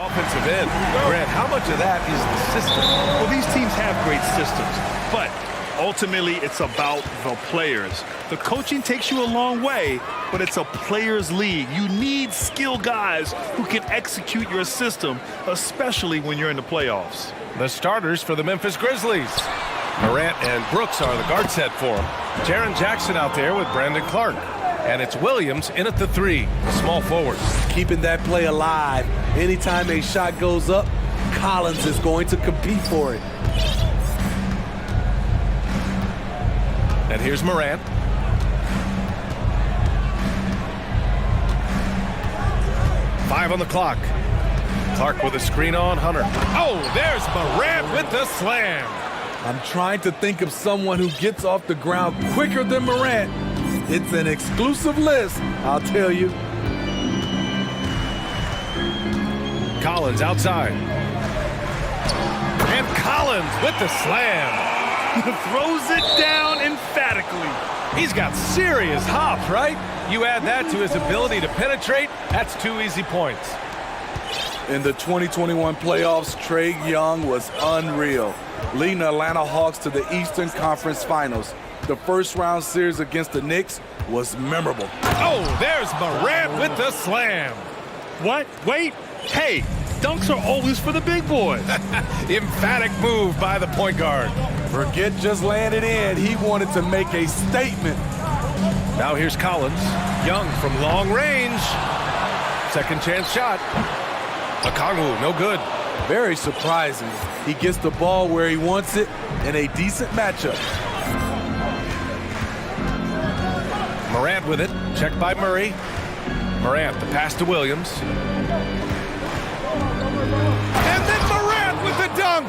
Offensive end. Grant, how much of that is the system? Well, these teams have great systems, but ultimately it's about the players. The coaching takes you a long way, but it's a players' league. You need skilled guys who can execute your system, especially when you're in the playoffs. The starters for the Memphis Grizzlies. Morant and Brooks are the guard set for him. Jaren Jackson out there with Brandon Clark. And it's Williams in at the 3, the small forward. Keeping that play alive. Anytime a shot goes up, Collins is going to compete for it. And here's Morant. Five on the clock. Clark with a screen on Hunter. Oh, there's Morant with the slam. I'm trying to think of someone who gets off the ground quicker than Morant. It's an exclusive list, I'll tell you. Collins outside. And Collins with the slam. Throws it down emphatically. He's got serious hops, right? You add that to his ability to penetrate, that's 2 easy points. In the 2021 playoffs, Trae Young was unreal, leading the Atlanta Hawks to the Eastern Conference Finals. The first round series against the Knicks was memorable. Oh, there's Morant with the slam. What? Wait. Hey, dunks are always for the big boys. Emphatic move by the point guard. Forget just laying it in. He wanted to make a statement. Now here's Collins. Young from long range. Second chance shot. Okongwu, no good. Very surprising. He gets the ball where he wants it in a decent matchup. Morant with it. Checked by Murray. Morant, the pass to Williams. And then Morant with the dunk.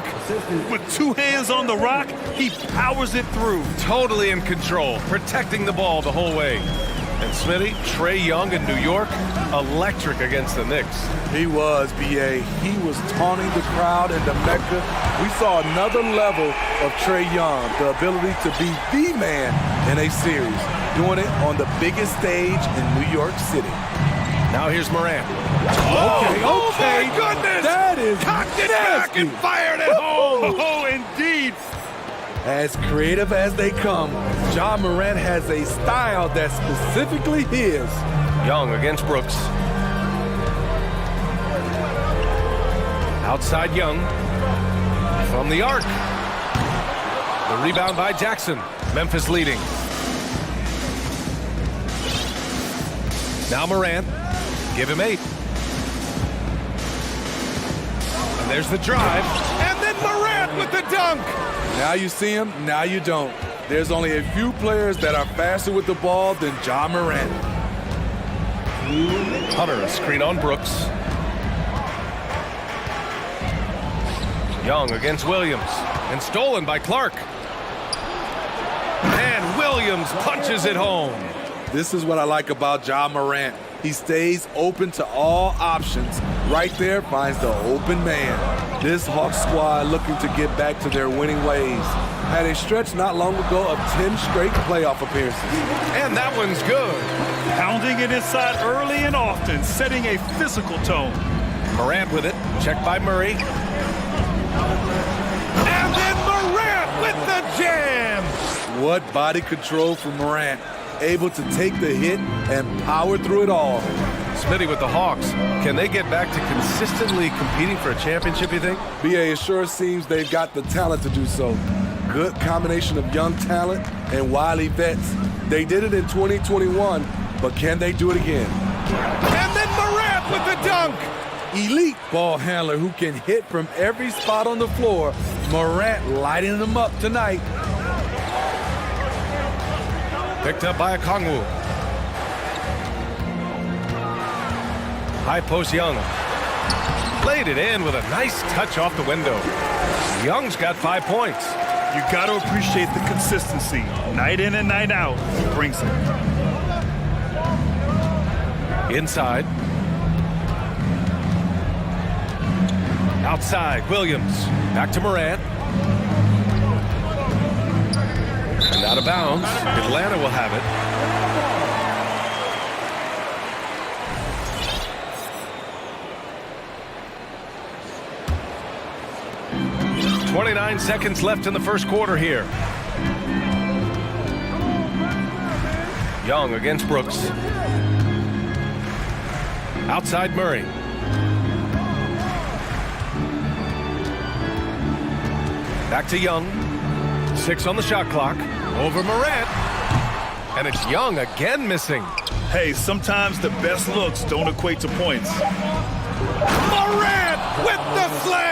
With 2 hands on the rock, he powers it through. Totally in control, protecting the ball the whole way. And Smitty, Trae Young in New York, electric against the Knicks. He was, B.A. He was taunting the crowd in the Mecca. We saw another level of Trae Young, the ability to be the man in a series, doing it on the biggest stage in New York City. Now here's Morant. Okay. Oh my goodness! That is cocked it nasty. back and fired it home. Oh, indeed. As creative as they come, Ja Morant has a style that's specifically his. Young against Brooks. Outside Young. From the arc. The rebound by Jackson. Memphis leading. Now Morant. Give him 8. And there's the drive. And then Morant with the dunk. Now you see him, now you don't. There's only a few players that are faster with the ball than Ja Morant. Hunter, a screen on Brooks. Young against Williams. And stolen by Clark. And Williams punches it home. This is what I like about Ja Morant. He stays open to all options. Right there finds the open man. This Hawks squad looking to get back to their winning ways. Had a stretch not long ago of 10 straight playoff appearances. And that one's good. Pounding it inside early and often, setting a physical tone. Morant with it, checked by Murray. And then Morant with the jam! What body control from Morant. Able to take the hit and power through it all. Smitty with the Hawks. Can they get back to consistently competing for a championship, you think? BA, it sure seems they've got the talent to do so. Good combination of young talent and wily vets. They did it in 2021, but can they do it again? And then Morant with the dunk! Elite ball handler who can hit from every spot on the floor. Morant lighting them up tonight. Picked up by Okongwu. High post Young. Laid it in with a nice touch off the window. Young's got 5 points. You got to appreciate the consistency. Night in and night out, he brings it. Inside. Outside, Williams. Back to Morant. And out of bounds. Atlanta will have it. 29 seconds left in the first quarter here. Young against Brooks. Outside Murray. Back to Young. 6 on the shot clock. Over Morant. And it's Young again missing. Hey, sometimes the best looks don't equate to points. Morant with the slam!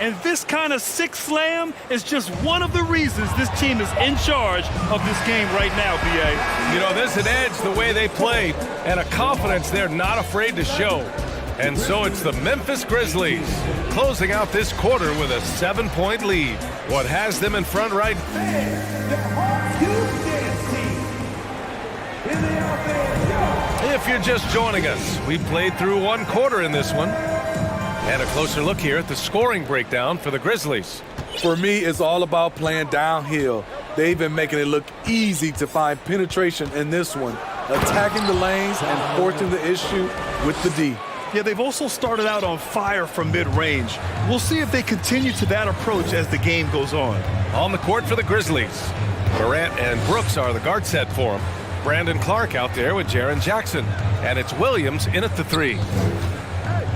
And this kind of sick slam is just one of the reasons this team is in charge of this game right now, B.A. You know, there's an edge the way they play and a confidence they're not afraid to show. And so it's the Memphis Grizzlies closing out this quarter with a 7-point lead. What has them in front right? If you're just joining us, we played through one quarter in this one. And a closer look here at the scoring breakdown for the Grizzlies. For me, it's all about playing downhill. They've been making it look easy to find penetration in this one, attacking the lanes and forcing the issue with the D. Yeah, they've also started out on fire from mid-range. We'll see if they continue to that approach as the game goes on. On the court for the Grizzlies, Morant and Brooks are the guard set for him. Brandon Clark out there with Jaren Jackson. And it's Williams in at the 3.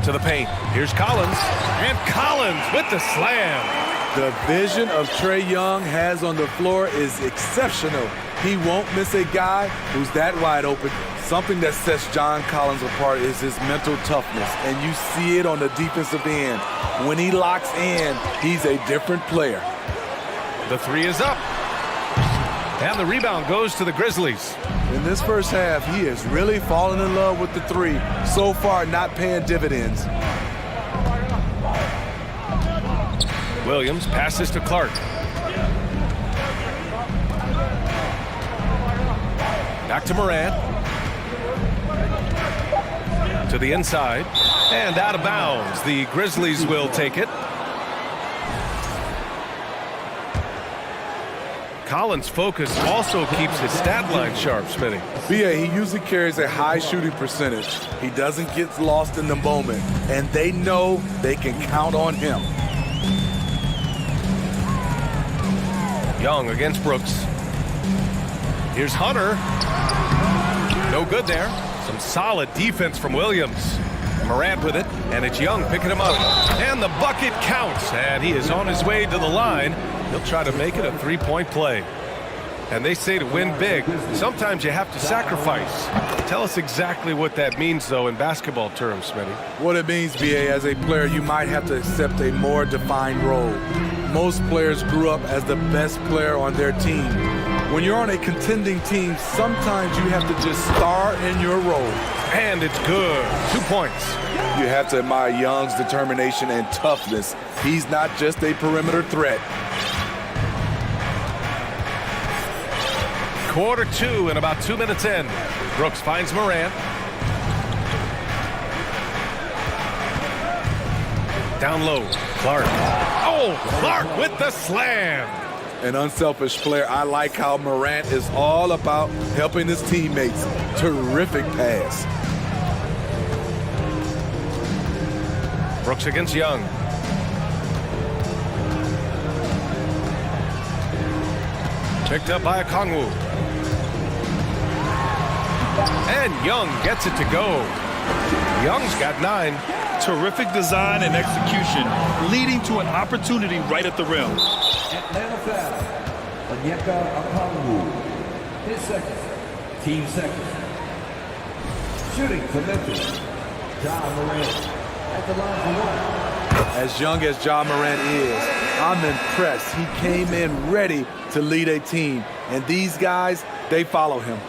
To the paint. Here's Collins. And Collins with the slam. The vision of Trae Young has on the floor is exceptional. He won't miss a guy who's that wide open. Something that sets John Collins apart is his mental toughness, and you see it on the defensive end. When he locks in, he's a different player. The 3 is up. And the rebound goes to the Grizzlies. In this first half, he is really falling in love with the 3. So far, not paying dividends. Williams passes to Clark. Back to Morant. To the inside. And out of bounds. The Grizzlies will take it. Collins' focus also keeps his stat line sharp, Smitty. B.A., he usually carries a high shooting percentage. He doesn't get lost in the moment, and they know they can count on him. Young against Brooks. Here's Hunter. No good there. Some solid defense from Williams. Morant with it, and it's Young picking him up. And the bucket counts, and he is on his way to the line. He'll try to make it a 3-point play. And they say to win big, sometimes you have to sacrifice. Tell us exactly what that means, though, in basketball terms, Smitty. What it means, B.A., as a player, you might have to accept a more defined role. Most players grew up as the best player on their team. When you're on a contending team, sometimes you have to just star in your role. And it's good. 2 points. You have to admire Young's determination and toughness. He's not just a perimeter threat. Quarter 2 and about 2 minutes in. Brooks finds Morant. Down low. Clark. Oh, Clark with the slam. An unselfish player. I like how Morant is all about helping his teammates. Terrific pass. Brooks against Young. Picked up by Okongwu. And Young gets it to go. Young's got 9. Terrific design and execution, leading to an opportunity right at the rim. Atlanta foul. Onyeka Okongwu. His second. Team second. Shooting for Memphis. Ja Morant at the line for 1. As young as Ja Morant is, I'm impressed. He came in ready to lead a team. And these guys, they follow him.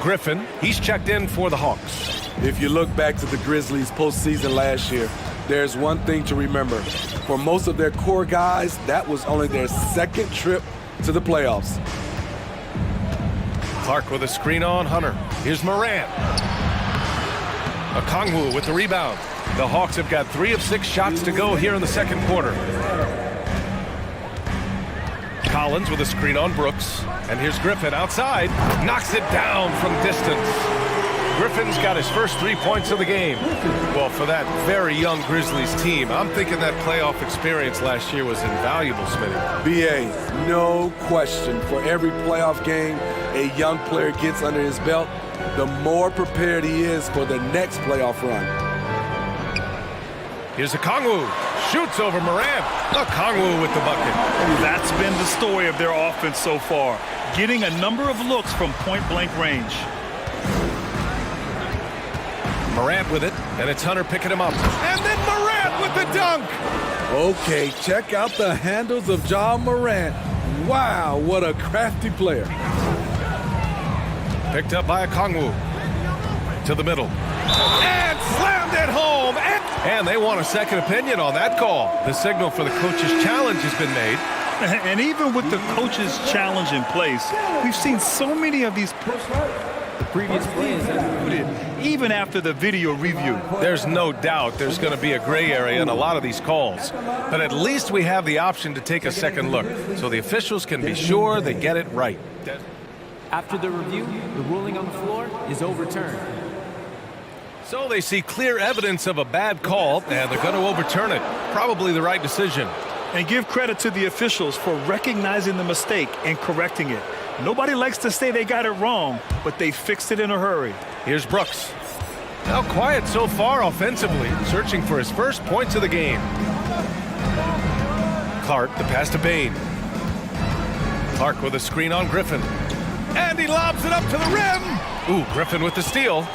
Griffin, he's checked in for the Hawks. If you look back to the Grizzlies postseason last year, there's one thing to remember. For most of their core guys, that was only their second trip to the playoffs. Clark with a screen on Hunter. Here's Morant. Okongwu with the rebound. The Hawks have got 3 of 6 shots to go here in the second quarter. Collins with a screen on Brooks. And here's Griffin outside. Knocks it down from distance. Griffin's got his first 3 points of the game. Well, for that very young Grizzlies team, I'm thinking that playoff experience last year was invaluable, Smitty. BA, no question. For every playoff game a young player gets under his belt, the more prepared he is for the next playoff run. Here's Okongwu. Shoots over Morant. Okongwu with the bucket. That's been the story of their offense so far, getting a number of looks from point-blank range. Morant with it, and it's Hunter picking him up. And then Morant with the dunk! Okay, check out the handles of Ja Morant. Wow, what a crafty player. Picked up by Okongwu. To the middle. And slammed it home! And they want a second opinion on that call. The signal for the coach's challenge has been made. And even with the coach's challenge in place, we've seen so many of these Previous plays even after the video review. There's no doubt there's going to be a gray area in a lot of these calls. But at least we have the option to take a second look, so the officials can be sure they get it right. After the review, the ruling on the floor is overturned. So they see clear evidence of a bad call, and they're going to overturn it. Probably the right decision. And give credit to the officials for recognizing the mistake and correcting it. Nobody likes to say they got it wrong, but they fixed it in a hurry. Here's Brooks. Now quiet so far offensively, searching for his first points of the game. Clark, the pass to Bain. Clark with a screen on Griffin. And he lobs it up to the rim! Ooh, Griffin with the steal.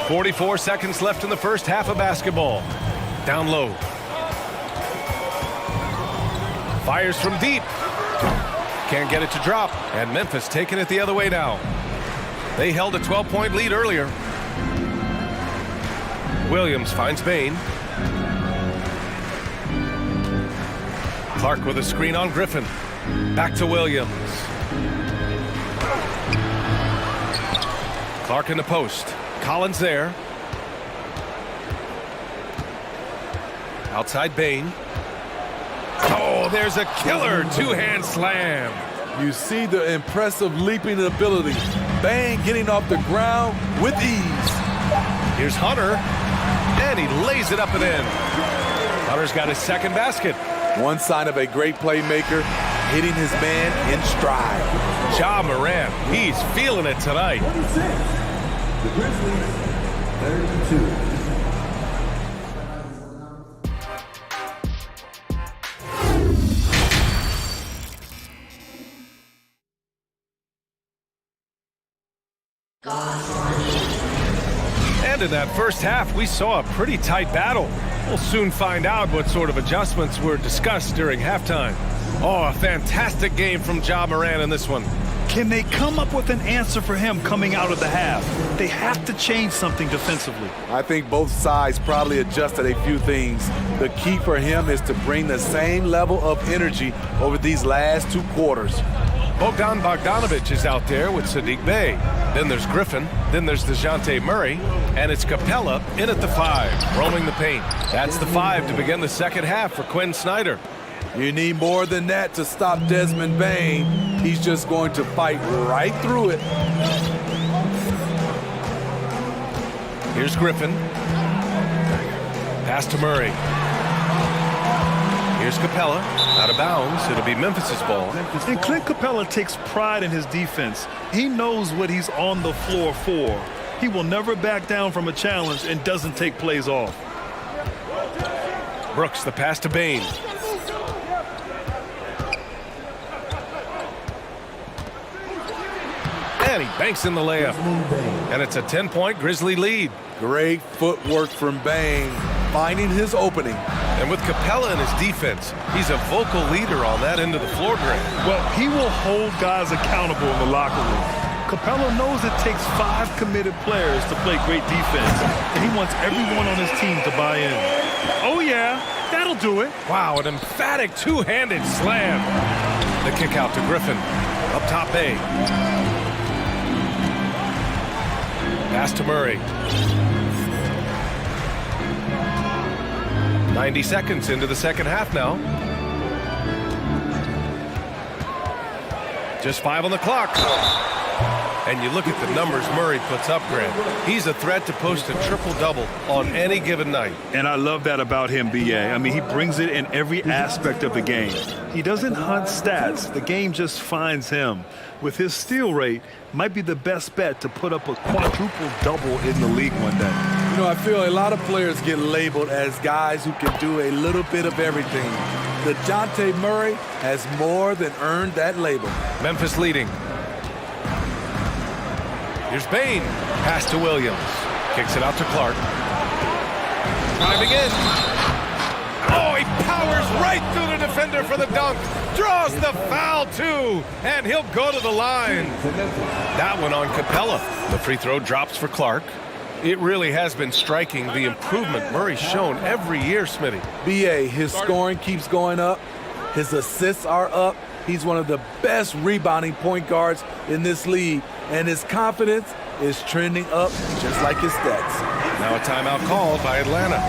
44 seconds left in the first half of basketball. Down low. Fires from deep. Can't get it to drop. And Memphis taking it the other way now. They held a 12-point lead earlier. Williams finds Bain. Clark with a screen on Griffin. Back to Williams. Clark in the post. Collins there. Outside Bain. Oh, there's a killer two-hand slam. You see the impressive leaping ability. Bain getting off the ground with ease. Here's Hunter, and he lays it up and in. Hunter's got his second basket. One sign of a great playmaker, hitting his man in stride. Ja Morant, he's feeling it tonight. The Grizzlies, 32. And in that first half, we saw a pretty tight battle. We'll soon find out what sort of adjustments were discussed during halftime. Oh, a fantastic game from Ja Morant in this one. Can they come up with an answer for him coming out of the half? They have to change something defensively. I think both sides probably adjusted a few things. The key for him is to bring the same level of energy over these last two quarters. Bogdan Bogdanovic is out there with Sadiq Bey. Then there's Griffin. Then there's DeJounte Murray. And it's Capella in at the 5, roaming the paint. That's the 5 to begin the second half for Quinn Snyder. You need more than that to stop Desmond Bain. He's just going to fight right through it. Here's Griffin. Pass to Murray. Here's Capella. Out of bounds. It'll be Memphis's ball. And Clint Capella takes pride in his defense. He knows what he's on the floor for. He will never back down from a challenge and doesn't take plays off. Brooks, the pass to Bain. And he banks in the layup. And it's a 10-point Grizzly lead. Great footwork from Bain, finding his opening. And with Capella in his defense, he's a vocal leader on that end of the floor, Grant. Well, he will hold guys accountable in the locker room. Capella knows it takes 5 committed players to play great defense, and he wants everyone on his team to buy in. Oh, yeah, that'll do it. Wow, an emphatic two-handed slam. The kick out to Griffin. Up top A. Pass to Murray. 90 seconds into the second half now. Just 5 on the clock. And you look at the numbers Murray puts up, Grant. He's a threat to post a triple-double on any given night. And I love that about him, B.A. I mean, he brings it in every aspect of the game. He doesn't hunt stats. The game just finds him. With his steal rate, might be the best bet to put up a quadruple-double in the league one day. You know, I feel a lot of players get labeled as guys who can do a little bit of everything. DeJounte Murray has more than earned that label. Memphis leading. Here's Bain. Pass to Williams. Kicks it out to Clark. Driving in. Oh, he powers right through the defender for the dunk. Draws the foul, too. And he'll go to the line. That one on Capella. The free throw drops for Clark. It really has been striking the improvement Murray's shown every year, Smitty. B.A., his scoring keeps going up. His assists are up. He's one of the best rebounding point guards in this league. And his confidence is trending up just like his stats. Now a timeout called by Atlanta.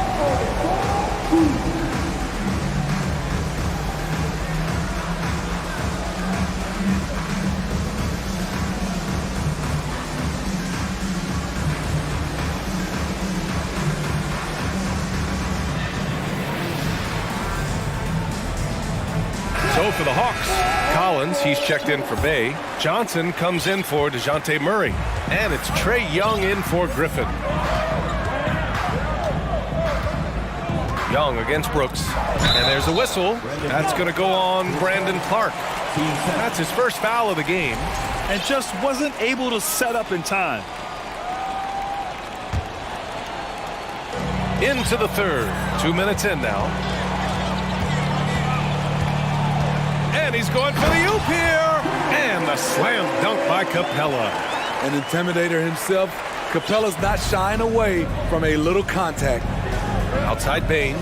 So for the Hawks, Collins, he's checked in for Bay. Johnson comes in for DeJounte Murray. And it's Trae Young in for Griffin. Young against Brooks. And there's a whistle. That's going to go on Brandon Clark. That's his first foul of the game. And just wasn't able to set up in time. Into the third. 2 minutes in now. And he's going for the oop here. And the slam dunk by Capella. An intimidator himself, Capella's not shying away from a little contact. Outside Bain.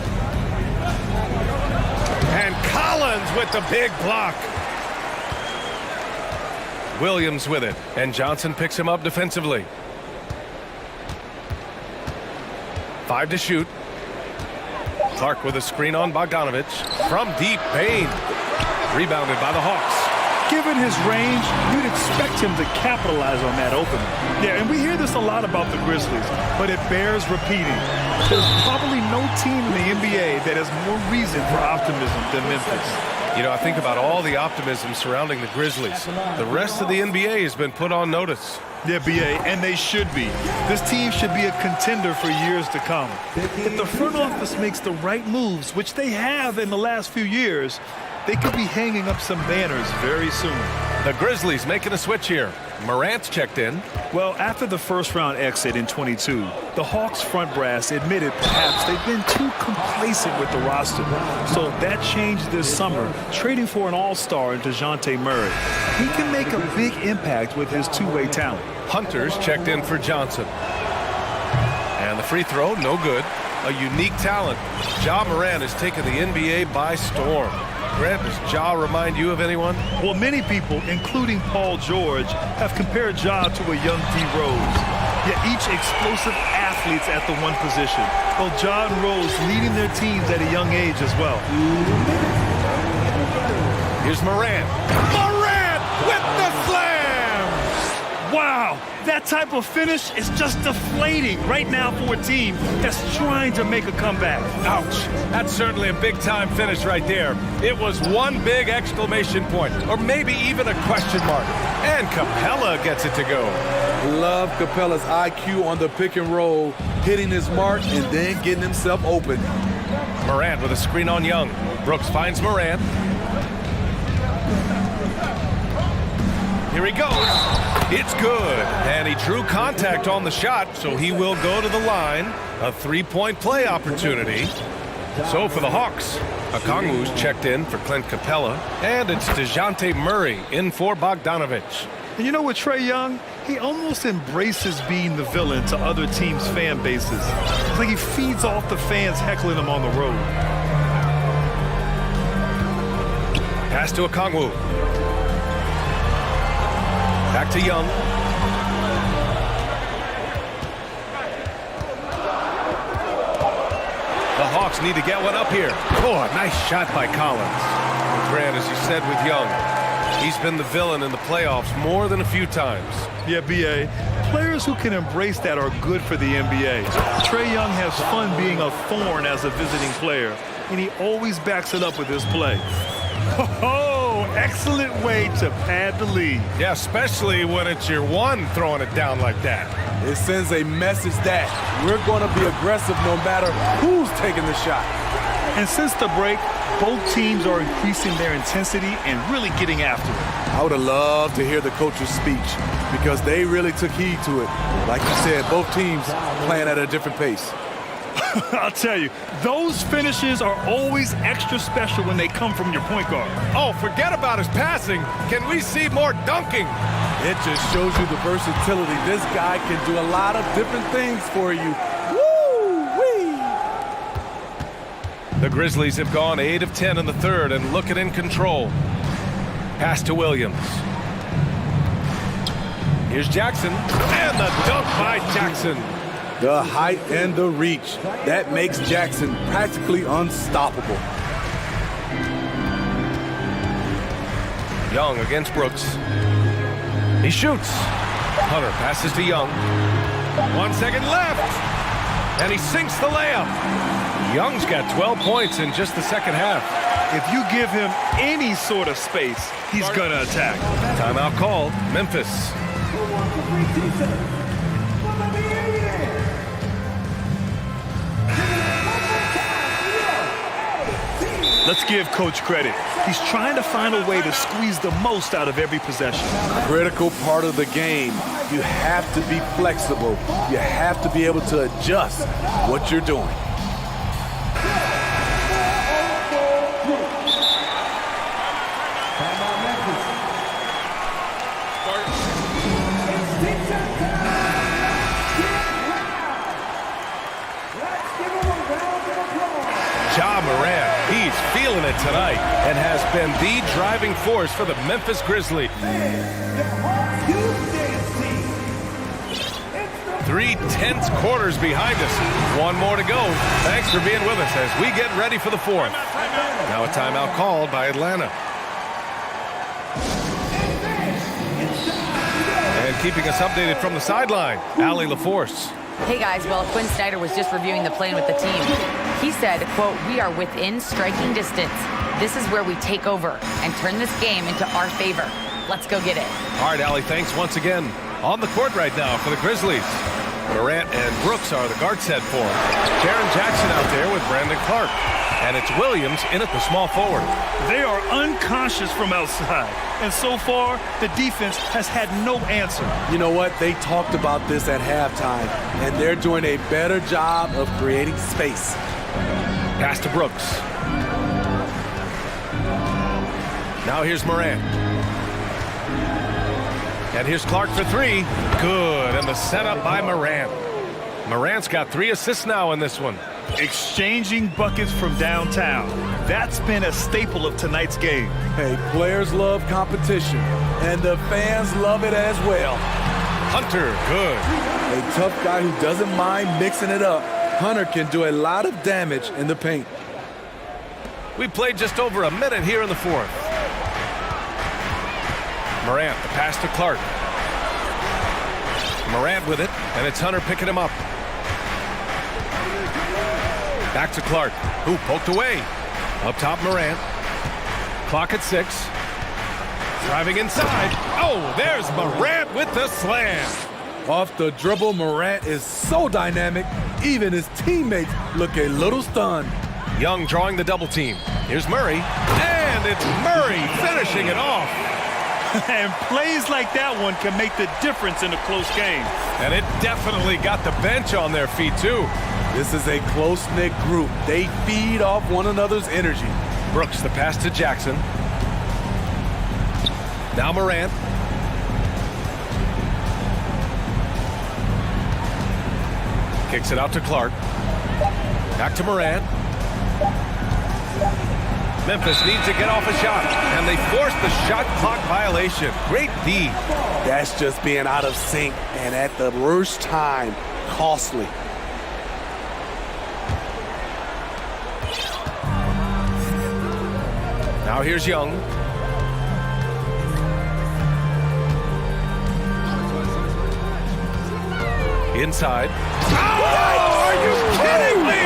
And Collins with the big block. Williams with it. And Johnson picks him up defensively. 5 to shoot. Clark with a screen on Bogdanovich. From deep, Bain. Rebounded by the Hawks. Given his range, you'd expect him to capitalize on that opening. Yeah, and we hear this a lot about the Grizzlies, but it bears repeating. There's probably no team in the NBA that has more reason for optimism than Memphis. You know, I think about all the optimism surrounding the Grizzlies. The rest of the NBA has been put on notice. Yeah, B.A., and they should be. This team should be a contender for years to come. If the front office makes the right moves, which they have in the last few years, they could be hanging up some banners very soon. The Grizzlies making a switch here. Morant's checked in. Well, after the first-round exit in 22, the Hawks front brass admitted perhaps they've been too complacent with the roster. So that changed this summer, trading for an all-star in DeJounte Murray. He can make a big impact with his two-way talent. Hunter's checked in for Johnson. And the free throw, no good. A unique talent. Ja Morant has taken the NBA by storm. Grant, does Ja remind you of anyone? Well, many people, including Paul George, have compared Ja to a young D. Rose. Yet each explosive athletes at the one position. Well, Ja and Rose leading their teams at a young age as well. Here's Morant. Morant with the slam! Wow, that type of finish is just deflating right now for a team that's trying to make a comeback. Ouch. That's certainly a big-time finish right there. It was one big exclamation point, or maybe even a question mark. And Capella gets it to go. Love Capella's IQ on the pick and roll, hitting his mark and then getting himself open. Morant with a screen on Young. Brooks finds Morant. Here he goes. It's good. And he drew contact on the shot, so he will go to the line. A three-point play opportunity. So for the Hawks, Okongwu's checked in for Clint Capella. And it's DeJounte Murray in for Bogdanovich. And you know what, Trae Young? He almost embraces being the villain to other teams' fan bases. It's like he feeds off the fans heckling him on the road. Pass to Okongwu. Back to Young. The Hawks need to get one up here. Oh, a nice shot by Collins. Grant, as you said with Young, He's been the villain in the playoffs more than a few times. Yeah, B.A., players who can embrace that are good for the NBA. Trae Young has fun being a thorn as a visiting player, and he always backs it up with his play. Oh, excellent way to pad the lead. Yeah, especially when it's your one throwing it down like that. It sends a message that we're going to be aggressive no matter who's taking the shot. And since the break, both teams are increasing their intensity and really getting after it. I would have loved to hear the coach's speech because they really took heed to it. Like you said, both teams playing at a different pace. I'll tell you, those finishes are always extra special when they come from your point guard. Oh, forget about his passing. Can we see more dunking? It just shows you the versatility. This guy can do a lot of different things for you. Woo-wee! The Grizzlies have gone 8 of 10 in the third and looking in control. Pass to Williams. Here's Jackson, and the dunk by Jackson. The height and the reach. That makes Jackson practically unstoppable. Young against Brooks. He shoots. Hunter passes to Young. 1 second left. And he sinks the layup. Young's got 12 points in just the second half. If you give him any sort of space, he's gonna attack. Timeout called. Memphis. Let's give Coach credit. He's trying to find a way to squeeze the most out of every possession. Critical part of the game. You have to be flexible. You have to be able to adjust what you're doing. Ja Morant, he's feeling it tonight and has been the driving force for the Memphis Grizzlies. 3 tense quarters behind us. One more to go. Thanks for being with us as we get ready for the fourth. Now a timeout called by Atlanta. And keeping us updated from the sideline, Allie LaForce. Hey guys, well, Quinn Snyder was just reviewing the plan with the team. He said, quote, "We are within striking distance. This is where we take over and turn this game into our favor. Let's go get it." All right, Allie, thanks once again. On the court right now for the Grizzlies. Morant and Brooks are the guard set for him. Jaren Jackson out there with Brandon Clark. And it's Williams in at the small forward. They are unconscious from outside. And so far, the defense has had no answer. You know what? They talked about this at halftime, and they're doing a better job of creating space. Pass to Brooks. Now here's Morant. And here's Clark for 3. Good, and the setup by Morant. Morant's got 3 assists now in this one. Exchanging buckets from downtown. That's been a staple of tonight's game. Hey, players love competition, and the fans love it as well. Hunter, good. A tough guy who doesn't mind mixing it up. Hunter can do a lot of damage in the paint. We played just over a minute here in the fourth. Morant, the pass to Clark. Morant with it, and it's Hunter picking him up. Back to Clark, who poked away. Up top, Morant. Clock at 6. Driving inside. Oh, there's Morant with the slam. Off the dribble, Morant is so dynamic, even his teammates look a little stunned. Young drawing the double team. Here's Murray, and it's Murray finishing it off. And plays like that one can make the difference in a close game. And it definitely got the bench on their feet, too. This is a close-knit group. They feed off one another's energy. Brooks, the pass to Jackson. Now Morant. Kicks it out to Clark. Back to Morant. Memphis needs to get off a shot, and they force the shot clock violation. Great D. That's just being out of sync, and at the worst time, costly. Now here's Young. Inside. Oh, are you kidding me?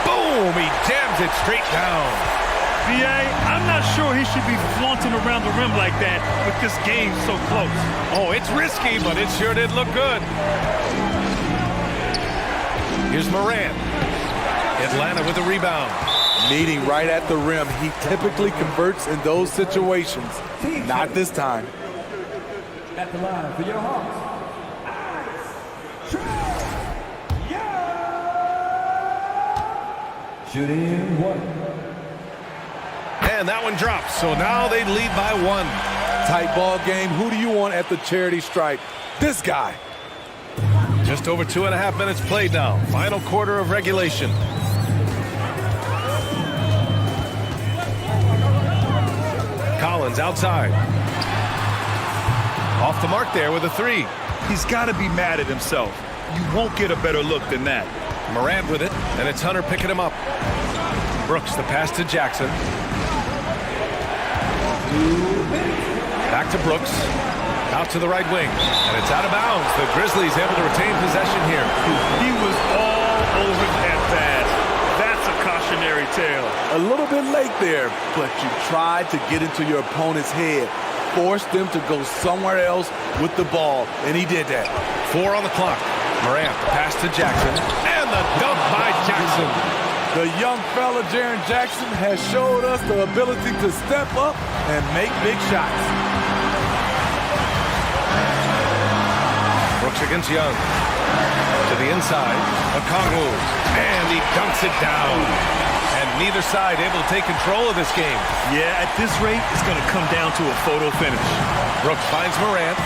Boom, he jams it straight down. BA, I'm not sure he should be flaunting around the rim like that with this game so close. Oh, it's risky, but it sure did look good. Here's Morant. Atlanta with the rebound. Meeting right at the rim. He typically converts in those situations. Not this time. At the line for your Hawks. Shooting one. And that one drops, so now they lead by one. Tight ball game. Who do you want at the charity stripe? This guy. Just over 2.5 minutes played now. Final quarter of regulation. Collins outside. Off the mark there with a three. He's got to be mad at himself. You won't get a better look than that. Morant with it, and it's Hunter picking him up. Brooks, the pass to Jackson. Back to Brooks. Out to the right wing, and it's out of bounds. The Grizzlies able to retain possession here. He was all over that pass. That's a cautionary tale. A little bit late there, but you tried to get into your opponent's head. Forced them to go somewhere else with the ball, and he did that. 4 on the clock. Morant, the pass to Jackson, and the dunk by Jackson. The young fella, Jaren Jackson, has showed us the ability to step up and make big shots. Brooks against Young. To the inside, Okongwu, and he dunks it down. And neither side able to take control of this game. Yeah, at this rate, it's going to come down to a photo finish. Brooks finds Morant.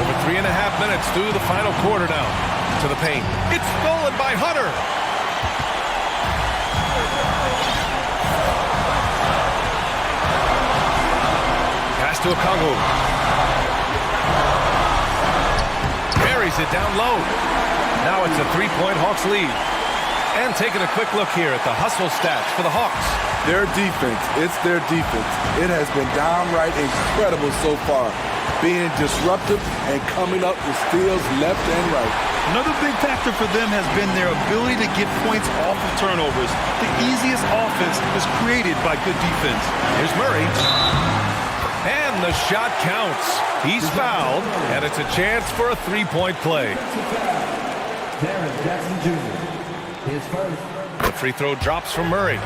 Over 3.5 minutes through the final quarter now. To the paint. It's stolen by Hunter. Pass to Okongwu. Buries it down low. Now it's a 3-point Hawks lead. And taking a quick look here at the hustle stats for the Hawks. Their defense, it's their defense. It has been downright incredible so far. Being disruptive and coming up with steals left and right. Another big factor for them has been their ability to get points off of turnovers. The easiest offense is created by good defense. Here's Murray. And the shot counts. He's fouled, and it's a chance for a 3-point play. Jaren Jackson Jr. His first. The free throw drops from Murray.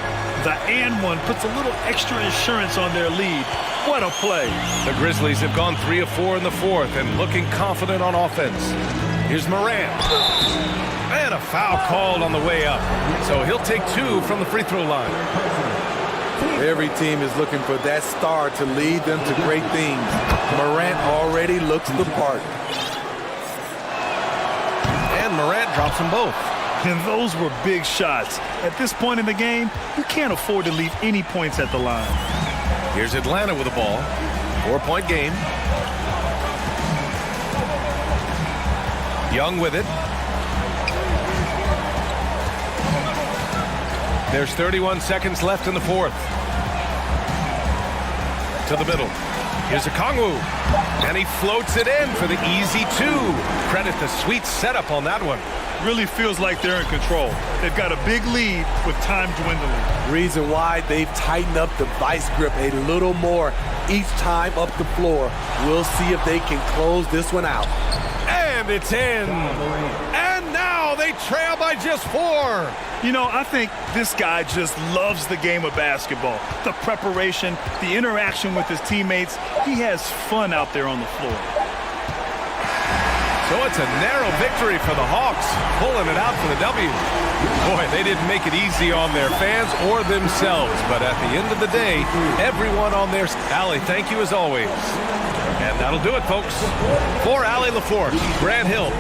The and one puts a little extra insurance on their lead. What a play. The Grizzlies have gone 3 of 4 in the fourth and looking confident on offense. Here's Morant. And a foul called on the way up. So he'll take 2 from the free throw line. Every team is looking for that star to lead them to great things. Morant already looks the part. And Morant drops them both. And those were big shots. At this point in the game, you can't afford to leave any points at the line. Here's Atlanta with the ball. 4-point game. Young with it. There's 31 seconds left in the fourth. To the middle. Here's Okongwu. And he floats it in for the easy 2. Credit the sweet setup on that one. Really feels like they're in control. They've got a big lead with time dwindling. Reason why they've tightened up the vice grip a little more each time up the floor. We'll see if they can close this one out. And it's in. And now they trail by just 4. You know, I think this guy just loves the game of basketball. The preparation, the interaction with his teammates. He has fun out there on the floor. So it's a narrow victory for the Hawks, pulling it out for the W. Boy, they didn't make it easy on their fans or themselves, but at the end of the day, everyone on their... Allie, thank you as always. And that'll do it, folks. For Allie LaForce, Grant Hill.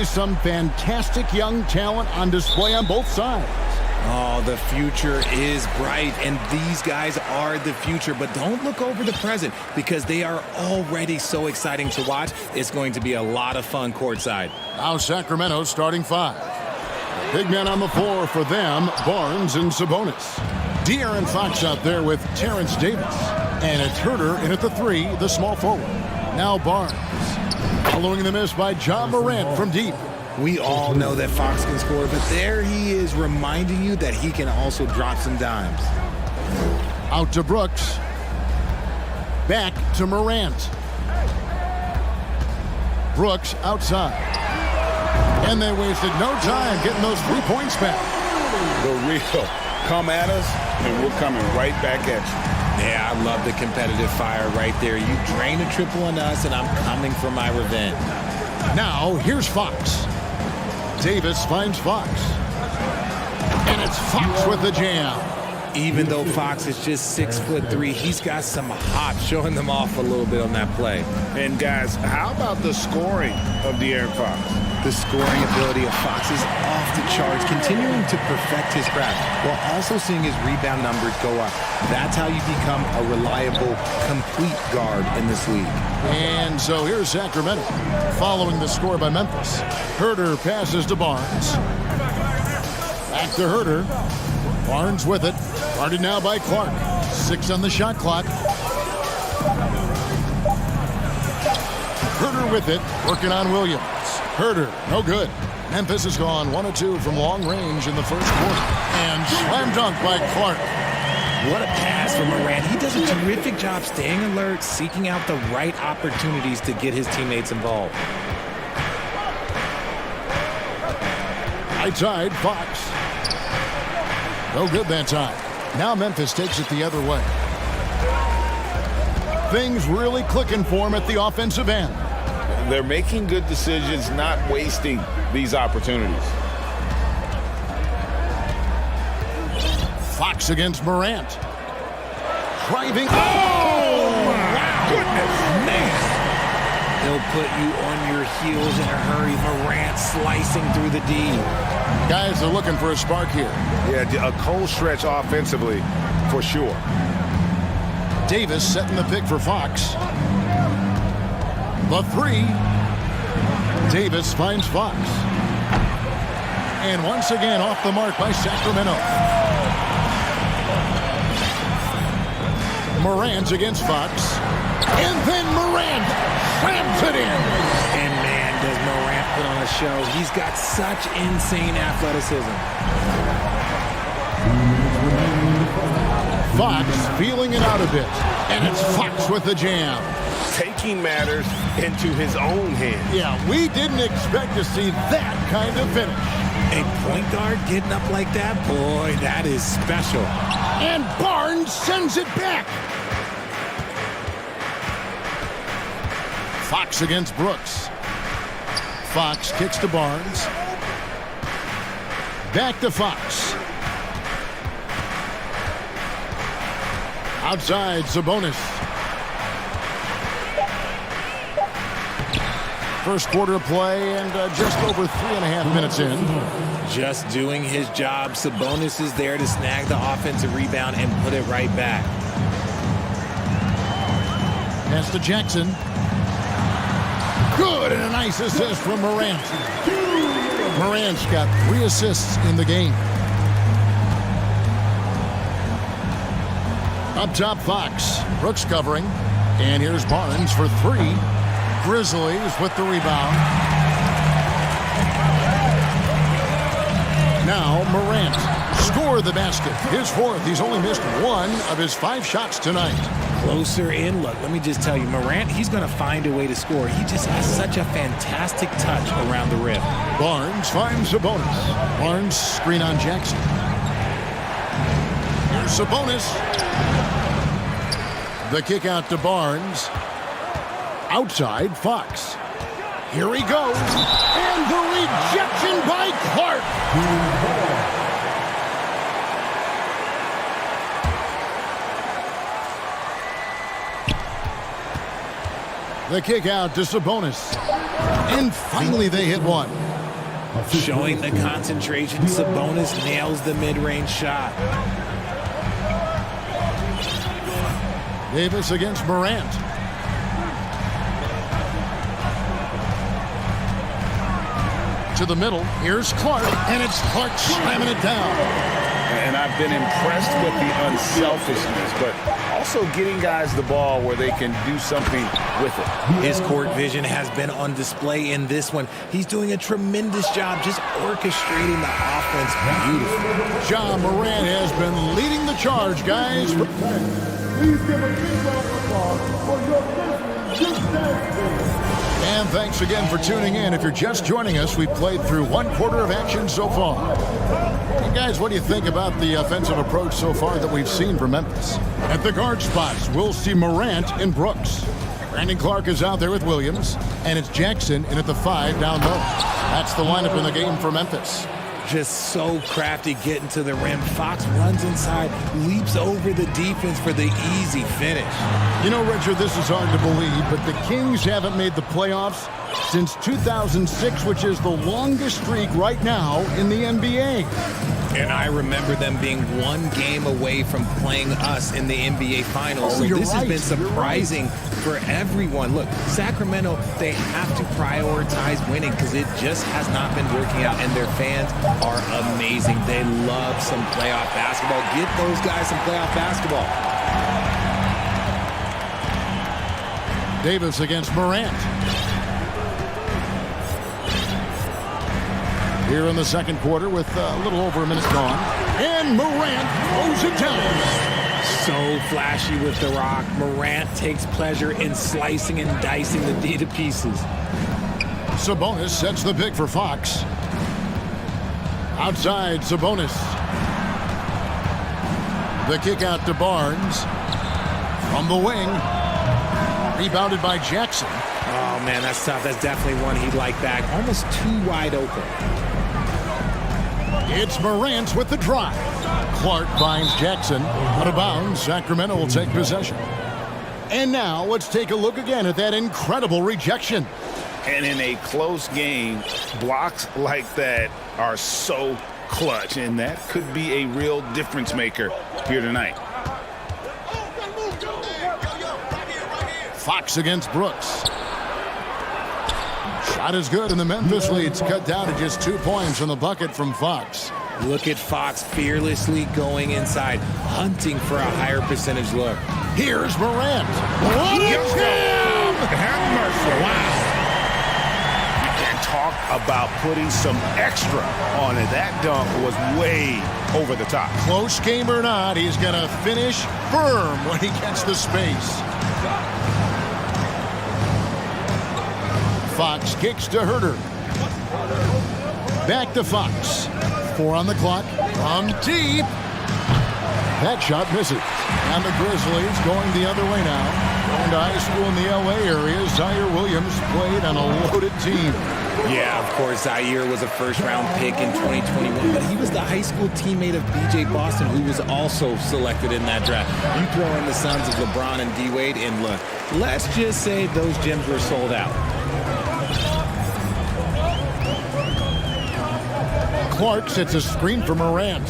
Some fantastic young talent on display on both sides. Oh, the future is bright, and these guys are the future. But don't look over the present, because they are already so exciting to watch. It's going to be a lot of fun courtside. Now Sacramento starting five. Big men on the floor for them, Barnes and Sabonis. De'Aaron Fox out there with Terrence Davis. And it's Herter in at the three, the small forward. Now Barnes. Following the miss by Ja Morant from deep. We all know that Fox can score, but there he is reminding you that he can also drop some dimes. Out to Brooks. Back to Morant. Brooks outside. And they wasted no time getting those 3 points back. The real. Come at us, and we're coming right back at you. Yeah, I love the competitive fire right there. You drain a triple on us, and I'm coming for my revenge. Now, here's Fox. Davis finds Fox. And it's Fox with the jam. Even though Fox is just 6'3", he's got some hop, showing them off a little bit on that play. And guys, how about the scoring of De'Aaron Fox? The scoring ability of Fox is off the charts, continuing to perfect his craft while also seeing his rebound numbers go up. That's how you become a reliable, complete guard in this league. And so here's Sacramento, following the score by Memphis. Herter passes to Barnes. Back to Herter. Barnes with it. Guarded now by Clark. 6 on the shot clock. Herter with it, working on Williams. Herter, no good. Memphis has gone 1 of 2 from long range in the first quarter. And slam dunk by Clark. What a pass from Morant. He does a terrific job staying alert, seeking out the right opportunities to get his teammates involved. Right side, Fox. No good that time. Now Memphis takes it the other way. Things really clicking for him at the offensive end. They're making good decisions, not wasting these opportunities. Fox against Morant. Driving. Oh, my goodness. Man, he'll put you on your heels in a hurry. Morant slicing through the D. Guys are looking for a spark here. Yeah, a cold stretch offensively, for sure. Davis setting the pick for Fox. The three. Davis finds Fox. And once again off the mark by Sacramento. Morant's against Fox. And then Morant slams it in. And man, does Morant put on a show. He's got such insane athleticism. Fox feeling it out a bit. And it's Fox with the jam. Taking matters into his own hands. Yeah, we didn't expect to see that kind of finish. A point guard getting up like that, boy, that is special. And Barnes sends it back. Fox against Brooks. Fox kicks to Barnes. Back to Fox. Outside, Sabonis. First quarter of play and just over 3.5 minutes in. Just doing his job. Sabonis is there to snag the offensive rebound and put it right back. Pass to Jackson. Good, and a nice assist from Morant. Morant's got 3 assists in the game. Up top, Fox. Brooks covering. And here's Barnes for 3. Grizzlies with the rebound. Now Morant. Score the basket. His 4th. He's only missed 1 of his 5 shots tonight. Closer in. Look, let me just tell you, Morant, he's going to find a way to score. He just has such a fantastic touch around the rim. Barnes finds Sabonis. Barnes screen on Jackson. Here's Sabonis. The kick out to Barnes. Outside, Fox. Here he goes. And the rejection by Clark. The kick out to Sabonis. And finally they hit one. Showing the concentration, Sabonis nails the mid-range shot. Davis against Morant. To the middle, here's Clark, and it's Clark slamming it down. And I've been impressed with the unselfishness, but also getting guys the ball where they can do something with it. His court vision has been on display in this one. He's doing a tremendous job just orchestrating the offense beautifully. Ja Morant has been leading the charge, guys. Please give a big round of applause for your business just dance. And thanks again for tuning in. If you're just joining us, we've played through one quarter of action so far. Hey guys, what do you think about the offensive approach so far that we've seen from Memphis? At the guard spots, we'll see Morant and Brooks. Brandon Clark is out there with Williams, and it's Jackson in at the 5 down low. That's the lineup in the game for Memphis. Just so crafty getting to the rim. Fox runs inside, leaps over the defense for the easy finish. You know, Richard, this is hard to believe, but the Kings haven't made the playoffs since 2006, which is the longest streak right now in the NBA. And I remember them being one game away from playing us in the NBA Finals. Oh, so you're this has right. been surprising for everyone. Look, Sacramento, they have to prioritize winning because it just has not been working out. And their fans are amazing. They love some playoff basketball. Get those guys some playoff basketball. Davis against Morant. Here in the second quarter with a little over a minute gone. And Morant throws it down. So flashy with the rock. Morant takes pleasure in slicing and dicing the D to pieces. Sabonis sets the pick for Fox. Outside, Sabonis. The kick out to Barnes. From the wing. Rebounded by Jackson. Oh, man, that's tough. That's definitely one he'd like back. Almost too wide open. It's Morant with the drive. Clark finds Jackson. Out of bounds, Sacramento will take possession. And now let's take a look again at that incredible rejection. And in a close game, blocks like that are so clutch, and that could be a real difference maker here tonight. Fox against Brooks. Shot is good, and the Memphis lead's cut down to just 2 points on the bucket from Fox. Look at Fox fearlessly going inside, hunting for a higher percentage look. Here's Morant. What a jam! Have mercy. Wow. You can talk about putting some extra on it. That dunk was way over the top. Close game or not, he's going to finish firm when he gets the space. Fox kicks to Herter. Back to Fox. 4 on the clock. From deep. That shot misses. And the Grizzlies going the other way now. Going to high school in the LA area. Zaire Williams played on a loaded team. Yeah, of course, Zaire was a first-round pick in 2021, but he was the high school teammate of B.J. Boston, who was also selected in that draft. You throw in the sons of LeBron and D-Wade, and look, let's just say those gyms were sold out. Clark sets a screen for Morant.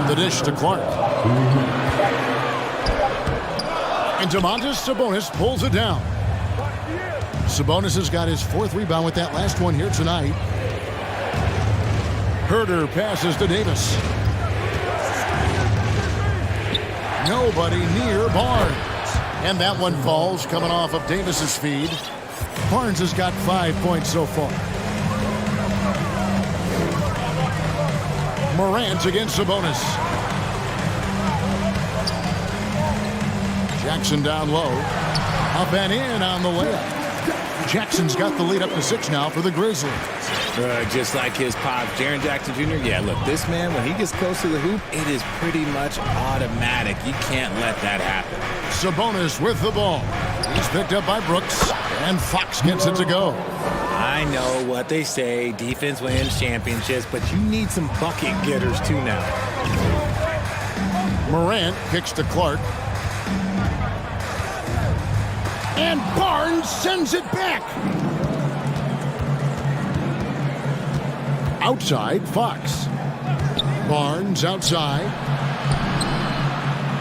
The dish to Clark. And Domantas Sabonis pulls it down. Sabonis has got his 4th rebound with that last one here tonight. Herter passes to Davis. Nobody near Barnes. And that one falls coming off of Davis's feed. Barnes has got 5 points so far. Morant against Sabonis. Jackson down low. Up and in on the layup. Jackson's got the lead up to 6 now for the Grizzlies. Just like his pop, Jaren Jackson Jr. Yeah, look, this man, when he gets close to the hoop, it is pretty much automatic. You can't let that happen. Sabonis with the ball. He's picked up by Brooks, and Fox gets it to go. I know what they say, defense wins championships, but you need some bucket getters too now. Morant kicks to Clark. And Barnes sends it back. Outside, Fox. Barnes outside.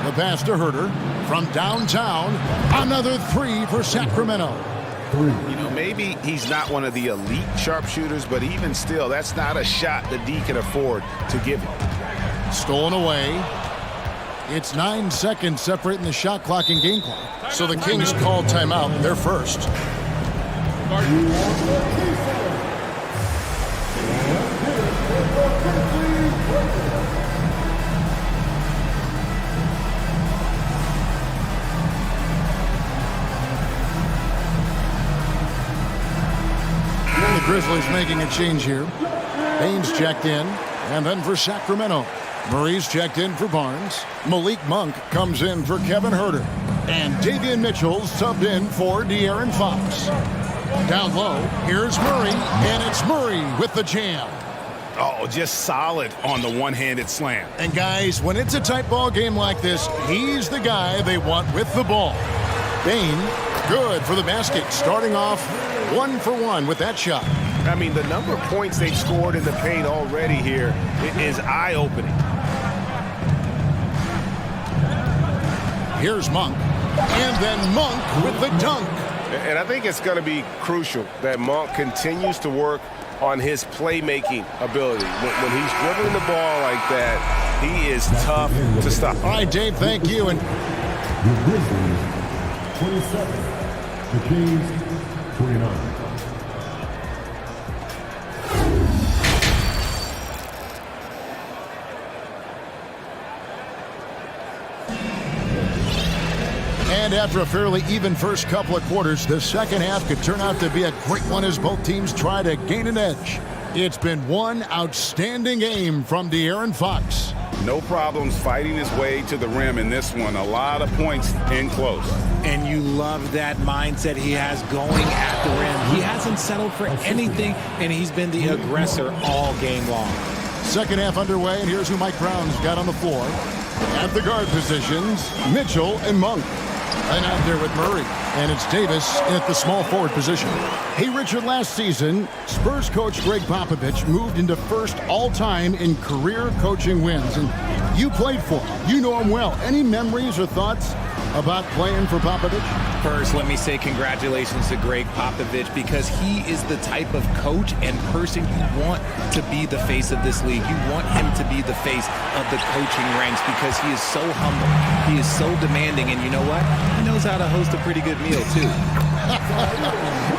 The pass to Herter. From downtown, another three for Sacramento. You know, maybe he's not one of the elite sharpshooters, but even still, that's not a shot that D can afford to give him. Stolen away. It's 9 seconds separating the shot clock and game clock. So the Kings call timeout. They're first. The Grizzlies making a change here. Baines checked in, and then for Sacramento. Murray's checked in for Barnes. Malik Monk comes in for Kevin Herter. And Davion Mitchell's subbed in for De'Aaron Fox. Down low, here's Murray, and it's Murray with the jam. Oh, just solid on the one-handed slam. And guys, when it's a tight ball game like this, he's the guy they want with the ball. Bane, good for the basket, starting off 1 for 1 with that shot. I mean, the number of points they've scored in the paint already here is eye-opening. Here's Monk, and then Monk with the dunk. And I think it's going to be crucial that Monk continues to work on his playmaking ability. When he's dribbling the ball like that, he is tough to stop. All right, Dave, thank you. And The Grizzlies, 27. The Kings, 29. And after a fairly even first couple of quarters, the second half could turn out to be a great one as both teams try to gain an edge. It's been one outstanding game from De'Aaron Fox. No problems fighting his way to the rim in this one. A lot of points in close. And you love that mindset he has going at the rim. He hasn't settled for anything, and he's been the aggressor all game long. Second half underway, and here's who Mike Brown's got on the floor. At the guard positions, Mitchell and Monk. And out there with Murray. And it's Davis at the small forward position. Hey, Richard, last season, Spurs coach Greg Popovich moved into first all-time in career coaching wins. And you played for him. You know him well. Any memories or thoughts about playing for Popovich? First, let me say congratulations to Greg Popovich, because he is the type of coach and person you want to be the face of this league. You want him to be the face of the coaching ranks, because he is so humble. He is so demanding, and you know what? He knows how to host a pretty good meal, too.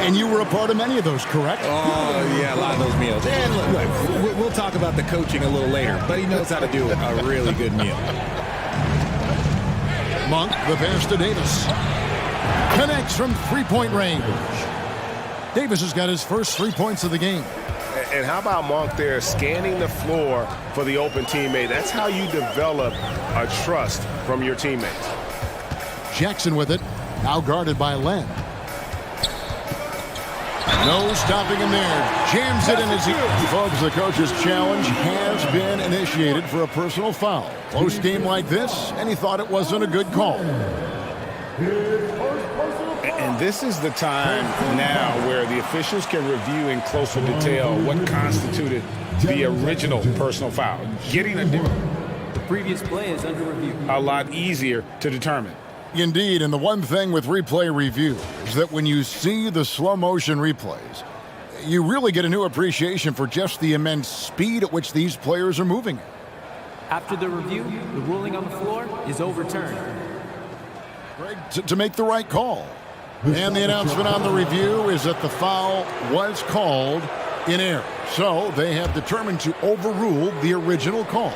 And you were a part of many of those, correct? Oh, yeah, a lot of those meals. And look, we'll talk about the coaching a little later, but he knows how to do a really good meal. Monk, the pass to Davis. Connects from three-point range. Davis has got his first 3 points of the game. And how about Monk there scanning the floor for the open teammate? That's how you develop a trust from your teammates. Jackson with it. Now guarded by Len. No stopping him there. Jams it in his ear. Folks, the coach's challenge has been initiated for a personal foul. Close game like this, and he thought it wasn't a good call. And this is the time now where the officials can review in closer detail what constituted the original personal foul. Getting The previous play is under review. a lot easier to determine. Indeed, and the one thing with replay review is that when you see the slow motion replays, you really get a new appreciation for just the immense speed at which these players are moving. After the review, the ruling on the floor is overturned. Greg, to make the right call. And the announcement on the review is that the foul was called in error. So they have determined to overrule the original call.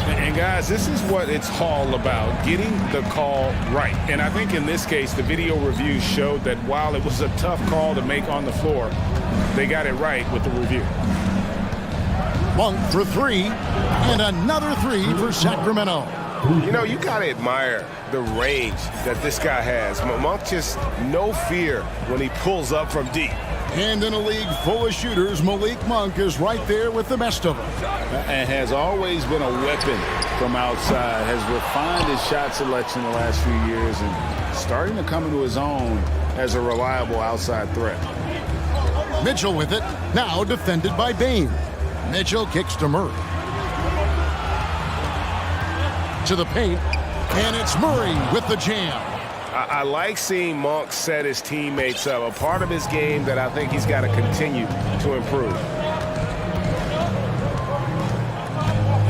And guys, this is what it's all about, getting the call right. And I think in this case, the video review showed that while it was a tough call to make on the floor, they got it right with the review. Monk for three, and another three for Sacramento. You know, you got to admire the range that this guy has. Monk just no fear when he pulls up from deep. And in a league full of shooters, Malik Monk is right there with the best of them. And has always been a weapon from outside, has refined his shot selection the last few years and starting to come into his own as a reliable outside threat. Mitchell with it, now defended by Bain. Mitchell kicks to Murray. To the paint, and it's Murray with the jam. I like seeing Monk set his teammates up, a part of his game that I think he's got to continue to improve.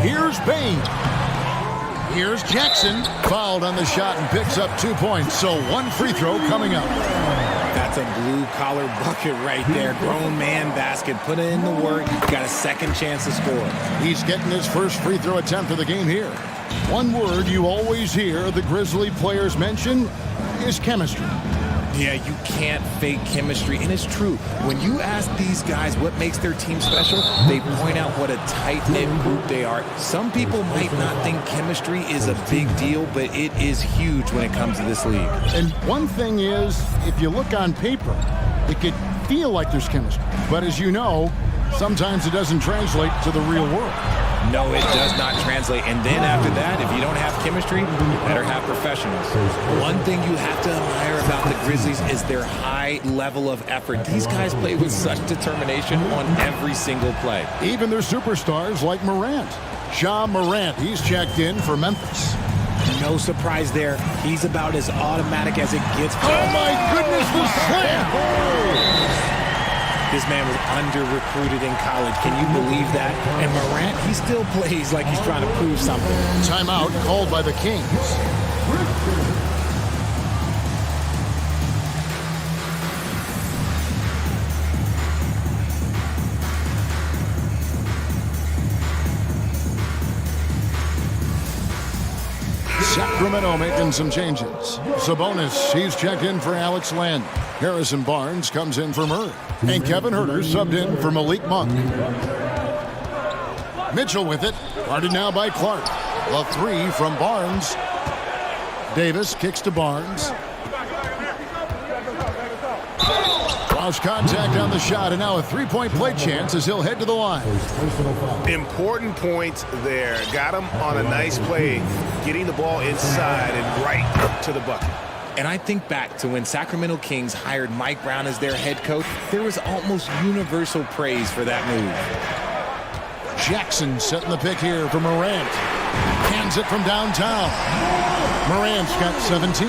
Here's Bain. Here's Jackson, fouled on the shot and picks up 2 points, so one free throw coming up. That's a blue-collar bucket right there. Grown man basket. Put in the work. Got a second chance to score. He's getting his first free throw attempt of the game here. One word you always hear the Grizzly players mention is chemistry. Yeah, you can't fake chemistry, and it's true. When you ask these guys what makes their team special, they point out what a tight-knit group they are. Some people might not think chemistry is a big deal, but it is huge when it comes to this league. And one thing is, if you look on paper, it could feel like there's chemistry. But as you know, sometimes it doesn't translate to the real world. No, it does not translate. And then after that, if you don't have chemistry, you better have professionals. One thing you have to admire about the Grizzlies is their high level of effort. These guys play with such determination on every single play. Even their superstars like Morant. Ja Morant, he's checked in for Memphis. No surprise there. He's about as automatic as it gets. Oh my goodness, the slam! This man was under-recruited in college. Can you believe that? And Morant, he still plays like he's trying to prove something. Timeout called by the Kings. Sacramento making some changes. Sabonis, he's checked in for Alex Len. Harrison Barnes comes in for Murray. And Kevin Huerter subbed in for Malik Monk. Mitchell with it. Guarded now by Clark. The three from Barnes. Davis kicks to Barnes. Lost contact on the shot, and now a three-point play chance as he'll head to the line. Important points there. Got him on a nice play, getting the ball inside and right to the bucket. And I think back to when Sacramento Kings hired Mike Brown as their head coach, there was almost universal praise for that move. Jackson setting the pick here for Morant. Hands it from downtown. Morant's got 17.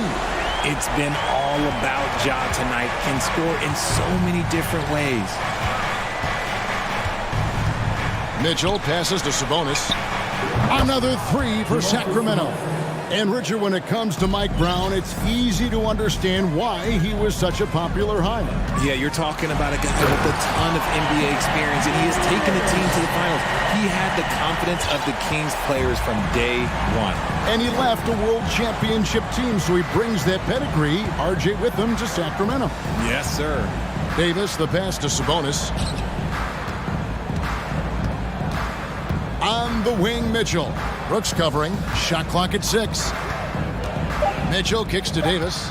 It's been all about Ja tonight. Can score in so many different ways. Mitchell passes to Sabonis. Another three for Sacramento. And Richard, when it comes to Mike Brown, it's easy to understand why he was such a popular hire. Yeah, you're talking about a guy with a ton of NBA experience, and he has taken the team to the finals. He had the confidence of the Kings players from day one. And he left a world championship team, so he brings that pedigree, RJ, with him to Sacramento. Yes, sir. Davis, the pass to Sabonis. On the wing, Mitchell. Brooks covering. Shot clock at 6. Mitchell kicks to Davis.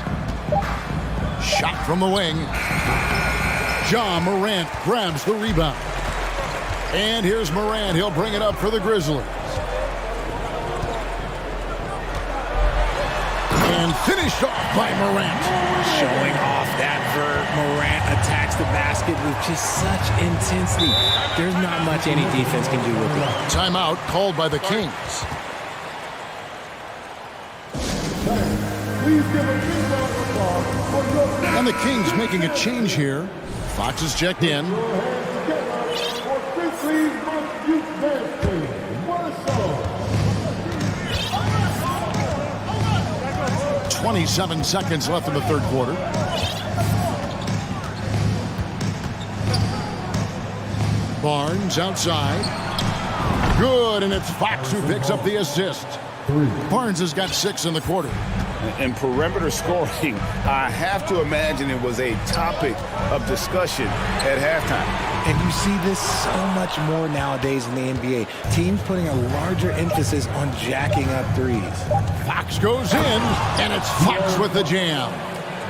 Shot from the wing. Ja Morant grabs the rebound. And here's Morant. He'll bring it up for the Grizzlies. And finished off by Morant. Showing off that vert. Morant attacks the basket with just such intensity. There's not much any defense can do with it. Timeout called by the Kings. Please give a big round of applause for your And the Kings making a change here. Fox is checked in. for Grizzlies Month Youth Dance Team. What a show! 27 seconds left in the third quarter. Barnes outside. Good, and it's Fox who picks up the assist. Barnes has got 6 in the quarter. And perimeter scoring, I have to imagine it was a topic of discussion at halftime. And you see this so much more nowadays in the NBA. Teams putting a larger emphasis on jacking up threes. Fox goes in, and it's Fox with the jam.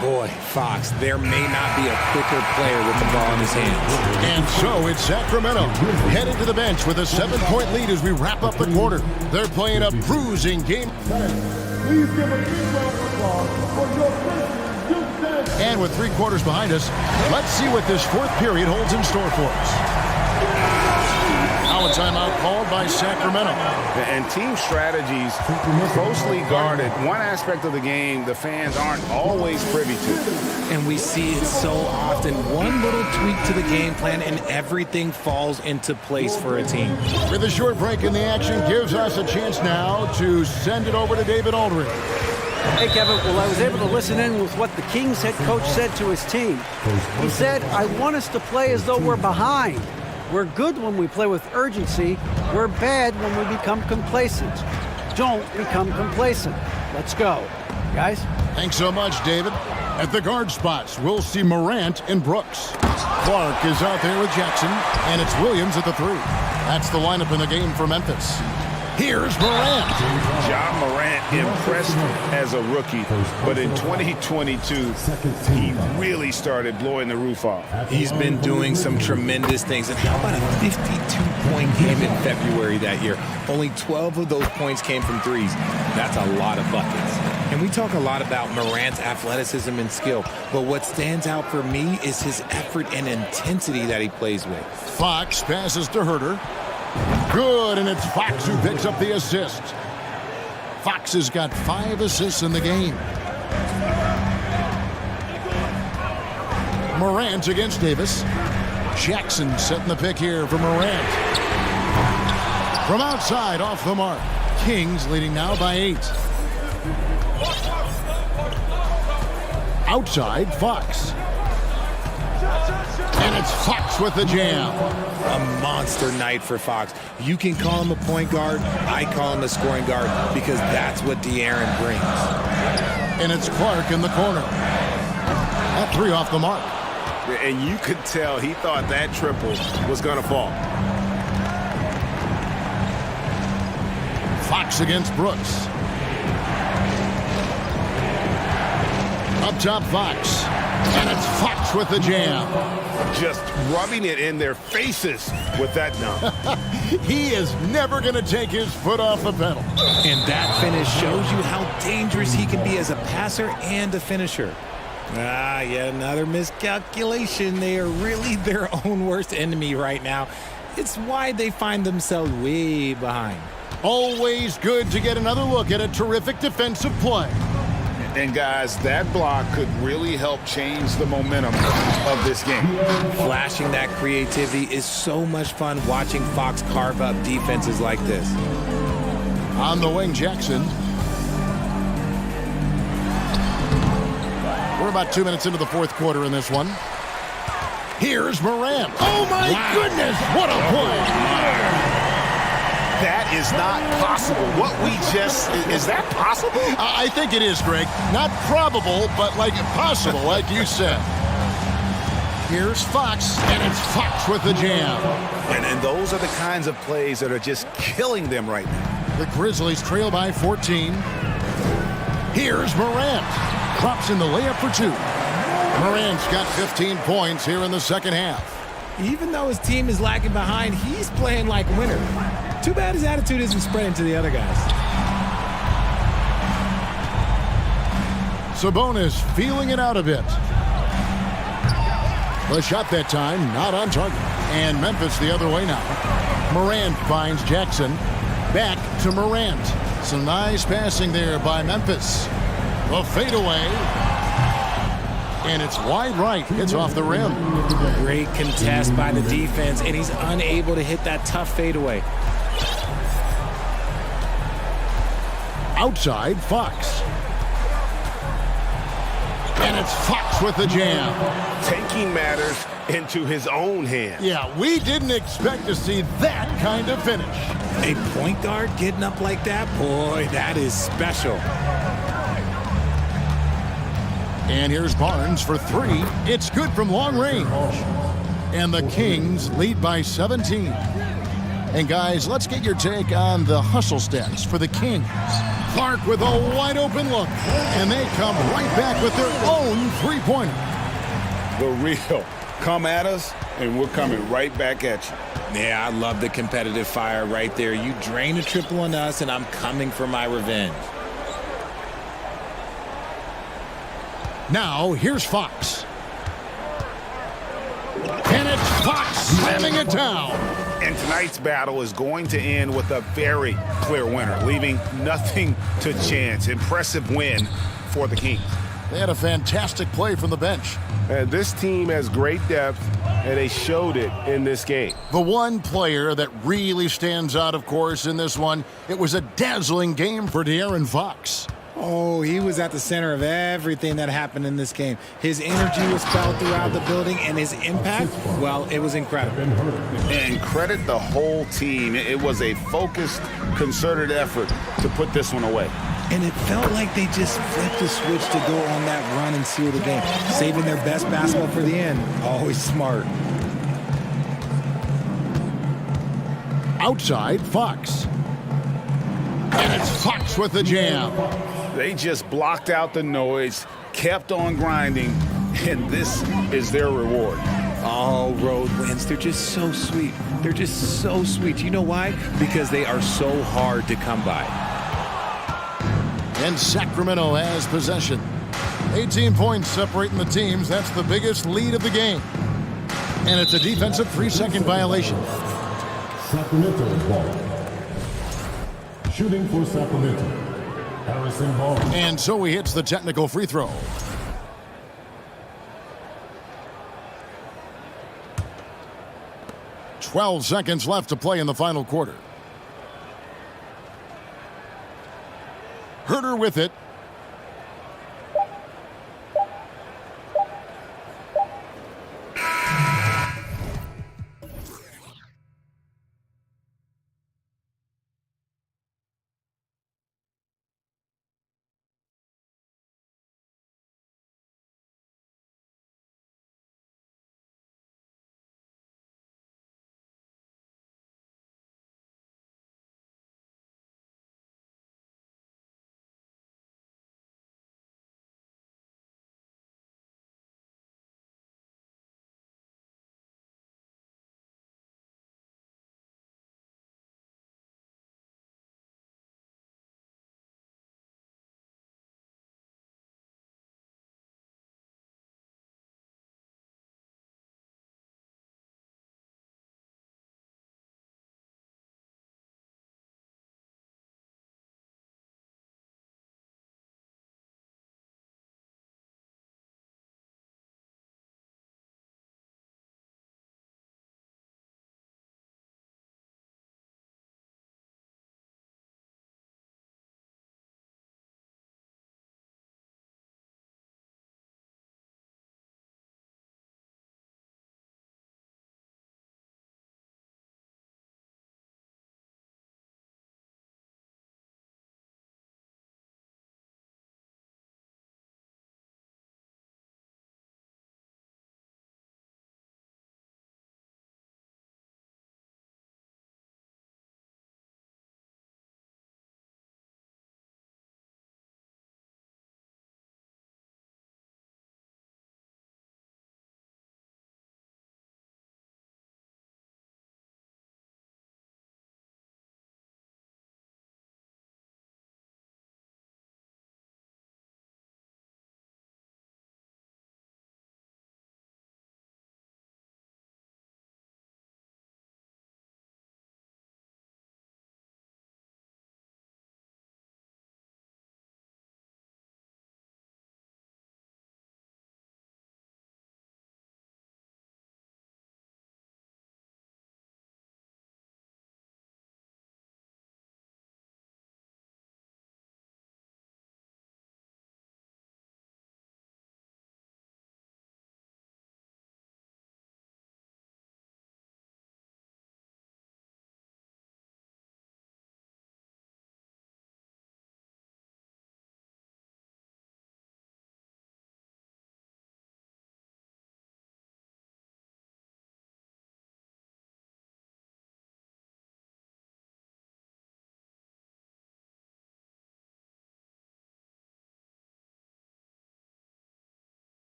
Boy, Fox, there may not be a quicker player with the ball in his hands. And so it's Sacramento headed to the bench with a 7-point lead as we wrap up the quarter. They're playing a bruising game. Please give a big round of applause for your Christian youth dance. And with 3 quarters behind us, let's see what this 4th period holds in store for us. Now a timeout called by Sacramento. And team strategies closely guarded. One aspect of the game the fans aren't always privy to. And we see it so often. One little tweak to the game plan and everything falls into place for a team. With a short break in the action gives us a chance now to send it over to David Aldridge. Hey, Kevin. Well, I was able to listen in with what the Kings head coach said to his team. He said, I want us to play as though we're behind. We're good when we play with urgency. We're bad when we become complacent. Don't become complacent. Let's go. Guys? Thanks so much, David. At the guard spots, we'll see Morant and Brooks. Clark is out there with Jackson, and it's Williams at the 3. That's the lineup in the game for Memphis. Here's Morant. Ja Morant impressed as a rookie, but in 2022, he really started blowing the roof off. He's been doing some tremendous things. And how about a 52-point game in February that year? Only 12 of those points came from threes. That's a lot of buckets. And we talk a lot about Morant's athleticism and skill, but what stands out for me is his effort and intensity that he plays with. Fox passes to Herter. Good, and it's Fox who picks up the assist. Fox has got 5 assists in the game. Morant against Davis. Jackson setting the pick here for Morant. From outside, off the mark. Kings leading now by 8. Outside, Fox. And it's Fox with the jam. A monster night for Fox. You can call him a point guard. I call him a scoring guard because that's what De'Aaron brings. And it's Clark in the corner. That 3 off the mark. And you could tell he thought that triple was going to fall. Fox against Brooks. Up top, Fox. And it's Fox with the jam. Just rubbing it in their faces with that dunk. He is never going to take his foot off the pedal. And that finish shows you how dangerous he can be as a passer and a finisher. Yet another miscalculation. They are really their own worst enemy right now. It's why they find themselves way behind. Always good to get another look at a terrific defensive play. And guys, that block could really help change the momentum of this game. Flashing that creativity is so much fun watching Fox carve up defenses like this. On the wing, Jackson. We're about 2 minutes into the 4th quarter in this one. Here's Morant. Oh, my goodness. What a play. That is not possible. What we just... Is that possible? I think it is, Greg. Not probable, but like possible, like you said. Here's Fox, and it's Fox with the jam. And those are the kinds of plays that are just killing them right now. The Grizzlies trail by 14. Here's Morant. Drops in the layup for 2. Morant's got 15 points here in the second half. Even though his team is lagging behind, he's playing like a winner. Too bad his attitude isn't spreading to the other guys. Sabonis feeling it out a bit. The shot that time, not on target. And Memphis the other way now. Morant finds Jackson. Back to Morant. Some nice passing there by Memphis. The fadeaway. And it's wide right. It's off the rim. Great contest by the defense, and he's unable to hit that tough fadeaway. Outside, Fox. And it's Fox with the jam. Taking matters into his own hands. Yeah, we didn't expect to see that kind of finish. A point guard getting up like that? Boy, that is special. And here's Barnes for three. It's good from long range. And the Kings lead by 17. And guys, let's get your take on the hustle stats for the Kings. Clark with a wide open look. And they come right back with their own three-pointer. The real. Come at us, and we're coming right back at you. Yeah, I love the competitive fire right there. You drain a triple on us, and I'm coming for my revenge. Now, here's Fox. And it's Fox slamming it down. And tonight's battle is going to end with a very clear winner, leaving nothing to chance. Impressive win for the Kings. They had a fantastic play from the bench. And this team has great depth, and they showed it in this game. The one player that really stands out, of course, in this one, it was a dazzling game for De'Aaron Fox. Oh, he was at the center of everything that happened in this game. His energy was felt throughout the building, and his impact, well, it was incredible. And credit the whole team. It was a focused, concerted effort to put this one away. And it felt like they just flipped the switch to go on that run and seal the game, saving their best basketball for the end. Always smart. Outside, Fox. And it's Fox with the jam. They just blocked out the noise, kept on grinding, and this is their reward. All road wins. They're just so sweet. They're just so sweet. You know why? Because they are so hard to come by. And Sacramento has possession. 18 points separating the teams. That's the biggest lead of the game. And it's a defensive 3-second violation. Sacramento ball. Shooting for Sacramento. Harrison Ball. And so he hits the technical free throw. "12 seconds left to play in the final quarter. Herter with it.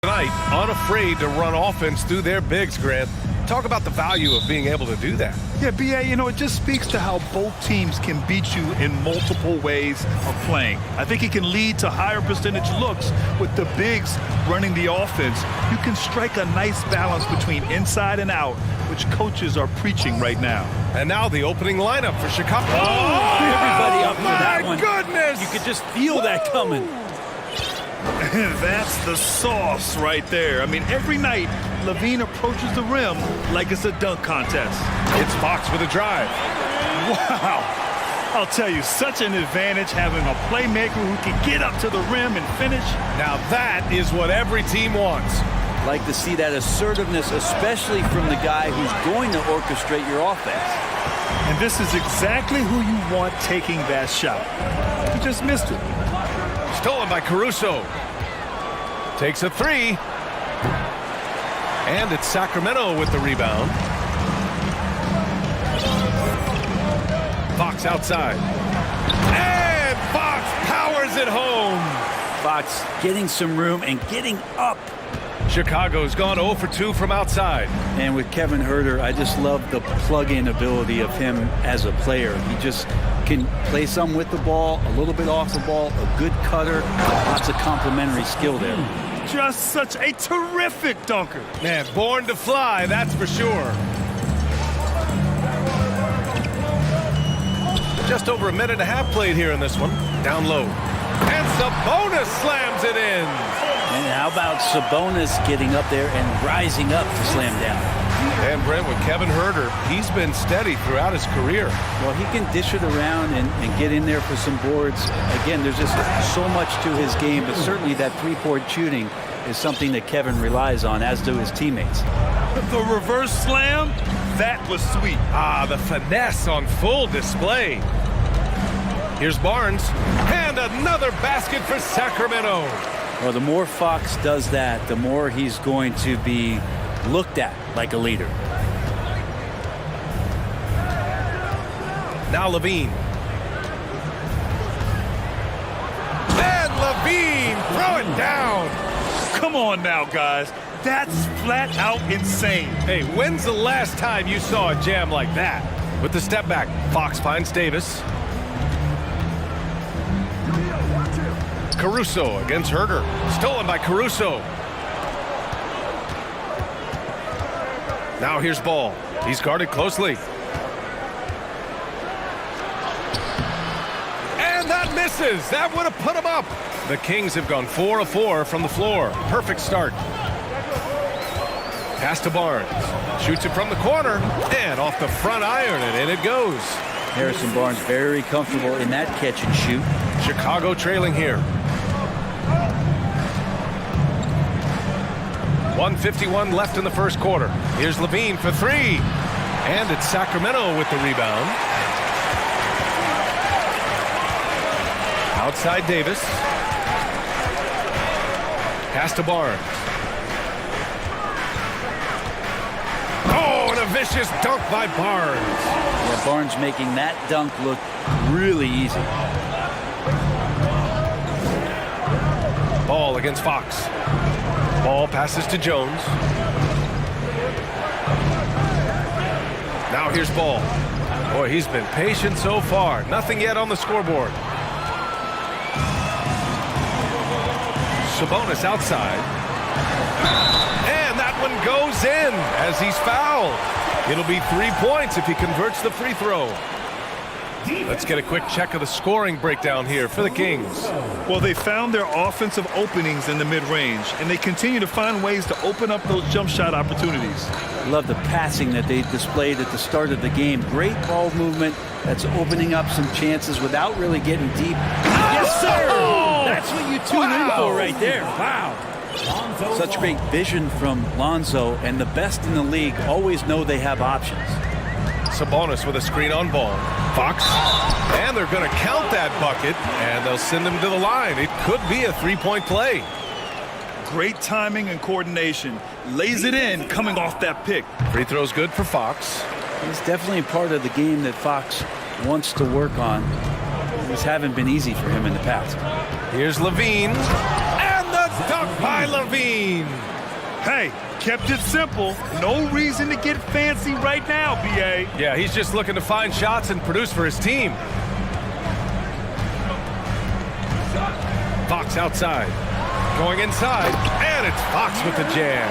Tonight, unafraid to run offense through their bigs, Grant. Talk about the value of being able to do that. Yeah, B.A., you know, it just speaks to how both teams can beat you in multiple ways of playing. I think it can lead to higher percentage looks with the bigs running the offense. You can strike a nice balance between inside and out, which coaches are preaching right now. And now the opening lineup for Chicago. Everybody up for that my one. Goodness! You could just feel that coming. That's the sauce right there. I mean, every night, Levine approaches the rim like it's a dunk contest. It's Fox with a drive. Wow. I'll tell you, such an advantage having a playmaker who can get up to the rim and finish. Now that is what every team wants. Like to see that assertiveness, especially from the guy who's going to orchestrate your offense. And this is exactly who you want taking that shot. He just missed it. Stolen by Caruso. Takes a three. And it's Sacramento with the rebound. Fox outside. And Fox powers it home. Fox getting some room and getting up. Chicago's gone 0 for 2 from outside. And with Kevin Huerter, I just love the plug-in ability of him as a player. He just can play some with the ball, a little bit off the ball, a good cutter, lots of complementary skill there. Just such a terrific dunker. Man, born to fly, that's for sure. Just over a minute and a half played here in this one. Down low. And Sabonis slams it in. And how about Sabonis getting up there and rising up to slam down? And Brent, with Kevin Huerter, he's been steady throughout his career. Well, he can dish it around and get in there for some boards. Again, there's just so much to his game, but certainly that three-point shooting is something that Kevin relies on, as do his teammates. The reverse slam, that was sweet. Ah, the finesse on full display. Here's Barnes, and another basket for Sacramento. Well, the more Fox does that, the more he's going to be looked at like a leader. Now Levine. And Levine, throw it down. Come on now, guys. That's flat out insane. Hey, when's the last time you saw a jam like that? With the step back, Fox finds Davis. Caruso against Huerter. Stolen by Caruso. Now here's Ball. He's guarded closely. And that misses. That would have put him up. The Kings have gone 4 of 4 from the floor. Perfect start. Pass to Barnes. Shoots it from the corner. And off the front iron, and in it goes. Harrison Barnes very comfortable in that catch and shoot. Chicago trailing here. 1:51 left in the first quarter. Here's Levine for three. And it's Sacramento with the rebound. Outside Davis. Pass to Barnes. Oh, and a vicious dunk by Barnes. Yeah, Barnes making that dunk look really easy. Ball against Fox. Ball passes to Jones. Now here's Ball. Boy, he's been patient so far. Nothing yet on the scoreboard. Sabonis outside. And that one goes in as he's fouled. It'll be 3 points if he converts the free throw. Let's get a quick check of the scoring breakdown here for the Kings. Well, they found their offensive openings in the mid-range, and they continue to find ways to open up those jump shot opportunities. Love the passing that they displayed at the start of the game. Great ball movement that's opening up some chances without really getting deep. Yes, sir! That's what you tune in for right there. Wow. Such great vision from Lonzo, and the best in the league always know they have options. Sabonis with a screen on Ball. Fox. And they're going to count that bucket, and they'll send him to the line. It could be a three-point play. Great timing and coordination. Lays it in coming off that pick. Free throw's good for Fox. It's definitely part of the game that Fox wants to work on. These haven't been easy for him in the past. Here's Levine. And the dunk by Levine. Hey, kept it simple. No reason to get fancy right now, B.A. Yeah, he's just looking to find shots and produce for his team. Fox outside. Going inside. And it's Fox with the jam.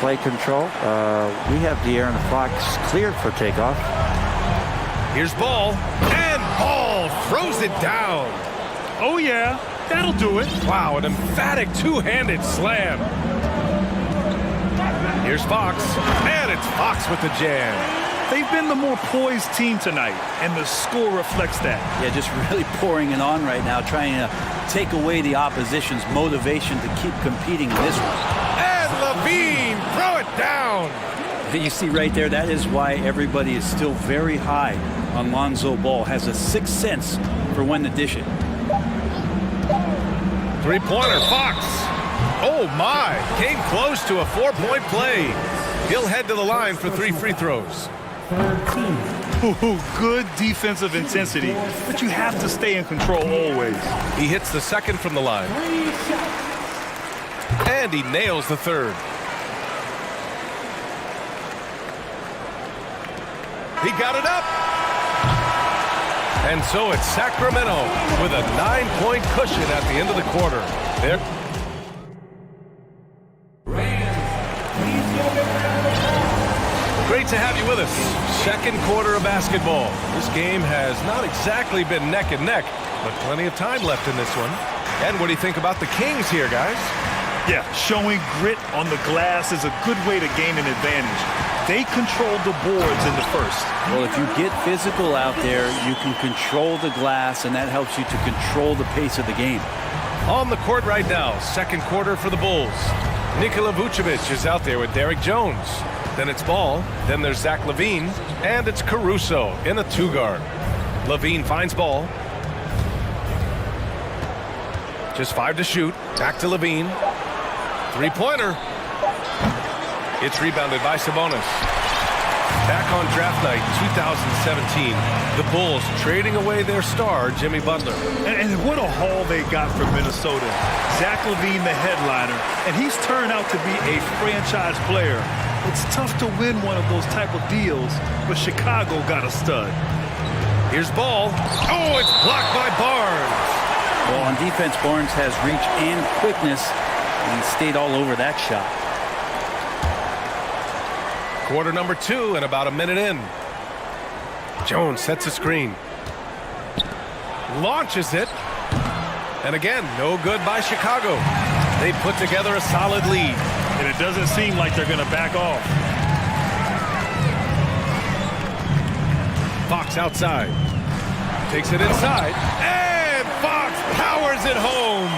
Play control. We have De'Aaron Fox cleared for takeoff. Here's Ball. And Ball throws it down. Oh, yeah. That'll do it. Wow, an emphatic two-handed slam. Here's Fox. And it's Fox with the jam. They've been the more poised team tonight, and the score reflects that. Yeah, just really pouring it on right now, trying to take away the opposition's motivation to keep competing in this one. And Levine, throw it down. You see right there, that is why everybody is still very high on Lonzo Ball. Has a sixth sense for when to dish it. Three-pointer, Fox. Oh, my. Came close to a four-point play. He'll head to the line for 3 free throws. Ooh, good defensive intensity, but you have to stay in control always. He hits the second from the line. And he nails the third. He got it up. And so it's Sacramento with a 9-point cushion at the end of the quarter. There. Great to have you with us. Second quarter of basketball. This game has not exactly been neck and neck, but plenty of time left in this one. And what do you think about the Kings here, guys? Yeah, showing grit on the glass is a good way to gain an advantage. They controlled the boards in the first. Well, if you get physical out there, you can control the glass, and that helps you to control the pace of the game. On the court right now, second quarter for the Bulls. Nikola Vucevic is out there with Derek Jones. Then it's Ball. Then there's Zach LaVine. And it's Caruso in a two-guard. LaVine finds Ball. Just 5 to shoot. Back to LaVine. Three-pointer. It's rebounded by Sabonis. Back on draft night 2017, the Bulls trading away their star, Jimmy Butler. And what a haul they got from Minnesota. Zach LaVine, the headliner, and he's turned out to be a franchise player. It's tough to win one of those type of deals, but Chicago got a stud. Here's Ball. Oh, it's blocked by Barnes. Well, on defense, Barnes has reach and quickness, and he stayed all over that shot. Quarter number 2 and about a minute in. Jones sets a screen. Launches it. And again, no good by Chicago. They put together a solid lead. And it doesn't seem like they're going to back off. Fox outside. Takes it inside. And Fox powers it home.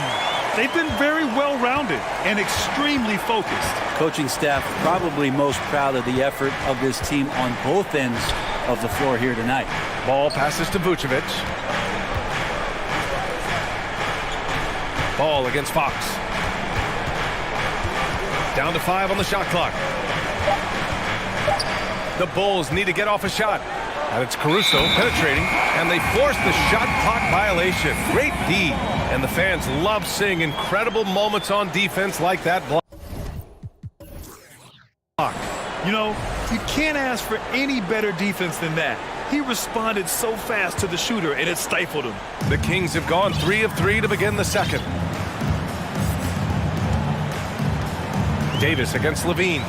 They've been very well-rounded and extremely focused. Coaching staff probably most proud of the effort of this team on both ends of the floor here tonight. Ball passes to Vucevic. Ball against Fox. Down to 5 on the shot clock. The Bulls need to get off a shot. And it's Caruso penetrating, and they force the shot clock violation. Great D, and the fans love seeing incredible moments on defense like that block. You know, you can't ask for any better defense than that. He responded so fast to the shooter, and it stifled him. The Kings have gone 3 of 3 to begin the second. Davis against LaVine.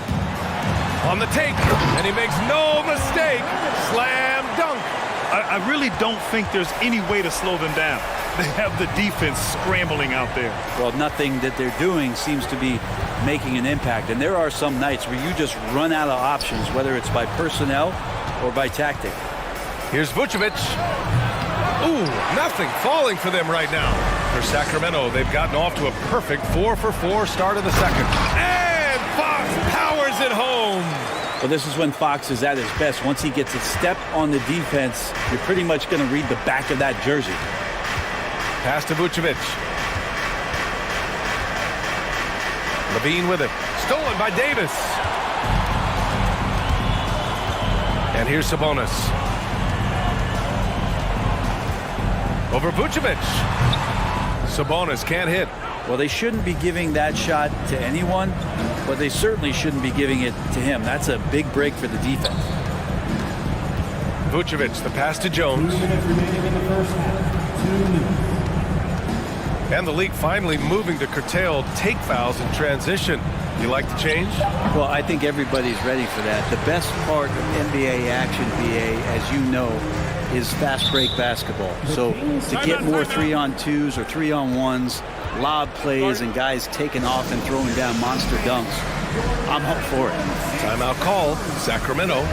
On the take, and he makes no mistake. Slam dunk. I really don't think there's any way to slow them down. They have the defense scrambling out there. Well, nothing that they're doing seems to be making an impact. And there are some nights where you just run out of options, whether it's by personnel or by tactic. Here's Vucevic. Ooh, nothing falling for them right now. For Sacramento, they've gotten off to a perfect 4-for-4 start of the second. And Fox powers it home. Well, this is when Fox is at his best. Once he gets a step on the defense, you're pretty much going to read the back of that jersey. Pass to Vucevic. Levine with it. Stolen by Davis. And here's Sabonis. Over Vucevic. Sabonis can't hit. Well, they shouldn't be giving that shot to anyone, but they certainly shouldn't be giving it to him. That's a big break for the defense. Vucevic, the pass to Jones. 2 minutes remaining in the first half. 2 minutes. And the league finally moving to curtail take fouls in transition. You like the change? Well, I think everybody's ready for that. The best part of NBA action, BA, as you know, is fast break basketball. So to get more 3-on-2s or 3-on-1s, lob plays, and guys taking off and throwing down monster dunks, I'm up for it. Timeout call, Sacramento.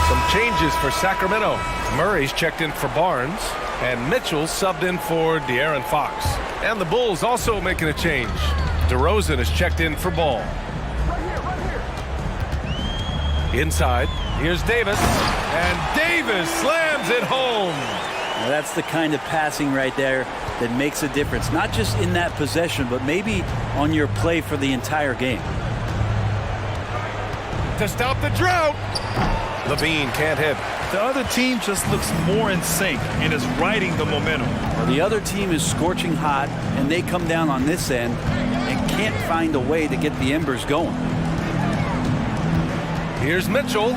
Some changes for Sacramento. Murray's checked in for Barnes, and Mitchell subbed in for De'Aaron Fox. And the Bulls also making a change. DeRozan is checked in for Ball. Inside, here's Davis, and Davis slams it home. Now that's the kind of passing right there that makes a difference, not just in that possession, but maybe on your play for the entire game. To stop the drought. Levine can't hit. The other team just looks more in sync and is riding the momentum. Well, the other team is scorching hot, and they come down on this end and can't find a way to get the embers going. Here's Mitchell,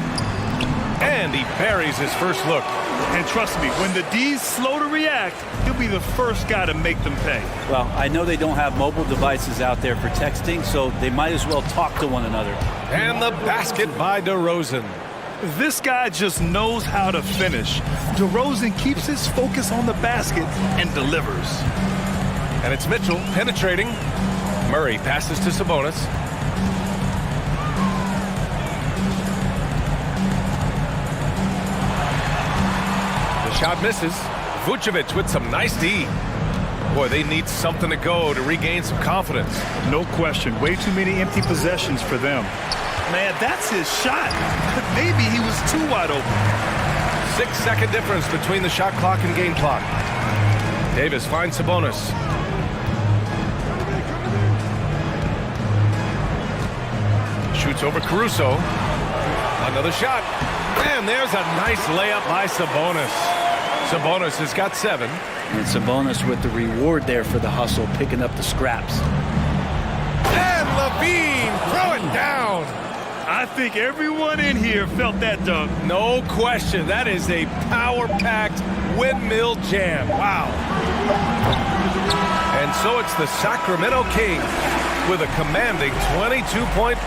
and he buries his first look. And trust me, when the D's slow to react, he'll be the first guy to make them pay. Well, I know they don't have mobile devices out there for texting, so they might as well talk to one another. And the basket by DeRozan. This guy just knows how to finish. DeRozan keeps his focus on the basket and delivers. And it's Mitchell penetrating. Murray passes to Sabonis. The shot misses. Vucevic with some nice D. Boy, they need something to go to regain some confidence. No question. Way too many empty possessions for them. Man, that's his shot. But maybe he was too wide open. 6-second difference between the shot clock and game clock. Davis finds Sabonis. Shoots over Caruso. Another shot. And there's a nice layup by Sabonis. Sabonis has got 7. And Sabonis with the reward there for the hustle, picking up the scraps. And Levine, throw it down. I think everyone in here felt that dunk. No question. That is a power-packed windmill jam. Wow. And so it's the Sacramento Kings with a commanding 22-point.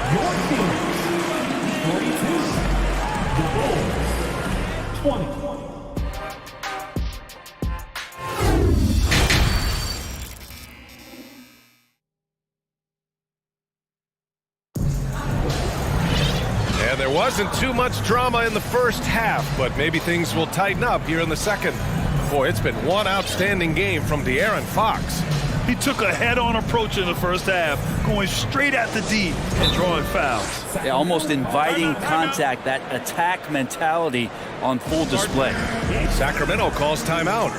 20. And there wasn't too much drama in the first half, but maybe things will tighten up here in the second. Boy, it's been one outstanding game from De'Aaron Fox. He took a head-on approach in the first half, going straight at the D and drawing fouls. Yeah, almost inviting contact, that attack mentality on full display. Sacramento calls timeout.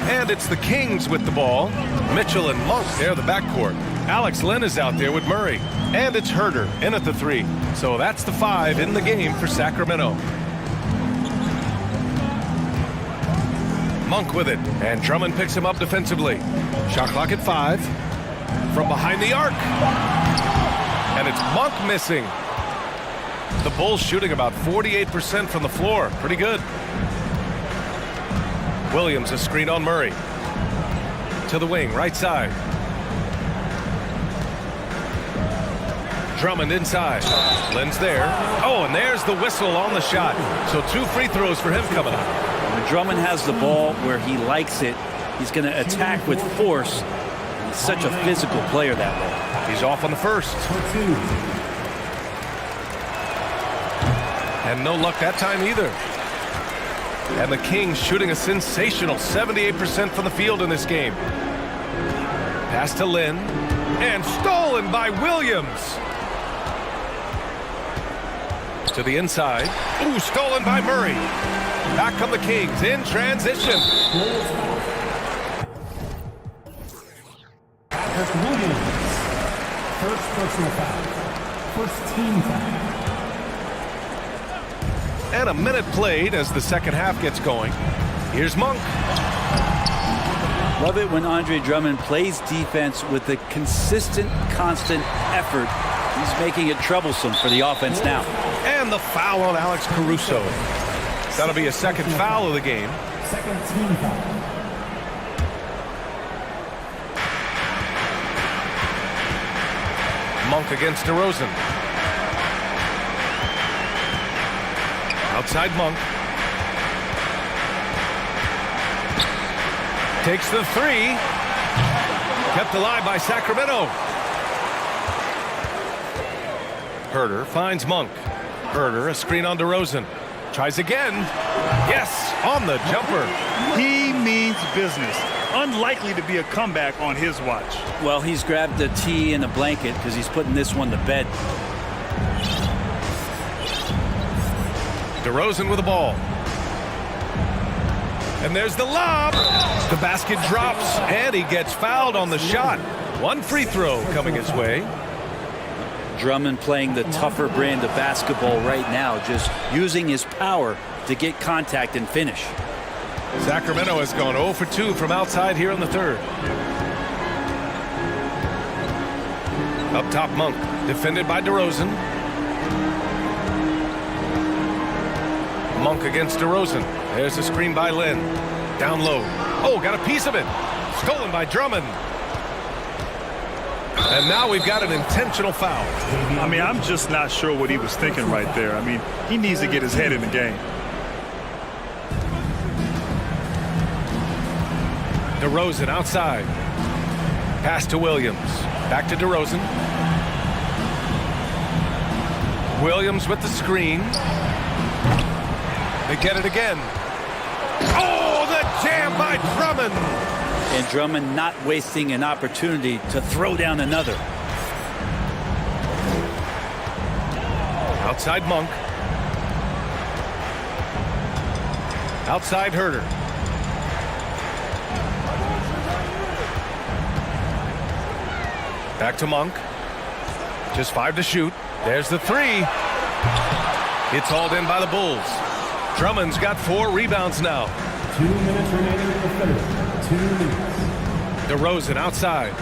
And it's the Kings with the ball. Mitchell and Monk, they're the backcourt. Alex Len is out there with Murray. And it's Herter in at the 3. So that's the 5 in the game for Sacramento. Monk with it. And Drummond picks him up defensively. Shot clock at 5. From behind the arc. And it's Monk missing. The Bulls shooting about 48% from the floor. Pretty good. Williams a screen on Murray. To the wing, right side. Drummond inside. Len's there. Oh, and there's the whistle on the shot. So 2 free throws for him coming up. When Drummond has the ball where he likes it, he's going to attack with force. He's such a physical player that way. He's off on the first. And no luck that time either. And the Kings shooting a sensational 78% from the field in this game. Pass to Lynn. And stolen by Williams. To the inside. Ooh, stolen by Murray. Back come the Kings in transition. Williams. First personal foul. First team foul. And a minute played as the second half gets going. Here's Monk. Love it when Andre Drummond plays defense with a consistent, constant effort. He's making it troublesome for the offense now. And the foul on Alex Caruso. That'll be a second foul of the game. Second team foul. Monk against DeRozan. Outside Monk. Takes the three. Kept alive by Sacramento. Herter finds Monk. Herter, a screen on DeRozan. Tries again. Yes, on the jumper. He means business. Unlikely to be a comeback on his watch. Well, he's grabbed a tee and a blanket because he's putting this one to bed. DeRozan with the ball. And there's the lob. The basket drops, and he gets fouled on the shot. One free throw coming his way. Drummond playing the tougher brand of basketball right now, just using his power to get contact and finish. Sacramento has gone 0 for 2 from outside here in the third. Up top, Monk, defended by DeRozan. Monk against DeRozan. There's a screen by Lynn. Down low. Oh, got a piece of it. Stolen by Drummond. And now we've got an intentional foul. I mean, I'm just not sure what he was thinking right there. I mean, he needs to get his head in the game. DeRozan outside. Pass to Williams. Back to DeRozan. Williams with the screen. They get it again. Oh, the jam by Drummond. And Drummond not wasting an opportunity to throw down another. Outside Monk. Outside Herter. Back to Monk. Just 5 to shoot. There's the three. It's hauled in by the Bulls. Drummond's got 4 rebounds now. 2 minutes remaining in the third. 2 minutes. DeRozan outside.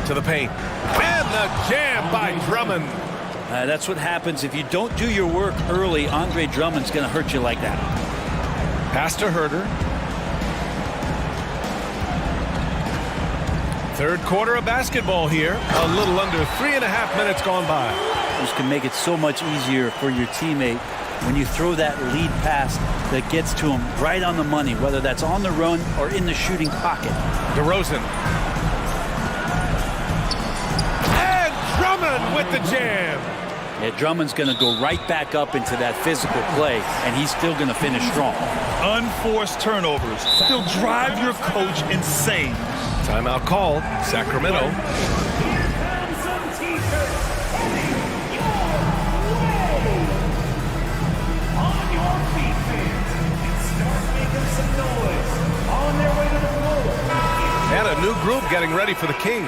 To the paint. And the jam by Drummond. That's what happens if you don't do your work early. Andre Drummond's going to hurt you like that. Pass to Herter. Third quarter of basketball here. A little under 3.5 minutes gone by. This can make it so much easier for your teammate when you throw that lead pass that gets to him right on the money, whether that's on the run or in the shooting pocket. DeRozan. And Drummond with the jam. Yeah, Drummond's going to go right back up into that physical play, and he's still going to finish strong. Unforced turnovers. They'll drive your coach insane. Timeout called. Sacramento. And a new group getting ready for the Kings.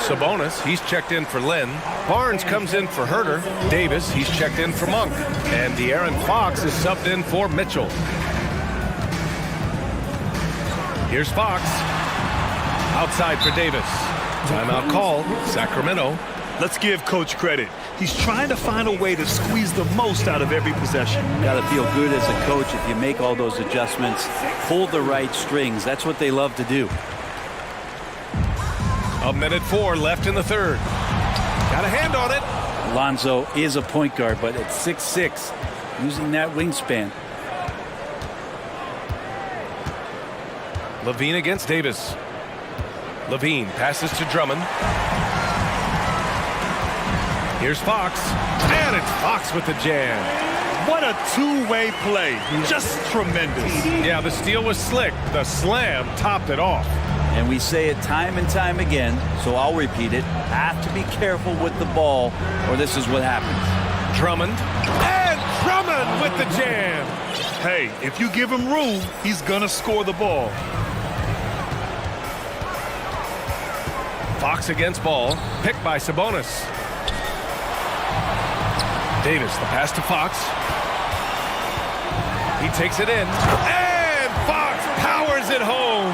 Sabonis, he's checked in for Lynn. Barnes comes in for Herter. Davis, he's checked in for Monk. And De'Aaron Fox is subbed in for Mitchell. Here's Fox. Outside for Davis. Timeout called. Sacramento. Let's give Coach credit. He's trying to find a way to squeeze the most out of every possession. Got to feel good as a coach if you make all those adjustments. Pull the right strings. That's what they love to do. 1:04 left in the third. Got a hand on it. Lonzo is a point guard, but at 6'6", using that wingspan. Levine against Davis. Levine passes to Drummond. Here's Fox. And it's Fox with the jam. What a two-way play. Just tremendous. Yeah, the steal was slick. The slam topped it off. And we say it time and time again, so I'll repeat it. Have to be careful with the ball, or this is what happens. Drummond. And Drummond with the jam. Hey, if you give him room, he's gonna score the ball. Fox against ball. Picked by Sabonis. Davis, the pass to Fox. He takes it in. And Fox powers it home.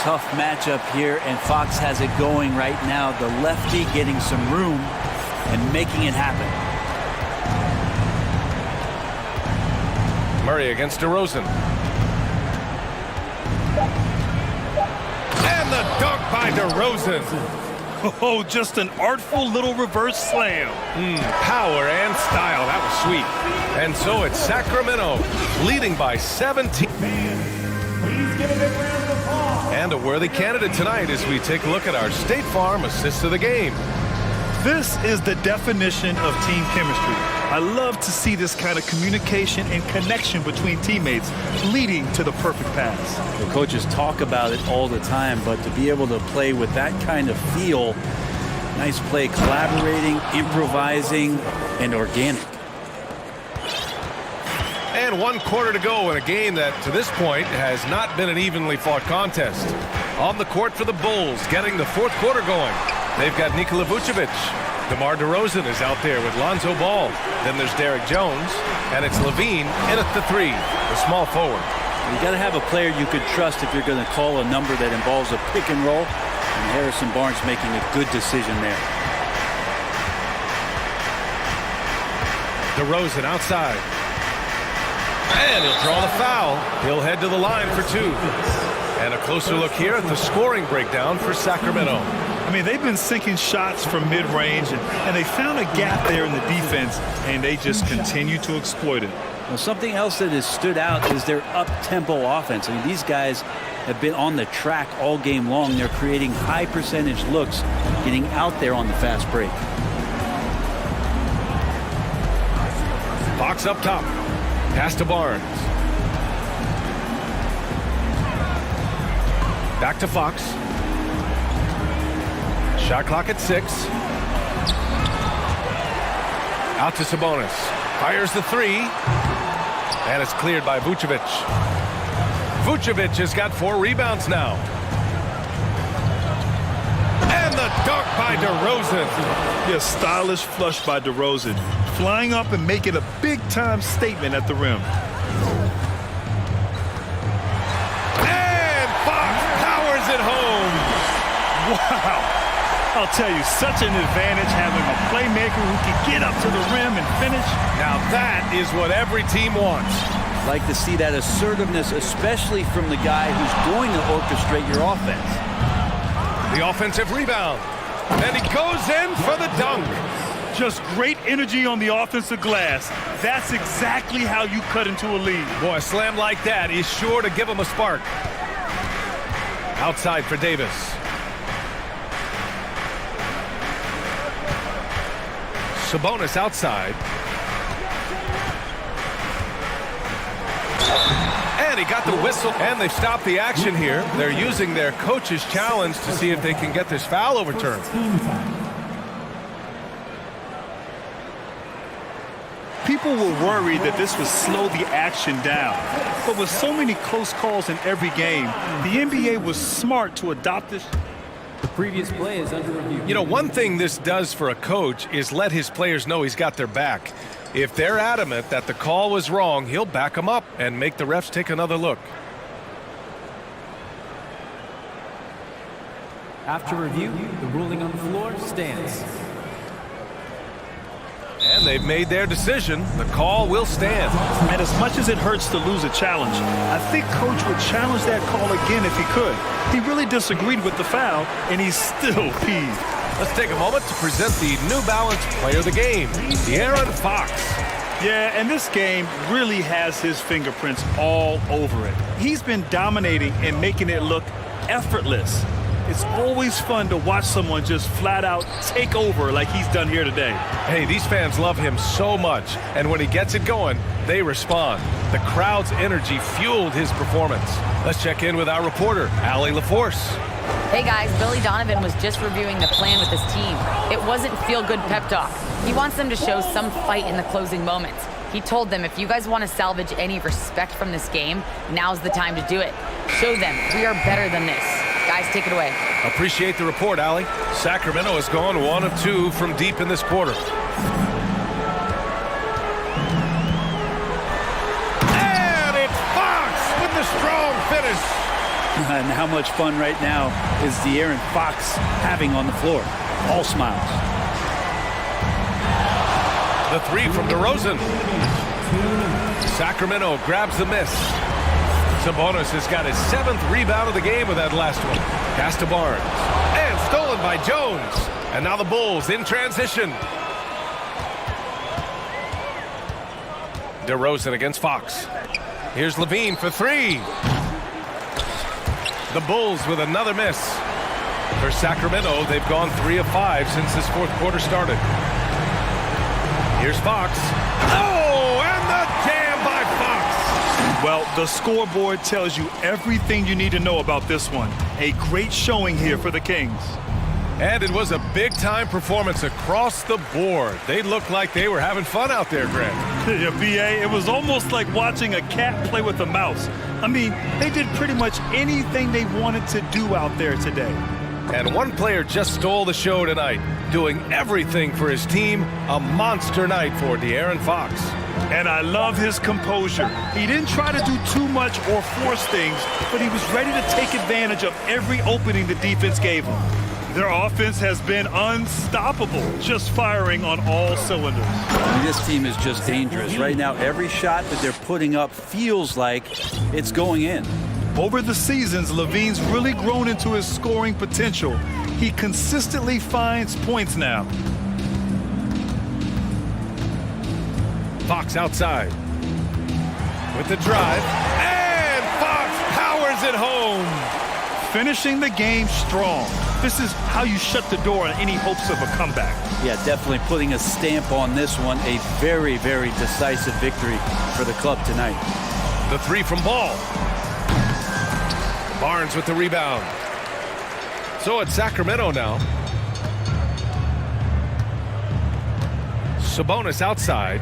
Tough matchup here, and Fox has it going right now. The lefty getting some room and making it happen. Murray against DeRozan. And the dunk by DeRozan. Oh, just an artful little reverse slam. Power and style. That was sweet. And so it's Sacramento leading by 17. And a worthy candidate tonight as we take a look at our State Farm assist of the game. This is the definition of team chemistry. I love to see this kind of communication and connection between teammates leading to the perfect pass. The coaches talk about it all the time, but to be able to play with that kind of feel, nice play, collaborating, improvising, and organic. And 1 quarter to go in a game that, to this point, has not been an evenly fought contest. On the court for the Bulls, getting the 4th quarter going. They've got Nikola Vucevic. DeMar DeRozan is out there with Lonzo Ball. Then there's Derek Jones, and it's Levine in at the 3, the small forward. You got to have a player you could trust if you're going to call a number that involves a pick and roll. And Harrison Barnes making a good decision there. DeRozan outside. And he'll draw the foul. He'll head to the line for 2. And a closer look here at the scoring breakdown for Sacramento. I mean, they've been sinking shots from mid-range, and they found a gap there in the defense, and they just continue to exploit it. Well, something else that has stood out is their up-tempo offense. I mean, these guys have been on the track all game long. They're creating high-percentage looks, getting out there on the fast break. Fox up top. Pass to Barnes. Back to Fox. Shot clock at 6. Out to Sabonis. Fires the 3. And it's cleared by Vucevic. Vucevic has got 4 rebounds now. And the dunk by DeRozan. Yeah, stylish flush by DeRozan. Flying up and making a big-time statement at the rim. And Fox powers it home. Wow. I'll tell you, such an advantage having a playmaker who can get up to the rim and finish. Now that is what every team wants. Like to see that assertiveness, especially from the guy who's going to orchestrate your offense. The offensive rebound. And he goes in for the dunk. Just great energy on the offensive glass. That's exactly how you cut into a lead. Boy, a slam like that is sure to give him a spark. Outside for Davis. Sabonis outside. And he got the whistle, and they've stopped the action here. They're using their coach's challenge to see if they can get this foul overturned. People were worried that this would slow the action down. But with so many close calls in every game, the NBA was smart to adopt this. The previous play is under review. You know, one thing this does for a coach is let his players know he's got their back. If they're adamant that the call was wrong, he'll back them up and make the refs take another look. After review, the ruling on the floor stands. And they've made their decision. The call will stand. And as much as it hurts to lose a challenge, I think Coach would challenge that call again if he could. He really disagreed with the foul, and he's still peeved. Let's take a moment to present the New Balance Player of the Game, De'Aaron Fox. Yeah, and this game really has his fingerprints all over it. He's been dominating and making it look effortless. It's always fun to watch someone just flat out take over like he's done here today. Hey, these fans love him so much, and when he gets it going, they respond. The crowd's energy fueled his performance. Let's check in with our reporter, Allie LaForce. Hey guys, Billy Donovan was just reviewing the plan with his team. It wasn't feel-good pep talk. He wants them to show some fight in the closing moments. He told them, if you guys want to salvage any respect from this game, now's the time to do it. Show them we are better than this. Guys, take it away. Appreciate the report, Allie. Sacramento has gone 1 of 2 from deep in this quarter. And it's Fox with the strong finish. And how much fun right now is De'Aaron Fox having on the floor? All smiles. The three from DeRozan. Sacramento grabs the miss. Sabonis has got his 7th rebound of the game with that last one. Pass to Barnes. And stolen by Jones. And now the Bulls in transition. DeRozan against Fox. Here's Levine for 3. The Bulls with another miss. For Sacramento, they've gone 3 of 5 since this fourth quarter started. Here's Fox. Oh, and the jam by Fox. Well, the scoreboard tells you everything you need to know about this one. A great showing here for the Kings. And it was a big-time performance across the board. They looked like they were having fun out there, Greg. Yeah, B.A., it was almost like watching a cat play with a mouse. I mean, they did pretty much anything they wanted to do out there today. And one player just stole the show tonight, doing everything for his team. A monster night for De'Aaron Fox. And I love his composure. He didn't try to do too much or force things, but he was ready to take advantage of every opening the defense gave him. Their offense has been unstoppable, just firing on all cylinders. I mean, this team is just dangerous. Right now, every shot that they're putting up feels like it's going in. Over the seasons, Levine's really grown into his scoring potential. He consistently finds points now. Fox outside with the drive, and Fox powers it home. Finishing the game strong. This is how you shut the door on any hopes of a comeback. Yeah, definitely putting a stamp on this one. A very, very decisive victory for the club tonight. The 3 from Ball. Barnes with the rebound. So it's Sacramento now. Sabonis outside.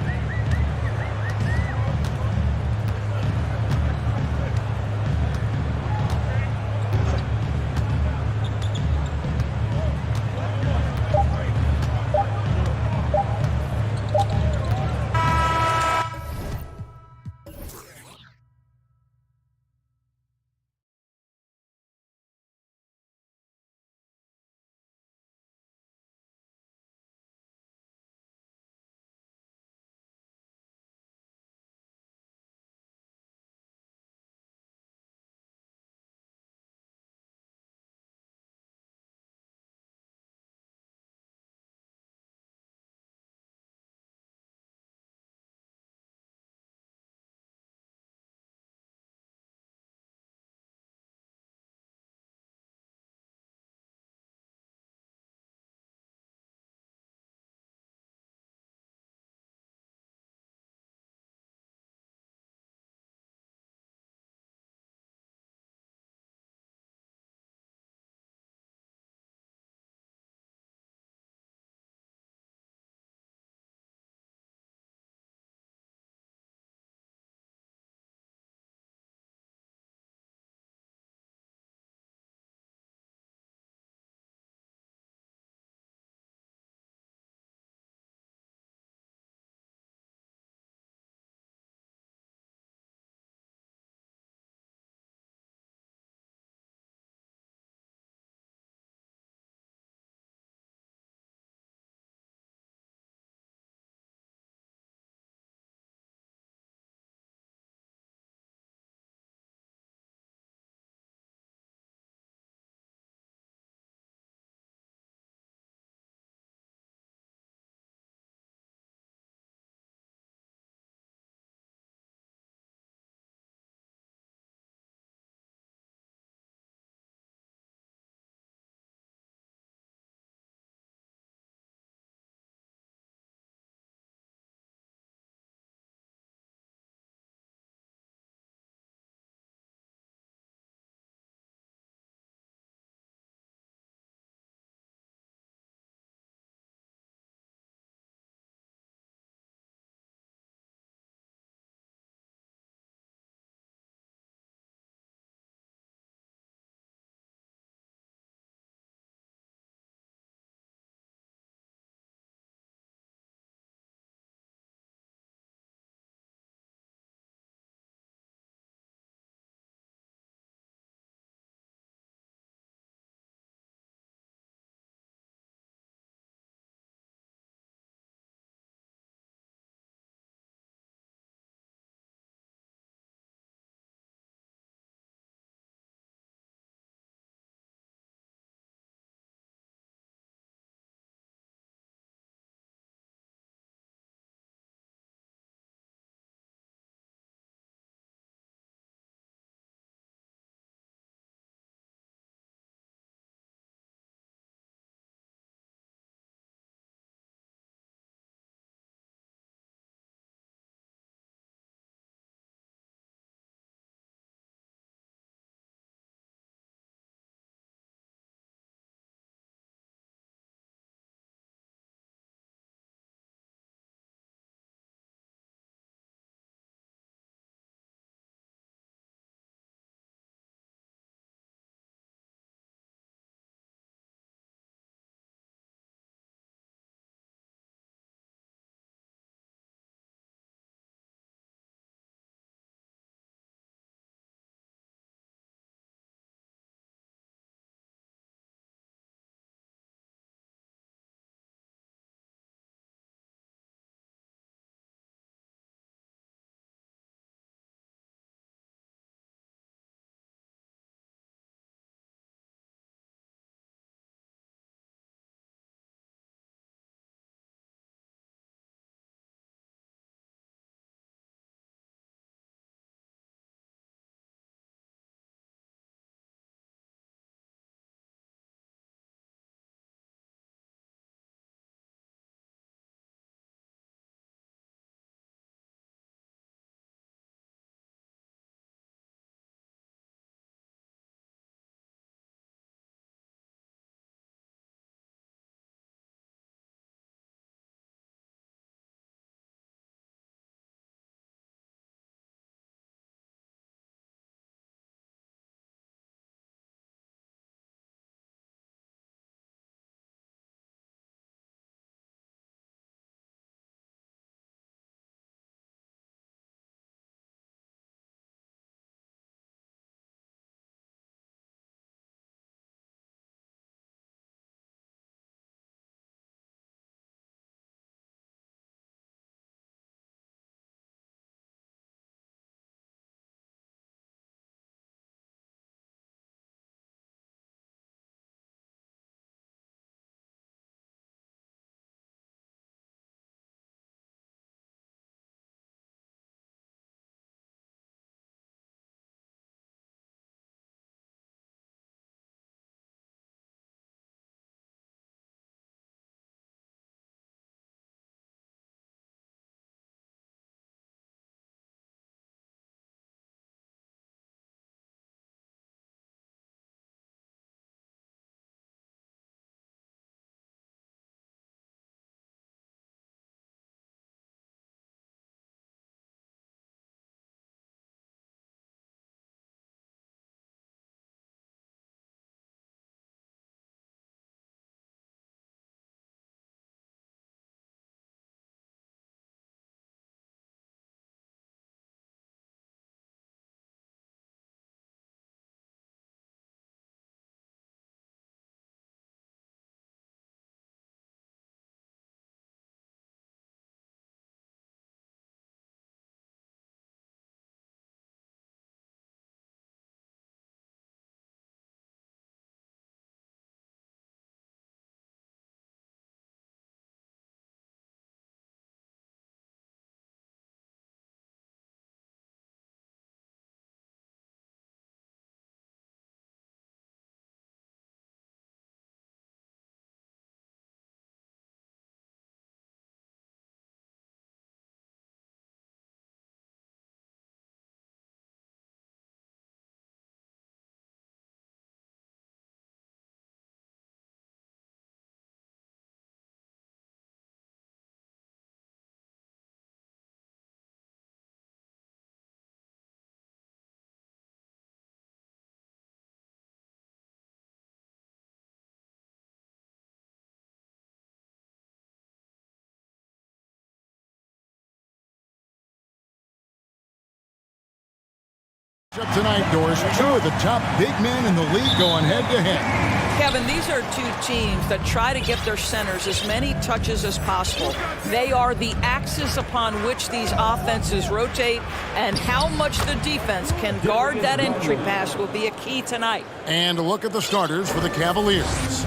Tonight, Doris, two of the top big men in the league going head-to-head. Kevin, these are two teams that try to get their centers as many touches as possible. They are the axis upon which these offenses rotate, and how much the defense can guard that entry pass will be a key tonight. And a look at the starters for the Cavaliers.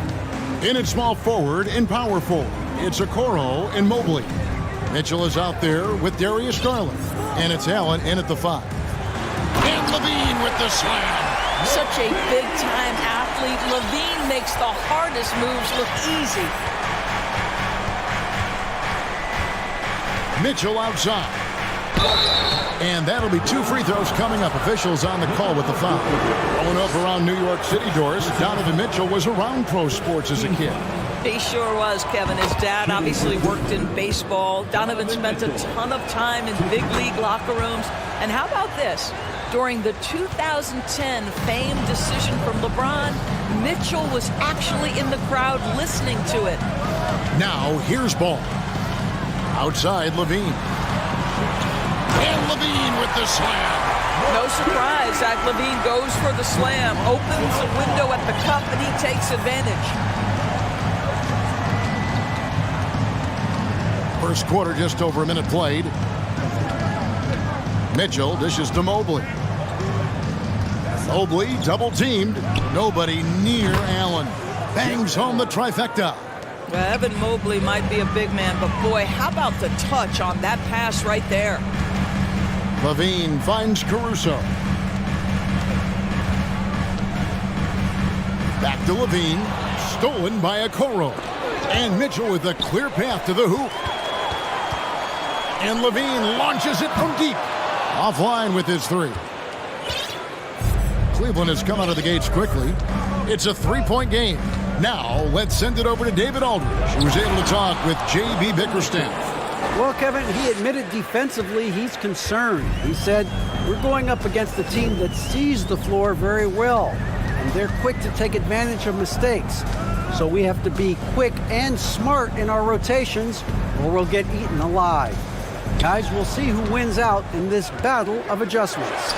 In at small forward and power forward, it's Okoro and Mobley. Mitchell is out there with Darius Garland, and it's Allen in at the 5. And Levine with the slam. Such a big-time athlete. Levine makes the hardest moves look easy. Mitchell outside. And that'll be 2 free throws coming up. Officials on the call with the foul. Growing up around New York City, Doris, Donovan Mitchell was around pro sports as a kid. He sure was, Kevin. His dad obviously worked in baseball. Donovan spent a ton of time in big league locker rooms. And how about this? During the 2010 famed decision from LeBron, Mitchell was actually in the crowd listening to it. Now, here's Ball. Outside, Levine. And Levine with the slam. No surprise, Zach Levine goes for the slam, opens a window at the cup, and he takes advantage. First quarter, just over a minute played. Mitchell dishes to Mobley. Mobley double-teamed. Nobody near Allen. Bangs home the trifecta. Evan Mobley might be a big man, but boy, how about the touch on that pass right there? Levine finds Caruso. Back to Levine. Stolen by Okoro. And Mitchell with a clear path to the hoop. And Levine launches it from deep. Offline with his 3. Cleveland has come out of the gates quickly. It's a 3-point game. Now, let's send it over to David Aldridge, who was able to talk with J.B. Bickerstaff. Well, Kevin, he admitted defensively he's concerned. He said, we're going up against a team that sees the floor very well, and they're quick to take advantage of mistakes. So we have to be quick and smart in our rotations, or we'll get eaten alive. Guys, we'll see who wins out in this battle of adjustments.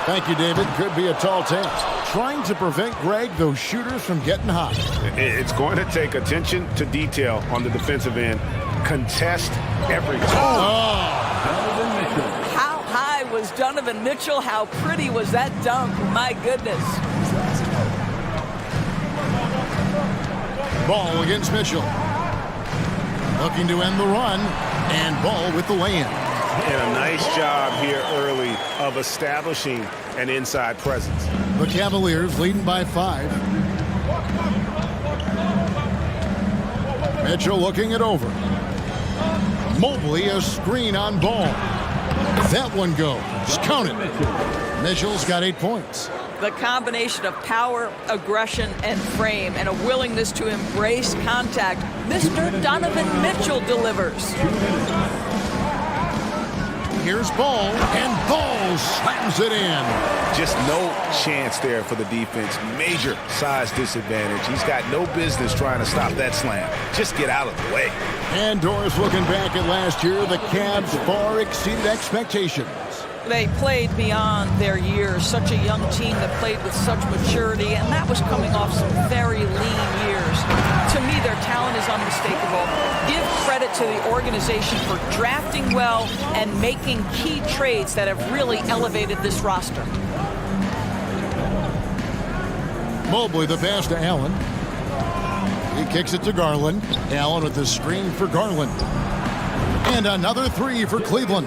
Thank you, David. Could be a tall task. Trying to prevent Greg, those shooters from getting hot. It's going to take attention to detail on the defensive end. Contest every time. How high was Donovan Mitchell? How pretty was that dunk? My goodness. Ball against Mitchell. Looking to end the run. And Ball with the lay-in. And a nice job here early of establishing an inside presence. The Cavaliers leading by 5. Mitchell looking it over. Mobley a screen on Ball. That one goes. Count it. Mitchell's got 8 points. The combination of power, aggression, and frame, and a willingness to embrace contact, Mr. Donovan Mitchell delivers. Here's Ball, and Ball slams it in. Just no chance there for the defense. Major size disadvantage. He's got no business trying to stop that slam. Just get out of the way. And Doris, looking back at last year, the Cavs far exceeded expectations. They played beyond their years. Such a young team that played with such maturity, and that was coming off some very lean years. To me, their talent is unmistakable. Give credit to the organization for drafting well and making key trades that have really elevated this roster. Mobley the pass to Allen. He kicks it to Garland. Allen with the screen for Garland. And another 3 for Cleveland.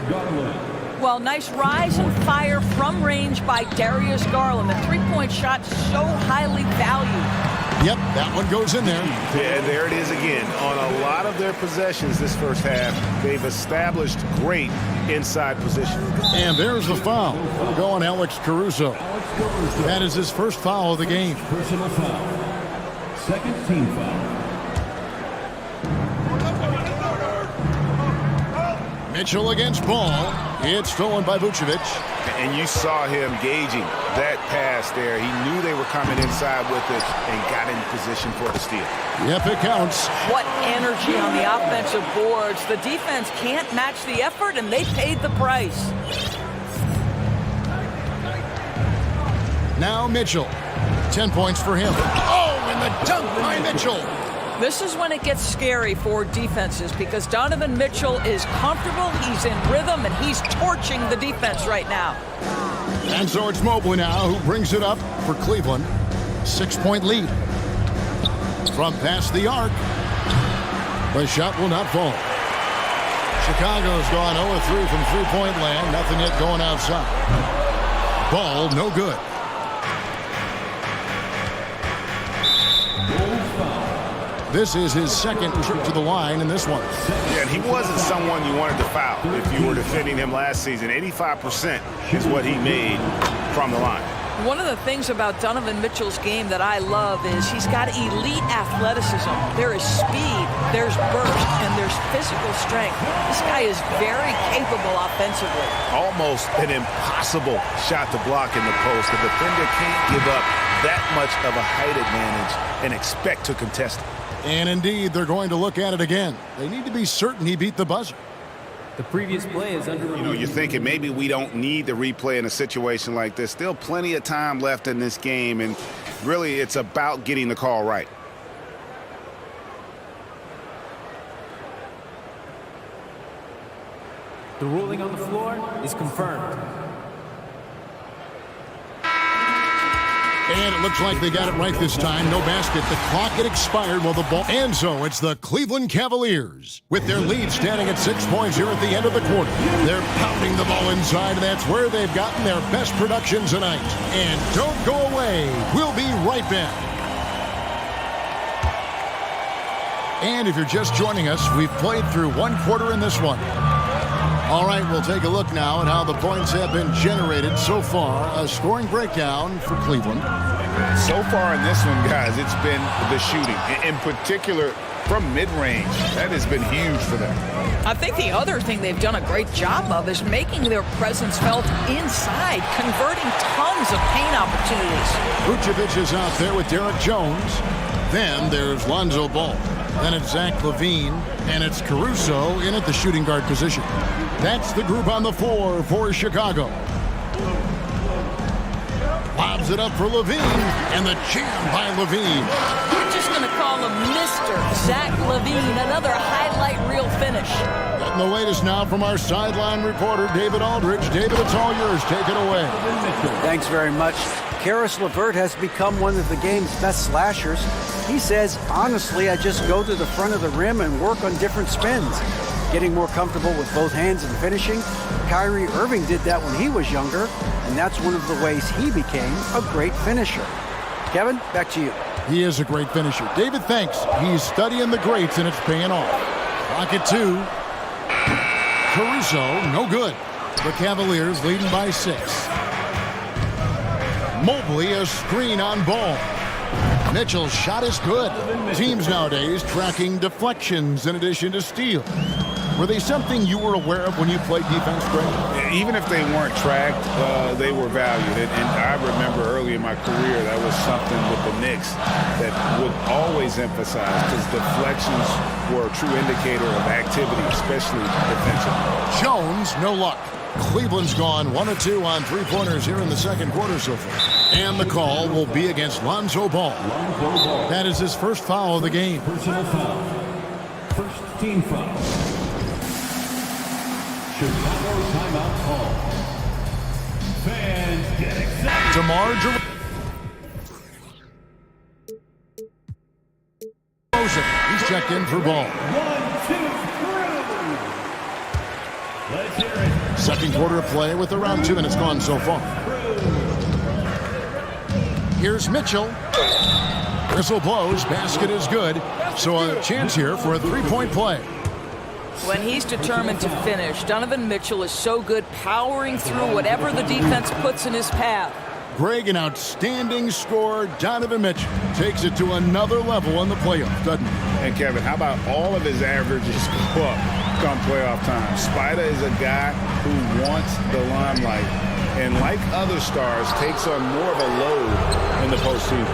Well, nice rise and fire from range by Darius Garland. The three-point shot so highly valued. Yep, that one goes in there. Yeah, there it is again. On a lot of their possessions this first half, they've established great inside position. And there's the foul. Go on Alex Caruso. That is his first foul of the game. Personal foul. Second team foul. Mitchell against Ball. It's stolen by Vucevic. And you saw him gauging that pass there. He knew they were coming inside with it and got in position for the steal. Yep, it counts. What energy on the offensive boards. The defense can't match the effort, and they paid the price. Now Mitchell. 10 points for him. Oh, and the dunk by Mitchell. This is when it gets scary for defenses because Donovan Mitchell is comfortable, he's in rhythm, and he's torching the defense right now. And so it's Mobley now who brings it up for Cleveland. 6-point lead. From past the arc. The shot will not fall. Chicago's gone 0-3 from three-point land. Nothing yet going outside. Ball no good. This is his second trip to the line in this one. Yeah, and he wasn't someone you wanted to foul if you were defending him last season. 85% is what he made from the line. One of the things about Donovan Mitchell's game that I love is he's got elite athleticism. There is speed, there's burst, and there's physical strength. This guy is very capable offensively. Almost an impossible shot to block in the post. The defender can't give up that much of a height advantage and expect to contest it. And indeed, they're going to look at it again. They need to be certain he beat the buzzer. The previous play is under review. You know, you're thinking maybe we don't need the replay in a situation like this. Still plenty of time left in this game, and really it's about getting the call right. The ruling on the floor is confirmed. And it looks like they got it right this time. No basket. The clock had expired while the ball... And so it's the Cleveland Cavaliers with their lead standing at 6 points here at the end of the quarter. They're pounding the ball inside, and that's where they've gotten their best production tonight. And don't go away. We'll be right back. And if you're just joining us, we've played through one quarter in this one. All right, we'll take a look now at how the points have been generated so far. A scoring breakdown for Cleveland. So far in this one, guys, it's been the shooting. In particular, from mid-range. That has been huge for them. I think the other thing they've done a great job of is making their presence felt inside, converting tons of paint opportunities. Vucevic is out there with Derek Jones. Then there's Lonzo Ball. Then it's Zach LaVine, and it's Caruso in at the shooting guard position. That's the group on the floor for Chicago. Lobs it up for LaVine, and the jam by LaVine. We're just going to call him Mr. Zach LaVine, another highlight reel finish. And the latest now from our sideline reporter, David Aldridge. David, it's all yours. Take it away. Thanks very much. Karis LeVert has become one of the game's best slashers. He says, honestly, I just go to the front of the rim and work on different spins. Getting more comfortable with both hands and finishing. Kyrie Irving did that when he was younger, and that's one of the ways he became a great finisher. Kevin, back to you. He is a great finisher. David, thanks. He's studying the greats, and it's paying off. Rocket 2. Caruso, no good. The Cavaliers leading by 6. Mobley, a screen on Ball. Mitchell's shot is good. Teams nowadays tracking deflections in addition to steals. Were they something you were aware of when you played defense, Greg? Even if they weren't tracked, they were valued. And I remember early in my career, that was something with the Knicks that would always emphasize, because deflections were a true indicator of activity, especially defensively. Jones, no luck. Cleveland's gone 1 of 2 on three-pointers here in the second quarter so far. And the call will be against Lonzo Ball. That is his first foul of the game. Personal foul. First team foul. Chicago timeout call. Fans get excited. DeMar DeRozan. He's checked in for Ball. 1, 2, 3. Let's hear it. Second quarter of play with around 2 minutes gone so far. Here's Mitchell. Whistle blows. Basket is good. So a chance here for a three-point play. When he's determined to finish, Donovan Mitchell is so good powering through whatever the defense puts in his path. Greg, an outstanding scorer. Donovan Mitchell takes it to another level in the playoffs, doesn't he? And Kevin, how about all of his averages go up come playoff time? Spider is a guy who wants the limelight, and like other stars, takes on more of a load in the postseason.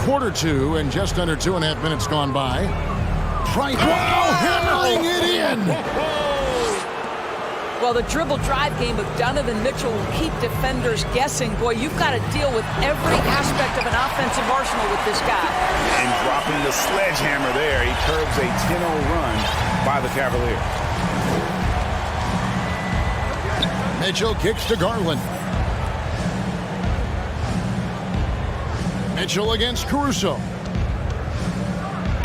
Quarter 2 and just under 2.5 minutes gone by. Wow, hammering it in! Well, the dribble drive game of Donovan Mitchell will keep defenders guessing. Boy, you've got to deal with every aspect of an offensive arsenal with this guy. And dropping the sledgehammer there, he curbs a 10-0 run by the Cavaliers. Mitchell kicks to Garland. Mitchell against Caruso.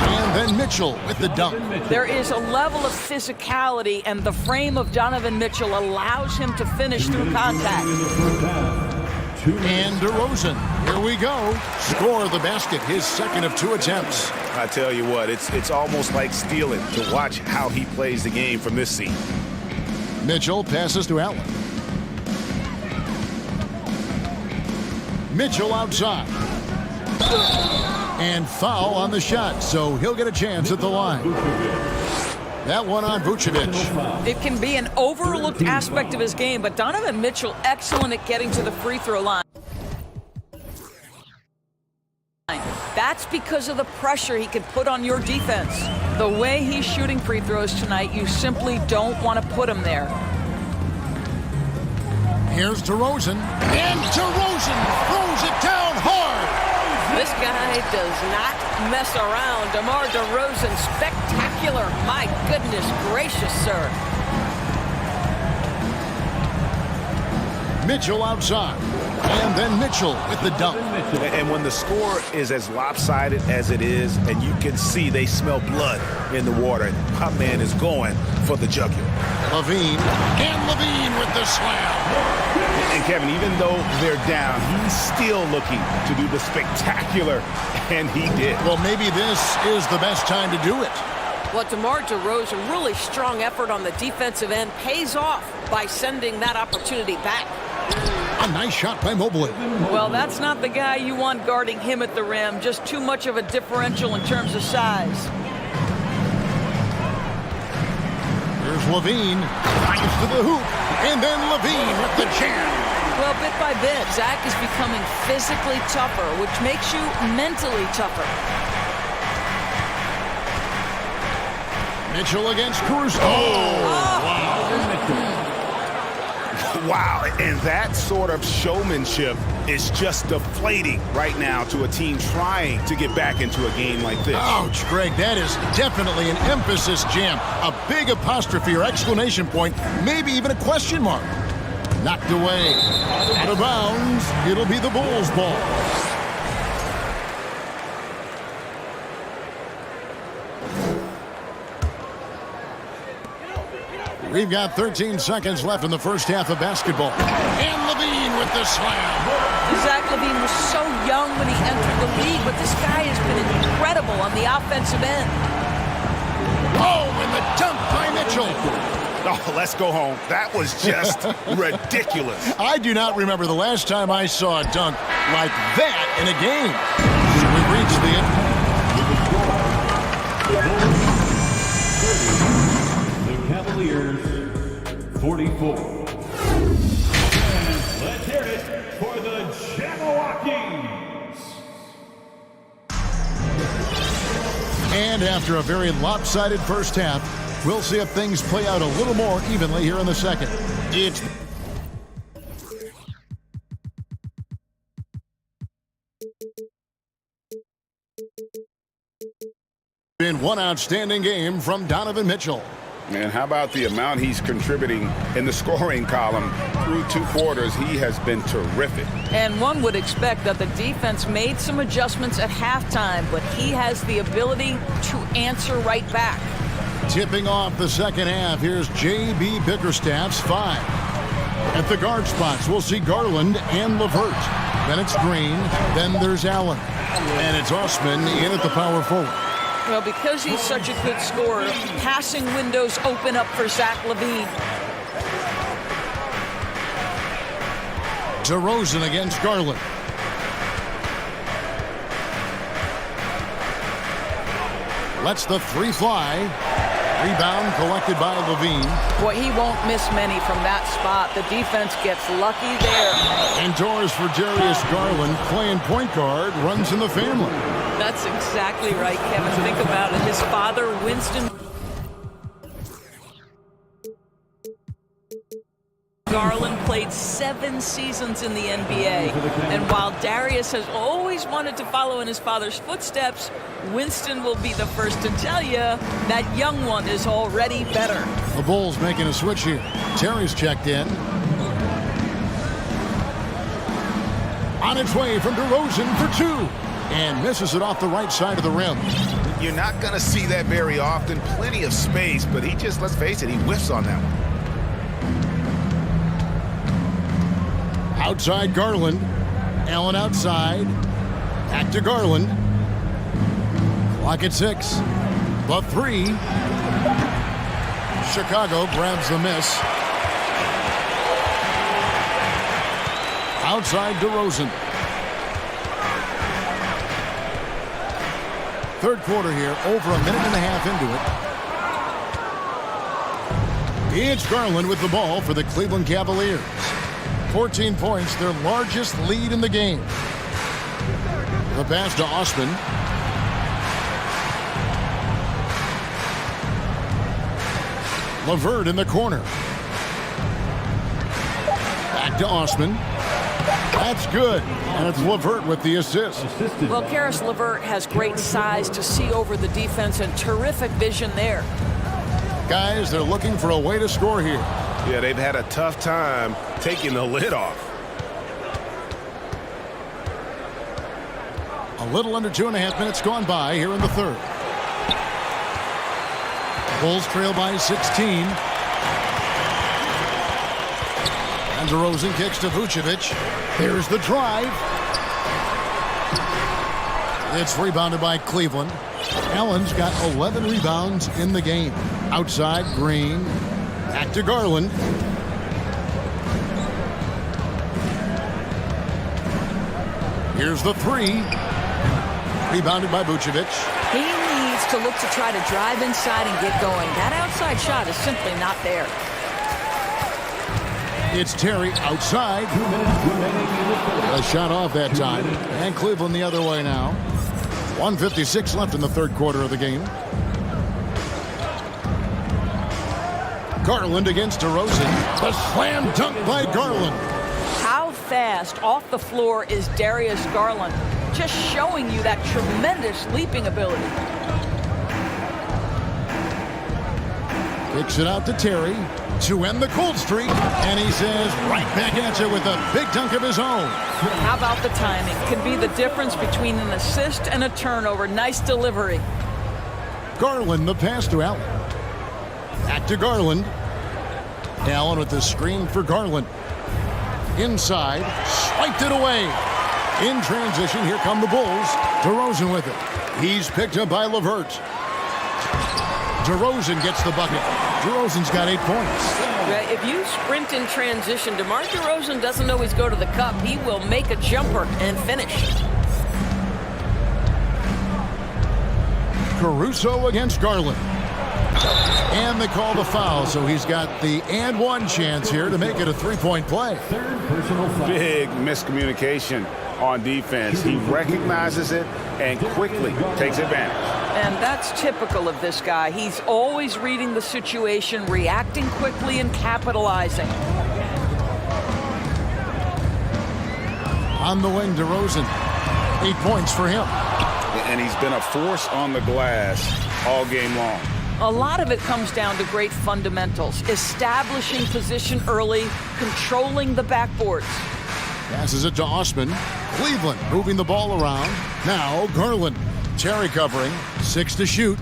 And then Mitchell with the dunk. There is a level of physicality, and the frame of Donovan Mitchell allows him to finish through contact. And DeRozan, here we go. Score the basket, his second of 2 attempts. I tell you what, it's almost like stealing to watch how he plays the game from this seat. Mitchell passes to Allen. Mitchell outside. And foul on the shot, so he'll get a chance at the line. That one on Vucevic. It can be an overlooked aspect of his game, but Donovan Mitchell excellent at getting to the free throw line. That's because of the pressure he can put on your defense. The way he's shooting free throws tonight, you simply don't want to put him there. Here's DeRozan, and DeRozan throws it down hard. This guy does not mess around. DeMar DeRozan, spectacular. My goodness gracious, sir. Mitchell outside. And then Mitchell with the dunk. And when the score is as lopsided as it is, and you can see they smell blood in the water, my man is going for the jugular. Levine, and Levine with the slam. And Kevin, even though they're down, he's still looking to do the spectacular, and he did. Well, maybe this is the best time to do it. Well, DeMar DeRozan, really strong effort on the defensive end, pays off by sending that opportunity back. A nice shot by Mobley. Well, that's not the guy you want guarding him at the rim. Just too much of a differential in terms of size. Here's Levine, drives to the hoop, and then Levine with the jam. Well, bit by bit, Zach is becoming physically tougher, which makes you mentally tougher. Mitchell against Caruso. Oh, wow. Wow, and that sort of showmanship is just deflating right now to a team trying to get back into a game like this. Ouch, Greg, that is definitely an emphasis jam. A big apostrophe or exclamation point, maybe even a question mark. Knocked away. Out of bounds. It'll be the Bulls' ball. We've got 13 seconds left in the first half of basketball. And Levine with the slam. Zach LaVine was so young when he entered the league, but this guy has been incredible on the offensive end. Oh, and the dunk by Mitchell. Oh, let's go home. That was just ridiculous. I do not remember the last time I saw a dunk like that in a game. So we reached the end. Cavaliers 44. And let's hear it for the Jabberwockies. And after a very lopsided first half, we'll see if things play out a little more evenly here in the second. It's been one outstanding game from Donovan Mitchell. And how about the amount he's contributing in the scoring column through 2 quarters? He has been terrific. And one would expect that the defense made some adjustments at halftime, but he has the ability to answer right back. Tipping off the second half, here's J.B. Bickerstaff's 5. At the guard spots, we'll see Garland and LeVert. Then it's Green, then there's Allen. And it's Osman in at the power forward. Well, because he's such a good scorer, passing windows open up for Zach LaVine. DeRozan against Garland. Lets the 3 fly. Rebound collected by LaVine. Boy, he won't miss many from that spot. The defense gets lucky there. Indoors for Darius Garland, playing point guard, runs in the family. That's exactly right, Kevin. Think about it. His father, Winston. Garland played 7 seasons in the NBA. And while Darius has always wanted to follow in his father's footsteps, Winston will be the first to tell you that young one is already better. The Bulls making a switch here. Terry's checked in. On its way from DeRozan for 2. And misses it off the right side of the rim. You're not going to see that very often. Plenty of space, but he just, let's face it, he whiffs on that one. Outside Garland. Allen outside. Back to Garland. Clock at 6. The 3. Chicago grabs the miss. Outside DeRozan. Third quarter here, over a minute and a half into it. It's Garland with the ball for the Cleveland Cavaliers. 14 points, their largest lead in the game. The pass to Osman. LeVert in the corner. Back to Osman. That's good. And it's LeVert with the assist. Well, Karis LeVert has great size to see over the defense and terrific vision there. Guys, they're looking for a way to score here. Yeah, they've had a tough time taking the lid off. A little under 2.5 minutes gone by here in the third. Bulls trail by 16. And DeRozan kicks to Vucevic. Here's the drive. It's rebounded by Cleveland. Allen's got 11 rebounds in the game. Outside, Green. Back to Garland. Here's the 3. Rebounded by Vucevic. He needs to look to try to drive inside and get going. That outside shot is simply not there. It's Terry outside. A shot off that time. And Cleveland the other way now. 1:56 left in the third quarter of the game. Garland against DeRozan. The slam dunk by Garland. How fast off the floor is Darius Garland? Just showing you that tremendous leaping ability. Kicks it out to Terry to end the cold streak. And he says right back at you with a big dunk of his own. How about the timing? Can be the difference between an assist and a turnover. Nice delivery. Garland the pass to Allen. Back to Garland. Allen with the screen for Garland. Inside, swiped it away. In transition, here come the Bulls. DeRozan with it. He's picked up by LeVert. DeRozan gets the bucket. DeRozan's got 8 points. If you sprint in transition, DeMar DeRozan doesn't always go to the cup. He will make a jumper and finish. Caruso against Garland. And they call the foul, so he's got the and one chance here to make it a three-point play. Big miscommunication on defense. He recognizes it and quickly takes advantage. And that's typical of this guy. He's always reading the situation, reacting quickly, and capitalizing. On the wing, DeRozan. 8 points for him. And he's been a force on the glass all game long. A lot of it comes down to great fundamentals, establishing position early, controlling the backboards. Passes it to Osman. Cleveland moving the ball around. Now Garland. Terry covering. 6 to shoot.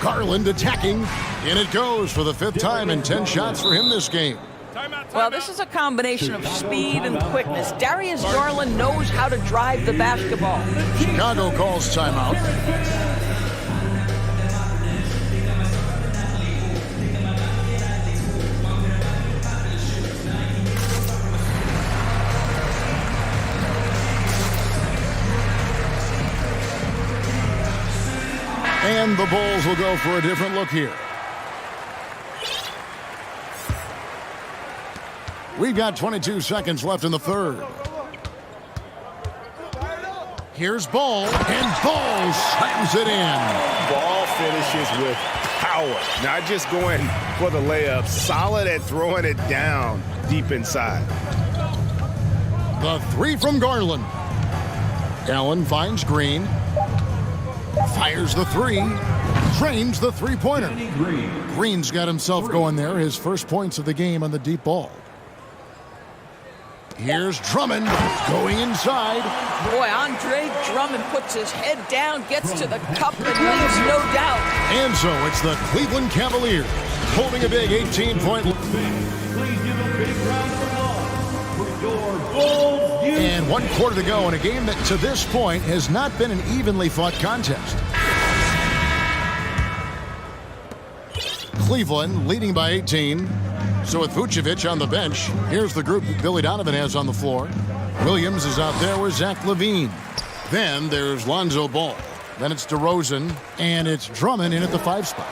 Garland attacking. In it goes for the 5th time and 10 shots for him this game. Well, this is a combination of speed and quickness. Darius Garland knows how to drive the basketball. Chicago calls timeout. And the Bulls will go for a different look here. We've got 22 seconds left in the third. Here's Ball, and Ball slams it in. Ball finishes with power. Not just going for the layup, solid at throwing it down deep inside. The three from Garland. Allen finds Green. Fires the three. Drains the three-pointer. Green's got himself going there. His first points of the game on the deep ball. Here's Drummond going inside. Boy, Andre Drummond puts his head down, gets to the cup, and leaves no doubt. And so it's the Cleveland Cavaliers holding a big 18-point lead. And 1 quarter to go in a game that to this point has not been an evenly fought contest. Cleveland leading by 18. So with Vucevic on the bench, here's the group that Billy Donovan has on the floor. Williams is out there with Zach LaVine. Then there's Lonzo Ball. Then it's DeRozan, and it's Drummond in at the 5 spot.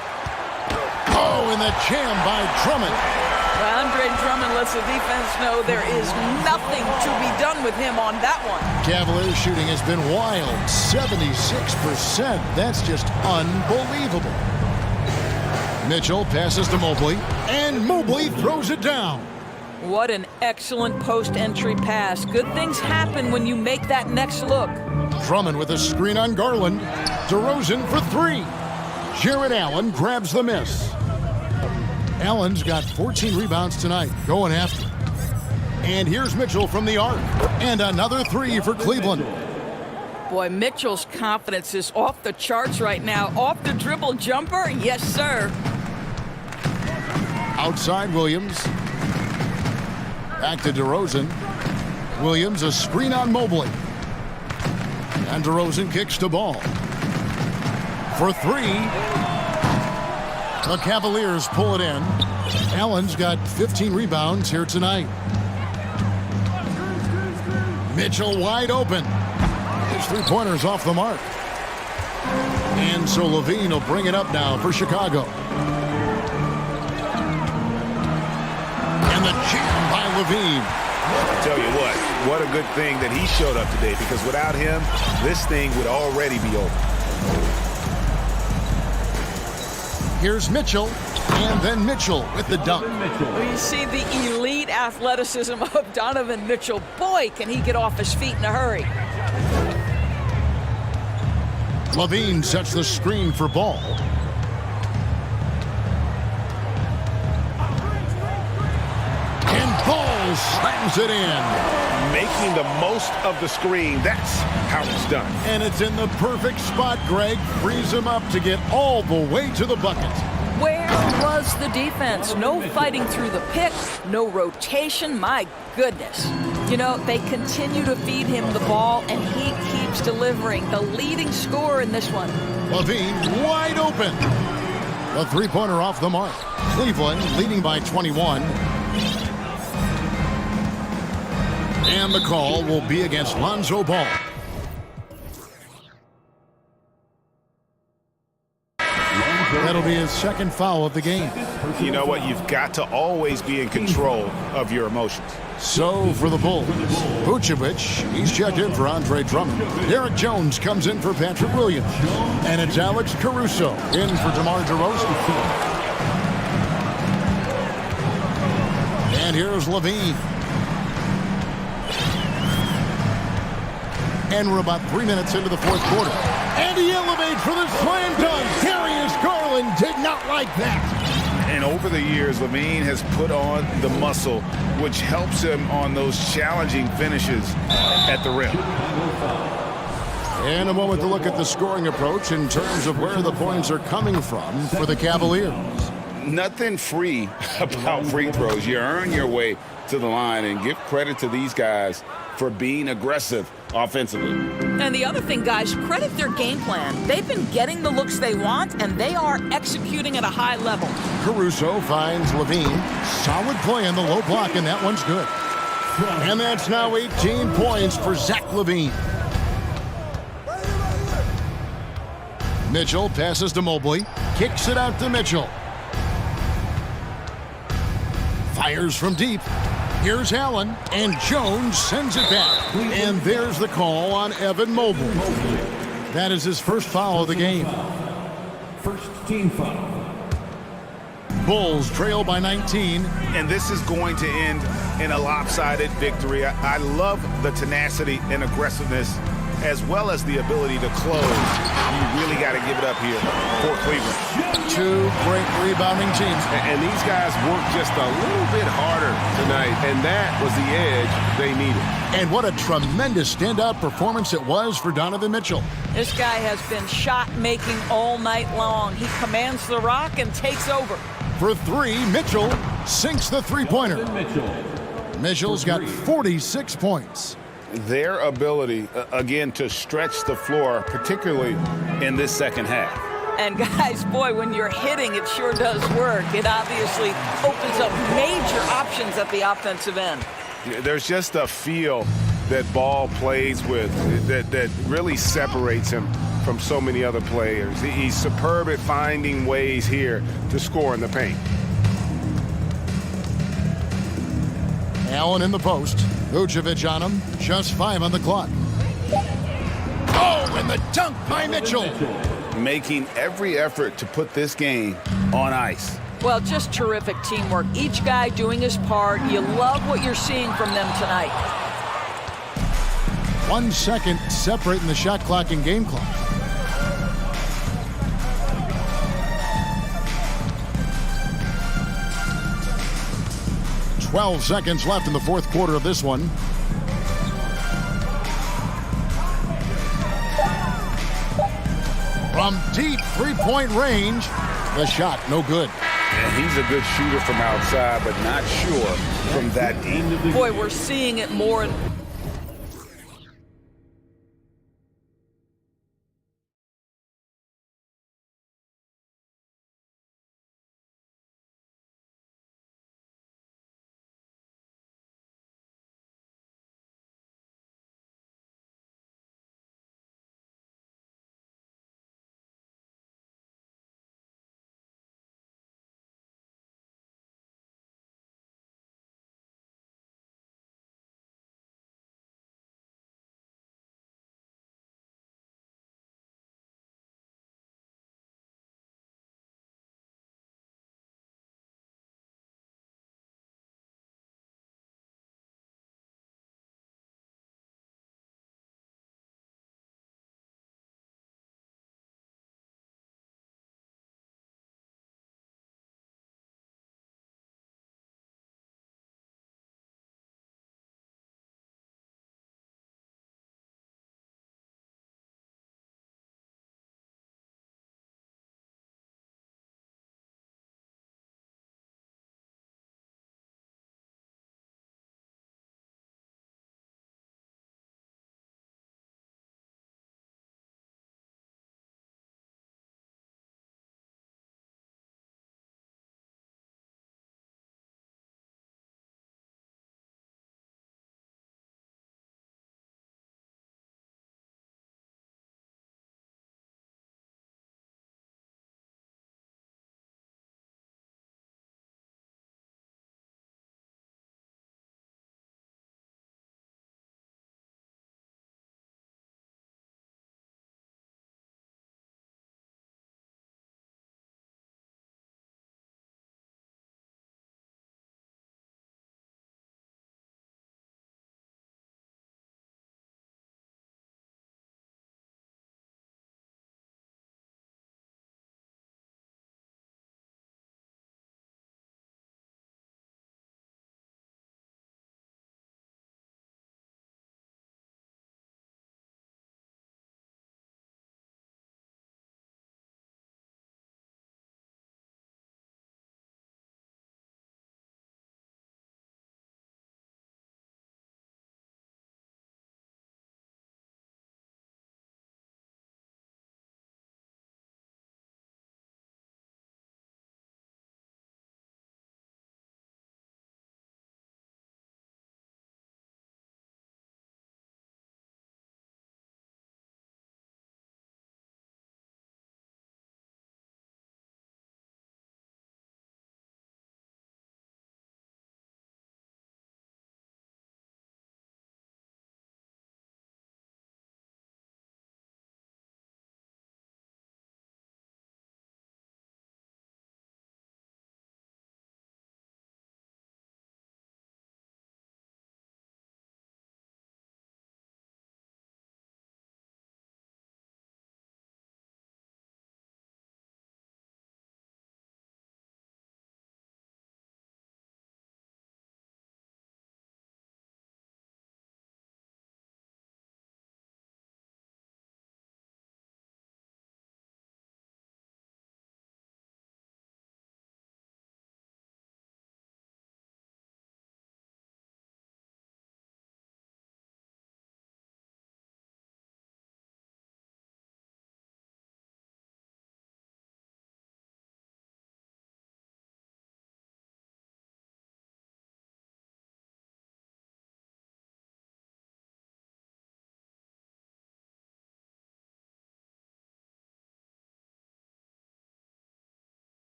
Oh, and the jam by Drummond. Well, Andre Drummond lets the defense know there is nothing to be done with him on that one. Cavaliers shooting has been wild, 76%. That's just unbelievable. Mitchell passes to Mobley, and Mobley throws it down. What an excellent post-entry pass. Good things happen when you make that next look. Drummond with a screen on Garland. DeRozan for 3. Jared Allen grabs the miss. Allen's got 14 rebounds tonight, going after. And here's Mitchell from the arc. And another 3 for Cleveland. Boy, Mitchell's confidence is off the charts right now. Off the dribble jumper, yes, sir. Outside Williams. Back to DeRozan. Williams a screen on Mobley. And DeRozan kicks to Ball. For 3. The Cavaliers pull it in. Allen's got 15 rebounds here tonight. Mitchell wide open. His three-pointer's off the mark. And so LaVine will bring it up now for Chicago. And the jam by LaVine. I'll tell you what a good thing that he showed up today, because without him, this thing would already be over. Here's Mitchell, and then Mitchell with the dunk. Well, you see the elite athleticism of Donovan Mitchell. Boy, can he get off his feet in a hurry. LaVine sets the screen for Ball. And Ball slams it in. Making the most of the screen. That's how it's done. And it's in the perfect spot. Greg frees him up to get all the way to the bucket. Where was the defense? No fighting through the pick, no rotation. My goodness. You know, they continue to feed him the ball, and he keeps delivering. The leading scorer in this one. LaVine wide open. The three-pointer off the mark. Cleveland leading by 21. And the call will be against Lonzo Ball. That'll be his second foul of the game. You know what? You've got to always be in control of your emotions. So for the Bulls, Vucevic, he's checked in for Andre Drummond. Derek Jones comes in for Patrick Williams. And it's Alex Caruso in for DeMar DeRozan. And here's LaVine. And we're about 3 minutes into the fourth quarter. And he elevates for the slam dunk. Darius Garland did not like that. And over the years, LaVine has put on the muscle, which helps him on those challenging finishes at the rim. And a moment to look at the scoring approach in terms of where the points are coming from for the Cavaliers. Nothing free about free throws. You earn your way to the line, and give credit to these guys for being aggressive offensively. And the other thing, guys, credit their game plan. They've been getting the looks they want, and they are executing at a high level. Caruso finds LaVine. Solid play on the low block, and that one's good. And that's now 18 points for Zach LaVine. Mitchell passes to Mobley. Kicks it out to Mitchell. Fires from deep. Here's Allen, and Jones sends it back. And there's the call on Evan Mobley. That is his first foul of the game. First team foul. Bulls trail by 19. And this is going to end in a lopsided victory. I love the tenacity and aggressiveness as well as the ability to close. You really got to give it up here for Cleveland. Two great rebounding teams. And these guys worked just a little bit harder tonight, and that was the edge they needed. And what a tremendous standout performance it was for Donovan Mitchell. This guy has been shot-making all night long. He commands the rock and takes over. For three, Mitchell sinks the three-pointer. Mitchell's got 46 points. Their ability, again, to stretch the floor, particularly in this second half. And guys, boy, when you're hitting, it sure does work. It obviously opens up major options at the offensive end. There's just a feel that Ball plays with that really separates him from so many other players. He's superb at finding ways here to score in the paint. Allen in the post. Vucevic on him. Just 5 on the clock. Oh, and the dunk by Mitchell. Making every effort to put this game on ice. Well, just terrific teamwork. Each guy doing his part. You love what you're seeing from them tonight. 1 second separating the shot clock and game clock. Twelve seconds left in the fourth quarter of this one. From deep three-point range, the shot no good. And he's a good shooter from outside, but not sure from that deep. Boy, we're seeing it more and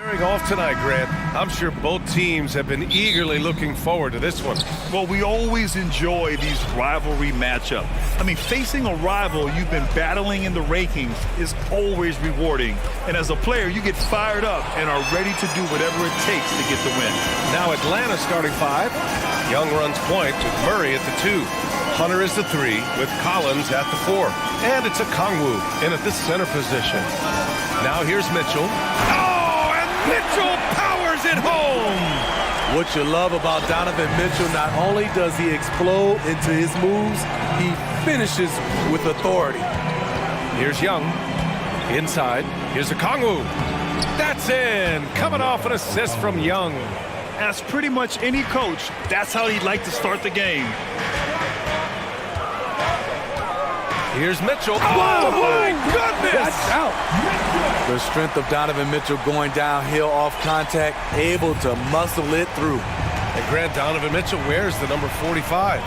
Off tonight, Grant. I'm sure both teams have been eagerly looking forward to this one. Well, we always enjoy these rivalry matchups. I mean, facing a rival you've been battling in the rankings is always rewarding. And as a player, you get fired up and are ready to do whatever it takes to get the win. Now Atlanta starting 5. Young runs point with Murray at the 2. Hunter is the 3 with Collins at the 4. And it's a Kongwu in at the center position. Now here's Mitchell. Mitchell powers it home! What you love about Donovan Mitchell, not only does he explode into his moves, he finishes with authority. Here's Young. Inside. Here's a Kongwu. That's in! Coming off an assist from Young. As pretty much any coach, that's how he'd like to start the game. Here's Mitchell. Oh, my goodness! That's out. The strength of Donovan Mitchell going downhill off contact, able to muscle it through. And Grant, Donovan Mitchell wears the number 45.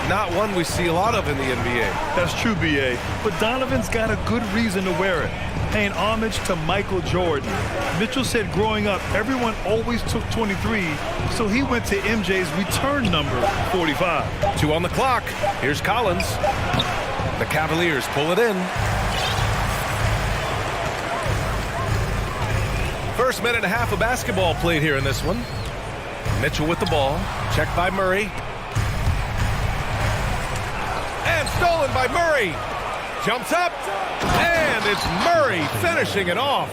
Not one we see a lot of in the NBA. That's true, B.A. But Donovan's got a good reason to wear it. Paying homage to Michael Jordan. Mitchell said growing up, everyone always took 23, so he went to MJ's return number, 45. 2 on the clock. Here's Collins. The Cavaliers pull it in. First minute and a half of basketball played here in this one. Mitchell with the ball. Checked by Murray. And stolen by Murray. Jumps up. And it's Murray finishing it off.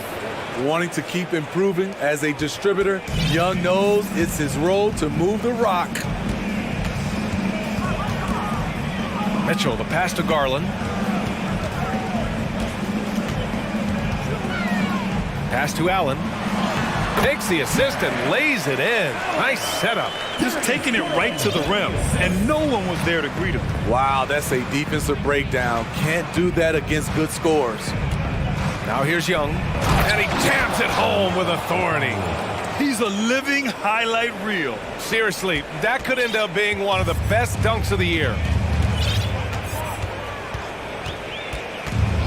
Wanting to keep improving as a distributor, Young knows it's his role to move the rock. Mitchell, the pass to Garland. Pass to Allen. Takes the assist and lays it in. Nice setup. Just taking it right to the rim, and no one was there to greet him. Wow, that's a defensive breakdown. Can't do that against good scores. Now here's Young, and he jams it home with authority. He's a living highlight reel. Seriously, that could end up being one of the best dunks of the year.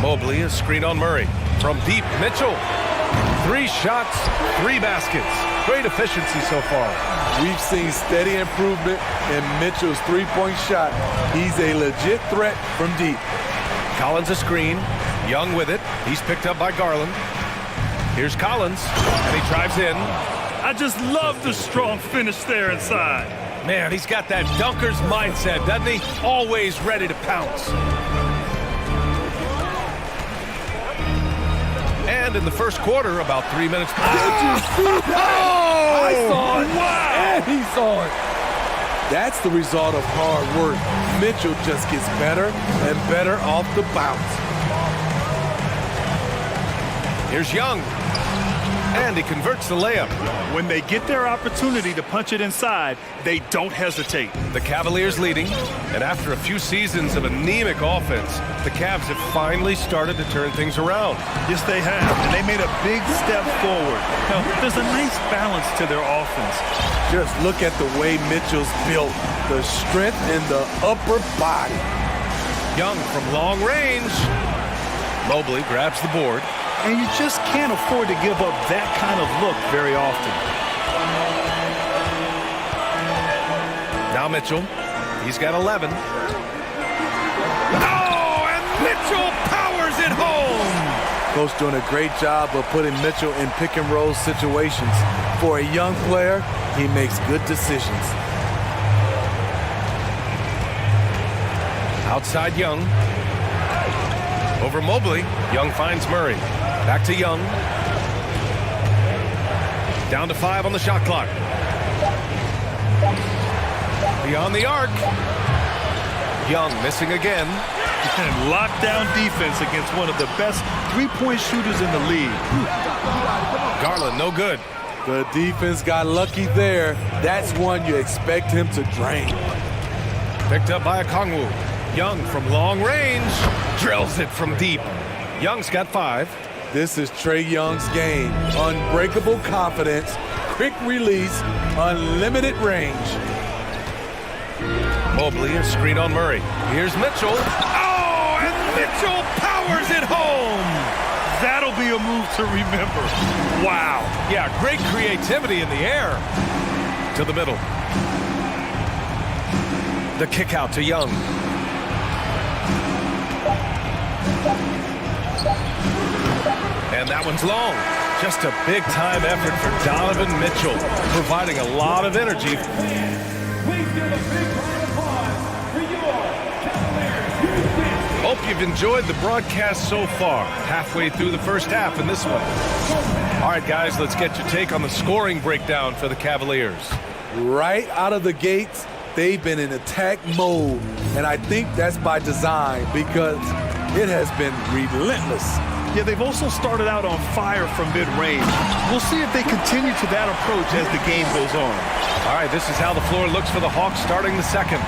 Mobley, a screen on Murray. From deep, Mitchell. 3 shots, 3 baskets. Great efficiency so far. We've seen steady improvement in Mitchell's three-point shot. He's a legit threat from deep. Collins a screen. Young with it. He's picked up by Garland. Here's Collins, and he drives in. I just love the strong finish there inside. Man, he's got that dunker's mindset, doesn't he? Always ready to pounce. And in the first quarter, about 3 minutes. Did you see that? I saw it. Wow. And he saw it. That's the result of hard work. Mitchell just gets better and better off the bounce. Here's Young. And he converts the layup. When they get their opportunity to punch it inside, they don't hesitate. The Cavaliers leading, and after a few seasons of anemic offense, the Cavs have finally started to turn things around. Yes, they have, and they made a big step forward. Now, there's a nice balance to their offense. Just look at the way Mitchell's built, the strength in the upper body. Young from long range. Mobley grabs the board. And you just can't afford to give up that kind of look very often. Now Mitchell. He's got 11. Oh, and Mitchell powers it home! Coach doing a great job of putting Mitchell in pick-and-roll situations. For a young player, he makes good decisions. Outside Young. Over Mobley. Young finds Murray. Back to Young. Down to 5 on the shot clock. Beyond the arc. Young missing again. And lockdown defense against one of the best three-point shooters in the league. Garland, no good. The defense got lucky there. That's one you expect him to drain. Picked up by a Kongwu. Young from long range. Drills it from deep. Young's got 5. This is Trae Young's game. Unbreakable confidence, quick release, unlimited range. Mobley, a screen on Murray. Here's Mitchell. Oh, and Mitchell powers it home! That'll be a move to remember. Wow. Yeah, great creativity in the air. To the middle. The kick out to Young. And that one's long. Just a big-time effort for Donovan Mitchell, providing a lot of energy. Hope you've enjoyed the broadcast so far. Halfway through the first half in this one. All right, guys, let's get your take on the scoring breakdown for the Cavaliers. Right out of the gates, they've been in attack mode. And I think that's by design because it has been relentless. Yeah, they've also started out on fire from mid-range. We'll see if they continue to that approach as the game goes on. All right, this is how the floor looks for the Hawks starting the second.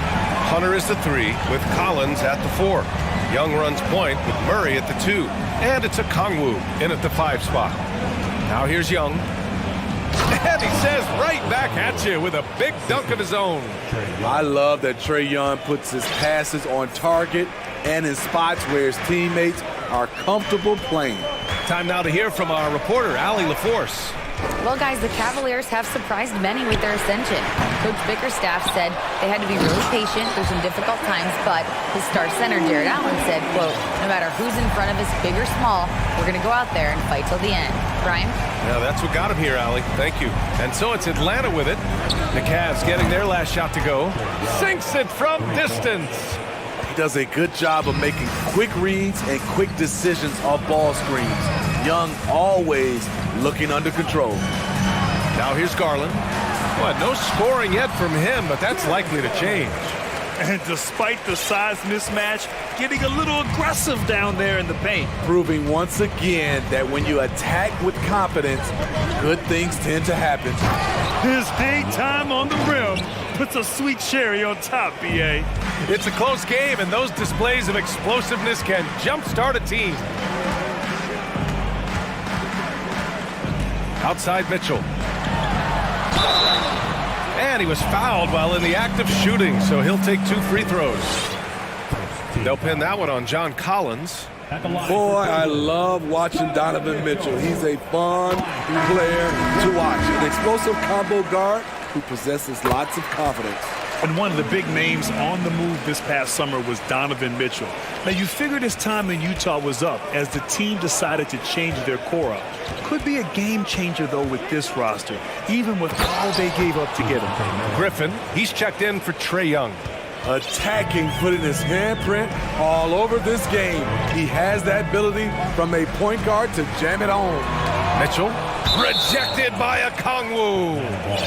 Hunter is the 3 with Collins at the 4. Young runs point with Murray at the 2. And it's a Kongwu in at the 5 spot. Now here's Young. And he says right back at you with a big dunk of his own. I love that Trae Young puts his passes on target and in spots where his teammates are comfortable playing. Time now to hear from our reporter, Allie LaForce. Well, guys, the Cavaliers have surprised many with their ascension. Coach Bickerstaff said they had to be really patient through some difficult times, but his star center, Jared Allen, said, quote, no matter who's in front of us, big or small, we're going to go out there and fight till the end. Brian? Yeah, that's what got him here, Allie. Thank you. And so it's Atlanta with it. The Cavs getting their last shot to go. Sinks it from distance. He does a good job of making quick reads and quick decisions off ball screens. Young always looking under control. Now here's Garland. Well, no scoring yet from him, but that's likely to change. And despite the size mismatch, getting a little aggressive down there in the paint. Proving once again that when you attack with confidence, good things tend to happen. His hang time on the rim puts a sweet cherry on top, B.A. It's a close game, and those displays of explosiveness can jumpstart a team. Outside Mitchell. And he was fouled while in the act of shooting, so he'll take 2 free throws. They'll pin that one on John Collins. Boy, I love watching Donovan Mitchell. He's a fun player to watch. An explosive combo guard who possesses lots of confidence. And one of the big names on the move this past summer was Donovan Mitchell. Now, you figured his time in Utah was up as the team decided to change their core up. Could be a game changer, though, with this roster, even with all they gave up to get him. Griffin, he's checked in for Trae Young. Attacking, putting his handprint all over this game. He has that ability from a point guard to jam it home. Mitchell, rejected by a Kongwu.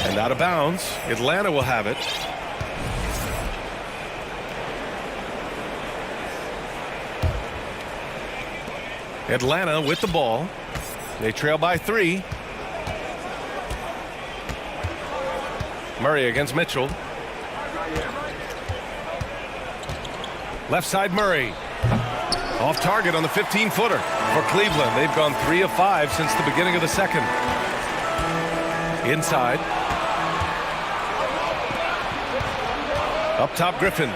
And out of bounds, Atlanta will have it. Atlanta with the ball. They trail by 3. Murray against Mitchell. Left side Murray. Off target on the 15-footer for Cleveland. They've gone 3 of 5 since the beginning of the second. Inside. Up top Griffin.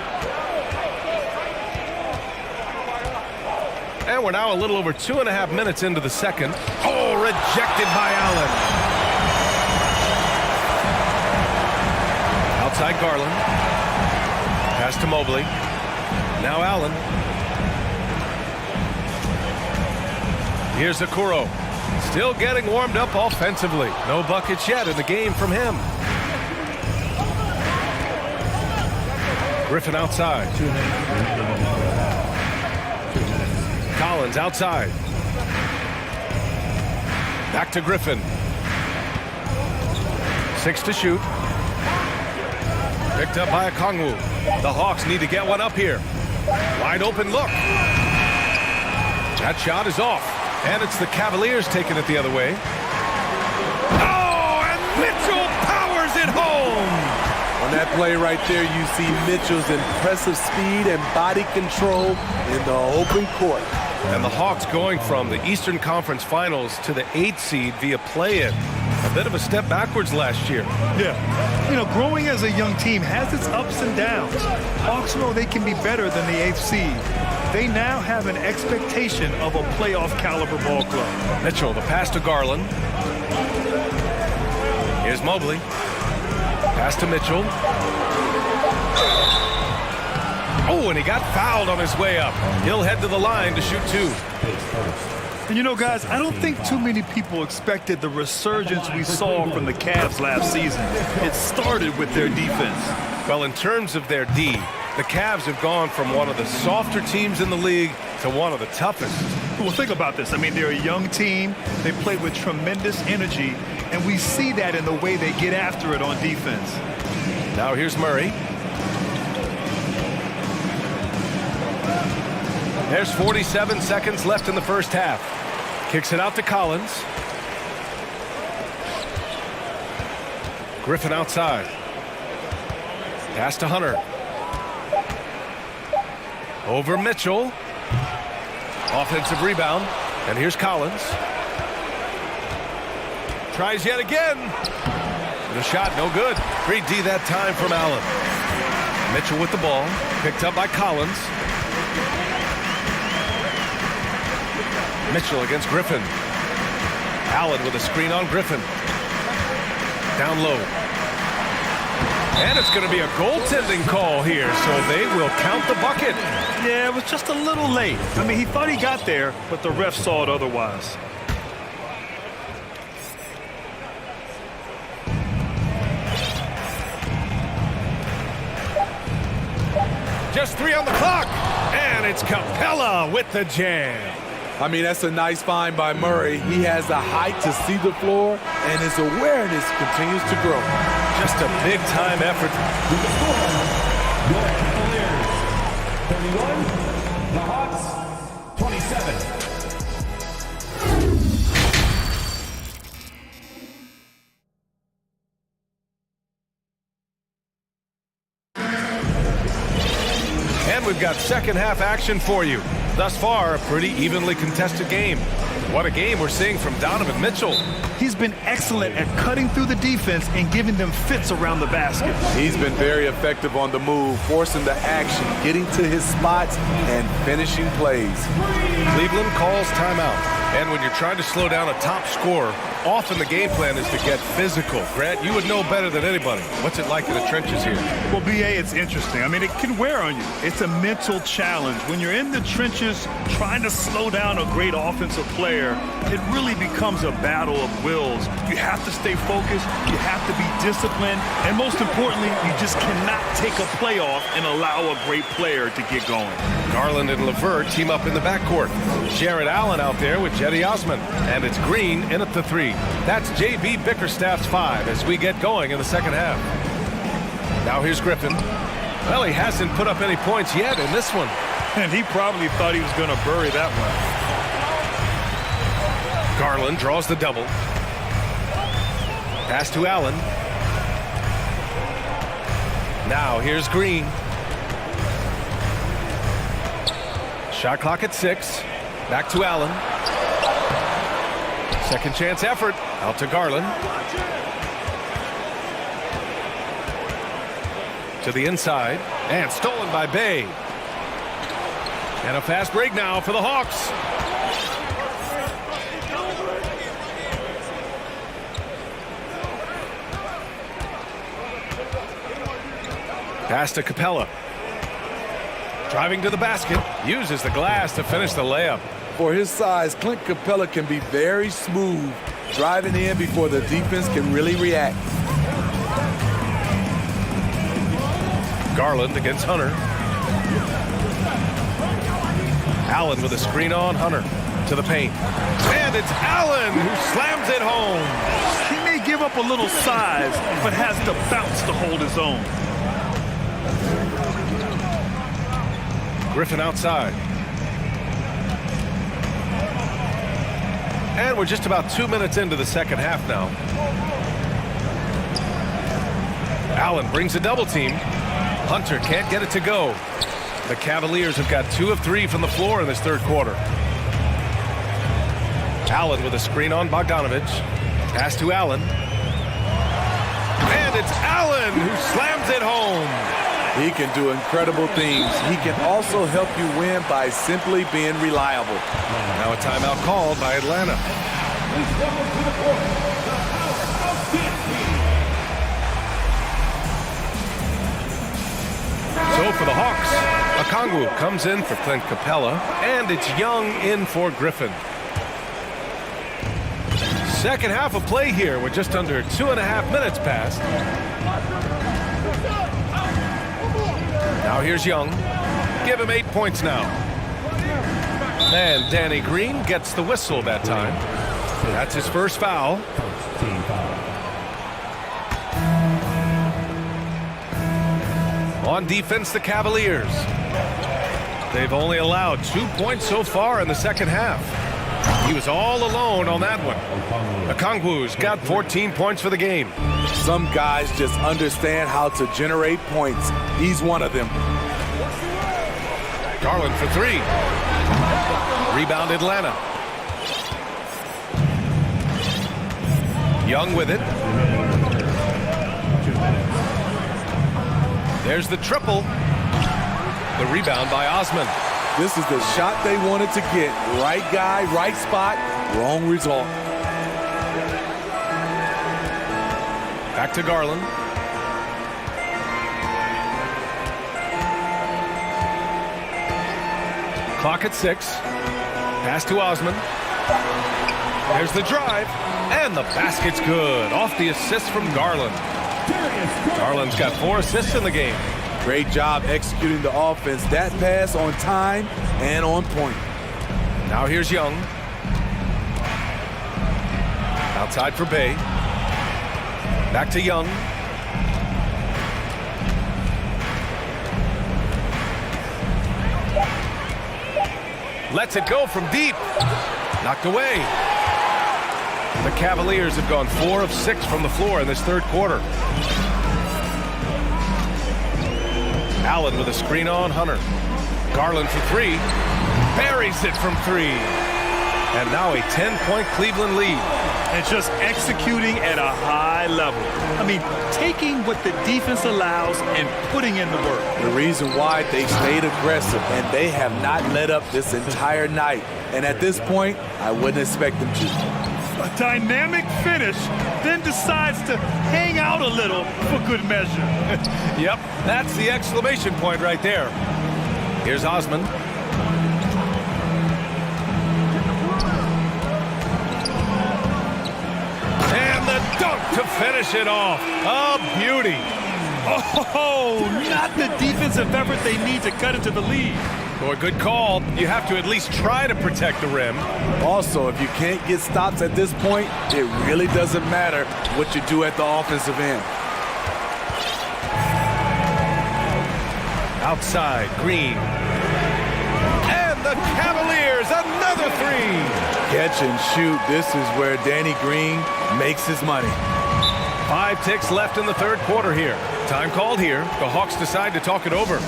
And we're now a little over 2.5 minutes into the second. Oh, rejected by Allen. Outside Garland. Pass to Mobley. Now Allen. Here's Okoro. Still getting warmed up offensively. No buckets yet in the game from him. Griffin outside. Collins outside. Back to Griffin. 6 to shoot. Picked up by a Kongwu. The Hawks need to get one up here. Wide open look. That shot is off. And it's the Cavaliers taking it the other way. Oh, and Mitchell powers it home. On that play right there, you see Mitchell's impressive speed and body control in the open court. And the Hawks going from the Eastern Conference Finals to the 8th seed via play-in. A bit of a step backwards last year. Yeah. You know, growing as a young team has its ups and downs. Hawks know they can be better than the 8th seed. They now have an expectation of a playoff caliber ball club. Mitchell, the pass to Garland. Here's Mobley. Pass to Mitchell. Oh, and he got fouled on his way up. He'll head to the line to shoot 2. And you know, guys, I don't think too many people expected the resurgence we saw from the Cavs last season. It started with their defense. Well, in terms of their D, the Cavs have gone from one of the softer teams in the league to one of the toughest. Well, think about this. I mean, they're a young team. They play with tremendous energy, and we see that in the way they get after it on defense. Now here's Murray. There's 47 seconds left in the first half. Kicks it out to Collins. Griffin outside. Pass to Hunter. Over Mitchell. Offensive rebound. And here's Collins. Tries yet again. The shot no good. Great D that time from Allen. Mitchell with the ball. Picked up by Collins. Mitchell against Griffin. Allen with a screen on Griffin. Down low. And it's going to be a goaltending call here, so they will count the bucket. Yeah, it was just a little late. I mean, he thought he got there, but the ref saw it otherwise. Just 3 on the clock, and it's Capella with the jam. I mean, that's a nice find by Murray. He has the height to see the floor, and his awareness continues to grow. Just a big-time effort. Your Cavaliers, 31. The Hawks, 27. And we've got second half action for you. Thus far, a pretty evenly contested game. What a game we're seeing from Donovan Mitchell. He's been excellent at cutting through the defense and giving them fits around the basket. He's been very effective on the move, forcing the action, getting to his spots, and finishing plays. Cleveland calls timeout. And when you're trying to slow down a top scorer, often the game plan is to get physical. Grant, you would know better than anybody. What's it like in the trenches here? Well, BA, it's interesting. I mean, it can wear on you. It's a mental challenge. When you're in the trenches trying to slow down a great offensive player, it really becomes a battle of wills. You have to stay focused. You have to be disciplined. And most importantly, you just cannot take a play off and allow a great player to get going. Garland and LeVert team up in the backcourt. Jared Allen out there with Jetty Osman. And it's Green in at the 3. That's J.B. Bickerstaff's 5 as we get going in the second half. Now here's Griffin. Well, he hasn't put up any points yet in this one. And he probably thought he was going to bury that one. Garland draws the double. Pass to Allen. Now here's Green. Shot clock at 6. Back to Allen. Second chance effort. Out to Garland. To the inside. And stolen by Bay. And a fast break now for the Hawks. Pass to Capella. Driving to the basket. Uses the glass to finish the layup. For his size, Clint Capella can be very smooth, driving in before the defense can really react. Garland against Hunter. Allen with a screen on Hunter to the paint. And it's Allen who slams it home. He may give up a little size, but has the bounce to hold his own. Griffin outside. And we're just about 2 minutes into the second half now. Allen brings a double team. Hunter can't get it to go. The Cavaliers have got 2 of 3 from the floor in this third quarter. Allen with a screen on Bogdanovich. Pass to Allen. And And it's Allen who slams it home. He can do incredible things. He can also help you win by simply being reliable. Now a timeout called by Atlanta. So for the Hawks, Okongwu comes in for Clint Capella, and it's Young in for Griffin. Second half of play here with just under 2.5 minutes passed. Now here's Young. Give him 8 points now. And Danny Green gets the whistle that time. That's his first foul. On defense, the Cavaliers. They've only allowed 2 points so far in the second half. He was all alone on that one. Okongwu's got 14 points for the game. Some guys just understand how to generate points. He's one of them. Garland for 3. Rebound Atlanta. Young with it. There's the triple. The rebound by Osman. This is the shot they wanted to get. Right guy, right spot, wrong result. Back to Garland. Clock at 6. Pass to Osman. There's the drive. And the basket's good. Off the assist from Garland. Garland's got 4 assists in the game. Great job executing the offense. That pass on time and on point. Now here's Young. Outside for Bay. Back to Young. Lets it go from deep. Knocked away. The Cavaliers have gone 4 of 6 from the floor in this third quarter. Allen with a screen on Hunter. Garland for 3. Buries it from 3. And now a 10-point Cleveland lead. And just executing at a high level. I mean, taking what the defense allows and putting in the work. The reason why they stayed aggressive, and they have not let up this entire night. And at this point, I wouldn't expect them to. A dynamic finish, then decides to hang out a little for good measure. Yep, that's the exclamation point right there. Here's Osman. And the dunk to finish it off. A beauty. Oh, not the defensive effort they need to cut into the lead. Boy, good call. You have to at least try to protect the rim. Also, if you can't get stops at this point, it really doesn't matter what you do at the offensive end. Outside, Green. And the Cavaliers, another 3. Catch and shoot. This is where Danny Green makes his money. 5 ticks left in the third quarter here. Time called here. The Hawks decide to talk it over.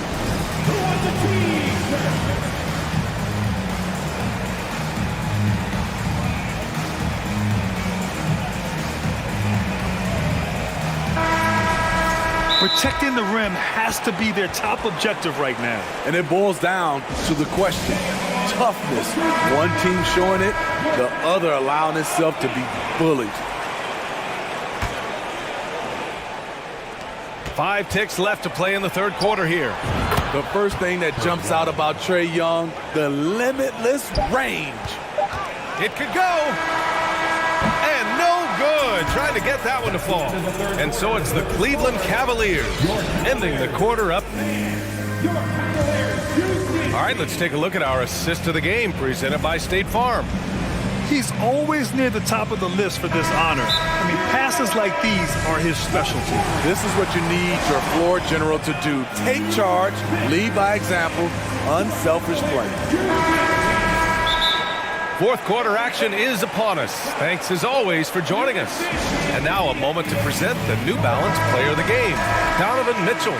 Protecting the rim has to be their top objective right now. And it boils down to the question. Toughness. One team showing it, the other allowing itself to be bullied. 5 ticks left to play in the third quarter here. The first thing that jumps out about Trae Young, the limitless range. It could go. And no good. Trying to get that one to fall. And so it's the Cleveland Cavaliers ending the quarter up. All right, let's take a look at our assist of the game presented by State Farm. He's always near the top of the list for this honor. I mean, passes like these are his specialty. This is what you need your floor general to do. Take charge, lead by example, unselfish play. Fourth quarter action is upon us. Thanks as always for joining us. And now a moment to present the New Balance Player of the Game, Donovan Mitchell.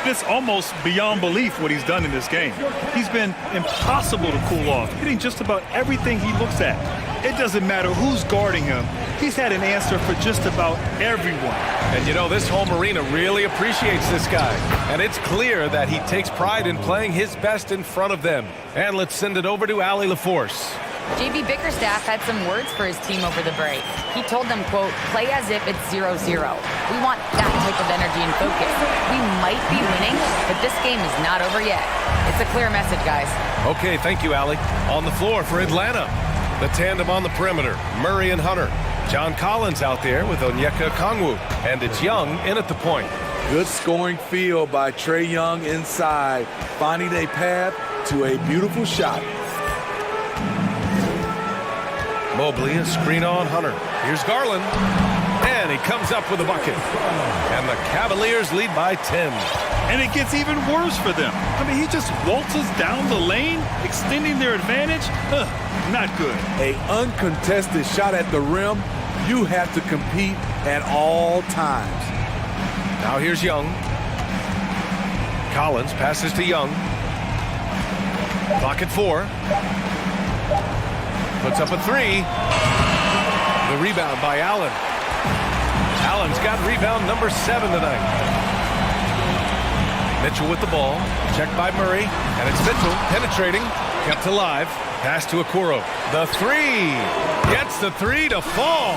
It's almost beyond belief what he's done in this game. He's been impossible to cool off, hitting just about everything he looks at. It doesn't matter who's guarding him. He's had an answer for just about everyone. And you know, this home arena really appreciates this guy. And it's clear that he takes pride in playing his best in front of them. And let's send it over to Ali LaForce. JB Bickerstaff had some words for his team over the break. He told them, quote, play as if it's 0-0. We want that type of energy and focus. We might be winning, but this game is not over yet. It's a clear message, guys. Okay, thank you, Ali. On the floor for Atlanta, the tandem on the perimeter, Murray and Hunter. John Collins out there with Onyeka Okongwu, and it's Young in at the point. Good scoring field by Trae Young inside, finding a path to a beautiful shot. Mobley, a screen on Hunter. Here's Garland, and he comes up with a bucket. And the Cavaliers lead by 10. And it gets even worse for them. I mean, he just waltzes down the lane, extending their advantage. Not good. A uncontested shot at the rim. You have to compete at all times. Now here's Young. Collins passes to Young. Clock at 4. Puts up a 3. The rebound by Allen. Allen's got rebound number 7 tonight. Mitchell with the ball. Checked by Murray. And it's Mitchell penetrating. Kept alive. Pass to Okoro. The 3. Gets the 3 to fall.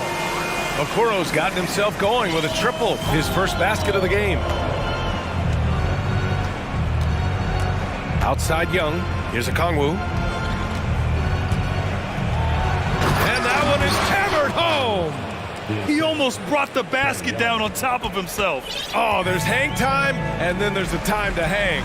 Okoro's gotten himself going with a triple. His first basket of the game. Outside Young. Here's Okongwu. And that one is hammered home. He almost brought the basket down on top of himself. Oh, there's hang time, and then there's the time to hang.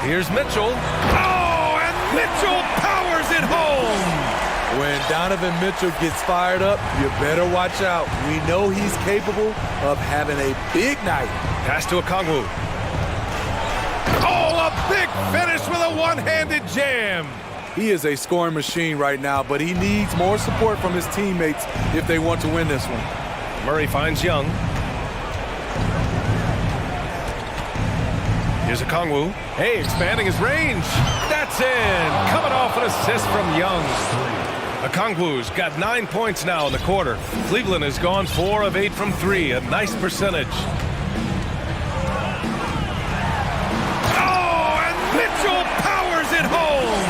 Here's Mitchell. Oh, and Mitchell powers it home. When Donovan Mitchell gets fired up, you better watch out. We know he's capable of having a big night. Pass to Okongwu. Oh, a big finish with a one-handed jam. He is a scoring machine right now, but he needs more support from his teammates if they want to win this one. Murray finds Young. Here's Okongwu. Hey, expanding his range. That's in. Coming off an assist from Young. Okongwu's got 9 points now in the quarter. Cleveland has gone 4 of 8 from 3. A nice percentage. Oh, and Mitchell powers it home.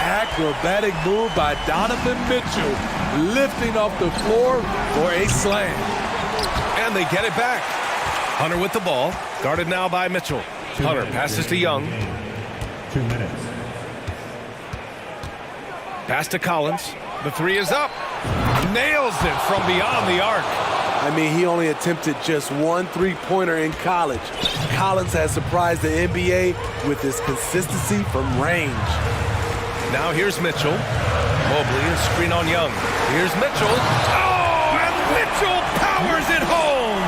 Acrobatic move by Donovan Mitchell, lifting off the floor for a slam. And they get it back. Hunter with the ball, guarded now by Mitchell. Hunter passes to Young. 2 minutes. Pass to Collins. The 3 is up. Nails it from beyond the arc. I mean, he only attempted just 1 3-pointer in college. Collins has surprised the NBA with his consistency from range. Now here's Mitchell. Mobley, a screen on Young. Here's Mitchell. Oh, and Mitchell powers it home.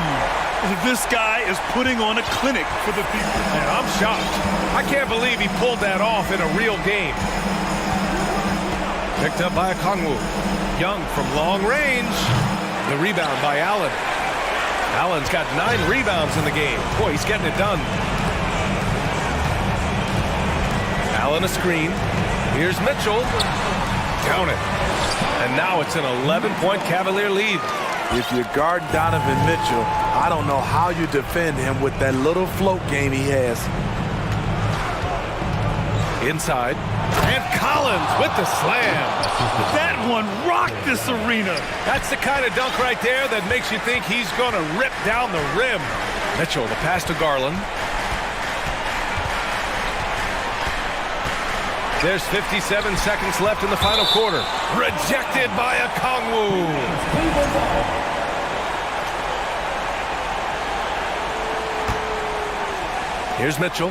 This guy is putting on a clinic for the people. And I'm shocked. I can't believe he pulled that off in a real game. Picked up by Okongwu. Young from long range. The rebound by Allen. Allen's got 9 rebounds in the game. Boy, he's getting it done. Allen a screen. Here's Mitchell. Count it. And now it's an 11-point Cavalier lead. If you guard Donovan Mitchell, I don't know how you defend him with that little float game he has. Inside. And Collins with the slam. That one rocked this arena. That's the kind of dunk right there that makes you think he's going to rip down the rim. Mitchell, the pass to Garland. There's 57 seconds left in the final quarter. Rejected by Okongwu. Here's Mitchell.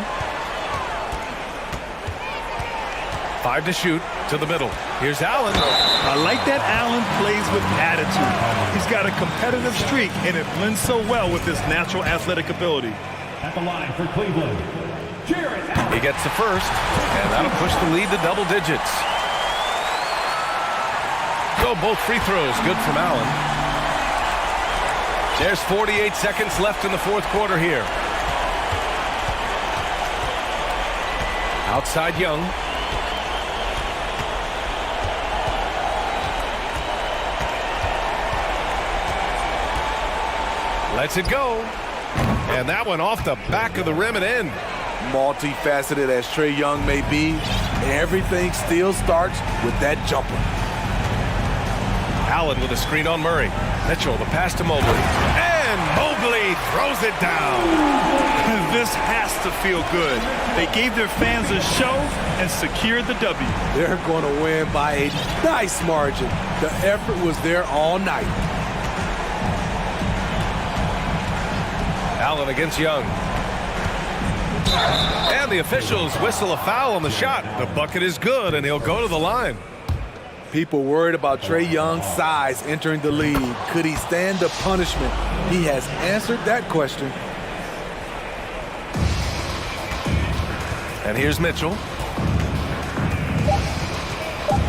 5 to shoot to the middle. Here's Allen. I like that Allen plays with attitude. He's got a competitive streak, and it blends so well with his natural athletic ability. At the line for Cleveland. He gets the first, and that'll push the lead to double digits. So both free throws good from Allen. There's 48 seconds left in the fourth quarter here. Outside Young. Lets it go. And that one off the back of the rim and in. Multifaceted as Trae Young may be, everything still starts with that jumper. Allen with a screen on Murray. Mitchell, the pass to Mobley. And Mobley throws it down. This has to feel good. They gave their fans a show and secured the W. They're going to win by a nice margin. The effort was there all night. Allen against Young. And the officials whistle a foul on the shot. The bucket is good, and he'll go to the line. People worried about Trae Young's size entering the league. Could he stand the punishment? He has answered that question. And here's Mitchell.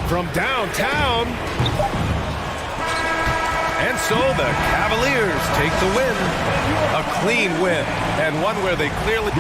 From downtown. And so the Cavaliers take the win. A clean win, and one where they clearly...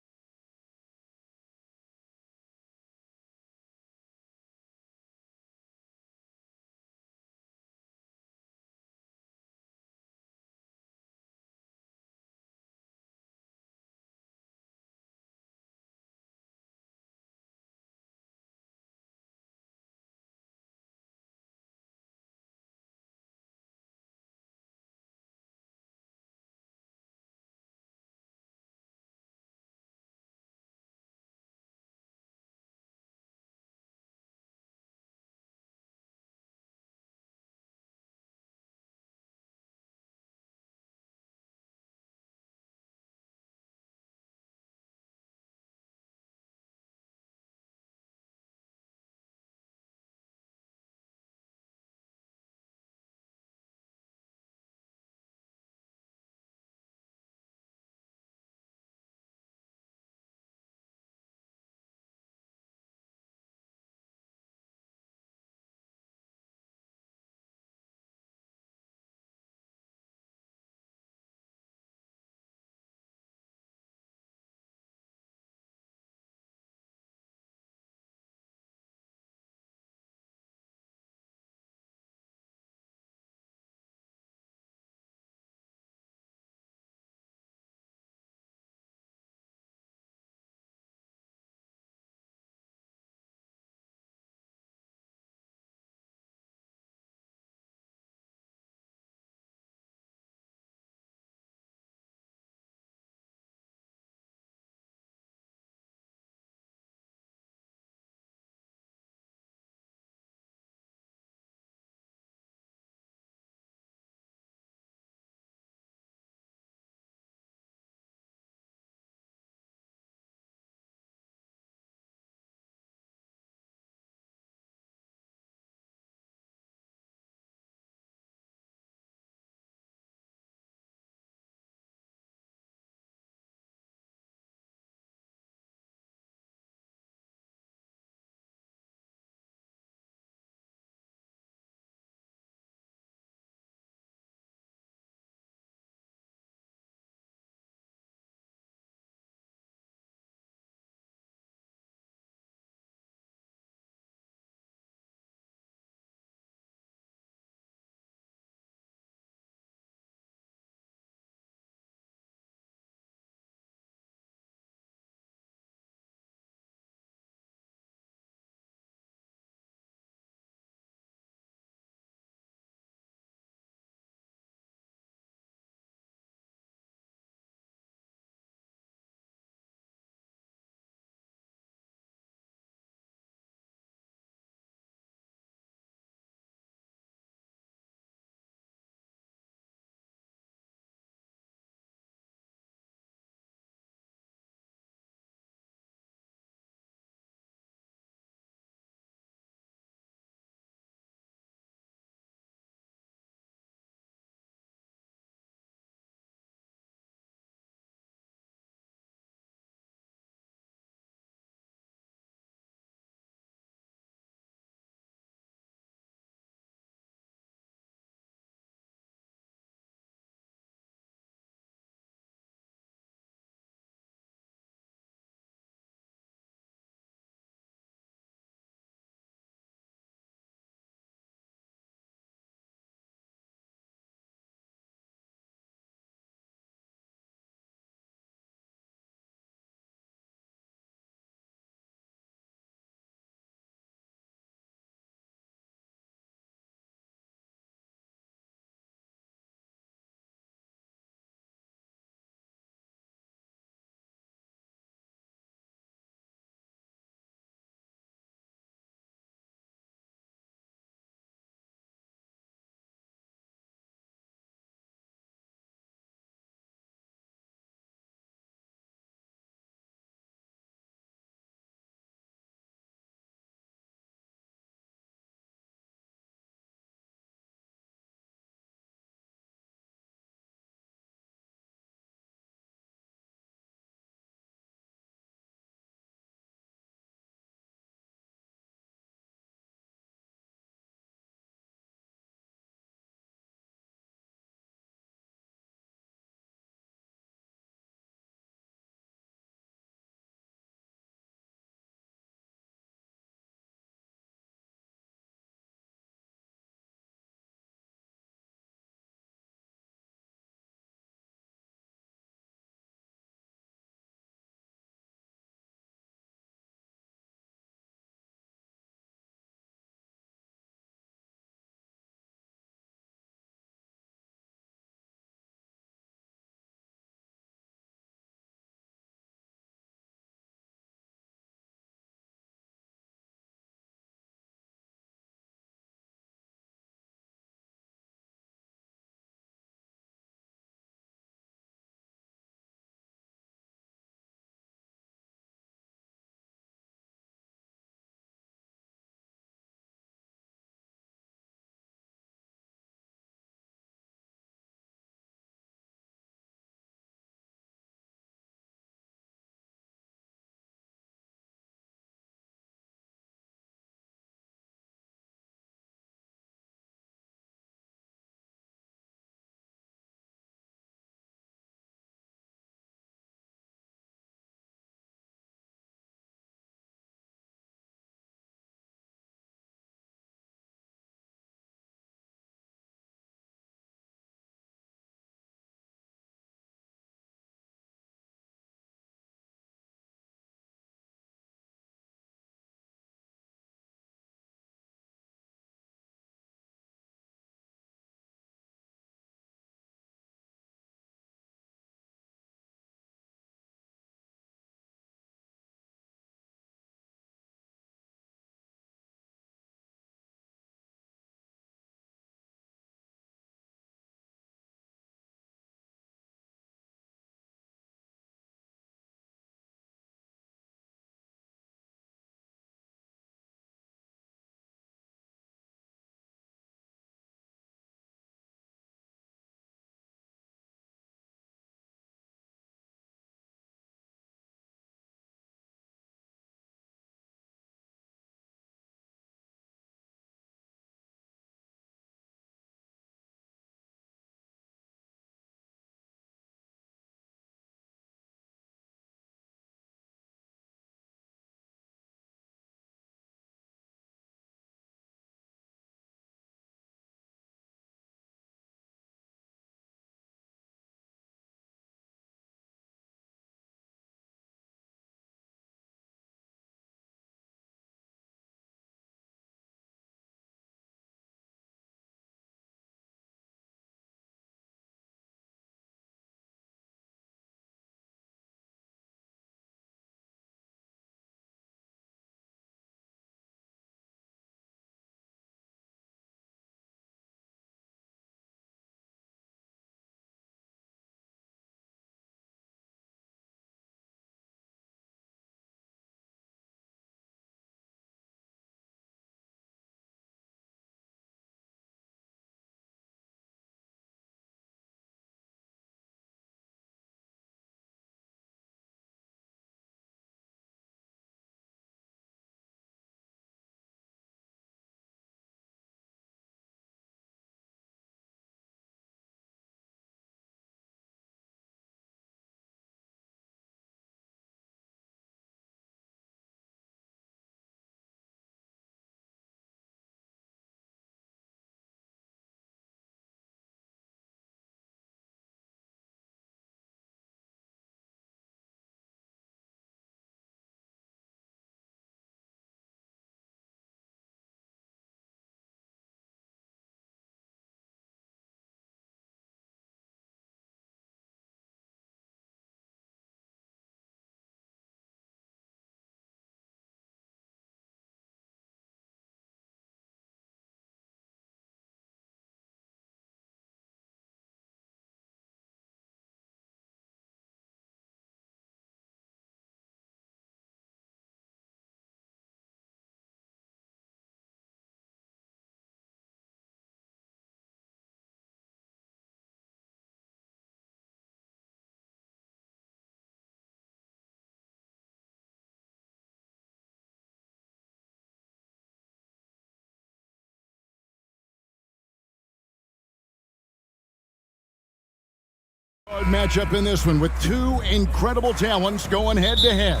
Matchup in this one with two incredible talents going head-to-head.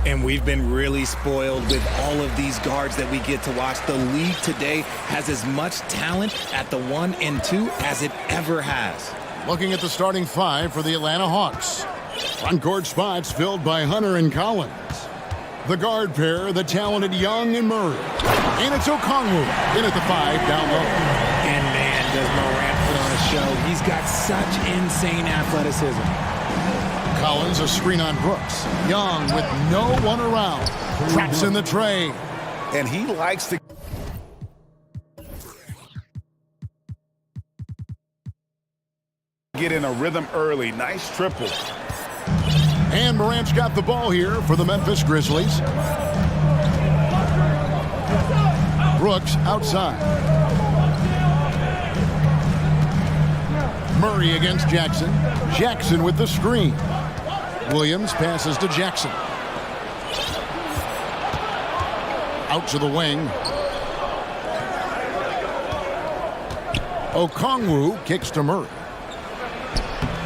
And we've been really spoiled with all of these guards that we get to watch. The league today has as much talent at the 1 and 2 as it ever has. Looking at the starting five for the Atlanta Hawks. Front court spots filled by Hunter and Collins. The guard pair, the talented Young and Murray. And it's Okongwu in at the 5 down low. And man, does Morant put on a show. He's got such insane athleticism. Collins a screen on Brooks. Young with no one around. Traps in the tray. And he likes to get in a rhythm early. Nice triple. And Morant's got the ball here for the Memphis Grizzlies. Brooks outside. Murray against Jackson. Jackson with the screen. Williams passes to Jackson. Out to the wing. Okongwu kicks to Murray.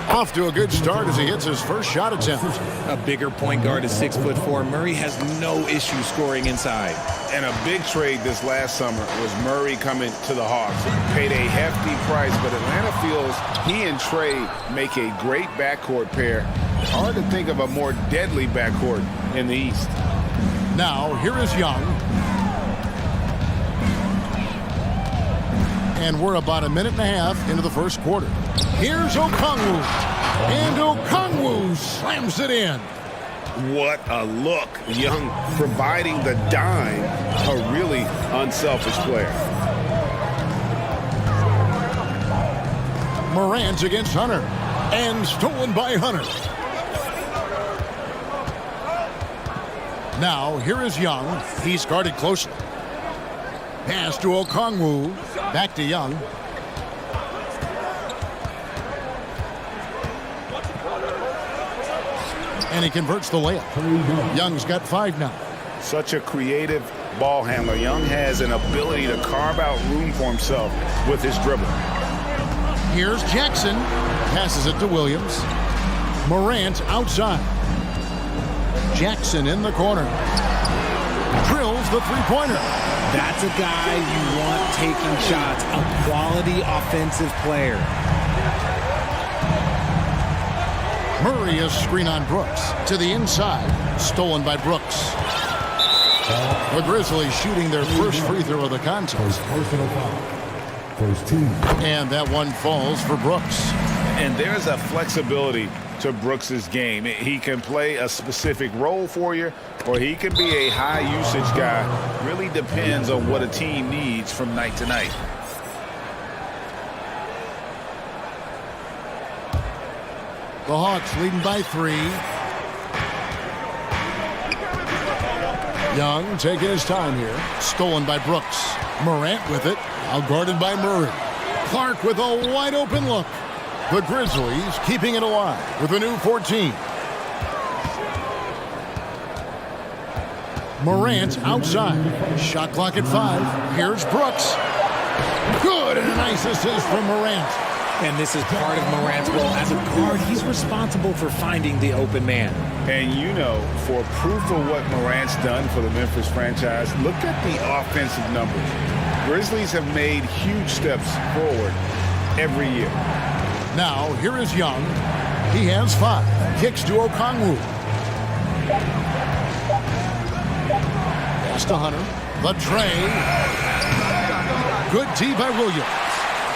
Off to a good start as he hits his first shot attempt. A bigger point guard is 6'4". Murray has no issue scoring inside. And a big trade this last summer was Murray coming to the Hawks. Paid a hefty price, but Atlanta feels he and Trey make a great backcourt pair. Hard to think of a more deadly backcourt in the East. Now, here is Young. And we're about a minute and a half into the first quarter. Here's Okongwu. And Okongwu slams it in. What a look. Young providing the dime. A really unselfish player. Morant against Hunter. And stolen by Hunter. Now, here is Young. He's guarded closely. Pass to Okongwu. Back to Young. And he converts the layup. Young's got 5 now. Such a creative ball handler. Young has an ability to carve out room for himself with his dribble. Here's Jackson. Passes it to Williams. Morant outside. Jackson in the corner. Drills the three-pointer. That's a guy you want taking shots. A quality offensive player. Murray is screen on Brooks. To the inside. Stolen by Brooks. The Grizzlies shooting their first free throw of the contest. And that one falls for Brooks. And there's a flexibility to Brooks's game. He can play a specific role for you, or he can be a high-usage guy. Really depends on what a team needs from night to night. The Hawks leading by 3. Young taking his time here. Stolen by Brooks. Morant with it. Outguarded by Murray. Clark with a wide-open look. The Grizzlies keeping it alive with a new 14. Morant outside. Shot clock at 5. Here's Brooks. Good, and a nice assist from Morant. And this is part of Morant's role. As a guard, he's responsible for finding the open man. And you know, for proof of what Morant's done for the Memphis franchise, look at the offensive numbers. Grizzlies have made huge steps forward every year. Now, here is Young. He has 5. Kicks to Okongwu. Pass to Hunter. The tray. Good D by Williams.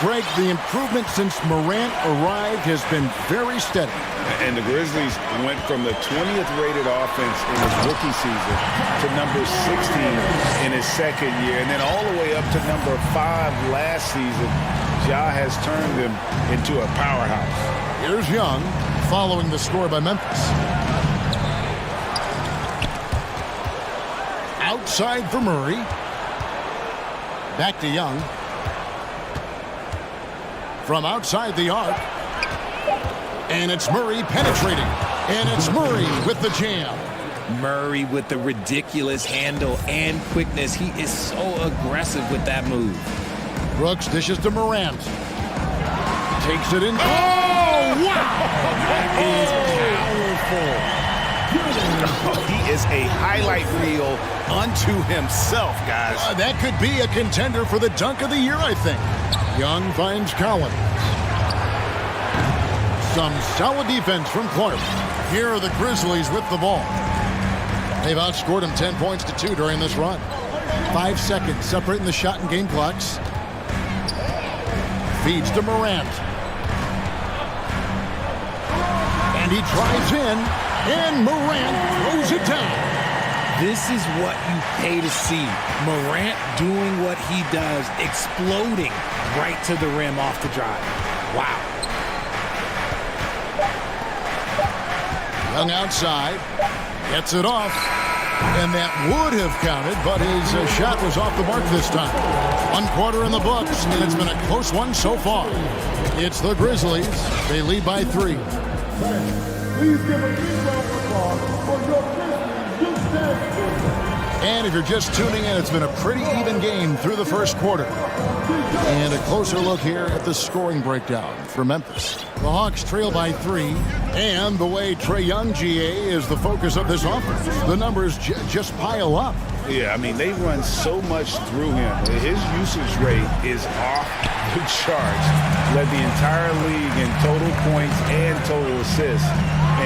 Greg, the improvement since Morant arrived has been very steady. And the Grizzlies went from the 20th rated offense in his rookie season to number 16 in his second year, and then all the way up to number 5 last season. Ja has turned him into a powerhouse. Here's Young following the score by Memphis. Outside for Murray. Back to Young. From outside the arc. And it's Murray penetrating. And it's Murray with the jam. Murray with the ridiculous handle and quickness. He is so aggressive with that move. Brooks dishes to Morant. Takes it in. Oh, wow! That is powerful. He is a highlight reel unto himself, guys. That could be a contender for the dunk of the year, I think. Young finds Collins. Some solid defense from Clark. Here are the Grizzlies with the ball. They've outscored him 10 points to 2 during this run. 5 seconds separating the shot and game clocks. Feeds to Morant. And he drives in, and Morant throws it down. This is what you pay to see. Morant doing what he does, exploding right to the rim off the drive. Wow. Young outside, gets it off, and that would have counted, but his shot was off the mark this time. 1 quarter in the books, and it's been a close one so far. It's the Grizzlies. They lead by 3. Please give a big round of applause for your Grizzlies Youth Dance Team. And if you're just tuning in, it's been a pretty even game through the first quarter. And a closer look here at the scoring breakdown for Memphis. The Hawks trail by 3, and the way Trae Young, GA, is the focus of this offense. The numbers just pile up. Yeah, I mean, they run so much through him. His usage rate is off the charts. Led the entire league in total points and total assists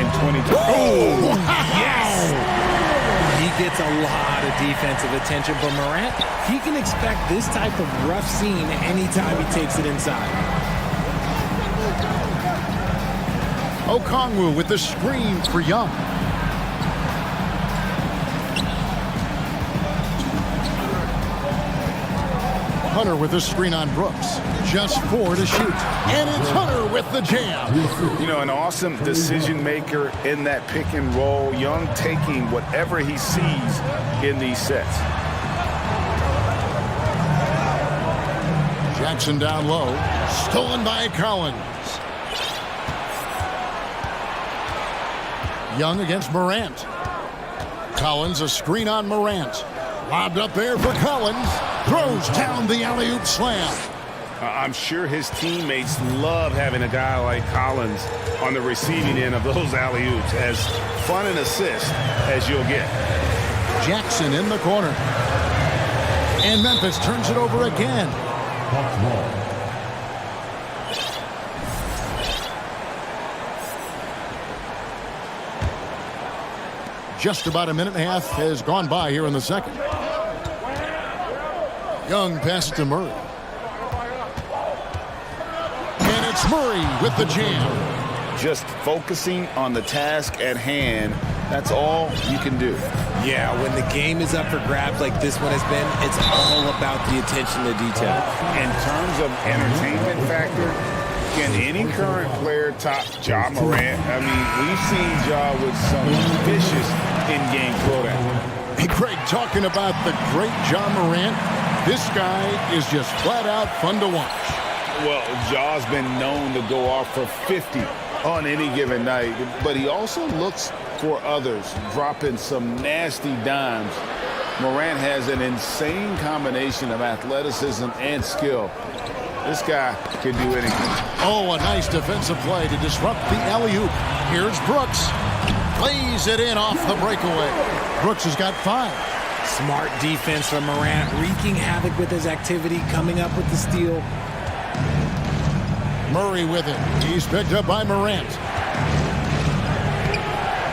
in 2020. Oh, yes! He gets a lot of defensive attention, but Morant, he can expect this type of rough scene anytime he takes it inside. Okongwu with the screen for Young. Hunter with the screen on Brooks. Just 4 to shoot. And it's Hunter with the jam. You know, an awesome decision maker in that pick and roll. Young taking whatever he sees in these sets. Jackson down low. Stolen by Collins. Young against Morant. Collins, a screen on Morant. Lobbed up there for Collins. Throws down the alley-oop slam. I'm sure his teammates love having a guy like Collins on the receiving end of those alley-oops. As fun an assist as you'll get. Jackson in the corner. And Memphis turns it over again. Just about a minute and a half has gone by here in the second. Young passes to Murray. And it's Murray with the jam. Just focusing on the task at hand, that's all you can do. Yeah, when the game is up for grabs like this one has been, it's all about the attention to detail. In terms of entertainment factor, can any current player top Ja Morant? I mean, we've seen Ja with some vicious in-game throwdown. Hey, Greg, talking about the great Ja Morant, this guy is just flat-out fun to watch. Well, Ja's been known to go off for 50 on any given night, but he also looks for others, dropping some nasty dimes. Morant has an insane combination of athleticism and skill. This guy can do anything. Oh, a nice defensive play to disrupt the alley-oop. Here's Brooks. Plays it in off the breakaway. Brooks has got 5. Smart defense from Morant, wreaking havoc with his activity, coming up with the steal. Murray with it. He's picked up by Morant.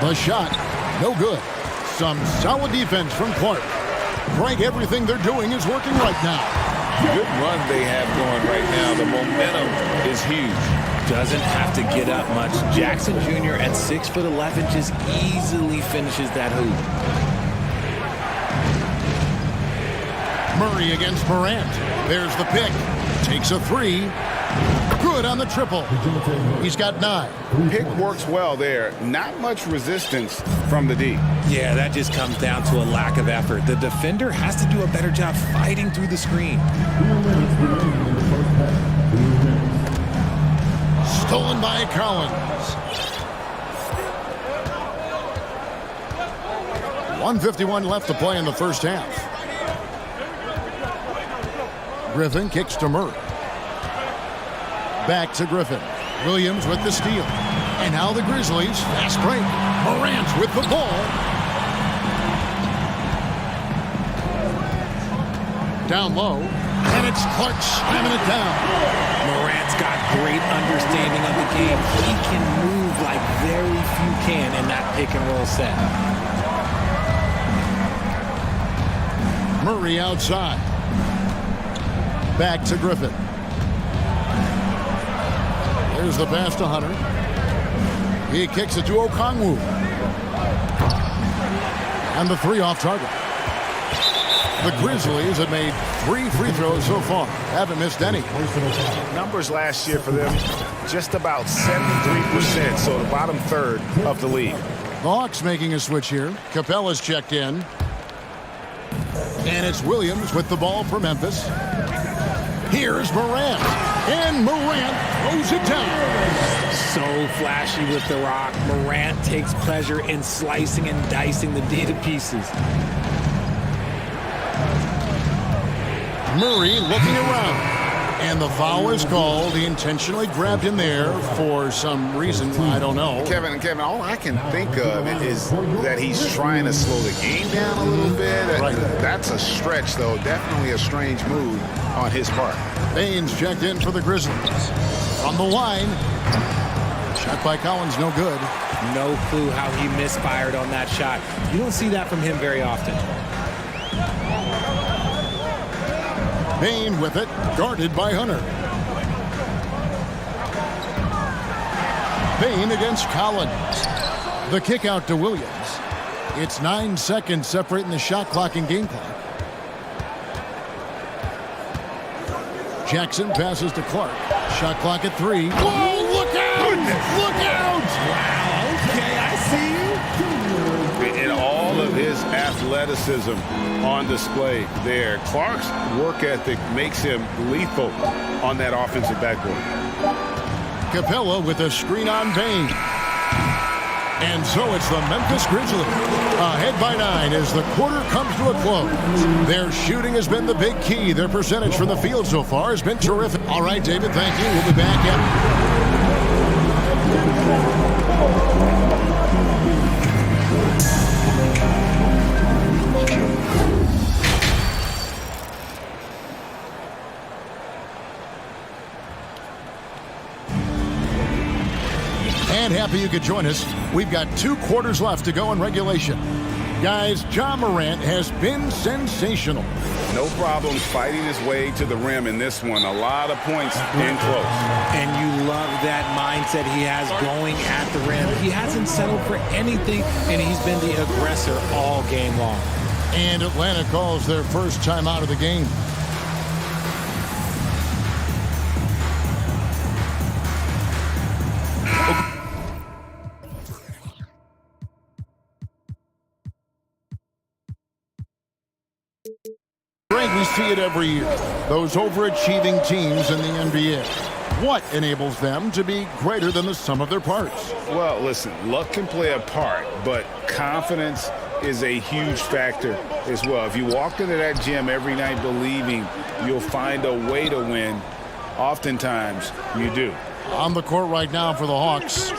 The shot, no good. Some solid defense from Clark. Greg, everything they're doing is working right now. Good run they have going right now. The momentum is huge. Doesn't have to get up much. Jackson Jr. at 6'11" just easily finishes that hoop. Murray against Morant. There's the pick. Takes a 3. Good on the triple. He's got 9. Pick works well there. Not much resistance from the D. Yeah, that just comes down to a lack of effort. The defender has to do a better job fighting through the screen. Stolen by Collins. 1:51 left to play in the first half. Griffin kicks to Murray. Back to Griffin. Williams with the steal. And now the Grizzlies, fast break. Morant with the ball. Down low. And it's Clark slamming it down. Morant's got great understanding of the game. He can move like very few can in that pick and roll set. Murray outside. Back to Griffin. There's the pass to Hunter. He kicks it to Okongwu. And the three off target. The Grizzlies have made 3 free throws so far. Haven't missed any. Numbers last year for them, just about 73%, so the bottom third of the league. The Hawks making a switch here. Capella's checked in. And it's Williams with the ball for Memphis. Here's Morant. And Morant throws it down. So flashy with the rock. Morant takes pleasure in slicing and dicing the D to pieces. Murray looking around. And the foul is called. He intentionally grabbed him there for some reason. I don't know. Kevin, all I can think of is that he's trying to slow the game down a little bit. Right. That's a stretch, though. Definitely a strange move on his part. Baines checked in for the Grizzlies. On the line. Shot by Collins, no good. No clue how he misfired on that shot. You don't see that from him very often. Bain with it, guarded by Hunter. Bain against Collins. The kick out to Williams. It's 9 seconds separating the shot clock and game clock. Jackson passes to Clark. Shot clock at 3. Whoa, look out! Goodness. Look out! Wow, okay, I see you. And all of his athleticism on display there. Clark's work ethic makes him lethal on that offensive backboard. Capella with a screen on Bain. And so it's the Memphis Grizzlies ahead by 9 as the quarter comes to a close. Their shooting has been the big key. Their percentage from the field so far has been terrific. All right, David, thank you. We'll be back in. And happy you could join us. We've got 2 quarters left to go in regulation. Guys, Ja Morant has been sensational. No problems fighting his way to the rim in this one. A lot of points in close. And you love that mindset he has going at the rim. He hasn't settled for anything, and he's been the aggressor all game long. And Atlanta calls their first time out of the game. We see it every year. Those overachieving teams in the NBA. What enables them to be greater than the sum of their parts? Well, listen, luck can play a part, but confidence is a huge factor as well. If you walk into that gym every night believing you'll find a way to win, oftentimes you do. On the court right now for the Hawks,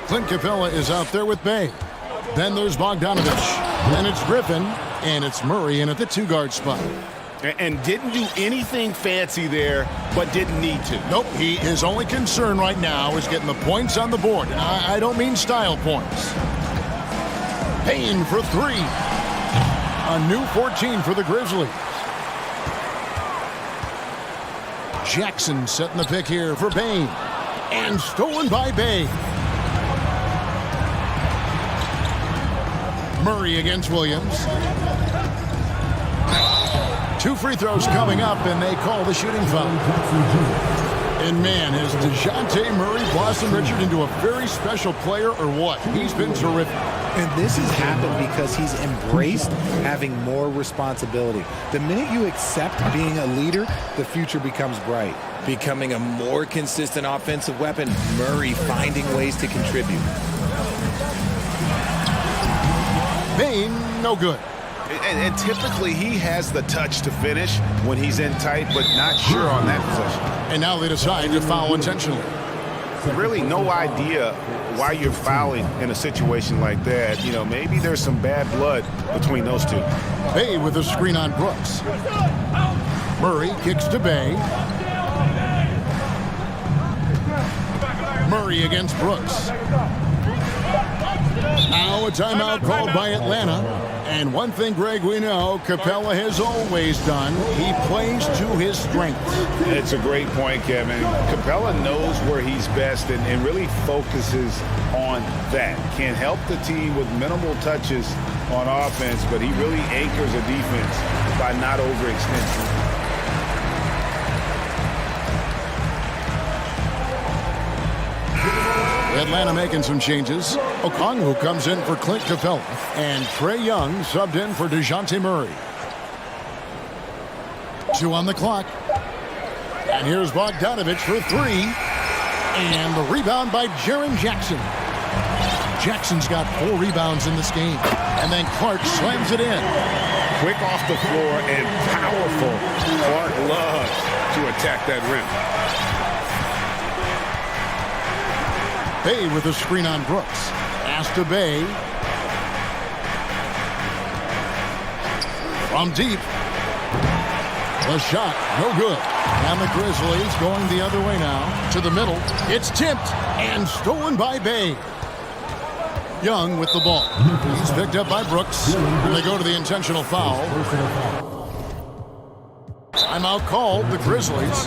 Clint Capella is out there with Bay. Then there's Bogdanovich. Then it's Griffin, and it's Murray in at the 2-guard spot. And didn't do anything fancy there, but didn't need to. Nope, his only concern right now is getting the points on the board. And I don't mean style points. Payne for 3. A new 14 for the Grizzlies. Jackson setting the pick here for Bain. And stolen by Bay. Murray against Williams. 2 free throws coming up, and they call the shooting foul. And man, has DeJounte Murray blossomed, Richard, into a very special player or what? He's been terrific. And this has happened because he's embraced having more responsibility. The minute you accept being a leader, the future becomes bright. Becoming a more consistent offensive weapon, Murray finding ways to contribute. Bain, no good. And typically he has the touch to finish when he's in tight, but not sure on that possession. And now they decide to foul intentionally. Really no idea why you're fouling in a situation like that. You know, maybe there's some bad blood between those two. Bay with a screen on Brooks. Murray kicks to Bay. Murray against Brooks. Now a timeout called by Atlanta. And one thing, Greg, we know Capella has always done. He plays to his strengths. It's a great point, Kevin. Capella knows where he's best and really focuses on that. Can help the team with minimal touches on offense, but he really anchors a defense by not overextending. Atlanta making some changes. Okongwu comes in for Clint Capella. And Trae Young subbed in for DeJounte Murray. 2 on the clock. And here's Bogdanovich for 3. And the rebound by Jaren Jackson. Jackson's got 4 rebounds in this game. And then Clark slams it in. Quick off the floor and powerful. Clark loves to attack that rim. Bay with a screen on Brooks. Pass to Bay. From deep. The shot, no good. And the Grizzlies going the other way now. To the middle. It's tipped and stolen by Bay. Young with the ball. He's picked up by Brooks. And they go to the intentional foul. Timeout called, the Grizzlies.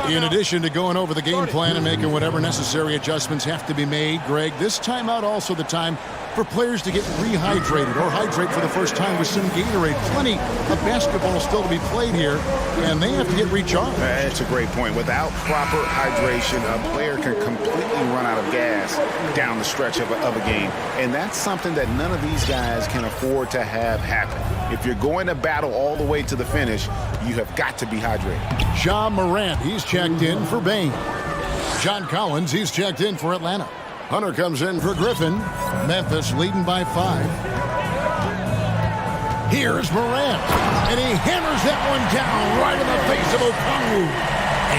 In addition to going over the game plan and making whatever necessary adjustments have to be made, Greg, this timeout also the time for players to get rehydrated or hydrate for the first time with some Gatorade. Plenty of basketball still to be played here, and they have to get recharged. That's a great point. Without proper hydration, a player can completely run out of gas down the stretch of a game, and that's something that none of these guys can afford to have happen. If you're going to battle all the way to the finish, you have got to be hydrated. Ja Morant, he's checked in for Bain. John Collins, he's checked in for Atlanta. Hunter comes in for Griffin. Memphis leading by 5. Here's Morant, and he hammers that one down right in the face of Okongwu.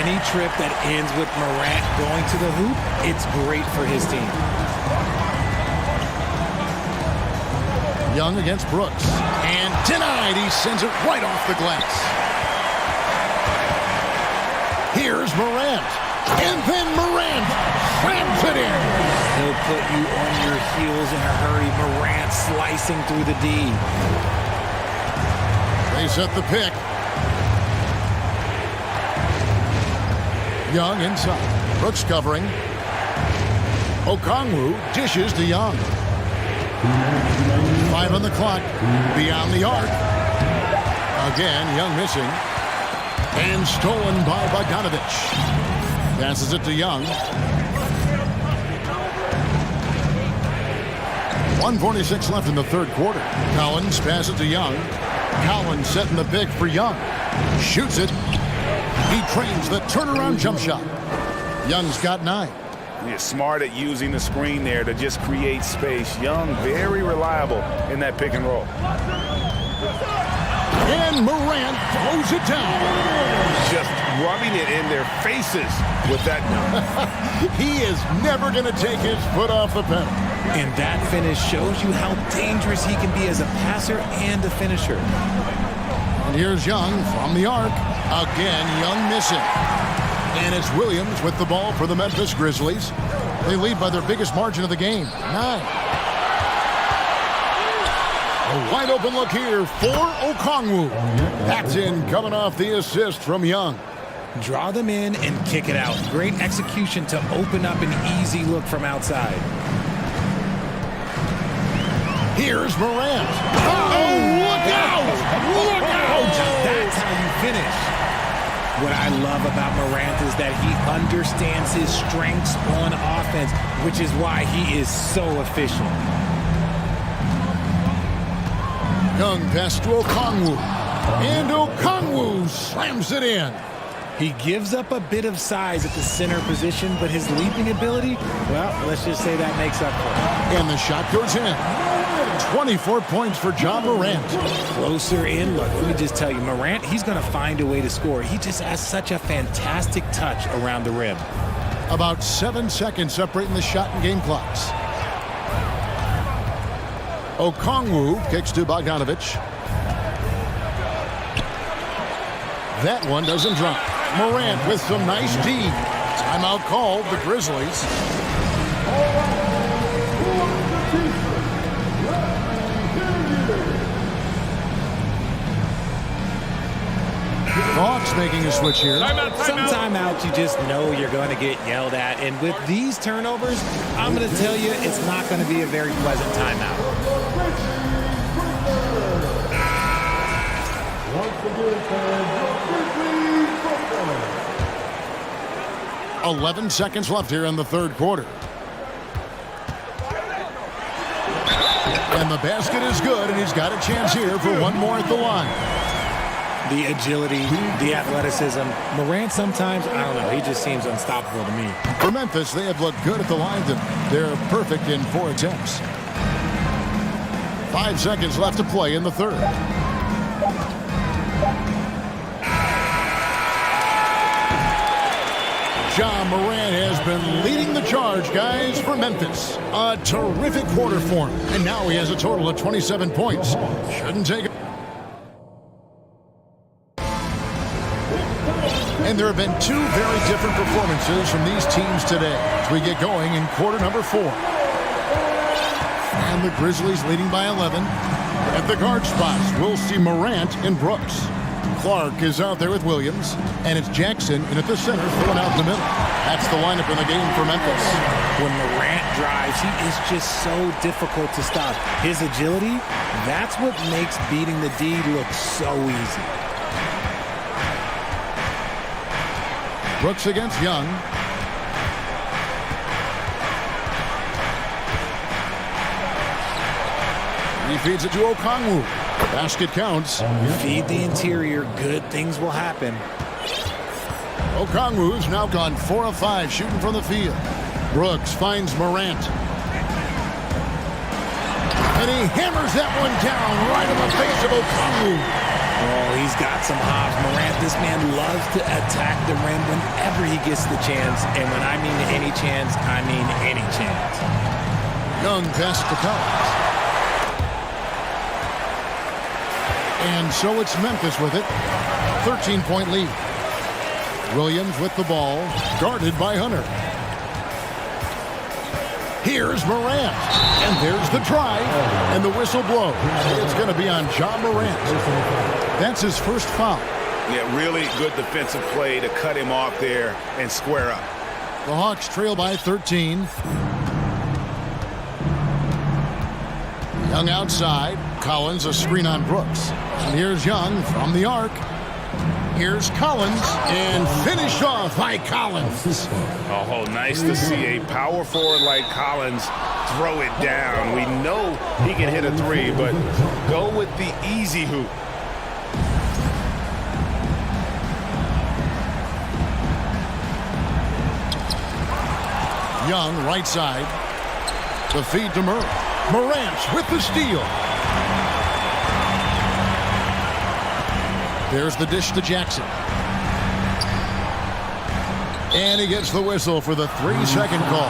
Any trip that ends with Morant going to the hoop, it's great for his team. Young against Brooks, and denied. He sends it right off the glass. Here's Morant, and then Morant slams it in. He'll put you on your heels in a hurry. Morant slicing through the D. They set the pick. Young inside. Brooks covering. Okongwu dishes to Young. 5 on the clock. Beyond the arc. Again, Young missing. And stolen by Bogdanovich. Passes it to Young. 1:46 left in the third quarter. Collins passes to Young. Collins setting the pick for Young. Shoots it. He trains the turnaround jump shot. Young's got 9. He's smart at using the screen there to just create space. Young, very reliable in that pick and roll. And Morant throws it down. Just rubbing it in their faces with that. He is never going to take his foot off the pedal. And that finish shows you how dangerous he can be as a passer and a finisher. And here's Young from the arc. Again, Young missing. And it's Williams with the ball for the Memphis Grizzlies. They lead by their biggest margin of the game, 9. A wide open look here for Okongwu. That's in, coming off the assist from Young. Draw them in and kick it out. Great execution to open up an easy look from outside. Here's Morant. Oh, look out! Look out! That's how you finish. What I love about Morant is that he understands his strengths on offense, which is why he is so efficient. Young pass to Okongwu. And Okongwu slams it in. He gives up a bit of size at the center position, but his leaping ability, well, let's just say that makes up for it. And the shot goes in. 24 points for Ja Morant. Closer in, look, let me just tell you, Morant, he's going to find a way to score. He just has such a fantastic touch around the rim. About 7 seconds separating the shot and game clocks. Okongwu kicks to Bogdanovich. That one doesn't drop. Morant with some nice D. Timeout called, the Grizzlies. Hawks making a switch here. Some timeouts you just know you're going to get yelled at. And with these turnovers, I'm going to tell you it's not going to be a very pleasant timeout. Once again, fans, 11 seconds left here in the third quarter. And the basket is good, and he's got a chance here for one more at the line. The agility, the athleticism. Morant sometimes, I don't know, he just seems unstoppable to me. For Memphis, they have looked good at the line. They're perfect in 4 attempts. 5 seconds left to play in the third. Ja Morant has been leading the charge, guys, for Memphis. A terrific quarter for him. And now he has a total of 27 points. Shouldn't take it. And there have been 2 very different performances from these teams today as we get going in quarter number 4. And the Grizzlies leading by 11. At the guard spots, we'll see Morant and Brooks. Clark is out there with Williams, and it's Jackson in at the center, filling out the middle. That's the lineup in the game for Memphis. When Morant drives, he is just so difficult to stop. His agility, that's what makes beating the D look so easy. Brooks against Young. He feeds it to Okongwu. Basket counts. Feed the interior, good things will happen. Okongwu's now gone 4 of 5 shooting from the field. Brooks finds Morant. And he hammers that one down right in the face of Okongwu. Oh, he's got some hops. Morant, this man loves to attack the rim whenever he gets the chance. And when I mean any chance, I mean any chance. Young pass to Collins. And so it's Memphis with it. 13-point lead. Williams with the ball, guarded by Hunter. Here's Morant. And there's the drive. And the whistle blows. It's going to be on Ja Morant. That's his first foul. Yeah, really good defensive play to cut him off there and square up. The Hawks trail by 13. Young outside. Collins a screen on Brooks. And here's Young from the arc. Here's Collins, and finished off by Collins. Oh, nice to see a power forward like Collins throw it down. We know he can hit a 3, but go with the easy hoop. Young, right side. The feed to Murray. Morant with the steal. There's the dish to Jackson. And he gets the whistle for the 3-second call.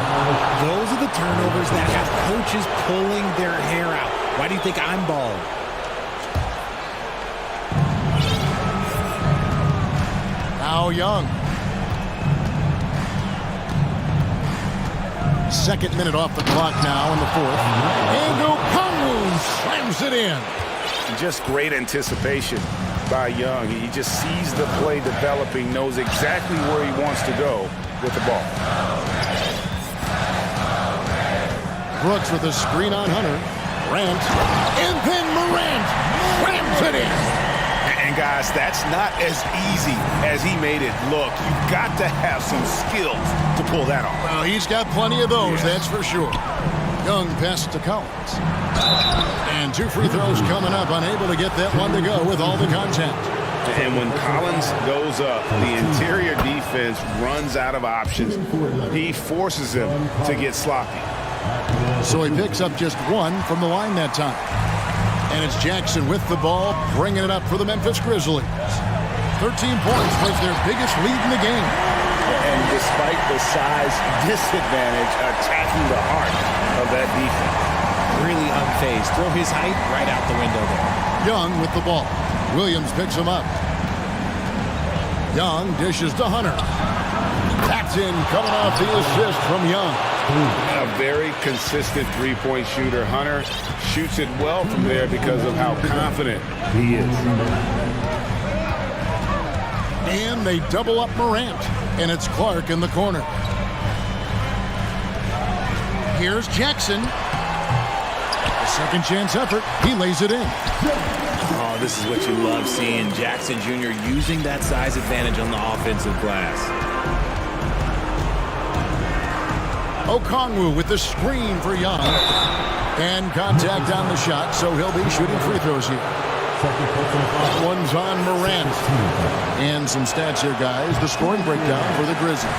Those are the turnovers that have coaches pulling their hair out. Why do you think I'm bald? Now Young. Second minute off the clock now in the fourth. And Okongwu slams it in. Just great anticipation by Young. He just sees the play developing, knows exactly where he wants to go with the ball. Brooks with a screen on Hunter. Morant. And then Morant slams it in. And guys, that's not as easy as he made it look. You've got to have some skills to pull that off. Well, he's got plenty of those, that's for sure. Young pass to Collins. And 2 free throws coming up, unable to get that one to go with all the contact. And when Collins goes up, the interior defense runs out of options. He forces him to get sloppy. So he picks up just one from the line that time. And it's Jackson with the ball, bringing it up for the Memphis Grizzlies. 13 points was their biggest lead in the game. And despite the size disadvantage, attacking the heart of that defense. Really unfazed. Throw his height right out the window there. Young with the ball. Williams picks him up. Young dishes to Hunter. That's in, coming off the assist from Young. A very consistent three-point shooter. Hunter shoots it well from there because of how confident he is. And they double up Morant. And it's Clark in the corner. Here's Jackson. A second chance effort. He lays it in. Oh, this is what you love seeing. Jackson Jr. using that size advantage on the offensive glass. Okongwu with the screen for Young. And contact on the shot, so he'll be shooting free throws here. That one's on Morant. And some stats here, guys. The scoring breakdown for the Grizzlies.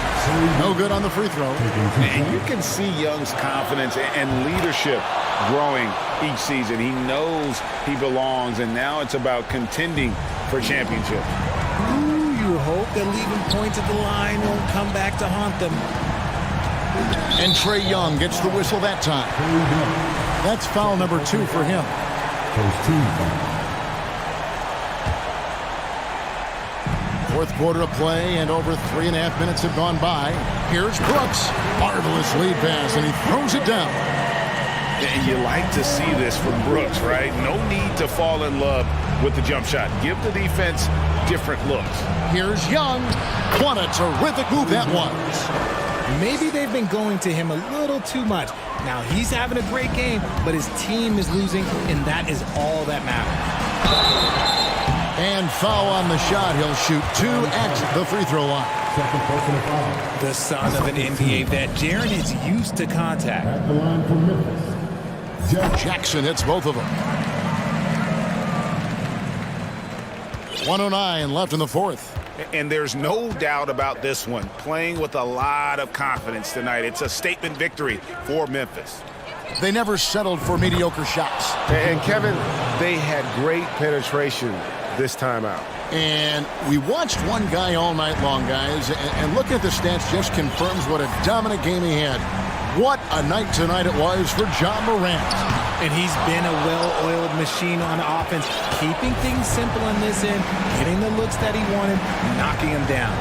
No good on the free throw. And you can see Young's confidence and leadership growing each season. He knows he belongs, and now it's about contending for championships. Ooh, you hope that leaving points at the line won't come back to haunt them. And Trae Young gets the whistle that time. That's foul number 2 for him. Fourth quarter of play, and over 3.5 minutes have gone by. Here's Brooks. Marvelous lead pass, and he throws it down. And you like to see this from Brooks, right? No need to fall in love with the jump shot. Give the defense different looks. Here's Young. What a terrific move that was. Maybe they've been going to him a little too much. Now he's having a great game, but his team is losing, and that is all that matters. And foul on the shot. He'll shoot 2 at the free throw line. The son of an NBA vet, Jaren is used to contact. At the line for Memphis, Jackson hits both of them. 1:09 left in the fourth. And there's no doubt about this one. Playing with a lot of confidence tonight. It's a statement victory for Memphis. They never settled for mediocre shots. And Kevin, they had great penetration this time out. And we watched one guy all night long, guys, and looking at the stats just confirms what a dominant game he had. What a night tonight it was for John Morant. And he's been a well-oiled machine on offense, keeping things simple on this end, getting the looks that he wanted, knocking him down.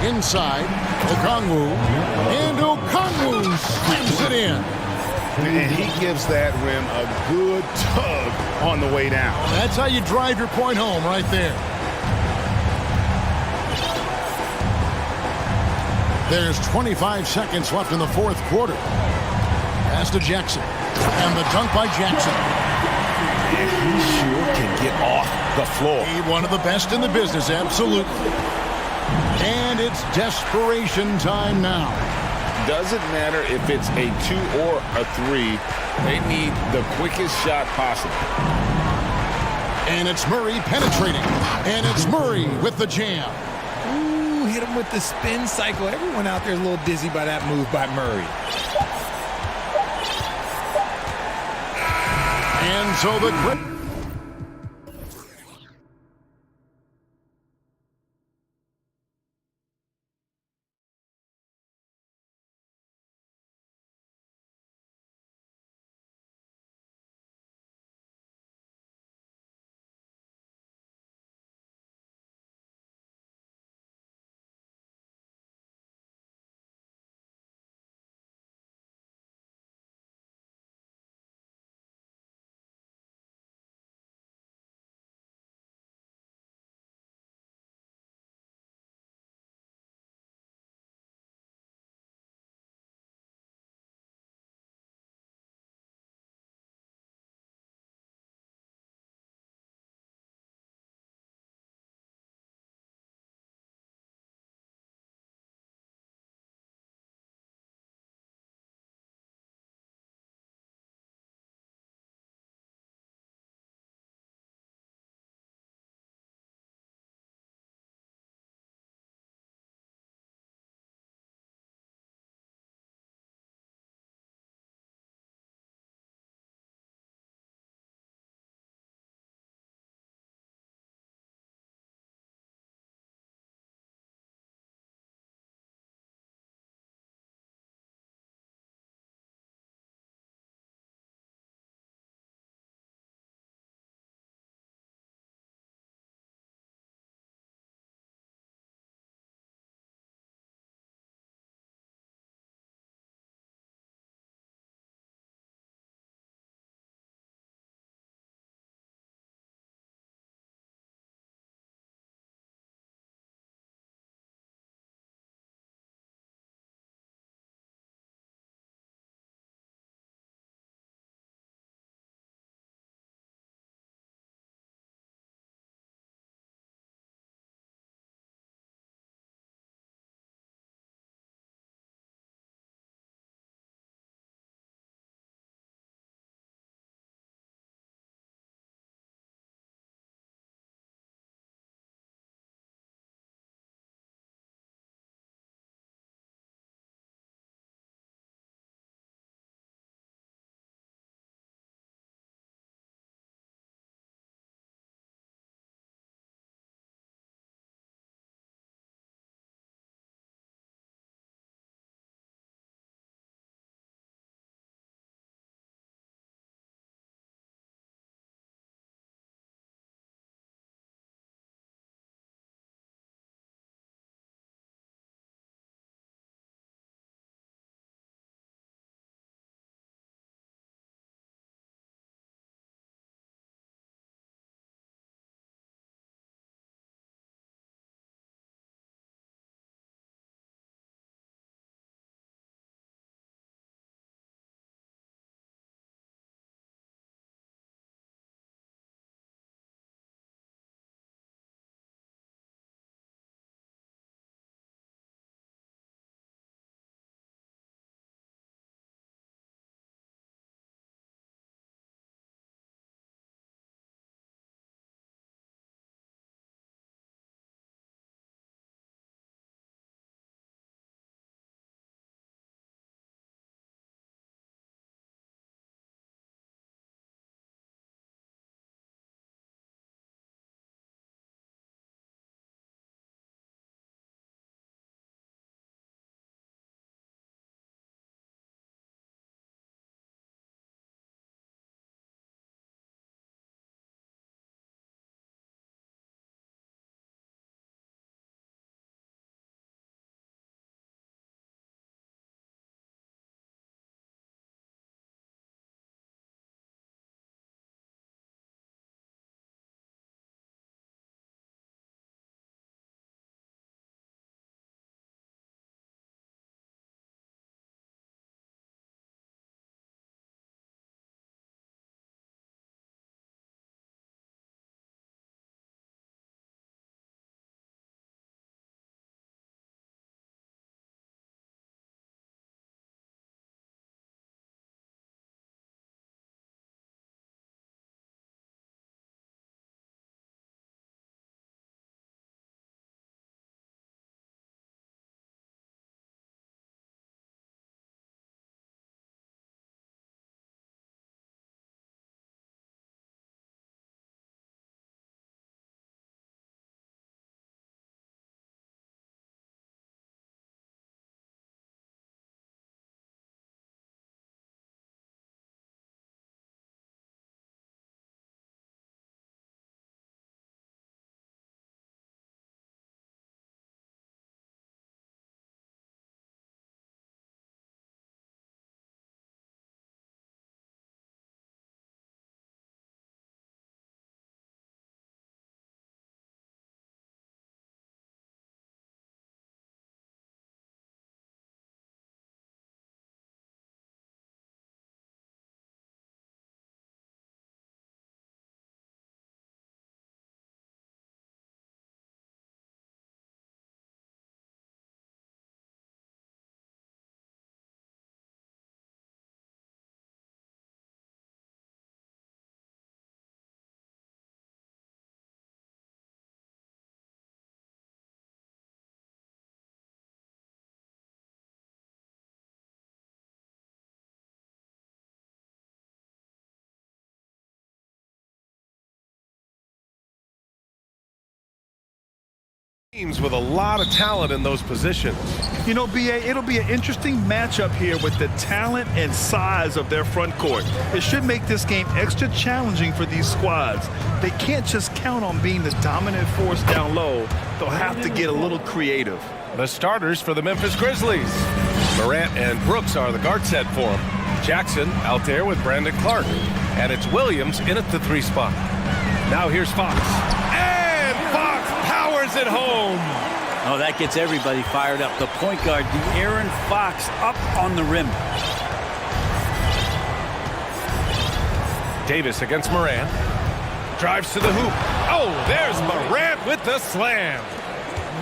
Inside, Okongwu, and Okongwu slams it in. And he gives that rim a good tug on the way down. That's how you drive your point home right there. There's 25 seconds left in the fourth quarter. Pass to Jackson. And the dunk by Jackson. And he sure can get off the floor. One of the best in the business, absolutely. And it's desperation time now. Doesn't matter if it's a 2 or a 3. They need the quickest shot possible. And it's Murray penetrating. And it's Murray with the jam. Ooh, hit him with the spin cycle. Everyone out there is a little dizzy by that move by Murray. And so the Teams with a lot of talent in those positions. You know, BA, it'll be an interesting matchup here with the talent and size of their front court. It should make this game extra challenging for these squads. They can't just count on being the dominant force down low. They'll have to get a little creative. The starters for the Memphis Grizzlies. Morant and Brooks are the guard set for him. Jackson out there with Brandon Clark. And it's Williams in at the 3 spot. Now here's Fox. And Fox powers it home. Oh, that gets everybody fired up. The point guard, De'Aaron Fox, up on the rim. Davis against Morant. Drives to the hoop. Oh, there's Morant with the slam.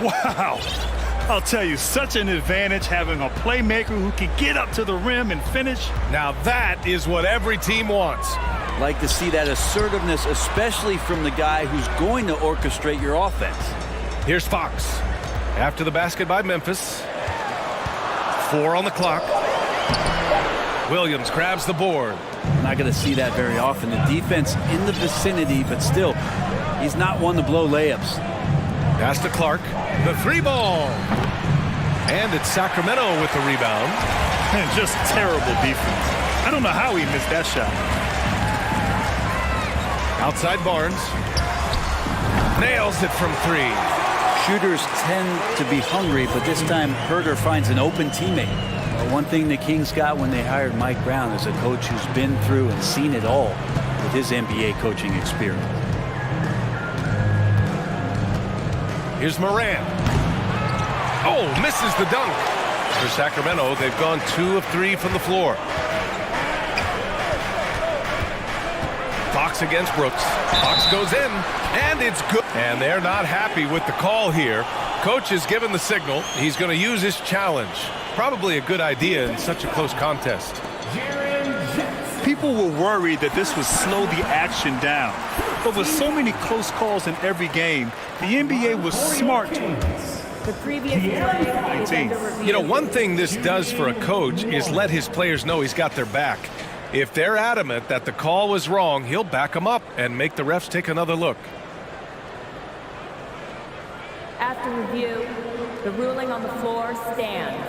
Wow. I'll tell you, such an advantage having a playmaker who can get up to the rim and finish. Now that is what every team wants. Like to see that assertiveness, especially from the guy who's going to orchestrate your offense. Here's Fox. After the basket by Memphis. 4 on the clock. Williams grabs the board. Not going to see that very often. The defense in the vicinity, but still, he's not one to blow layups. Pass to Clark. The 3 ball. And it's Sacramento with the rebound. And just terrible defense. I don't know how he missed that shot. Outside Barnes. Nails it from 3. Shooters tend to be hungry, but this time Herter finds an open teammate. One thing the Kings got when they hired Mike Brown is a coach who's been through and seen it all with his NBA coaching experience. Here's Morant. Oh, misses the dunk. For Sacramento, they've gone 2 of 3 from the floor. Fox against Brooks. Fox goes in, and it's good. And they're not happy with the call here. Coach has given the signal. He's going to use his challenge. Probably a good idea in such a close contest. People were worried that this would slow the action down. But with so many close calls in every game, the NBA was smart. The previous play is under review. You know, one thing this does for a coach is let his players know he's got their back. If they're adamant that the call was wrong, he'll back them up and make the refs take another look. After review, the ruling on the floor stands.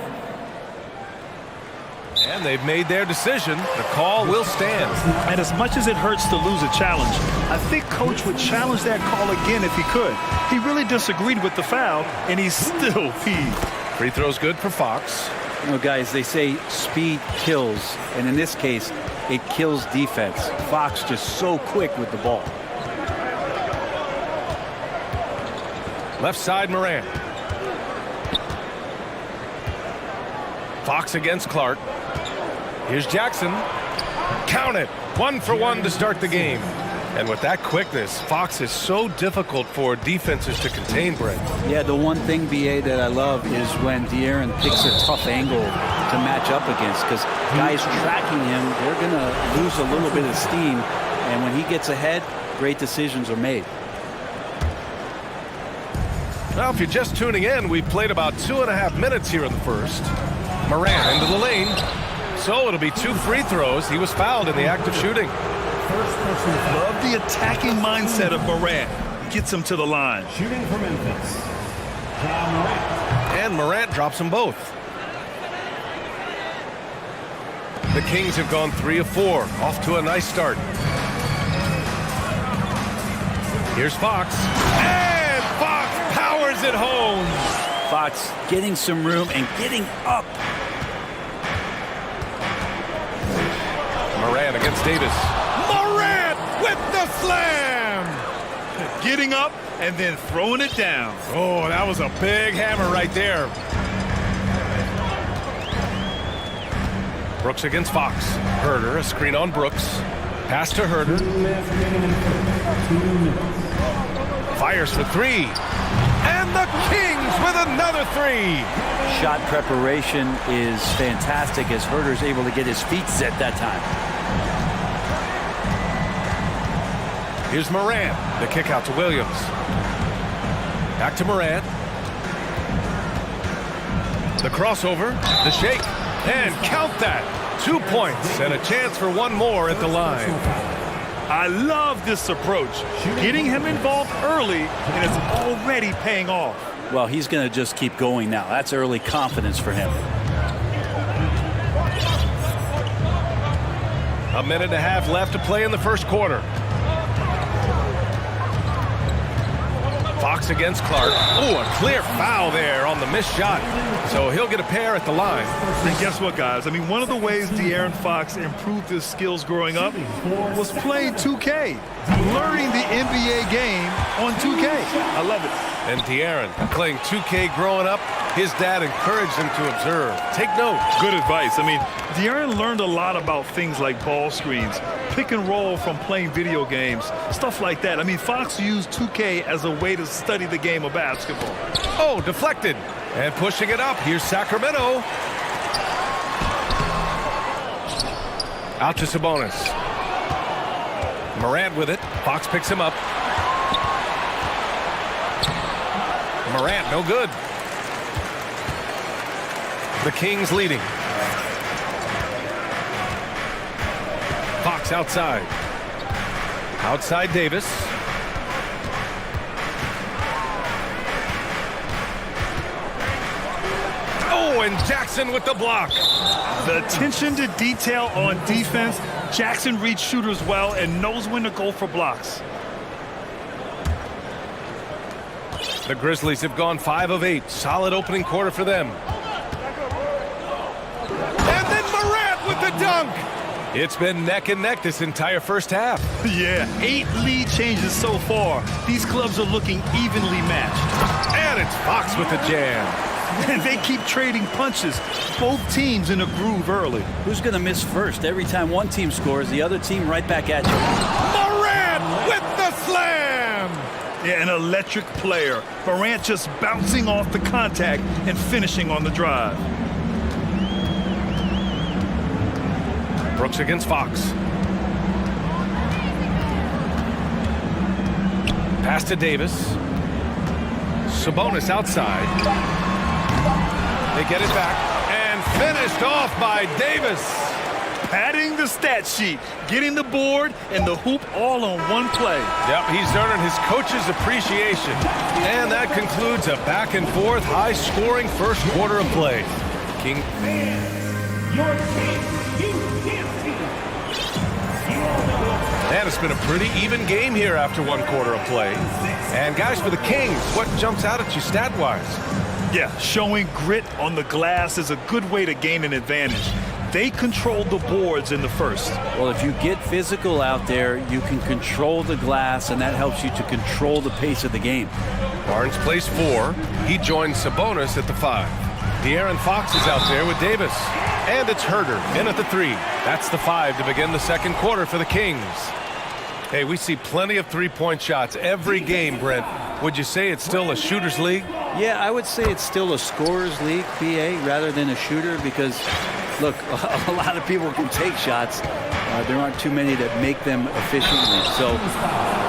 And they've made their decision. The call will stand. And as much as it hurts to lose a challenge, I think Coach would challenge that call again if he could. He really disagreed with the foul, and he's still peeved. Free throw's good for Fox. You know, guys, they say speed kills, and in this case, it kills defense. Fox just so quick with the ball. Left side, Morant. Fox against Clark. Here's Jackson. Count it. 1 for 1 to start the game. And with that quickness, Fox is so difficult for defenses to contain, Brett. Yeah, the one thing, BA, that I love is when De'Aaron picks a tough angle to match up against, because guys tracking him, they're going to lose a little bit of steam. And when he gets ahead, great decisions are made. Well, if you're just tuning in, we've played about 2.5 minutes here in the first. Morant into the lane. So it'll be 2 free throws. He was fouled in the act of shooting. Love the attacking mindset of Morant. Gets him to the line. Shooting for Memphis. And Morant drops them both. The Kings have gone 3 of 4. Off to a nice start. Here's Fox. And Fox powers it home. Fox getting some room and getting up. Morant against Davis. Morant with the slam! Getting up and then throwing it down. Oh, that was a big hammer right there. Brooks against Fox. Herter, a screen on Brooks. Pass to Herter. Fires for 3. And the Kings with another 3. Shot preparation is fantastic as Herter's able to get his feet set that time. Here's Morant. The kick out to Williams. Back to Morant. The crossover. The shake. And count that. 2 points and a chance for 1 more at the line. I love this approach. Getting him involved early, and it's already paying off. Well, he's going to just keep going now. That's early confidence for him. A minute and a half left to play in the first quarter. Fox against Clark. Oh, a clear foul there on the missed shot. So he'll get a pair at the line. And guess what, guys? I mean, one of the ways De'Aaron Fox improved his skills growing up was playing 2K, learning the NBA game on 2K. I love it. And De'Aaron playing 2K growing up, his dad encouraged him to observe. Take note. Good advice. I mean, De'Aaron learned a lot about things like ball screens, pick and roll from playing video games, stuff like that. I mean, Fox used 2K as a way to study the game of basketball. Oh, deflected. And pushing it up. Here's Sacramento. Out to Sabonis. Morant with it. Fox picks him up. Morant, no good. The Kings leading. Fox outside. Outside Davis. Oh, and Jackson with the block. The attention to detail on defense. Jackson reads shooters well and knows when to go for blocks. The Grizzlies have gone 5 of 8. Solid opening quarter for them. And then Morant with the dunk. It's been neck and neck this entire first half. Yeah, 8 lead changes so far. These clubs are looking evenly matched. And it's Fox with the jam. And they keep trading punches. Both teams in a groove early. Who's going to miss first? Every time one team scores, the other team right back at you. Morant with the slam. Yeah, an electric player. Morant just bouncing off the contact and finishing on the drive. Brooks against Fox. Pass to Davis. Sabonis outside. They get it back. And finished off by Davis. Padding the stat sheet, getting the board and the hoop all on one play. Yep, he's earning his coach's appreciation. And that concludes a back-and-forth, high-scoring first quarter of play. King. And it's been a pretty even game here after one quarter of play. And guys, for the Kings, what jumps out at you stat-wise? Yeah, showing grit on the glass is a good way to gain an advantage. They controlled the boards in the first. Well, if you get physical out there, you can control the glass, and that helps you to control the pace of the game. Barnes plays 4. He joins Sabonis at the 5. De'Aaron Fox is out there with Davis. And it's Herder in at the 3. That's the 5 to begin the second quarter for the Kings. Hey, we see plenty of three-point shots every game, Brent. Would you say it's still a shooter's league? Yeah, I would say it's still a scorer's league, BA, rather than a shooter because, look, a lot of people can take shots. There aren't too many that make them efficiently. So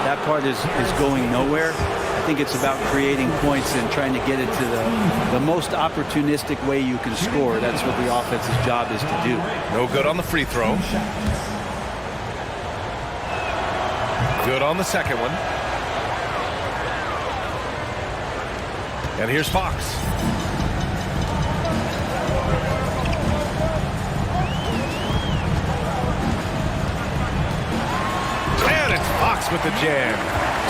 that part is going nowhere. I think it's about creating points and trying to get it to the most opportunistic way you can score. That's what the offense's job is to do. No good on the free throw. Good on the second one. And here's Fox. And it's Fox with the jam.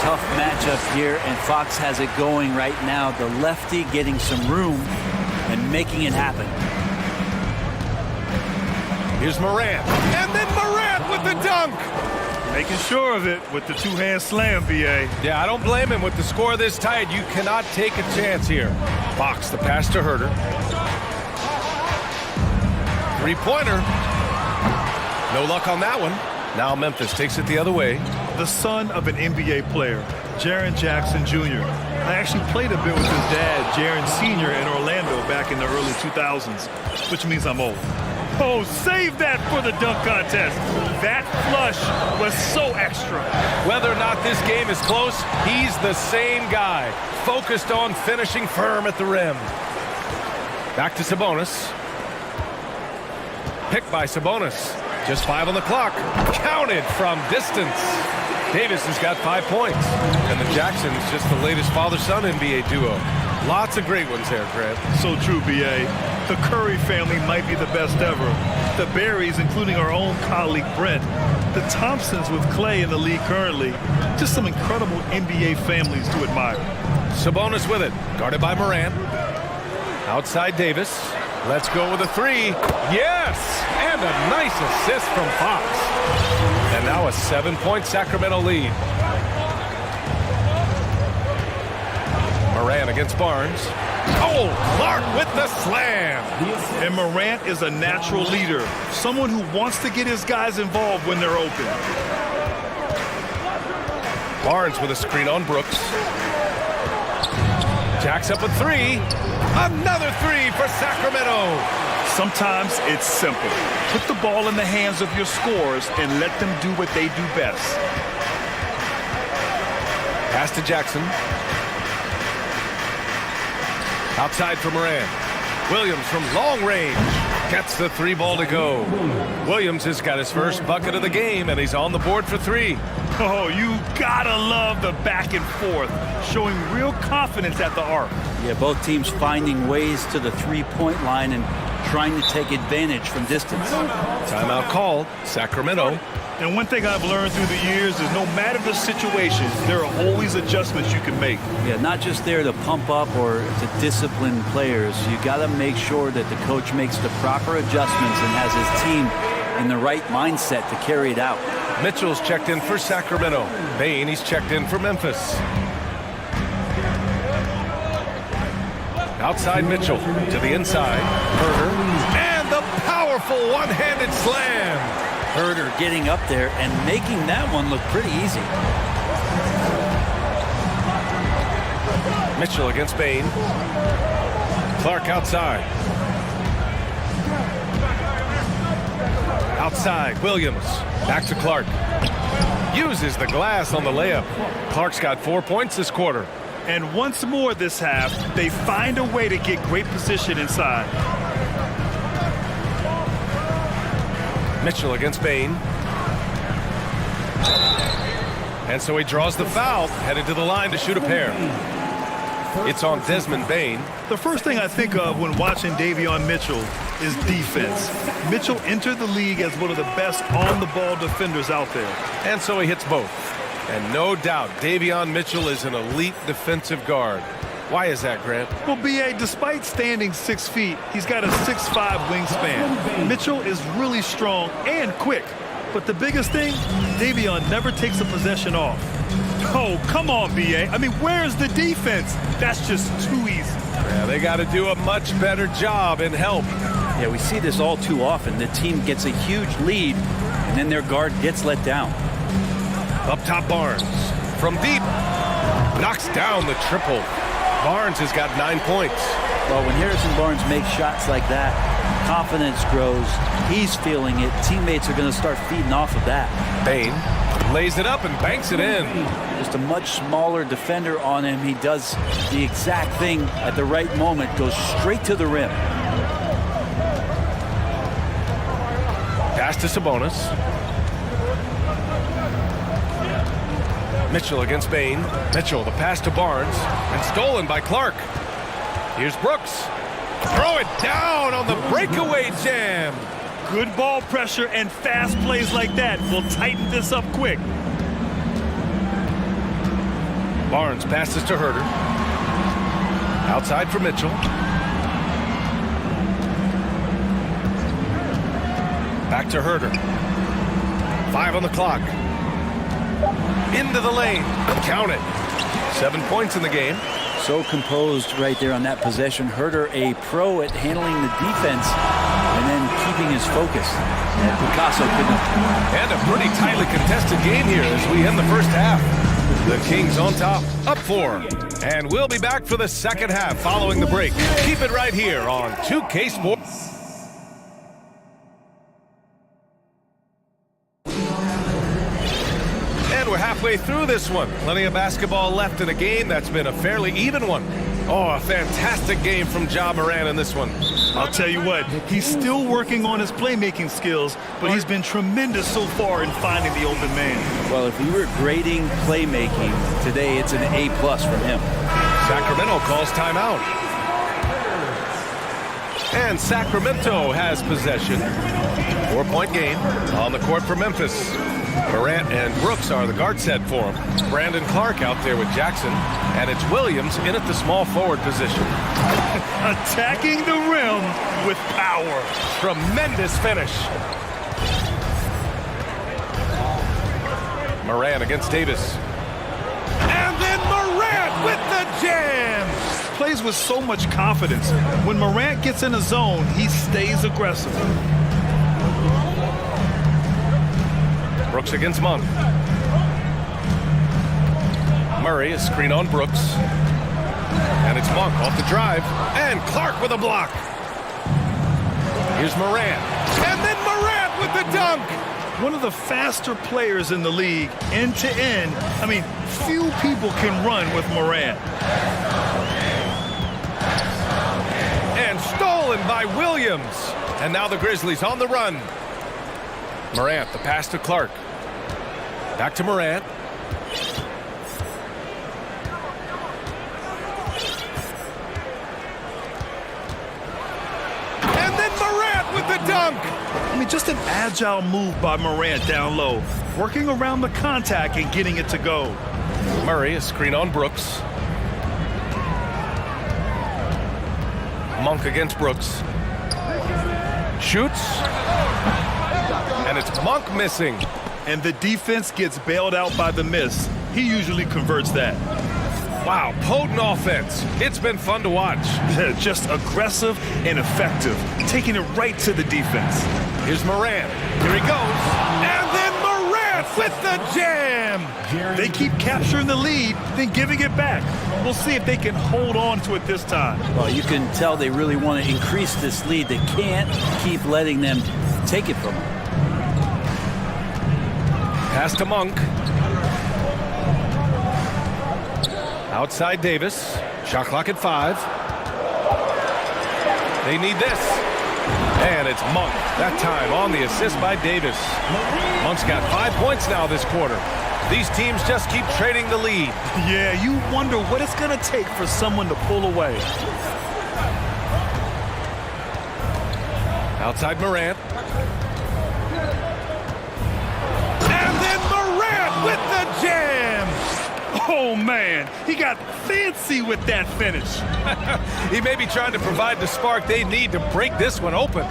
Tough matchup here, and Fox has it going right now. The lefty getting some room and making it happen. Here's Morant. And then Morant with the dunk. Making sure of it with the two-hand slam, BA. Yeah, I don't blame him. With the score this tight, you cannot take a chance here. Fox, the pass to Herder. Three-pointer. No luck on that one. Now Memphis takes it the other way. The son of an NBA player, Jaren Jackson Jr. I actually played a bit with his dad, Jaren Sr. in Orlando back in the early 2000s, which means I'm old. Oh, save that for the dunk contest. That flush was so extra. Whether or not this game is close, he's the same guy, focused on finishing firm at the rim. Back to Sabonis. Picked by Sabonis. Just 5 on the clock. Counted from distance. Davis has got 5 points. And the Jacksons just the latest father-son NBA duo. Lots of great ones there, Grant. So true, B.A. The Curry family might be the best ever. The Berries, including our own colleague Brent. The Thompsons with Clay in the league currently. Just some incredible NBA families to admire. Sabonis with it, guarded by Morant. Outside Davis. Let's go with a three. Yes! And a nice assist from Fox. And now a 7-point Sacramento lead. Morant against Barnes. Oh, Clark with the slam. And Morant is a natural leader. Someone who wants to get his guys involved when they're open. Barnes with a screen on Brooks. Jacks up a three. Another three for Sacramento. Sometimes it's simple. Put the ball in the hands of your scorers and let them do what they do best. Pass to Jackson. Outside for Morant. Williams from long range gets the three ball to go. Williams has got his first bucket of the game, and he's on the board for three. Oh, you gotta love the back and forth, showing real confidence at the arc. Yeah, both teams finding ways to the three-point line and trying to take advantage from distance. Timeout called, Sacramento. And one thing I've learned through the years is no matter the situation, there are always adjustments you can make. Yeah, not just there to pump up or to discipline players. You got to make sure that the coach makes the proper adjustments and has his team in the right mindset to carry it out. Mitchell's checked in for Sacramento. Bain, he's checked in for Memphis. Outside Mitchell to the inside. Herder. And the powerful one-handed slam. Herder getting up there and making that one look pretty easy. Mitchell against Bain. Clark outside. Outside, Williams. Back to Clark. Uses the glass on the layup. Clark's got 4 points this quarter. And once more this half, they find a way to get great position inside. Mitchell against Bain. And so he draws the foul, headed to the line to shoot a pair. It's on Desmond Bain. The first thing I think of when watching Davion Mitchell is defense. Mitchell entered the league as one of the best on-the-ball defenders out there. And so he hits both. And no doubt, Davion Mitchell is an elite defensive guard. Why is that, Grant? Well, B.A., despite standing 6 feet, he's got a 6'5" wingspan. Mitchell is really strong and quick. But the biggest thing, Davion never takes a possession off. Oh, come on, B.A. I mean, where's the defense? That's just too easy. Yeah, they got to do a much better job in help. Yeah, we see this all too often. The team gets a huge lead, and then their guard gets let down. Up top, Barnes. From deep. Knocks down the triple. Barnes has got 9 points. Well, when Harrison Barnes makes shots like that, confidence grows. He's feeling it. Teammates are going to start feeding off of that. Bain lays it up and banks it in. Just a much smaller defender on him. He does the exact thing at the right moment. Goes straight to the rim. Pass to Sabonis. Mitchell against Bain. Mitchell, the pass to Barnes. And stolen by Clark. Here's Brooks. Throw it down on the breakaway jam. Good ball pressure and fast plays like that will tighten this up quick. Barnes passes to Herder. Outside for Mitchell. Back to Herder. 5 on the clock. Into the lane. Count it. 7 points in the game. So composed right there on that possession. Herder, a pro at handling the defense and then keeping his focus. And Picasso couldn't. And a pretty tightly contested game here as we end the first half. The Kings on top, up 4. And we'll be back for the second half following the break. Keep it right here on 2K Sports. We're halfway through this one. Plenty of basketball left in a game that's been a fairly even one. Oh, a fantastic game from Ja Morant in this one. I'll tell you what, he's still working on his playmaking skills, but he's been tremendous so far in finding the open man. Well, if we were grading playmaking today, it's an A+ from him. Sacramento calls timeout. And Sacramento has possession. 4-point game on the court for Memphis. Morant and Brooks are the guard set for him. Brandon Clark out there with Jackson. And it's Williams in at the small forward position. Attacking the rim with power. Tremendous finish. Morant against Davis. And then Morant with the jam. Plays with so much confidence. When Morant gets in a zone, he stays aggressive. Brooks against Monk. Murray, a screen on Brooks. And it's Monk off the drive. And Clark with a block. Here's Morant. And then Morant with the dunk. One of the faster players in the league, end to end. I mean, few people can run with Morant. And stolen by Williams. And now the Grizzlies on the run. Morant, the pass to Clark. Back to Morant. And then Morant with the dunk. I mean, just an agile move by Morant down low. Working around the contact and getting it to go. Murray, a screen on Brooks. Monk against Brooks. Shoots. And it's Monk missing. And the defense gets bailed out by the miss. He usually converts that. Wow, potent offense. It's been fun to watch. Just aggressive and effective. Taking it right to the defense. Here's Morant. Here he goes. And then Morant with the jam. They keep capturing the lead, then giving it back. We'll see if they can hold on to it this time. Well, you can tell they really want to increase this lead. They can't keep letting them take it from them. Pass to Monk. Outside Davis. Shot clock at 5. They need this. And it's Monk. That time on the assist by Davis. Monk's got 5 points now this quarter. These teams just keep trading the lead. Yeah, you wonder what it's going to take for someone to pull away. Outside Morant. And then Morant with the jam. Oh, man, he got fancy with that finish. He may be trying to provide the spark they need to break this one open.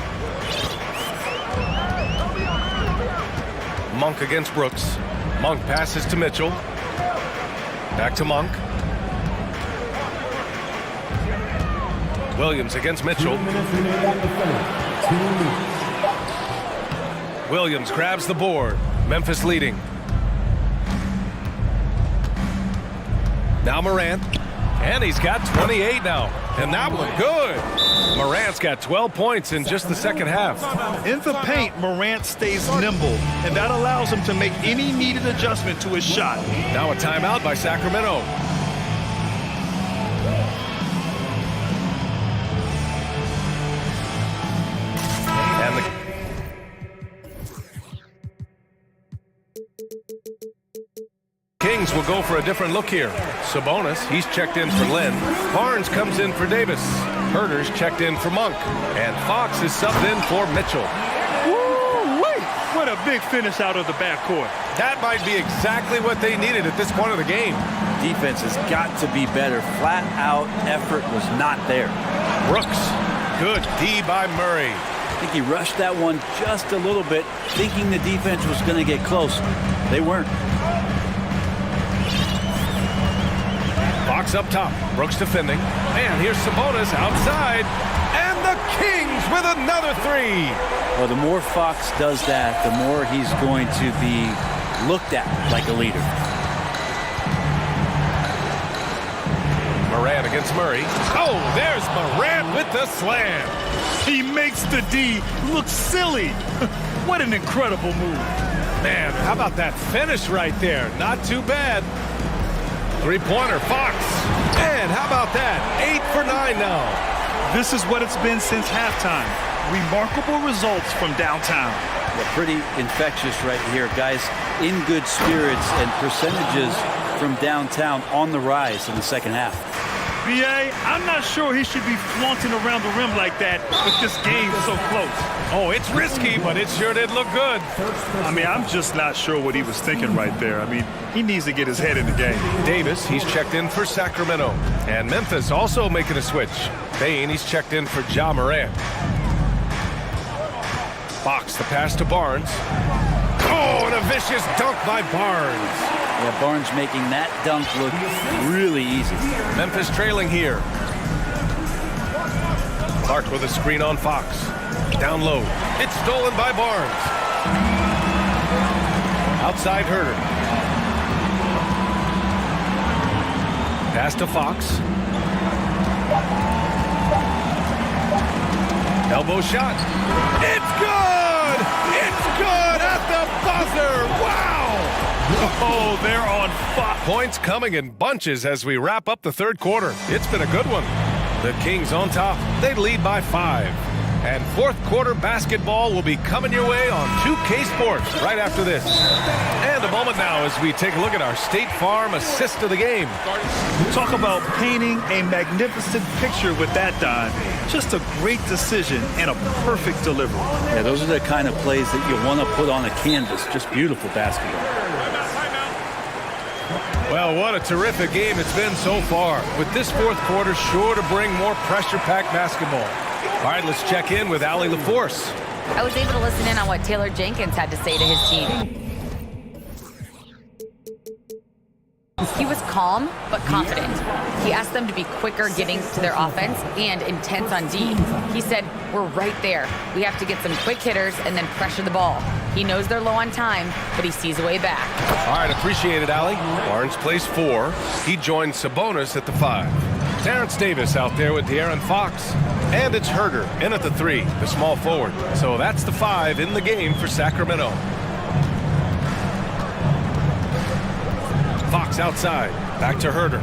Monk against Brooks. Monk passes to Mitchell. Back to Monk. Williams against Mitchell. Williams grabs the board. Memphis leading. Now Morant. And he's got 28 now. And that one good. Morant's got 12 points in just the second half. In the paint, Morant stays nimble, and that allows him to make any needed adjustment to his shot. Now a timeout by Sacramento. And the Kings will go for a different look here. Sabonis, he's checked in for Lynn. Barnes comes in for Davis. Herter's checked in for Monk. And Fox is subbed in for Mitchell. Woo-wee! What a big finish out of the backcourt. That might be exactly what they needed at this point of the game. Defense has got to be better. Flat out effort was not there. Brooks, good D by Murray. I think he rushed that one just a little bit, thinking the defense was going to get close. They weren't. Fox up top. Brooks defending. And here's Sabonis outside. And the Kings with another 3. Well, the more Fox does that, the more he's going to be looked at like a leader. Morant against Murray. Oh, there's Morant with the slam. He makes the D look silly. What an incredible move. Man, how about that finish right there? Not too bad. Three-pointer, Fox. And how about that? 8 for 9 now. This is what it's been since halftime. Remarkable results from downtown. Well, pretty infectious right here. Guys in good spirits and percentages from downtown on the rise in the second half. B.A., I'm not sure he should be flaunting around the rim like that with this game so close. Oh, it's risky, but it sure did look good. I mean, I'm just not sure what he was thinking right there. I mean, he needs to get his head in the game. Davis, he's checked in for Sacramento. And Memphis also making a switch. Bain, he's checked in for Ja Morant. Fox, the pass to Barnes. Oh, and a vicious dunk by Barnes. Yeah, Barnes making that dunk look really easy. Memphis trailing here. Clark with a screen on Fox. Down low. It's stolen by Barnes. Outside Herter. Pass to Fox. Elbow shot. It's good! It's good at the buzzer! Wow! Oh, they're on fire. Points coming in bunches as we wrap up the third quarter. It's been a good one. The Kings on top. They lead by 5. And fourth quarter basketball will be coming your way on 2K Sports right after this. And a moment now as we take a look at our State Farm assist of the game. Talk about painting a magnificent picture with that dive. Just a great decision and a perfect delivery. Yeah, those are the kind of plays that you want to put on a canvas. Just beautiful basketball. Well, what a terrific game it's been so far. With this fourth quarter sure to bring more pressure-packed basketball. All right, let's check in with Allie LaForce. I was able to listen in on what Taylor Jenkins had to say to his team. He was calm but confident. He asked them to be quicker getting to their offense and intense on D. He said, we're right there. We have to get some quick hitters and then pressure the ball. He knows they're low on time, but he sees a way back. All right, appreciate it, Allie. Barnes plays 4. He joins Sabonis at the 5. Terrence Davis out there with De'Aaron Fox. And it's Herter in at the 3, the small forward. So that's the 5 in the game for Sacramento. Fox outside. Back to Herter.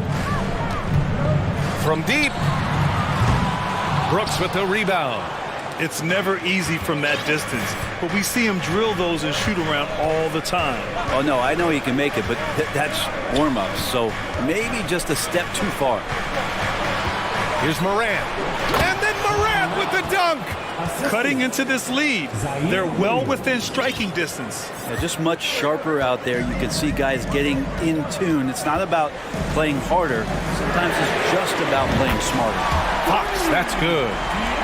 From deep. Brooks with the rebound. It's never easy from that distance, but we see him drill those and shoot around all the time. Oh, no, I know he can make it, but that's warm-ups, so maybe just a step too far. Here's Morant. And then Morant with the dunk. Cutting into this lead. They're well within striking distance. Yeah, just much sharper out there. You can see guys getting in tune. It's not about playing harder. Sometimes it's just about playing smarter. Fox, that's good.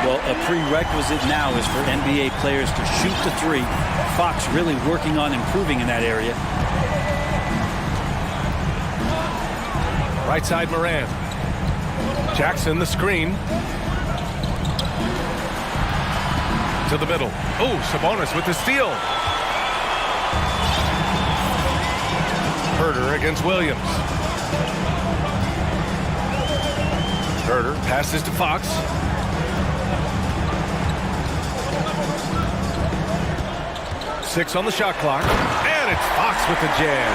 Well, a prerequisite now is for NBA players to shoot the 3. Fox really working on improving in that area. Right side Morant. Jackson the screen. To the middle. Oh, Sabonis with the steal. Herter against Williams. Herter passes to Fox. Six on the shot clock. And it's Fox with the jam.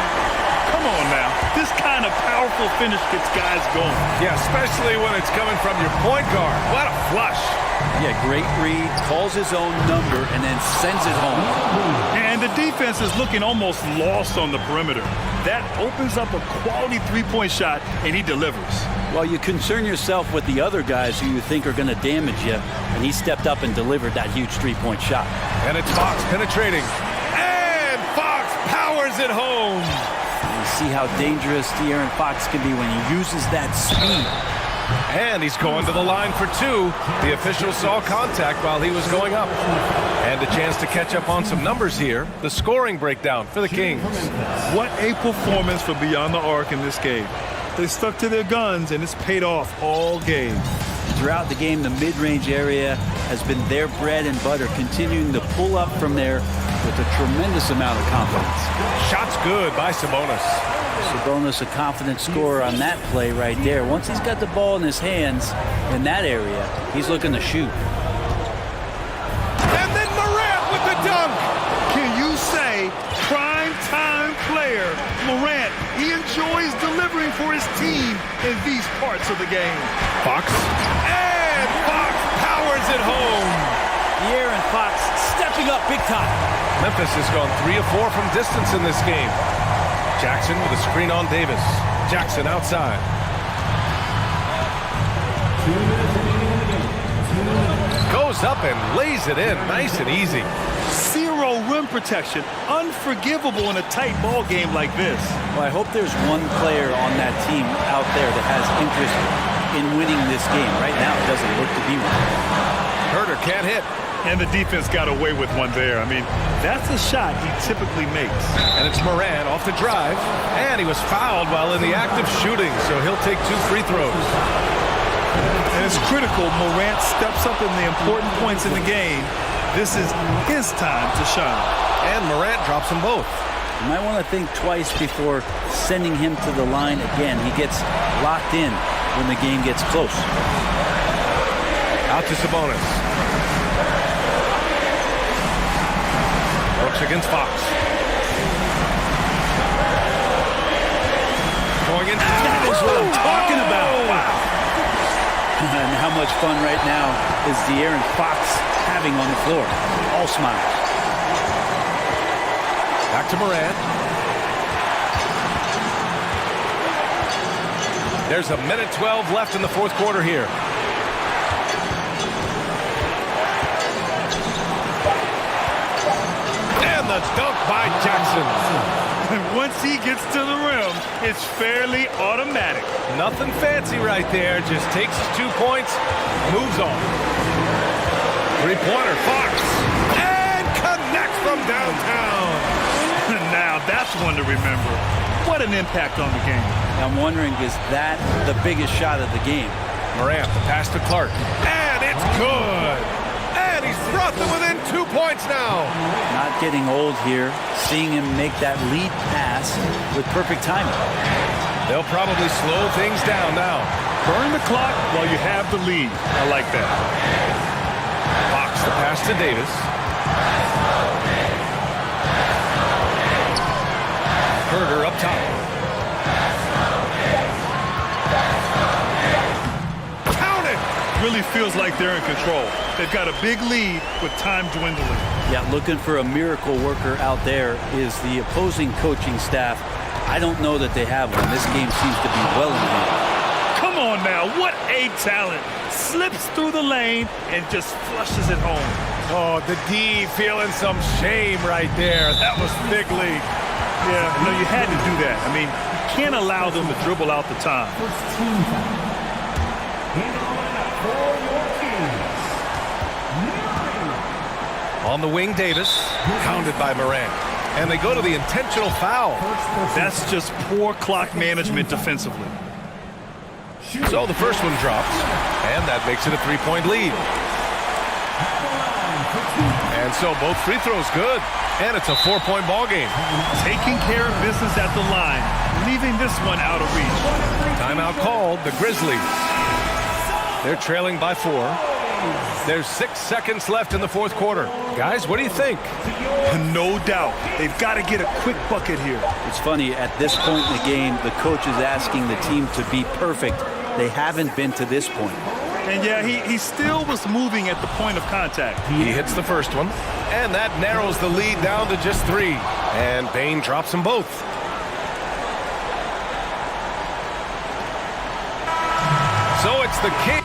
Come on now. This kind of powerful finish gets guys going. Yeah, especially when it's coming from your point guard. What a flush. Yeah, great read, calls his own number, and then sends it home. And the defense is looking almost lost on the perimeter. That opens up a quality three-point shot, and he delivers. Well, you concern yourself with the other guys who you think are going to damage you, and he stepped up and delivered that huge three-point shot. And it's Fox penetrating. And Fox powers it home. You see how dangerous De'Aaron Fox can be when he uses that speed. And he's going to the line for 2. The official saw contact while he was going up. And a chance to catch up on some numbers here. The scoring breakdown for the Kings. What a performance for Beyond the Arc in this game. They stuck to their guns, and it's paid off all game. Throughout the game, the mid-range area has been their bread and butter, continuing to pull up from there with a tremendous amount of confidence. Shots good by Sabonis. Sabonis, a confident scorer on that play right there. Once he's got the ball in his hands in that area, he's looking to shoot. And then Morant with the dunk. Can you say prime time player Morant? He enjoys delivering for his team in these parts of the game. Fox. And Fox powers it home. De'Aaron Fox stepping up big time. Memphis has gone 3 of 4 from distance in this game. Jackson with a screen on Davis. Jackson outside. Goes up and lays it in, nice and easy. Zero rim protection. Unforgivable in a tight ball game like this. Well, I hope there's one player on that team out there that has interest in winning this game. Right now, it doesn't look to be one. Herter can't hit. And the defense got away with one there. I mean, that's a shot he typically makes. And it's Moran off the drive. And he was fouled while in the act of shooting, so he'll take 2 free throws. And it's critical. Morant steps up in the important points in the game. This is his time to shine. And Morant drops them both. You might want to think twice before sending him to the line again. He gets locked in when the game gets close. Out to Sabonis. Brooks against Fox. Going in. That is what I'm talking about. Wow. And how much fun right now is De'Aaron Fox having on the floor? All smiles. Back to Morant. There's a minute 12 left in the fourth quarter here. And the dunk by Jackson. And once he gets to the rim, it's fairly automatic. Nothing fancy right there. Just takes his 2 points, moves on. Three-pointer, Fox. And connects from downtown. Now, that's one to remember. What an impact on the game. I'm wondering, is that the biggest shot of the game? Morant, the pass to Clark. And it's good. And he's brought them within 2 points now. Not getting old here. Seeing him make that lead pass with perfect timing. They'll probably slow things down now. Burn the clock while you have the lead. I like that. Fox, the pass to Davis. Herter up top. Count it! Really feels like they're in control. They've got a big lead with time dwindling. Yeah, looking for a miracle worker out there is the opposing coaching staff. I don't know that they have one. This game seems to be well in hand. Come on now, what a talent. Slips through the lane and just flushes it home. Oh, the D feeling some shame right there. That was big league. Yeah, no, you had to do that. I mean, you can't allow them to dribble out the time. On the wing, Davis, pounded by Morant. And they go to the intentional foul. That's just poor clock management defensively. So the first one drops, and that makes it a 3-point lead. And so both free throws good, and it's a 4-point ball game. Taking care of business at the line, leaving this one out of reach. Timeout called, the Grizzlies. They're trailing by 4. There's 6 seconds left in the fourth quarter. Guys, what do you think? No doubt. They've got to get a quick bucket here. It's funny, at this point in the game, the coach is asking the team to be perfect. They haven't been to this point. And yeah, he still was moving at the point of contact. He hits the first one, and that narrows the lead down to just 3. And Bane drops them both. So it's the King.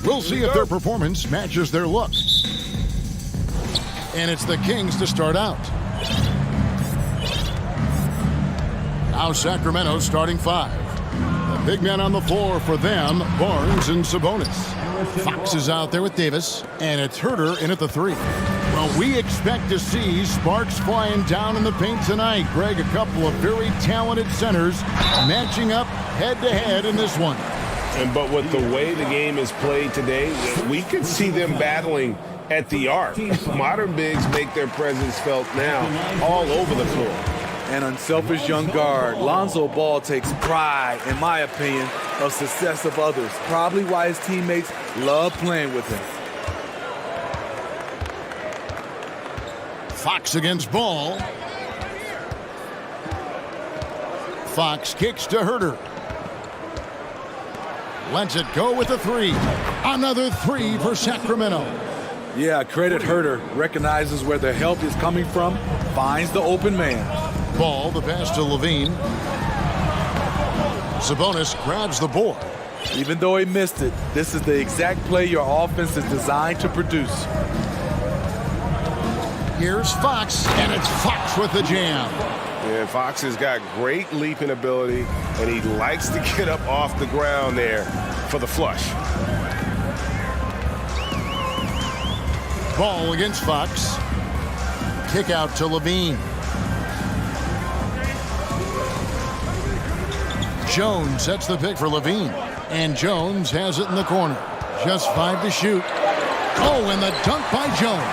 We'll see if their performance matches their look. And it's the Kings to start out. Now Sacramento starting 5. The big men on the floor for them, Barnes and Sabonis. Fox is out there with Davis, and it's Herter in at the 3. Well, we expect to see sparks flying down in the paint tonight. Greg, a couple of very talented centers matching up head-to-head in this one. But with the way the game is played today, we could see them battling at the arc. Modern bigs make their presence felt now all over the floor. An unselfish young guard, Lonzo Ball takes pride, in my opinion, of success of others. Probably why his teammates love playing with him. Fox against Ball. Fox kicks to Herter. Lets it go with a 3. Another 3 for Sacramento. Yeah, credit Herter. Recognizes where the help is coming from, finds the open man. Ball, the pass to Levine. Sabonis grabs the board. Even though he missed it, this is the exact play your offense is designed to produce. Here's Fox, and it's Fox with the jam. Yeah, Fox has got great leaping ability, and he likes to get up off the ground there for the flush. Ball against Fox. Kick out to Levine. Jones sets the pick for Levine. And Jones has it in the corner. Just 5 to shoot. Oh, and the dunk by Jones.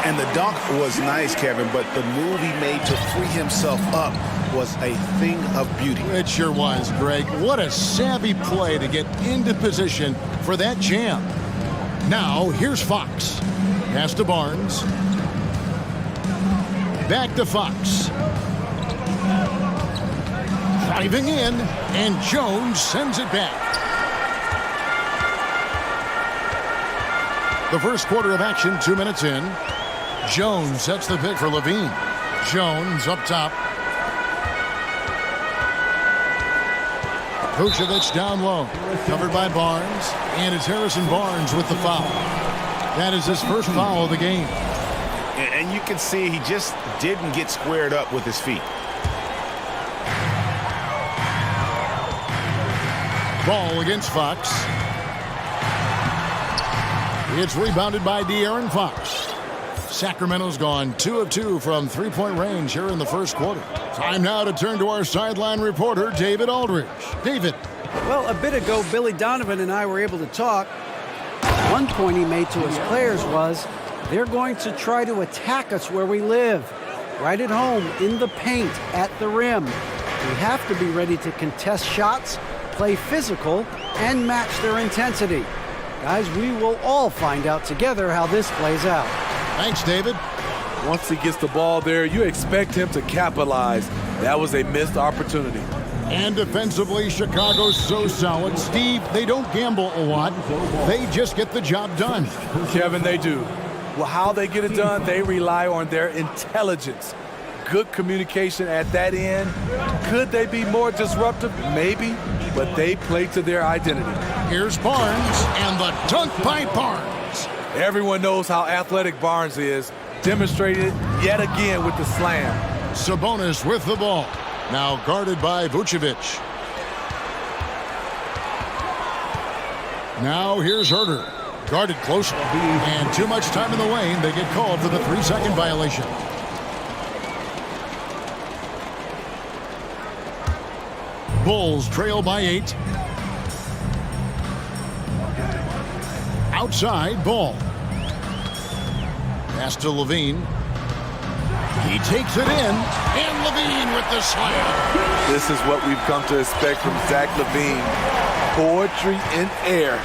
And the dunk was nice, Kevin, but the move he made to free himself up was a thing of beauty. It sure was, Greg. What a savvy play to get into position for that jam. Now, here's Fox. Pass to Barnes. Back to Fox. Driving in, and Jones sends it back. The first quarter of action, 2 minutes in. Jones sets the pick for Levine. Jones up top. Vucevic down low. Covered by Barnes. And it's Harrison Barnes with the foul. That is his first foul of the game. And you can see he just didn't get squared up with his feet. Ball against Fox. It's rebounded by De'Aaron Fox. Sacramento's gone 2 of 2 from three-point range here in the first quarter. Time now to turn to our sideline reporter, David Aldridge. David. Well, a bit ago, Billy Donovan and I were able to talk. One point he made to his players was, they're going to try to attack us where we live. Right at home, in the paint, at the rim. We have to be ready to contest shots, play physical, and match their intensity. Guys, we will all find out together how this plays out. Thanks, David. Once he gets the ball there, you expect him to capitalize. That was a missed opportunity. And defensively, Chicago's so solid. Steve, they don't gamble a lot. They just get the job done. Kevin, they do. Well, how they get it done, they rely on their intelligence. Good communication at that end. Could they be more disruptive? Maybe, but they play to their identity. Here's Barnes, and the dunk by Barnes. Everyone knows how athletic Barnes is. Demonstrated yet again with the slam. Sabonis with the ball. Now guarded by Vucevic. Now here's Herter. Guarded closely. And too much time in the lane. They get called for the 3-second violation. Bulls trail by 8. Outside, Ball. Pass to Levine. He takes it in, and Levine with the slam. This is what we've come to expect from Zach Levine. Poetry in air.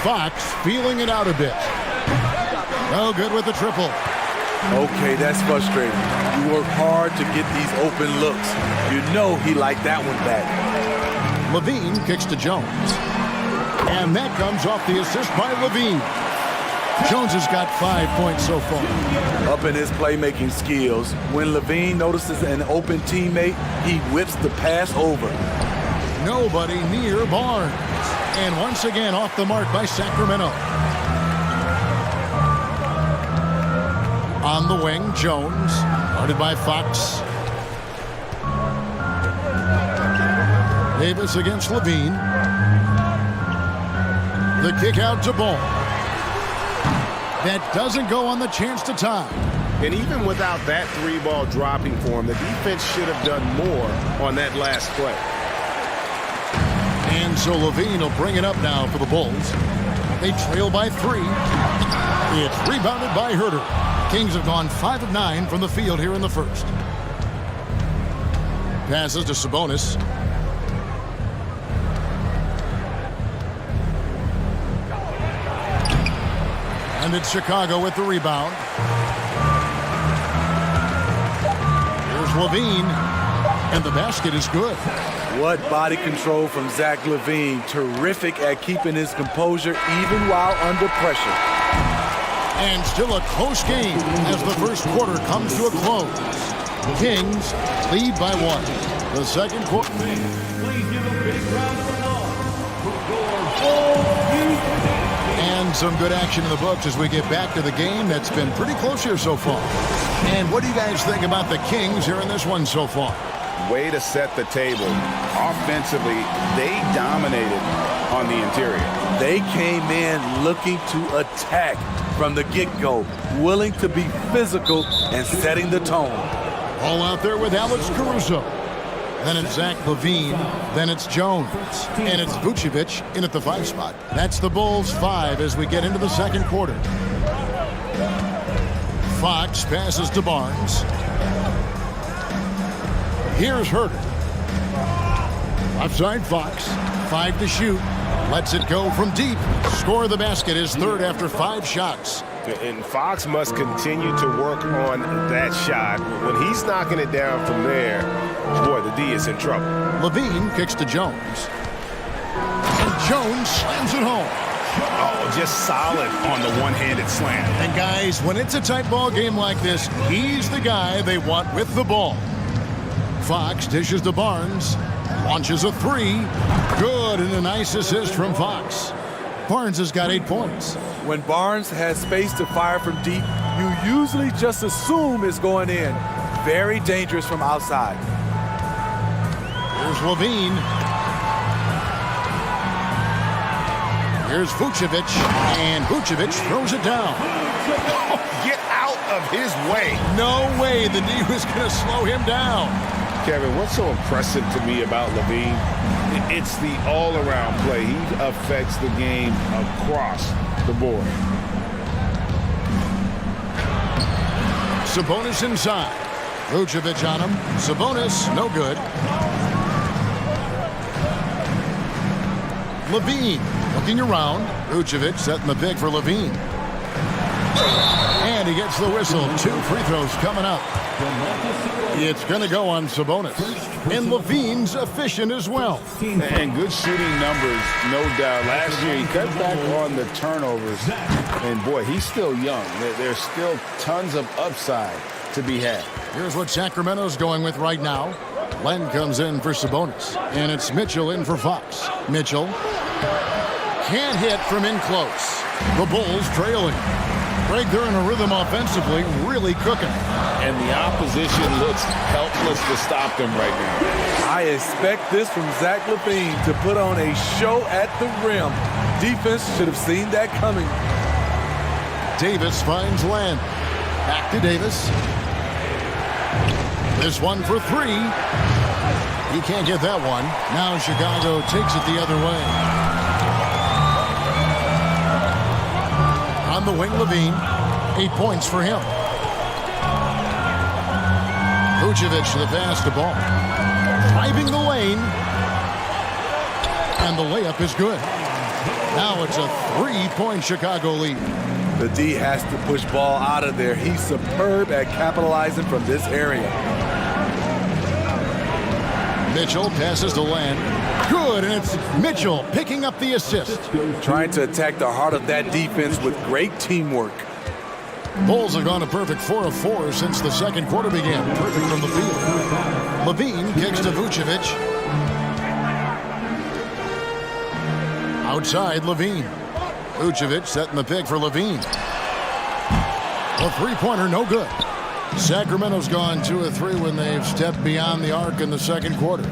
Fox feeling it out a bit. No good with the triple. Okay, that's frustrating. You work hard to get these open looks. You know he liked that one back. Levine kicks to Jones. And that comes off the assist by Levine. Jones has got 5 points so far. Up in his playmaking skills, when Levine notices an open teammate, he whips the pass over. Nobody near Barnes. And once again off the mark by Sacramento. On the wing, Jones, guarded by Fox. Davis against Levine. The kick out to Ball. That doesn't go on the chance to tie. And even without that 3-ball dropping for him, the defense should have done more on that last play. And so Levine will bring it up now for the Bulls. They trail by 3. It's rebounded by Herter. Kings have gone 5 of 9 from the field here in the first. Passes to Sabonis. And it's Chicago with the rebound. Here's Levine. And the basket is good. What body control from Zach Levine. Terrific at keeping his composure even while under pressure. And still a close game as the first quarter comes to a close. Kings lead by 1. The second quarter. Please give a big round of applause for And some good action in the books as we get back to the game that's been pretty close here so far. And what do you guys think about the Kings here in this one so far? Way to set the table. Offensively, they dominated on the interior. They came in looking to attack from the get-go, willing to be physical and setting the tone. All out there with Alex Caruso. Then it's Zach Levine. Then it's Jones. And it's Vucevic in at the 5 spot. That's the Bulls 5 as we get into the second quarter. Fox passes to Barnes. Here's Herter. Offside Fox. 5 to shoot. Lets it go from deep. Score the basket is third after 5 shots. And Fox must continue to work on that shot. When he's knocking it down from there, boy, the D is in trouble. Levine kicks to Jones. And Jones slams it home. Oh, just solid on the one-handed slam. And guys, when it's a tight ball game like this, he's the guy they want with the ball. Fox dishes to Barnes. Launches a 3. Good, and a nice assist from Fox. Barnes has got 8 points. When Barnes has space to fire from deep, you usually just assume it's going in. Very dangerous from outside. Here's Levine. Here's Vucevic, and Vucevic throws it down. Oh, get out of his way. No way the D was going to slow him down. Kevin, what's so impressive to me about Levine? It's the all-around play. He affects the game across the board. Sabonis inside. Vucevic on him. Sabonis, no good. Levine looking around. Vucevic setting the pick for Levine. And he gets the whistle. 2 free throws coming up. It's going to go on Sabonis. And Levine's efficient as well. And good shooting numbers, no doubt. Last year, he cut back on the turnovers. And, boy, he's still young. There's still tons of upside to be had. Here's what Sacramento's going with right now. Len comes in for Sabonis. And it's Mitchell in for Fox. Mitchell can't hit from in close. The Bulls trailing. Greg, they're in a rhythm offensively, really cooking. And the opposition looks helpless to stop them right now. I expect this from Zach Levine to put on a show at the rim. Defense should have seen that coming. Davis finds Len. Back to Davis. This one for 3. He can't get that one. Now Chicago takes it the other way. On the wing, Levine. 8 points for him. Vucevic the pass to Ball. Driving the lane. And the layup is good. Now it's a 3-point Chicago lead. The D has to push Ball out of there. He's superb at capitalizing from this area. Mitchell passes to Len. Good, and it's Mitchell picking up the assist. Trying to attack the heart of that defense with great teamwork. Bulls have gone a perfect 4 of 4 since the second quarter began. Perfect from the field. Levine kicks to Vucevic. Outside, Levine. Vucevic setting the pick for Levine. A three-pointer, no good. Sacramento's gone 2 of 3 when they've stepped beyond the arc in the second quarter.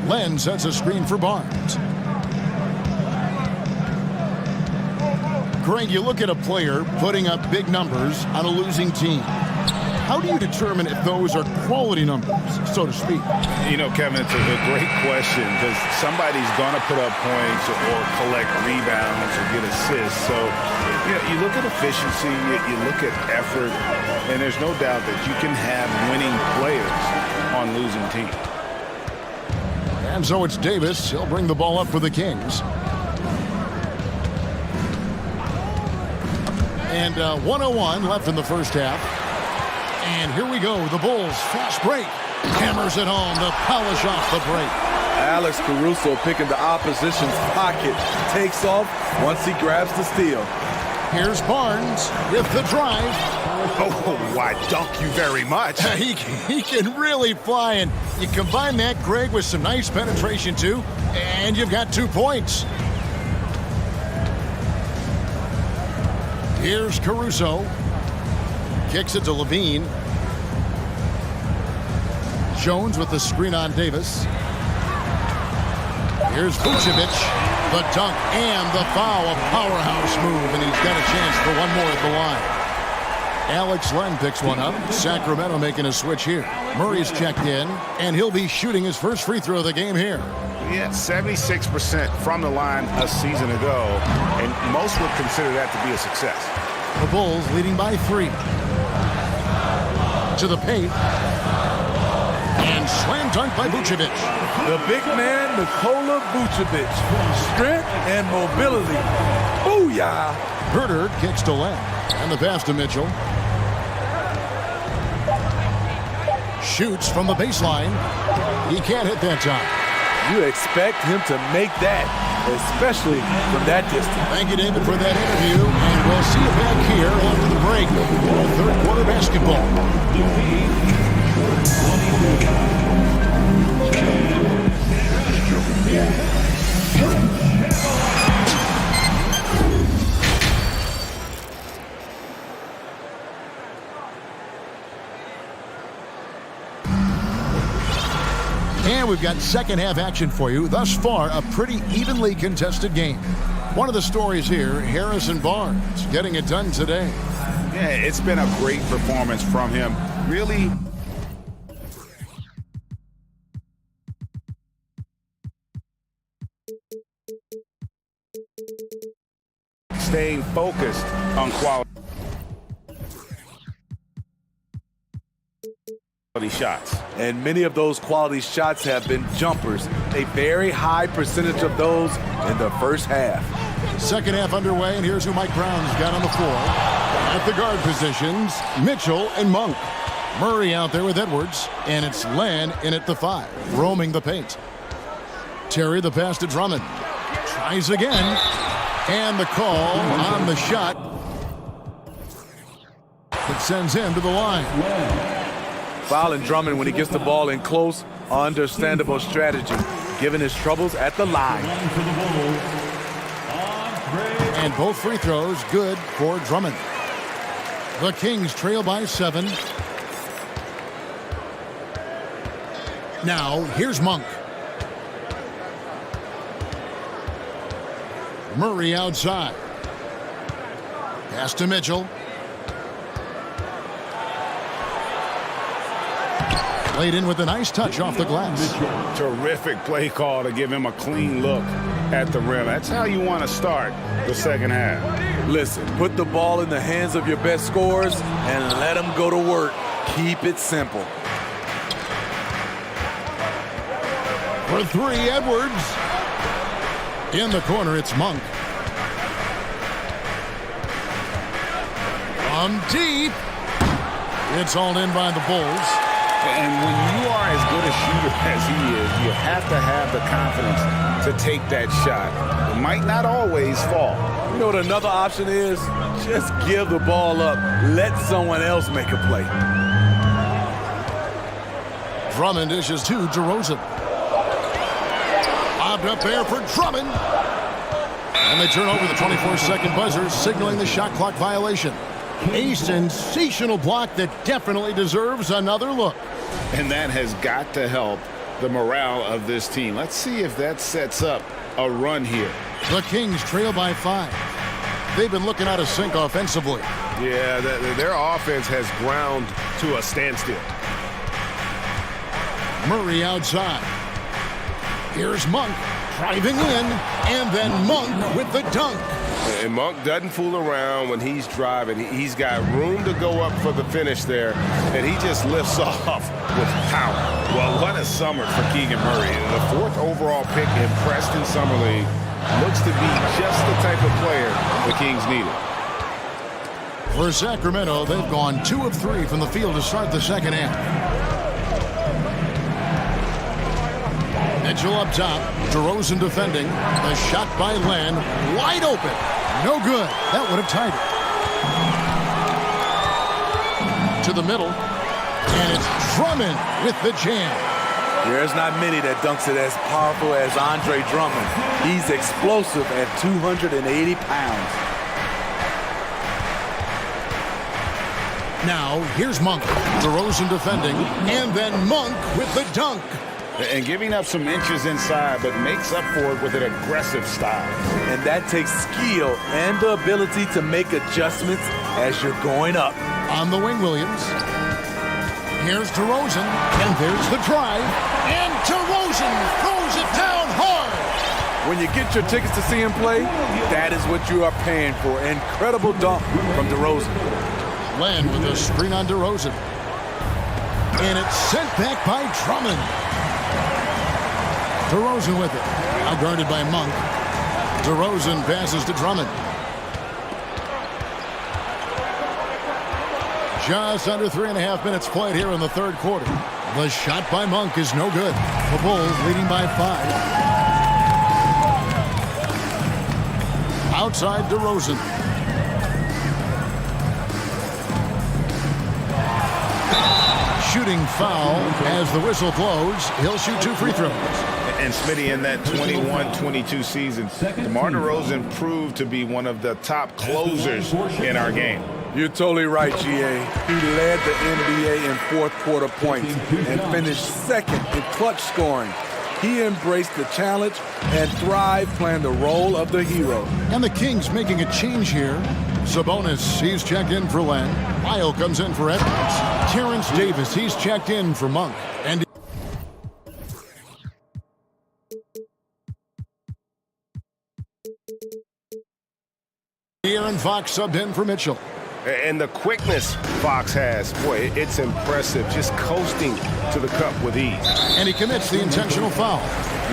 Len sets a screen for Barnes. Greg, you look at a player putting up big numbers on a losing team. How do you determine if those are quality numbers, so to speak? You know, Kevin, it's a great question because somebody's going to put up points or collect rebounds or get assists. So, you know, you look at efficiency, you look at effort, and there's no doubt that you can have winning players on losing teams. And so it's Davis. He'll bring the ball up for the Kings. And 1:01 left in the first half. And here we go. The Bulls fast break. Hammers it home to polish off the break. Alex Caruso picking the opposition's pocket. Takes off once he grabs the steal. Here's Barnes with the drive. Oh, why, dunk you very much. He can really fly. And you combine that, Greg, with some nice penetration, too. And you've got 2 points. Here's Caruso. Kicks it to Levine. Jones with the screen on Davis. Here's Vucevic. The dunk and the foul. A powerhouse move, and he's got a chance for one more at the line. Alex Len picks one up. Sacramento making a switch here. Murray's checked in, and he'll be shooting his first free throw of the game here. Yeah, 76% from the line a season ago, and most would consider that to be a success. The Bulls leading by 3. To the paint. And slam dunk by Vucevic. The big man, Nikola Vucevic. Strength and mobility. Booyah! Herter kicks to Len. And the pass to Mitchell. Shoots from the baseline. He can't hit that time. You expect him to make that, especially from that distance. Thank you, David, for that interview. And we'll see you back here after the break. Third quarter basketball. And we've got second half action for you. Thus far, a pretty evenly contested game. One of the stories here, Harrison Barnes getting it done today. Yeah, it's been a great performance from him. Really staying focused on quality shots. And many of those quality shots have been jumpers. A very high percentage of those in the first half. Second half underway, and here's who Mike Brown's got on the floor. At the guard positions, Mitchell and Monk. Murray out there with Edwards, and it's Len in at the 5, roaming the paint. Terry the pass to Drummond. Tries again, and the call on the shot. It sends him to the line. Fouling Drummond when he gets the ball in close, understandable strategy, given his troubles at the line. And both free throws good for Drummond. The Kings trail by 7. Now, here's Monk. Murray outside. Pass to Mitchell. Laid in with a nice touch off the glass. Terrific play call to give him a clean look at the rim. That's how you want to start the second half. Listen, put the ball in the hands of your best scorers and let them go to work. Keep it simple. For 3, Edwards. In the corner, it's Monk. From deep. It's all in by the Bulls. And when you are as good a shooter as he is, you have to have the confidence to take that shot. It might not always fall. You know what another option is? Just give the ball up. Let someone else make a play. Drummond dishes to DeRozan. Lobbed up there for Drummond. And they turn over the 24-second buzzer, signaling the shot clock violation. A sensational block that definitely deserves another look. And that has got to help the morale of this team. Let's see if that sets up a run here. The Kings trail by 5. They've been looking out of sync offensively. Yeah, their offense has ground to a standstill. Murray outside. Here's Monk driving in, and then Monk with the dunk. And Monk doesn't fool around when he's driving. He's got room to go up for the finish there, and he just lifts off with power. Well, what a summer for Keegan Murray. The 4th overall pick in Preston Summer League looks to be just the type of player the Kings needed. For Sacramento, they've gone 2 of 3 from the field to start the second half. Mitchell up top, DeRozan defending. The shot by Len, wide open. No good. That would have tied it. To the middle, and it's Drummond with the jam. There's not many that dunks it as powerful as Andre Drummond. He's explosive at 280 pounds. Now, here's Monk. DeRozan defending, and then Monk with the dunk. And giving up some inches inside, but makes up for it with an aggressive style. And that takes skill and the ability to make adjustments as you're going up. On the wing, Williams. Here's DeRozan, and there's the drive. And DeRozan throws it down hard. When you get your tickets to see him play, that is what you are paying for. Incredible dunk from DeRozan. Len with a screen on DeRozan. And it's sent back by Drummond. DeRozan with it. Now guarded by Monk. DeRozan passes to Drummond. Just under 3.5 minutes played here in the third quarter. The shot by Monk is no good. The Bulls leading by 5. Outside DeRozan. Shooting foul as the whistle blows. He'll shoot 2 free throws. And Smitty, in that 21-22 season, DeMar DeRozan proved to be one of the top closers in our game. You're totally right, GA. He led the NBA in fourth quarter points and finished second in clutch scoring. He embraced the challenge and thrived playing the role of the hero. And the Kings making a change here. Sabonis, he's checked in for Len. Lyle comes in for Edwards. Terrence Davis, he's checked in for Monk. And Aaron Fox subbed in for Mitchell. And the quickness Fox has, boy, it's impressive. Just coasting to the cup with ease. And he commits the intentional foul.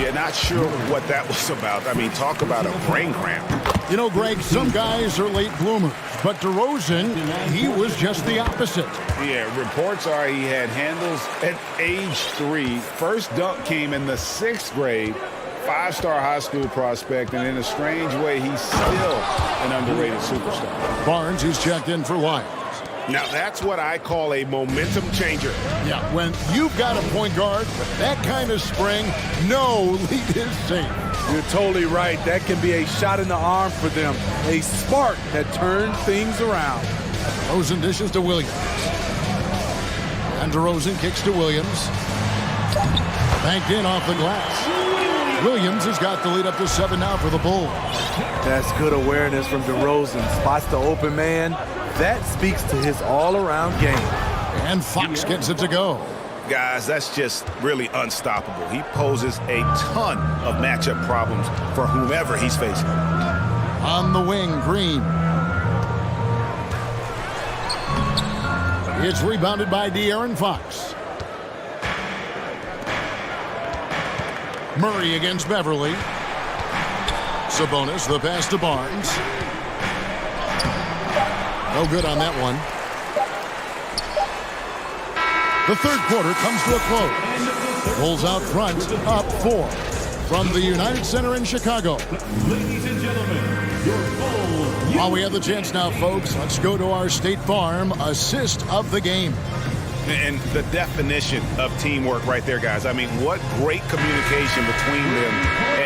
Yeah, not sure what that was about. I mean, talk about a brain cramp. You know, Greg, some guys are late bloomers, but DeRozan, he was just the opposite. Yeah, reports are he had handles at age 3. First dunk came in the 6th grade. 5-star high school prospect, and in a strange way, he's still an underrated superstar. Barnes, who's checked in for Lyles. Now, that's what I call a momentum changer. Yeah, when you've got a point guard with that kind of spring, no lead is safe. You're totally right. That can be a shot in the arm for them. A spark that turns things around. DeRozan dishes to Williams. And DeRozan kicks to Williams. Banked in off the glass. Williams has got the lead up to 7 now for the Bulls. That's good awareness from DeRozan. Spots the open man. That speaks to his all-around game. And Fox gets it to go. Guys, that's just really unstoppable. He poses a ton of matchup problems for whomever he's facing. On the wing, Green. It's rebounded by De'Aaron Fox. Murray against Beverly. Sabonis, the pass to Barnes. No good on that one. The third quarter comes to a close. Bulls out front, up 4 from the United Center in Chicago. Ladies and gentlemen, your Bulls. While we have the chance now, folks, let's go to our State Farm assist of the game. And the definition of teamwork right there, guys. I mean, what great communication between them,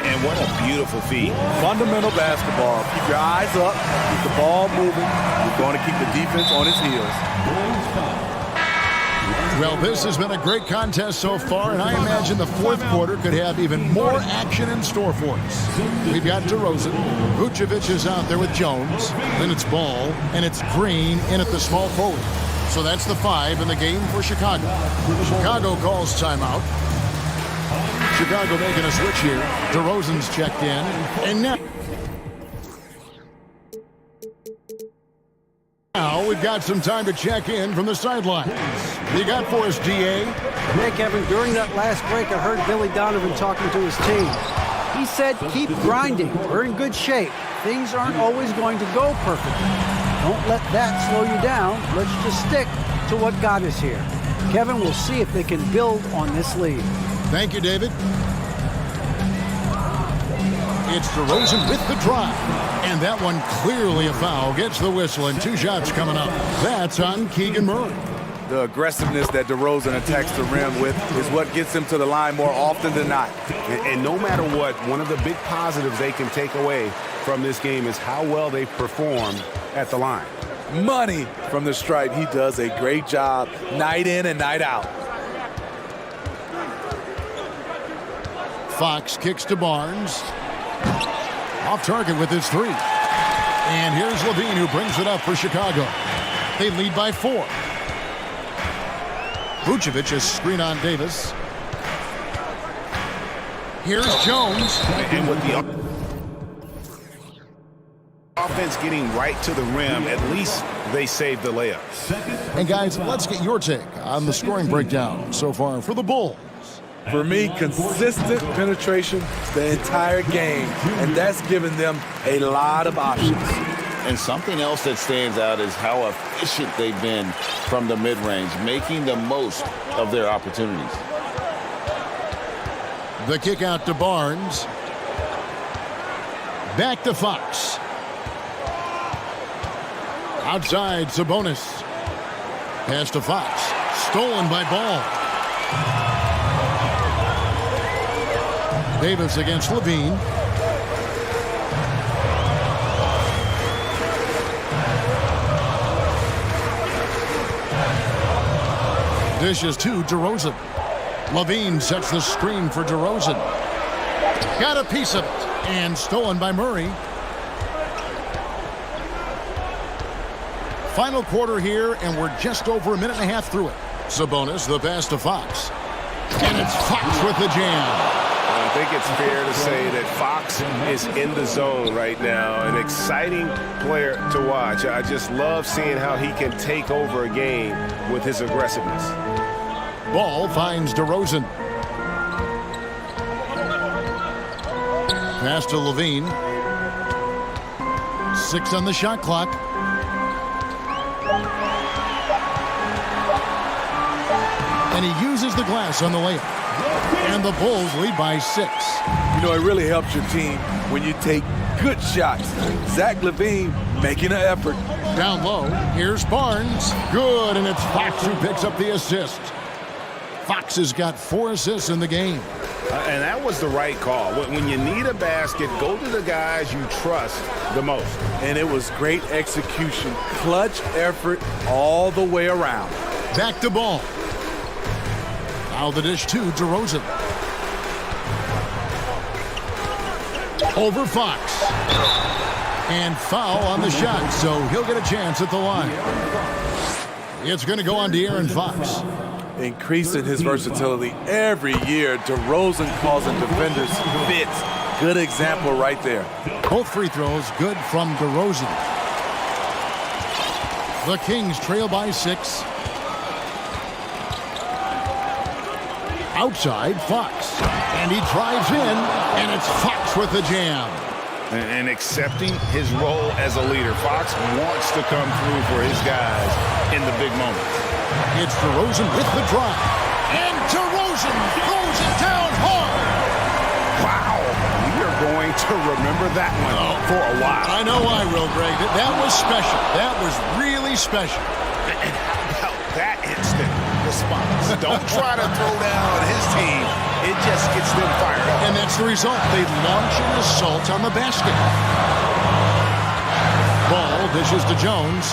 and what a beautiful feat. Fundamental basketball. Keep your eyes up, keep the ball moving. You're going to keep the defense on its heels. Well, this has been a great contest so far, and I imagine the fourth quarter could have even more action in store for us. We've got DeRozan. Vucevic is out there with Jones. Then it's Ball, and it's Green in at the small forward. So that's the 5 in the game for Chicago. Chicago calls timeout. Chicago making a switch here. DeRozan's checked in, and now we've got some time to check in from the sidelines. You got for us, DA? Hey, Kevin, during that last break, I heard Billy Donovan talking to his team. He said, keep grinding. We're in good shape. Things aren't always going to go perfectly. Don't let that slow you down. Let's just stick to what got us here. Kevin, we'll see if they can build on this lead. Thank you, David. It's DeRozan with the drive. And that one clearly a foul. Gets the whistle, and 2 shots coming up. That's on Keegan Murray. The aggressiveness that DeRozan attacks the rim with is what gets him to the line more often than not. And no matter what, one of the big positives they can take away from this game is how well they perform at the line. Money from the stripe. He does a great job night in and night out. Fox kicks to Barnes. Off target with his 3. And here's Levine, who brings it up for Chicago. They lead by 4. Vucevic is screen on Davis. Here's Jones. And with the offense getting right to the rim, at least they saved the layup. And guys, let's get your take on the scoring breakdown so far for the Bulls. For me, consistent penetration the entire game, and that's given them a lot of options. And something else that stands out is how efficient they've been from the mid-range, making the most of their opportunities. The kick out to Barnes. Back to Fox. Outside, Sabonis. Pass to Fox. Stolen by Ball. Davis against Levine. Dishes to DeRozan. Levine sets the screen for DeRozan. Got a piece of it. And stolen by Murray. Final quarter here, and we're just over a minute and a half through it. Sabonis, the pass to Fox. And it's Fox with the jam. I think it's fair to say that Fox is in the zone right now, an exciting player to watch. I just love seeing how he can take over a game with his aggressiveness. Ball finds DeRozan. Pass to Levine. 6 on the shot clock. And he uses the glass on the layup. And the Bulls lead by 6. You know, it really helps your team when you take good shots. Zach LaVine making an effort. Down low, here's Barnes. Good, and it's Fox who picks up the assist. Fox has got 4 assists in the game. And that was the right call. When you need a basket, go to the guys you trust the most. And it was great execution. Clutch effort all the way around. Back to Ball. Now the dish to DeRozan. Over Fox. And foul on the shot, so he'll get a chance at the line. It's going to go on De'Aaron Fox. Increasing his versatility every year. DeRozan causing defenders fits. Good example right there. Both free throws good from DeRozan. The Kings trail by 6. Outside, Fox. And he drives in, and it's Fox with the jam. And accepting his role as a leader. Fox wants to come through for his guys in the big moments. It's DeRozan with the drive. And DeRozan throws it down hard. Wow. We are going to remember that one for a while. I know I will, Greg. That was special. That was really special. And how about that instant? The response. Don't try to throw down his team. It just gets them fired up. And that's the result. They launch an assault on the basket. Ball dishes to Jones.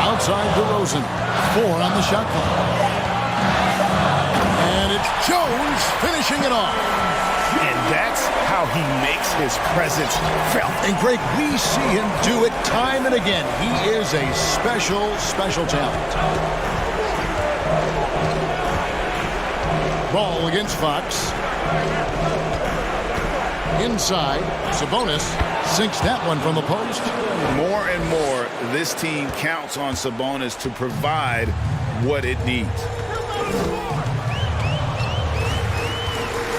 Outside DeRozan. 4 on the shot clock. And it's Jones finishing it off. And that's how he makes his presence felt. And Greg, we see him do it time and again. He is a special, special talent. Ball against Fox. Inside, Sabonis sinks that one from the post. More and more, this team counts on Sabonis to provide what it needs.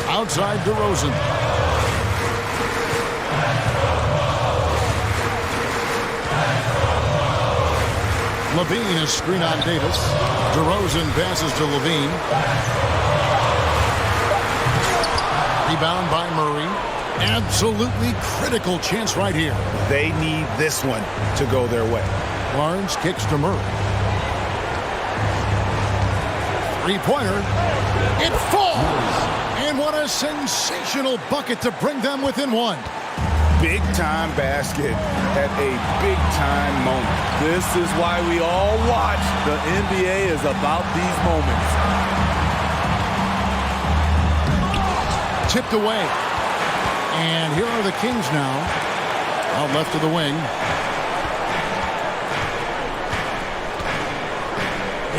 Outside DeRozan. Levine is screen on Davis. DeRozan passes to Levine. Rebound by Murray. Absolutely critical chance right here. They need this one to go their way. Barnes kicks to Murray. Three-pointer. It falls! And what a sensational bucket to bring them within one. Big-time basket at a big-time moment. This is why we all watch. The NBA is about these moments. Tipped away. And here are the Kings now. Out left of the wing.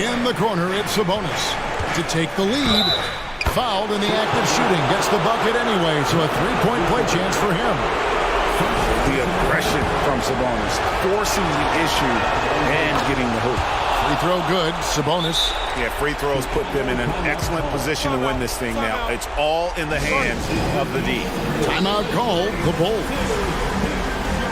In the corner, it's Sabonis to take the lead. Fouled in the act of shooting. Gets the bucket anyway, so a three-point play chance for him. The aggression from Sabonis, forcing the issue and getting the hoop. Free throw good. Sabonis. Yeah, free throws put them in an excellent position to win this thing now. It's all in the hands of the D. Timeout call, the Bulls.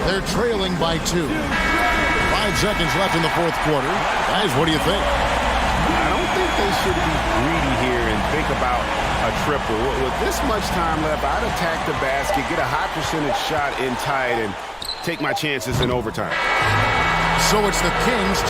They're trailing by 2. 5 seconds left in the fourth quarter. Guys, what do you think? I don't think they should be greedy here and think about a triple. With this much time left, I'd attack the basket, get a high percentage shot in tight, and take my chances in overtime. So it's the Kings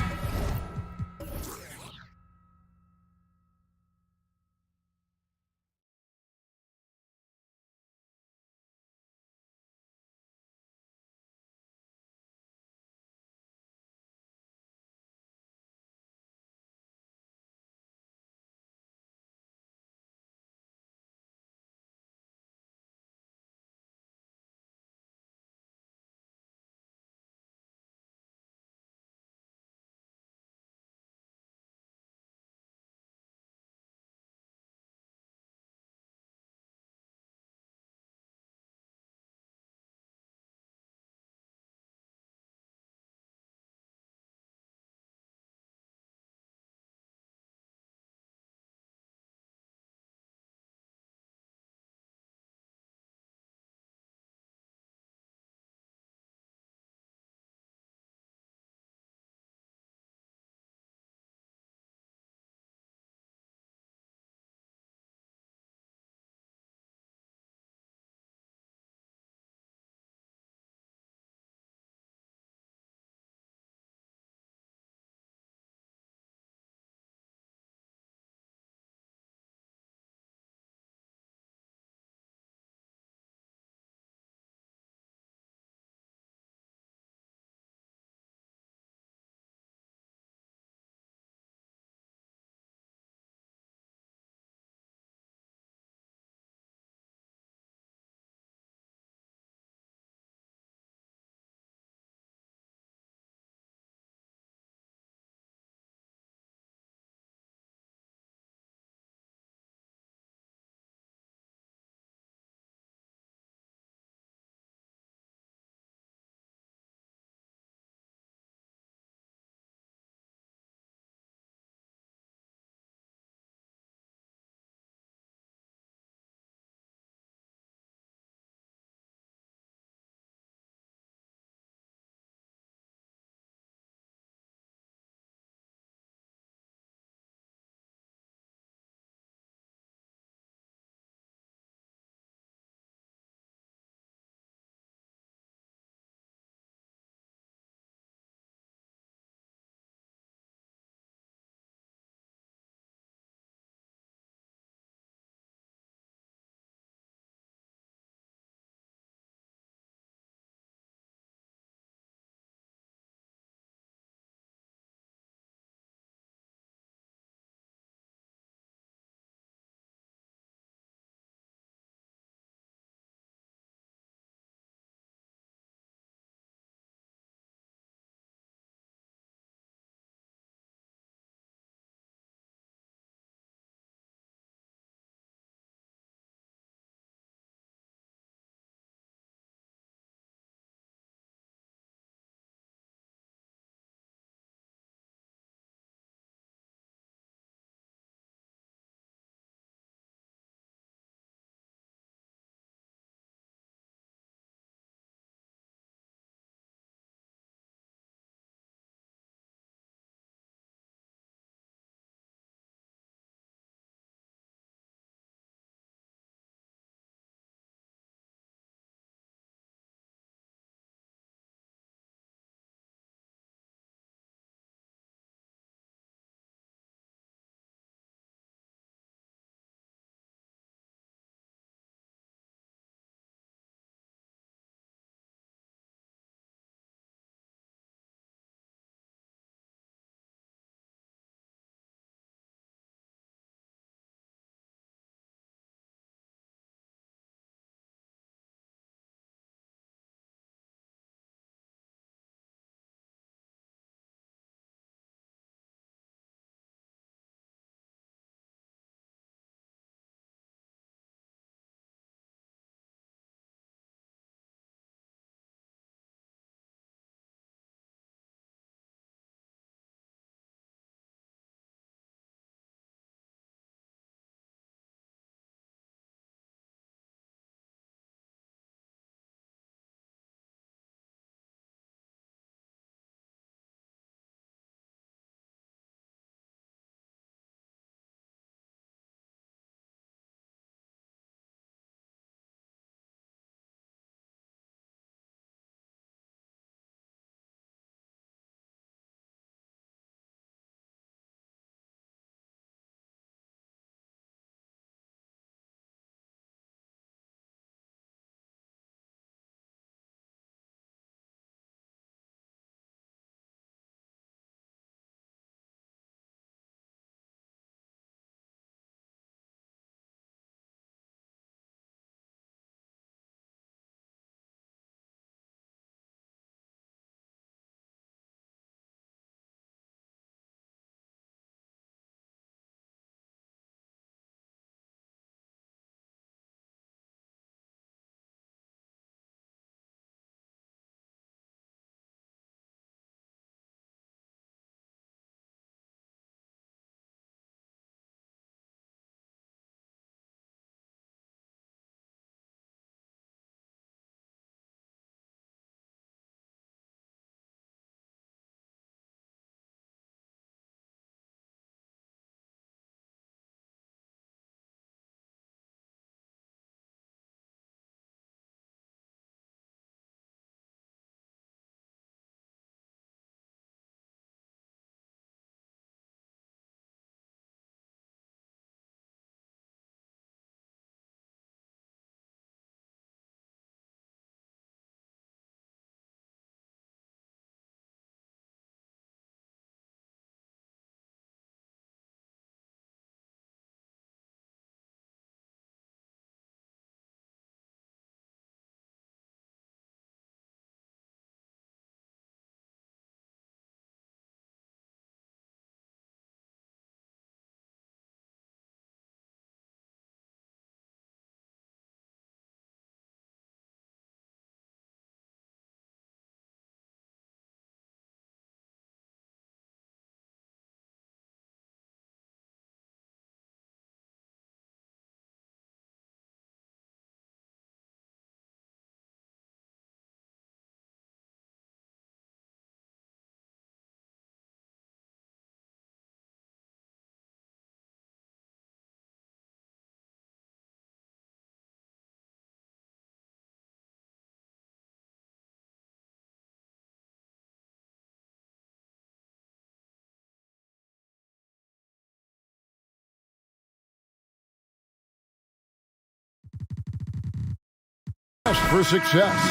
For success.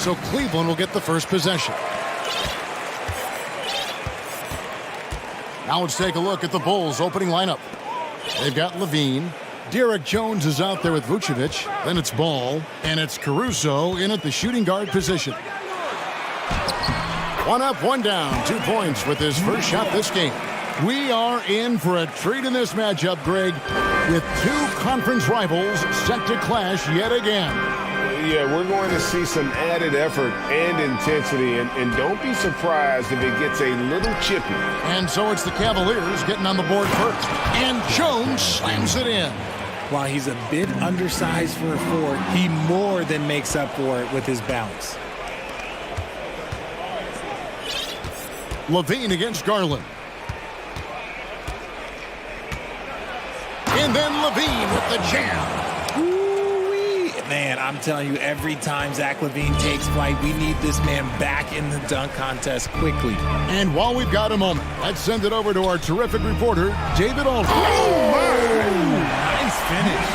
So Cleveland will get the first possession. Now let's take a look at the Bulls' opening lineup. They've got Levine. Derek Jones is out there with Vucevic. Then it's Ball. And it's Caruso in at the shooting guard position. One up, one down. 2 points with his first shot this game. We are in for a treat in this matchup, Greg, with 2 conference rivals set to clash yet again. Yeah, we're going to see some added effort and intensity, and don't be surprised if it gets a little chippy. And so it's the Cavaliers getting on the board first. And Jones slams it in. While he's a bit undersized for a forward, he more than makes up for it with his bounce. Levine against Garland. And then Levine with the jam. Ooh-wee. Man, I'm telling you, every time Zach Levine takes flight, we need this man back in the dunk contest quickly. And while we've got a moment, let's send it over to our terrific reporter, David Aldridge. Oh, my! Nice finish.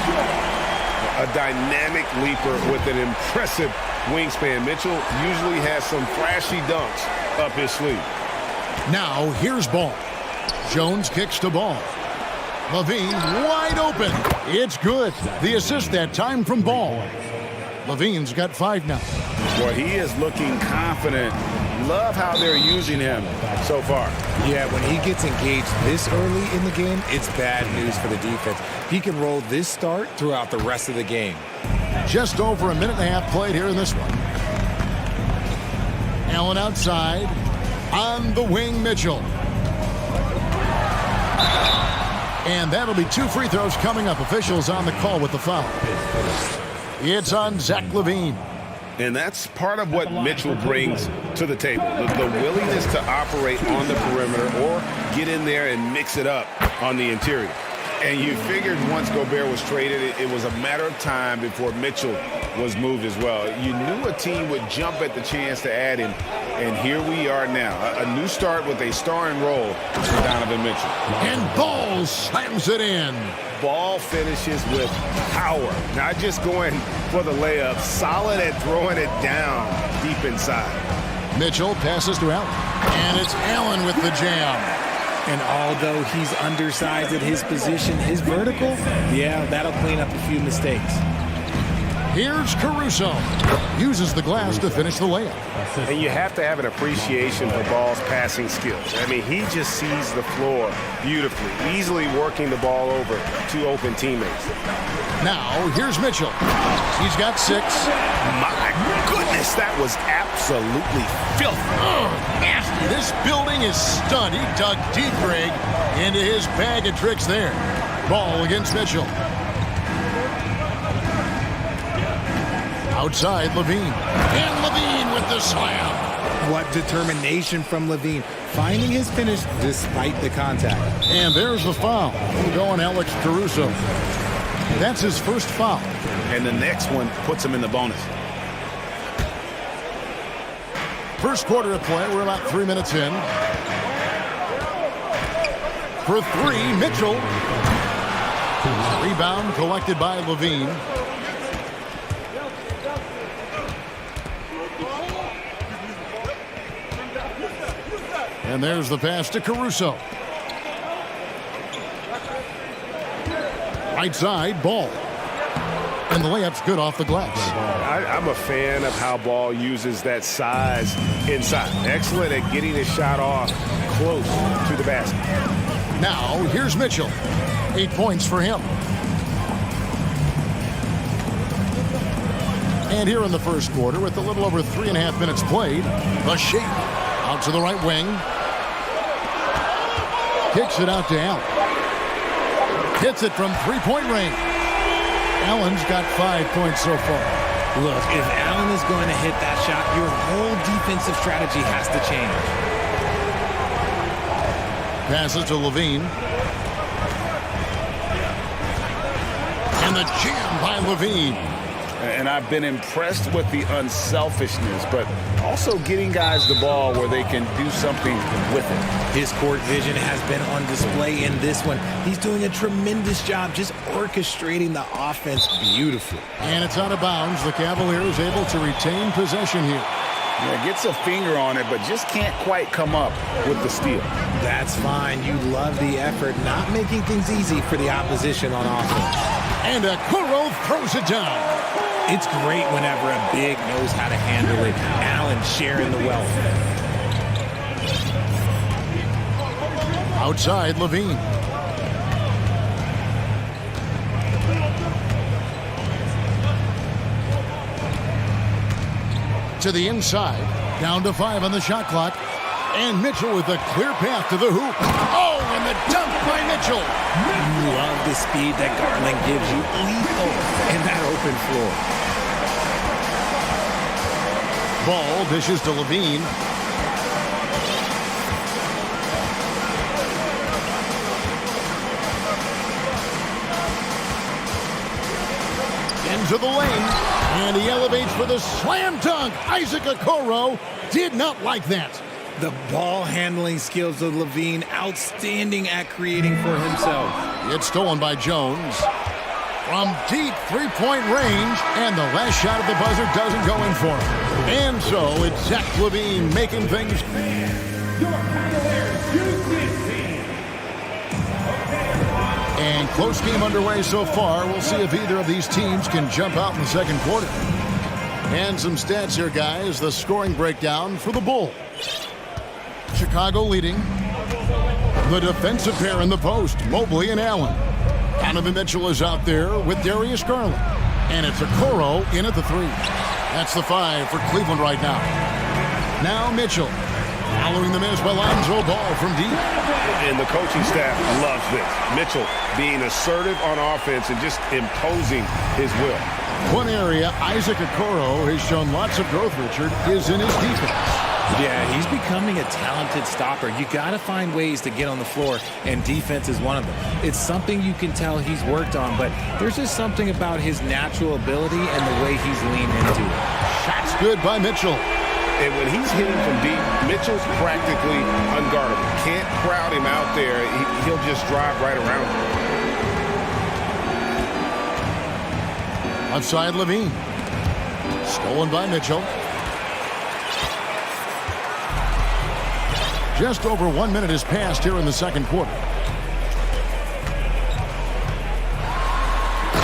A dynamic leaper with an impressive wingspan. Mitchell usually has some flashy dunks up his sleeve. Now, here's Ball. Jones kicks to Ball. Levine wide open. It's good. The assist that time from Ball. Levine's got 5 now. Boy, he is looking confident. Love how they're using him so far. Yeah, when he gets engaged this early in the game, it's bad news for the defense. He can roll this start throughout the rest of the game. Just over a minute and a half played here in this one. Allen outside. On the wing, Mitchell. And that'll be 2 free throws coming up. Officials on the call with the foul. It's on Zach Levine. And that's part of what Mitchell brings to the table. The willingness to operate on the perimeter or get in there and mix it up on the interior. And you figured once Gobert was traded, it was a matter of time before Mitchell was moved as well. You knew a team would jump at the chance to add him. And here we are now. A new start with a starring role for Donovan Mitchell. And Ball slams it in. Ball finishes with power. Not just going for the layup. Solid at throwing it down deep inside. Mitchell passes to Allen. And it's Allen with the jam. And although he's undersized at his position, his vertical, yeah, that'll clean up a few mistakes. Here's Caruso. Uses the glass to finish the layup. And you have to have an appreciation for Ball's passing skills. I mean, he just sees the floor beautifully, easily working the ball over to open teammates. Now, here's Mitchell. He's got 6. My goodness, that was absolutely filthy. Nasty. This building is stunned. He dug deep, Greg, into his bag of tricks there. Ball against Mitchell. Outside, Levine. And Levine with the slam. What determination from Levine, finding his finish despite the contact. And there's the foul. Going Alex Caruso. That's his first foul. And the next one puts him in the bonus. First quarter of play. We're about 3 minutes in. For 3, Mitchell. Rebound collected by Levine. And there's the pass to Caruso. Right side, Ball. And the layup's good off the glass. I'm a fan of how Ball uses that size inside. Excellent at getting his shot off close to the basket. Now, here's Mitchell. 8 points for him. And here in the first quarter, with a little over 3.5 minutes played, the shape out to the right wing. Kicks it out to Allen. Hits it from 3-point range. Allen's got 5 points so far. Look, if Allen is going to hit that shot, your whole defensive strategy has to change. Passes to Levine. And the jam by Levine. And I've been impressed with the unselfishness, but also getting guys the ball where they can do something with it. His court vision has been on display in this one. He's doing a tremendous job just orchestrating the offense beautifully. And it's out of bounds. The Cavaliers able to retain possession here. Yeah, gets a finger on it, but just can't quite come up with the steal. That's fine. You love the effort, not making things easy for the opposition on offense. And Okoro throws it down. It's great whenever a big knows how to handle it. Allen sharing the wealth. Outside, Levine. To the inside, down to 5 on the shot clock, and Mitchell with a clear path to the hoop. Oh, and the dunk by Mitchell. You love the speed that Garland gives you, lethal in that open floor. Ball dishes to Levine. Into the lane, and he elevates for the slam dunk. Isaac Okoro did not like that. The ball handling skills of Levine, outstanding at creating for himself. It's stolen by Jones. From deep three-point range, and the last shot of the buzzer doesn't go in for him. And so it's Zach Levine making things. And close game underway so far. We'll see if either of these teams can jump out in the second quarter. And some stats here, guys. The scoring breakdown for the Bulls. Chicago leading. The defensive pair in the post, Mobley and Allen. Donovan Mitchell is out there with Darius Garland. And it's Okoro in at the 3. That's the 5 for Cleveland right now. Now Mitchell. Following the miss by Lonzo Ball from deep. And the coaching staff loves this. Mitchell being assertive on offense and just imposing his will. One area Isaac Okoro has shown lots of growth, Richard, is in his defense. Yeah, he's becoming a talented stopper. You got to find ways to get on the floor, and defense is one of them. It's something you can tell he's worked on, but there's just something about his natural ability and the way he's leaned into it. Shots good by Mitchell. And when he's hitting from deep, Mitchell's practically unguardable. Can't crowd him out there. He'll just drive right around him. Outside Levine. Stolen by Mitchell. Just over 1 minute has passed here in the second quarter.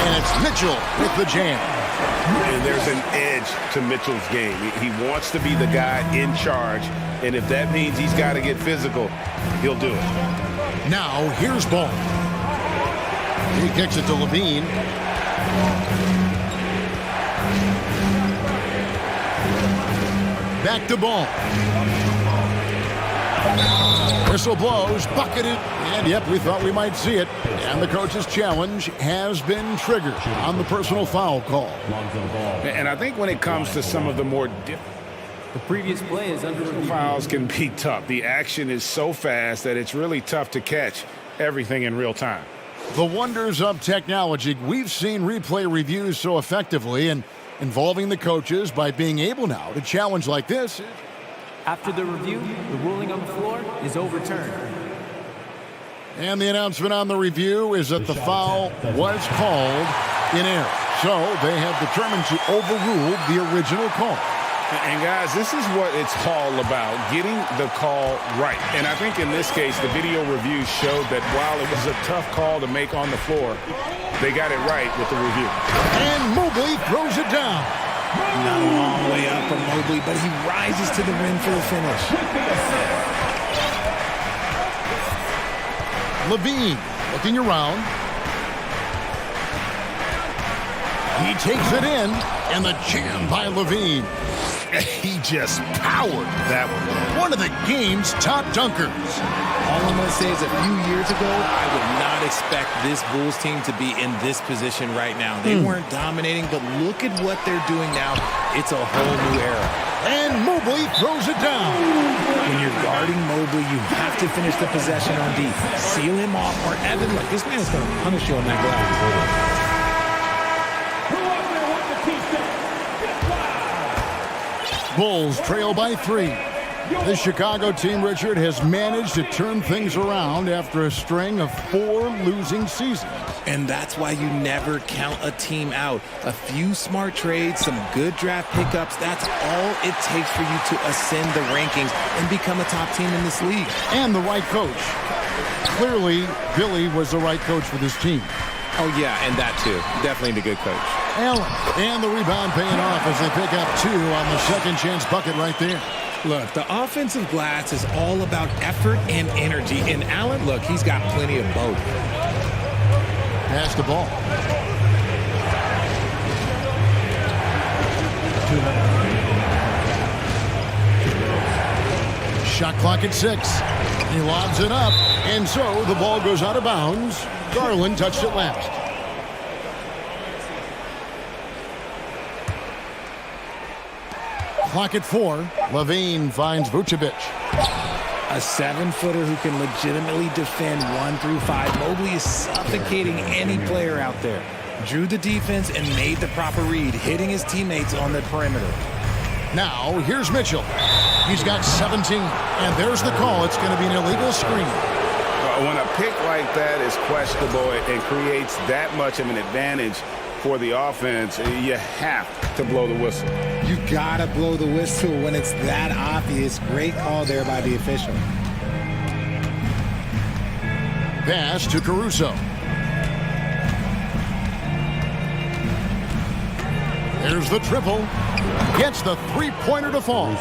And it's Mitchell with the jam. And there's an edge to Mitchell's game. He wants to be the guy in charge, and if that means he's got to get physical, he'll do it. Now, here's Ball. He kicks it to Levine. Back to Ball. Whistle blows, bucketed, and yep, we thought we might see it. And the coach's challenge has been triggered on the personal foul call. And I think when it comes to some of the more The previous play is under review. fouls can be tough. The action is so fast that it's really tough to catch everything in real time. The wonders of technology. We've seen replay reviews so effectively and involving the coaches by being able now to challenge like this. After the review, the ruling on the floor is overturned. And the announcement on the review is that the foul was called in error. So they have determined to overrule the original call. And guys, this is what it's all about, getting the call right. And I think in this case, the video review showed that while it was a tough call to make on the floor, they got it right with the review. And Mobley throws it down. Not a long way up from Mobley, but he rises to the rim for the finish. Levine looking around. He takes it in, and the jam by Levine. He just powered that one. One of the game's top dunkers. All I'm going to say is a few years ago, I would not expect this Bulls team to be in this position right now. They weren't dominating, but look at what they're doing now. It's a whole new era. And Mobley throws it down. When you're guarding Mobley, you have to finish the possession on deep. Seal him off, or Evan, look, this man's going to punish you on that glass. Bulls trail by 3. The Chicago team, Richard, has managed to turn things around after a string of 4 losing seasons. And that's why you never count a team out. A few smart trades, some good draft pickups, that's all it takes for you to ascend the rankings and become a top team in this league. And the right coach. Clearly, Billy was the right coach for this team. Oh, yeah, and that too. Definitely the good coach. Allen, and the rebound paying off as they pick up 2 on the second chance bucket right there. Look, the offensive glass is all about effort and energy. And Allen, look, he's got plenty of both. Pass the ball. Shot clock at 6. He lobs it up, and so the ball goes out of bounds. Garland touched it last. Clock at 4. Levine finds Vucevic. A 7-footer who can legitimately defend 1 through 5. Mobley is suffocating any player out there. Drew the defense and made the proper read, hitting his teammates on the perimeter. Now, here's Mitchell. He's got 17, and there's the call. It's going to be an illegal screen. When a pick like that is questionable and creates that much of an advantage for the offense, you have to blow the whistle. You gotta blow the whistle when it's that obvious. Great call there by the official. Pass to Caruso. There's the triple. Gets the three-pointer to fall.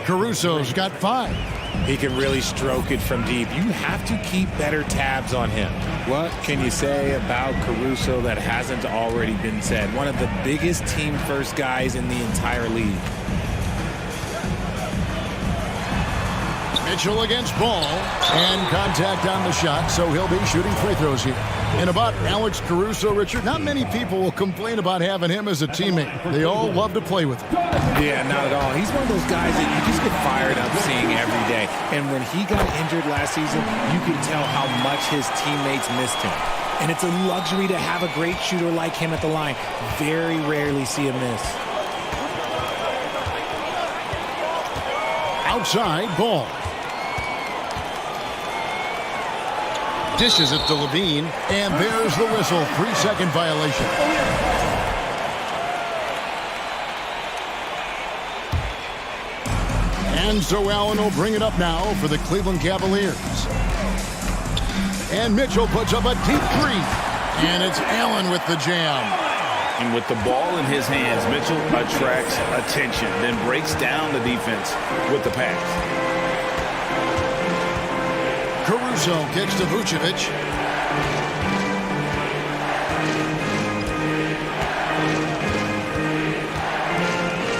Caruso's got 5. He can really stroke it from deep. You have to keep better tabs on him. What can you say about Caruso that hasn't already been said? One of the biggest team-first guys in the entire league. Mitchell against Ball, and contact on the shot, so he'll be shooting free throws here. And about Alex Caruso, Richard, not many people will complain about having him as a teammate. They all love to play with him. Yeah, not at all. He's one of those guys that you just get fired up seeing every day. And when he got injured last season, you can tell how much his teammates missed him. And it's a luxury to have a great shooter like him at the line. Very rarely see him miss. Outside, Ball. Dishes it to Levine, and there's the whistle. 3-second violation. And so Allen will bring it up now for the Cleveland Cavaliers. And Mitchell puts up a deep 3. And it's Allen with the jam. And with the ball in his hands, Mitchell attracts attention, then breaks down the defense with the pass. Caruso kicks to Vucevic.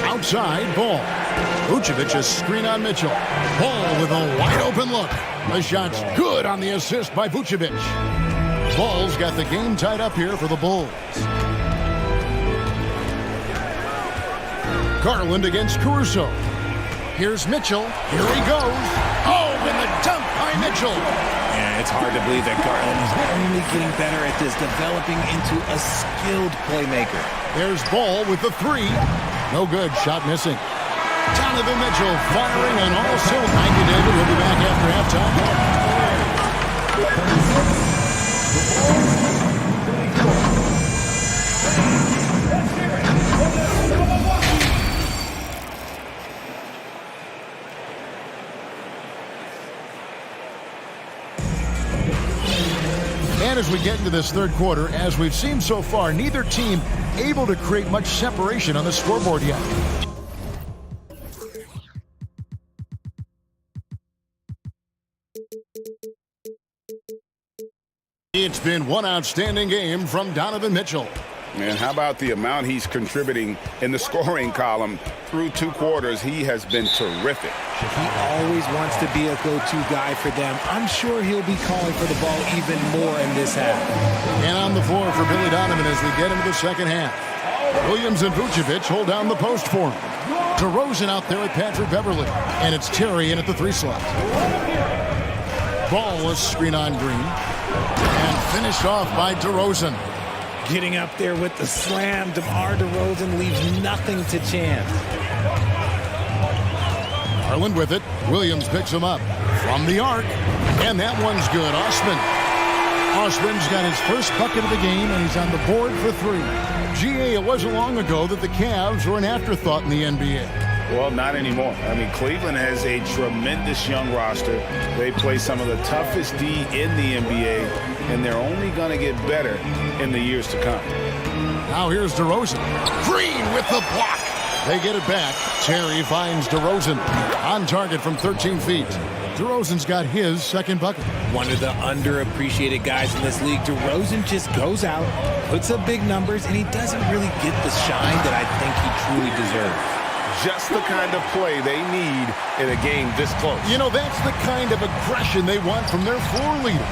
Outside, Ball. Vucevic a screen on Mitchell. Ball with a wide open look. The shot's good on the assist by Vucevic. Ball's got the game tied up here for the Bulls. Garland against Caruso. Here's Mitchell. Here he goes. Oh, and the dunk by Mitchell. Yeah, it's hard to believe that Garland is only getting better at this, developing into a skilled playmaker. There's Ball with the 3. No good. Shot missing. Donovan Mitchell firing on all cylinders. Thank you, David. We'll be back after halftime. And as we get into this third quarter, as we've seen so far, neither team able to create much separation on the scoreboard yet. It's been one outstanding game from Donovan Mitchell. And how about the amount he's contributing in the scoring column through 2 quarters? He has been terrific. He always wants to be a go-to guy for them. I'm sure he'll be calling for the ball even more in this half. And on the floor for Billy Donovan as we get into the second half. Williams and Vucevic hold down the post for him. DeRozan out there at Patrick Beverly. And it's Terry in at the 3 slot. Ball a screen on Green. And finished off by DeRozan. Getting up there with the slam, DeMar DeRozan leaves nothing to chance. Garland with it. Williams picks him up from the arc. And that one's good. Osman's got his first bucket of the game, and he's on the board for 3. GA, it wasn't long ago that the Cavs were an afterthought in the NBA. Well, not anymore. I mean, Cleveland has a tremendous young roster. They play some of the toughest D in the NBA, and they're only going to get better in the years to come. Now here's DeRozan. Green with the block. They get it back. Terry finds DeRozan on target from 13 feet. DeRozan's got his second bucket. One of the underappreciated guys in this league. DeRozan just goes out, puts up big numbers, and he doesn't really get the shine that I think he truly deserves. Just the kind of play they need in a game this close. You know, that's the kind of aggression they want from their floor leader.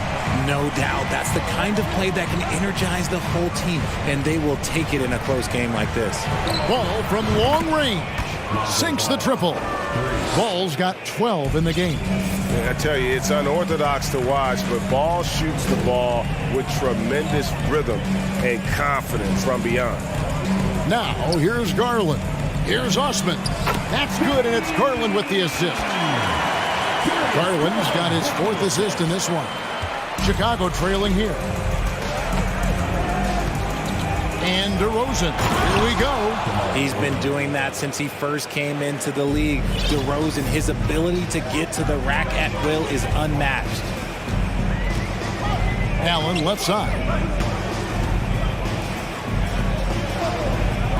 No doubt. That's the kind of play that can energize the whole team, and they will take it in a close game like this. Ball from long range. Sinks the triple. Ball's got 12 in the game. I tell you, it's unorthodox to watch, but Ball shoots the ball with tremendous rhythm and confidence from beyond. Now, here's Garland. Here's Osman. That's good, and it's Garland with the assist. Garland's got his 4th assist in this one. Chicago trailing here. And DeRozan. Here we go. He's been doing that since he first came into the league. DeRozan, his ability to get to the rack at will is unmatched. Allen left side.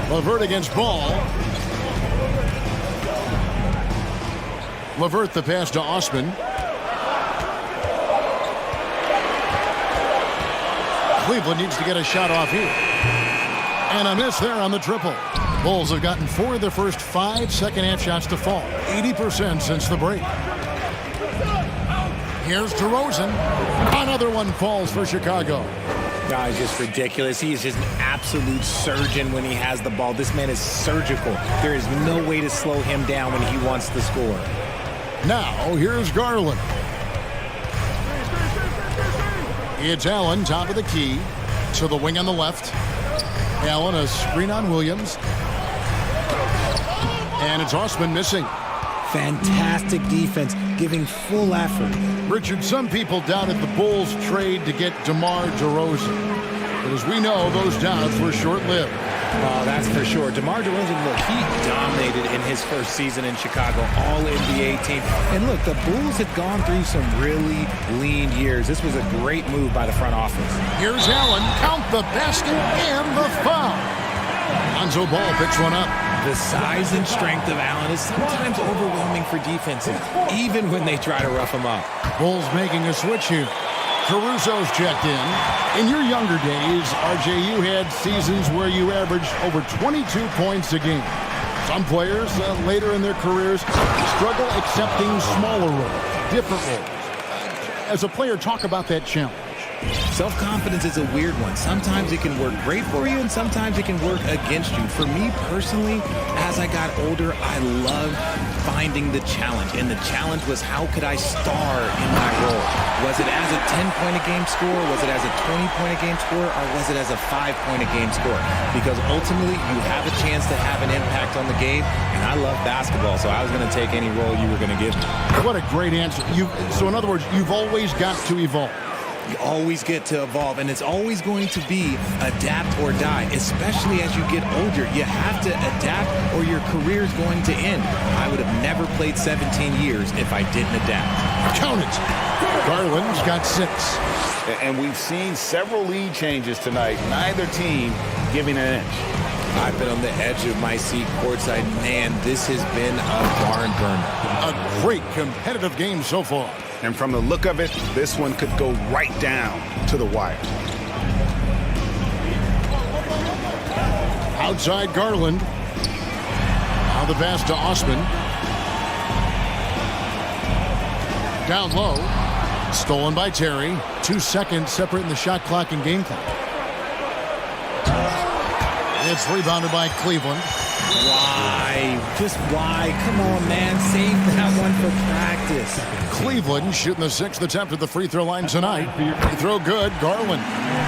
LeVert against Ball. LeVert the pass to Osman. Cleveland needs to get a shot off here. And a miss there on the triple. Bulls have gotten 4 of their first 5 second-half shots to fall. 80% since the break. Here's DeRozan. Another one falls for Chicago. No, it's just ridiculous. He is just an absolute surgeon when he has the ball. This man is surgical. There is no way to slow him down when he wants to score. Now, here's Garland. It's Allen, top of the key, to the wing on the left. Allen, a screen on Williams. And it's Osman missing. Fantastic defense, giving full effort. Richard, some people doubted the Bulls' trade to get DeMar DeRozan. But as we know, those doubts were short-lived. Oh, that's for sure. DeMar DeRozan, look, he dominated in his first season in Chicago, all-NBA team. And look, the Bulls had gone through some really lean years. This was a great move by the front office. Here's Allen. Count the basket and the foul. Lonzo Ball picks one up. The size and strength of Allen is sometimes overwhelming for defenses, even when they try to rough him up. Bulls making a switch here. Caruso's checked in. In your younger days, RJ, you had seasons where you averaged over 22 points a game. Some players later in their careers struggle accepting smaller roles, different roles. As a player, talk about that challenge. Self-confidence is a weird one. Sometimes it can work great for you, and sometimes it can work against you. For me personally, as I got older, I loved finding the challenge. And the challenge was, how could I star in my role? Was it as a 10-point-a-game scorer? Was it as a 20-point-a-game scorer? Or was it as a 5-point-a-game scorer? Because ultimately, you have a chance to have an impact on the game. And I love basketball, so I was going to take any role you were going to give me. What a great answer. So in other words, you've always got to evolve. You always get to evolve, and it's always going to be adapt or die, especially as you get older. You have to adapt or your career is going to end. I would have never played 17 years if I didn't adapt. Count it. Garland's got 6. And we've seen several lead changes tonight, neither team giving an inch. I've been on the edge of my seat courtside. Man, this has been a barn burner. A great competitive game so far. And from the look of it, this one could go right down to the wire. Outside Garland. Now the pass to Osman. Down low. Stolen by Terry. 2 seconds separating the shot clock and game clock. It's rebounded by Cleveland. Why? Just why? Come on, man. Save that one for practice. Cleveland shooting the 6th attempt at the free throw line tonight. Free throw good, Garland.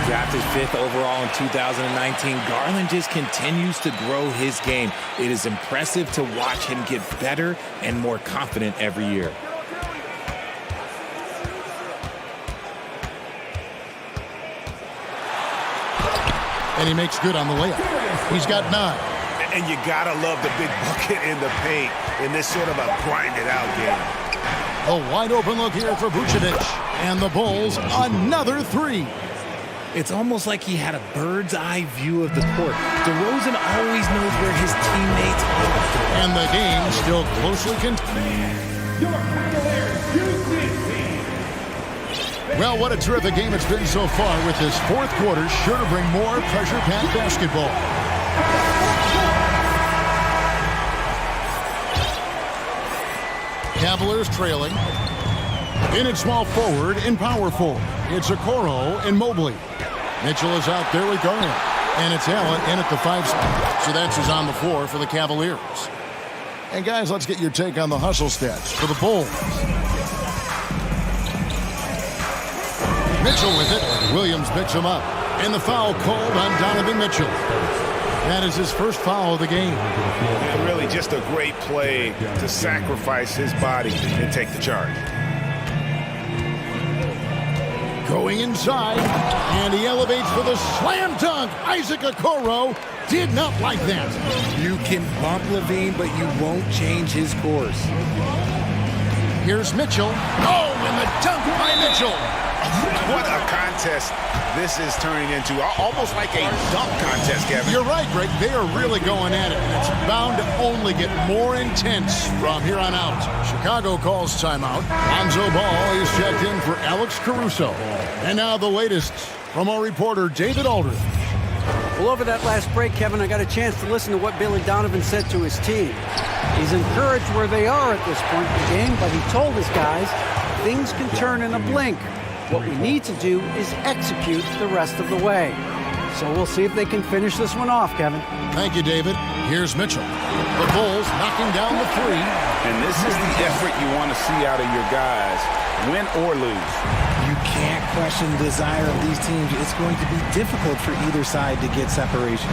Drafted 5th overall in 2019, Garland just continues to grow his game. It is impressive to watch him get better and more confident every year. And he makes good on the layup. He's got 9. And you gotta love the big bucket in the paint in this sort of a grind-it-out game. A wide open look here for Vucevic. And the Bulls, another 3. It's almost like he had a bird's eye view of the court. DeRozan always knows where his teammates are. And the game still closely contained. Well, what a terrific game it's been so far, with this 4th quarter sure to bring more pressure-packed basketball. Cavaliers trailing. In at small forward and power forward, it's Okoro and Mobley. Mitchell is out there with Garland. And it's Allen in at the 5 spot. So that's who's on the floor for the Cavaliers. And guys, let's get your take on the hustle stats for the Bulls. Mitchell with it. Williams picks him up. And the foul called on Donovan Mitchell. That is his first foul of the game. And really just a great play to sacrifice his body and take the charge. Going inside, and he elevates for the slam dunk. Isaac Okoro did not like that. You can bump Levine, but you won't change his course. Here's Mitchell. Oh, and the dunk by Mitchell. What a contest this is turning into. Almost like a dunk contest, Kevin. You're right, Greg. They are really going at it, and it's bound to only get more intense from here on out. Chicago calls timeout. Lonzo Ball is checked in for Alex Caruso. And now the latest from our reporter, David Aldridge. Well, over that last break, Kevin, I got a chance to listen to what Billy Donovan said to his team. He's encouraged where they are at this point in the game, but he told his guys things can turn in a blink. What we need to do is execute the rest of the way. So we'll see if they can finish this one off, Kevin. Thank you, David. Here's Mitchell. The Bulls knocking down the 3. And this is the effort you want to see out of your guys, win or lose. You can't question the desire of these teams. It's going to be difficult for either side to get separation.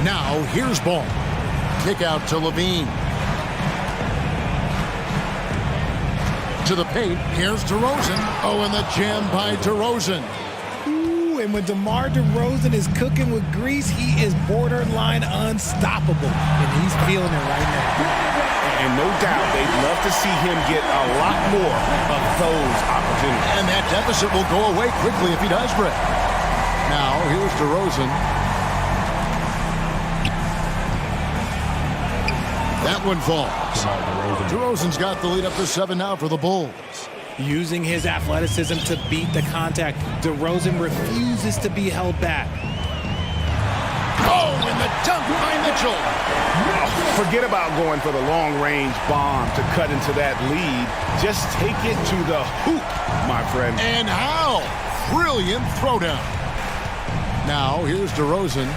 Now, here's Ball. Kick out to Levine. To the paint, here's DeRozan. Oh, and the jam by DeRozan. Ooh, and when DeMar DeRozan is cooking with grease, he is borderline unstoppable. And he's feeling it right now. And no doubt, they'd love to see him get a lot more of those opportunities. And that deficit will go away quickly if he does break. Now, here's DeRozan. That one falls. DeRozan's got the lead up to 7 now for the Bulls. Using his athleticism to beat the contact, DeRozan refuses to be held back. Oh, and the dunk by Mitchell. Forget about going for the long-range bomb to cut into that lead. Just take it to the hoop, my friend. And how? Brilliant throwdown. Now, here's DeRozan.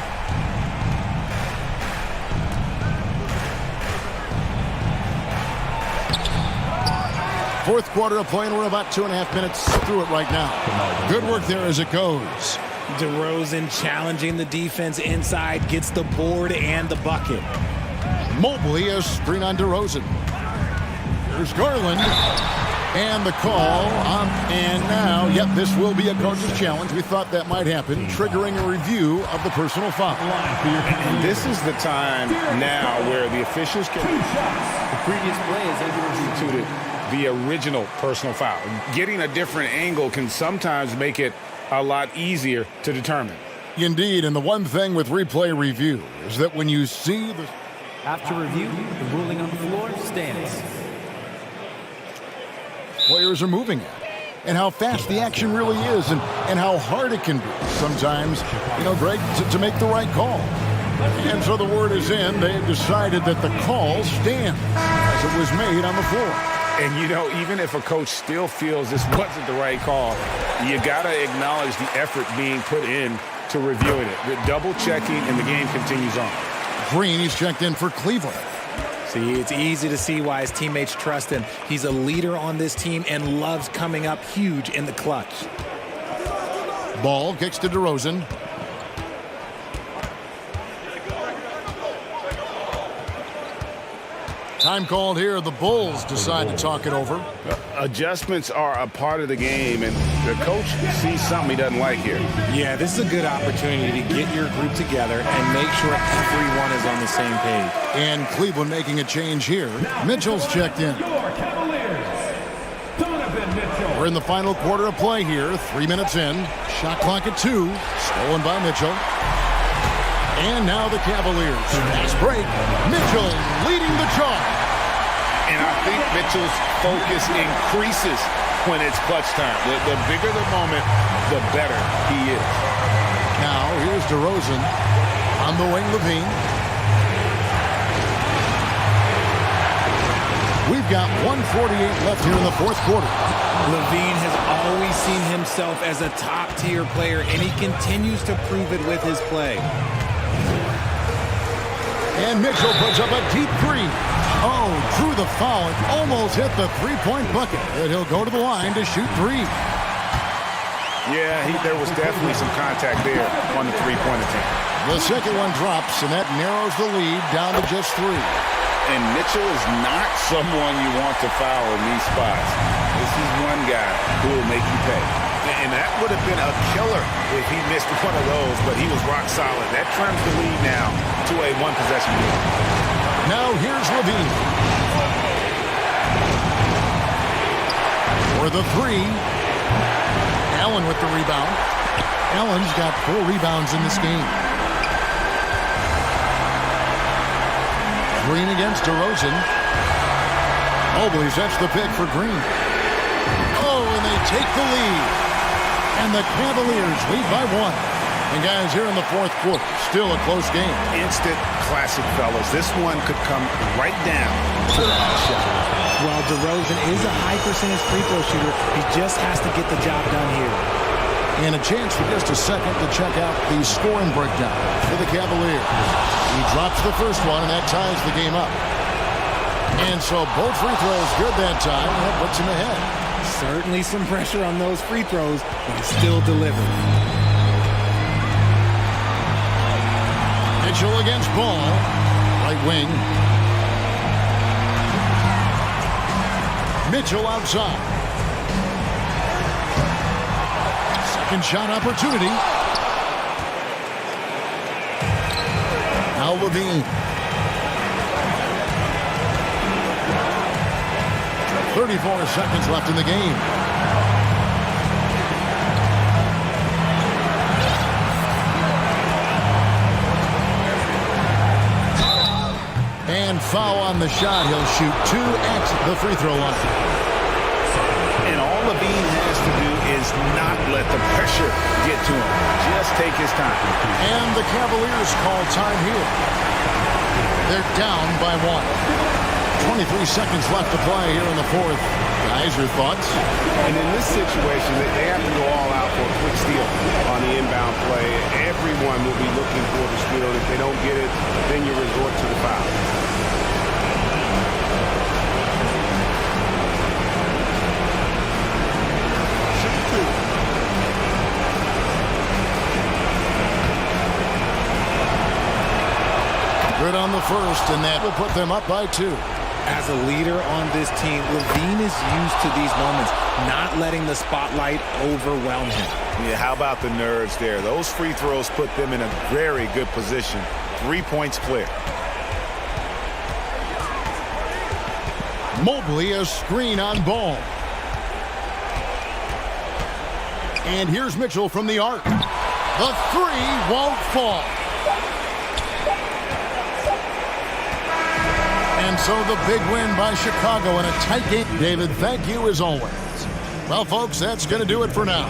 Fourth quarter of play, and we're about 2.5 minutes through it right now. Good work there as it goes. DeRozan challenging the defense inside, gets the board and the bucket. Mobley a screen on DeRozan. There's Garland. And the call on, and now, yep, this will be a coach's challenge. We thought that might happen, triggering a review of the personal foul. And this is the time now where the officials can... The previous play is instituted the original personal foul. Getting a different angle can sometimes make it a lot easier to determine. Indeed, and the one thing with replay review is that when you see the... After review, the ruling on the floor stands. Players are moving at, and how fast the action really is, and how hard it can be sometimes, you know, Greg, to make the right call. And so the word is in. They've decided that the call stands as it was made on the floor. And, you know, even if a coach still feels this wasn't the right call, you got to acknowledge the effort being put in to reviewing it. The double checking, and the game continues on. Green, he's checked in for Cleveland. See, it's easy to see why his teammates trust him. He's a leader on this team and loves coming up huge in the clutch. Ball kicks to DeRozan. Time called here. The Bulls decide to talk it over. Adjustments are a part of the game, and the coach sees something he doesn't like here. Yeah, this is a good opportunity to get your group together and make sure everyone is on the same page. And Cleveland making a change here. Mitchell's checked in. We're in the final quarter of play here. 3 minutes in. Shot clock at 2. Stolen by Mitchell. And now the Cavaliers. Fast break. Mitchell leading the charge. And I think Mitchell's focus increases when it's clutch time. The bigger the moment, the better he is. Now here's DeRozan on the wing. Levine. We've got 1:48 left here in the fourth quarter. Levine has always seen himself as a top-tier player, and he continues to prove it with his play. And Mitchell puts up a deep three. Oh, drew the foul and almost hit the three-point bucket. And he'll go to the line to shoot 3. Yeah, there was definitely some contact there on the three-point attempt. The second one drops, and that narrows the lead down to just 3. And Mitchell is not someone you want to foul in these spots. This is one guy who will make you pay. And that would have been a killer if he missed one of those, but he was rock solid. That trims the lead now to a one-possession lead. Now here's Levine. For the 3. Allen with the rebound. Allen's got 4 rebounds in this game. Green against DeRozan. Mobley sets the pick for Green. Oh, and they take the lead. And the Cavaliers lead by 1. And guys, here in the fourth quarter, still a close game. Instant classic, fellas. This one could come right down to the shot. While DeRozan is a high-percentage free throw shooter, he just has to get the job done here. And a chance for just a second to check out the scoring breakdown for the Cavaliers. He drops the first one, and that ties the game up. And so both free throws good that time. That puts him ahead. Certainly some pressure on those free throws, but he still delivered. Mitchell against Ball. Right wing. Mitchell outside. Second shot opportunity. Now Levine. 34 seconds left in the game. And foul on the shot. He'll shoot 2 at the free throw line. And all Levine has to do is not let the pressure get to him. Just take his time. And the Cavaliers call time here. They're down by 1. 23 seconds left to play here in the fourth. Guys, your thoughts? And in this situation, they have to go all out for a quick steal on the inbound play. Everyone will be looking for the steal. If they don't get it, then you resort to the foul. Good on the first, and that will put them up by 2. As a leader on this team, Levine is used to these moments, not letting the spotlight overwhelm him. Yeah, how about the nerves there? Those free throws put them in a very good position. 3 points clear. Mobley, a screen on Ball. And here's Mitchell from the arc. The 3 won't fall. And so the big win by Chicago in a tight game. David, thank you as always. Well, folks, that's going to do it for now.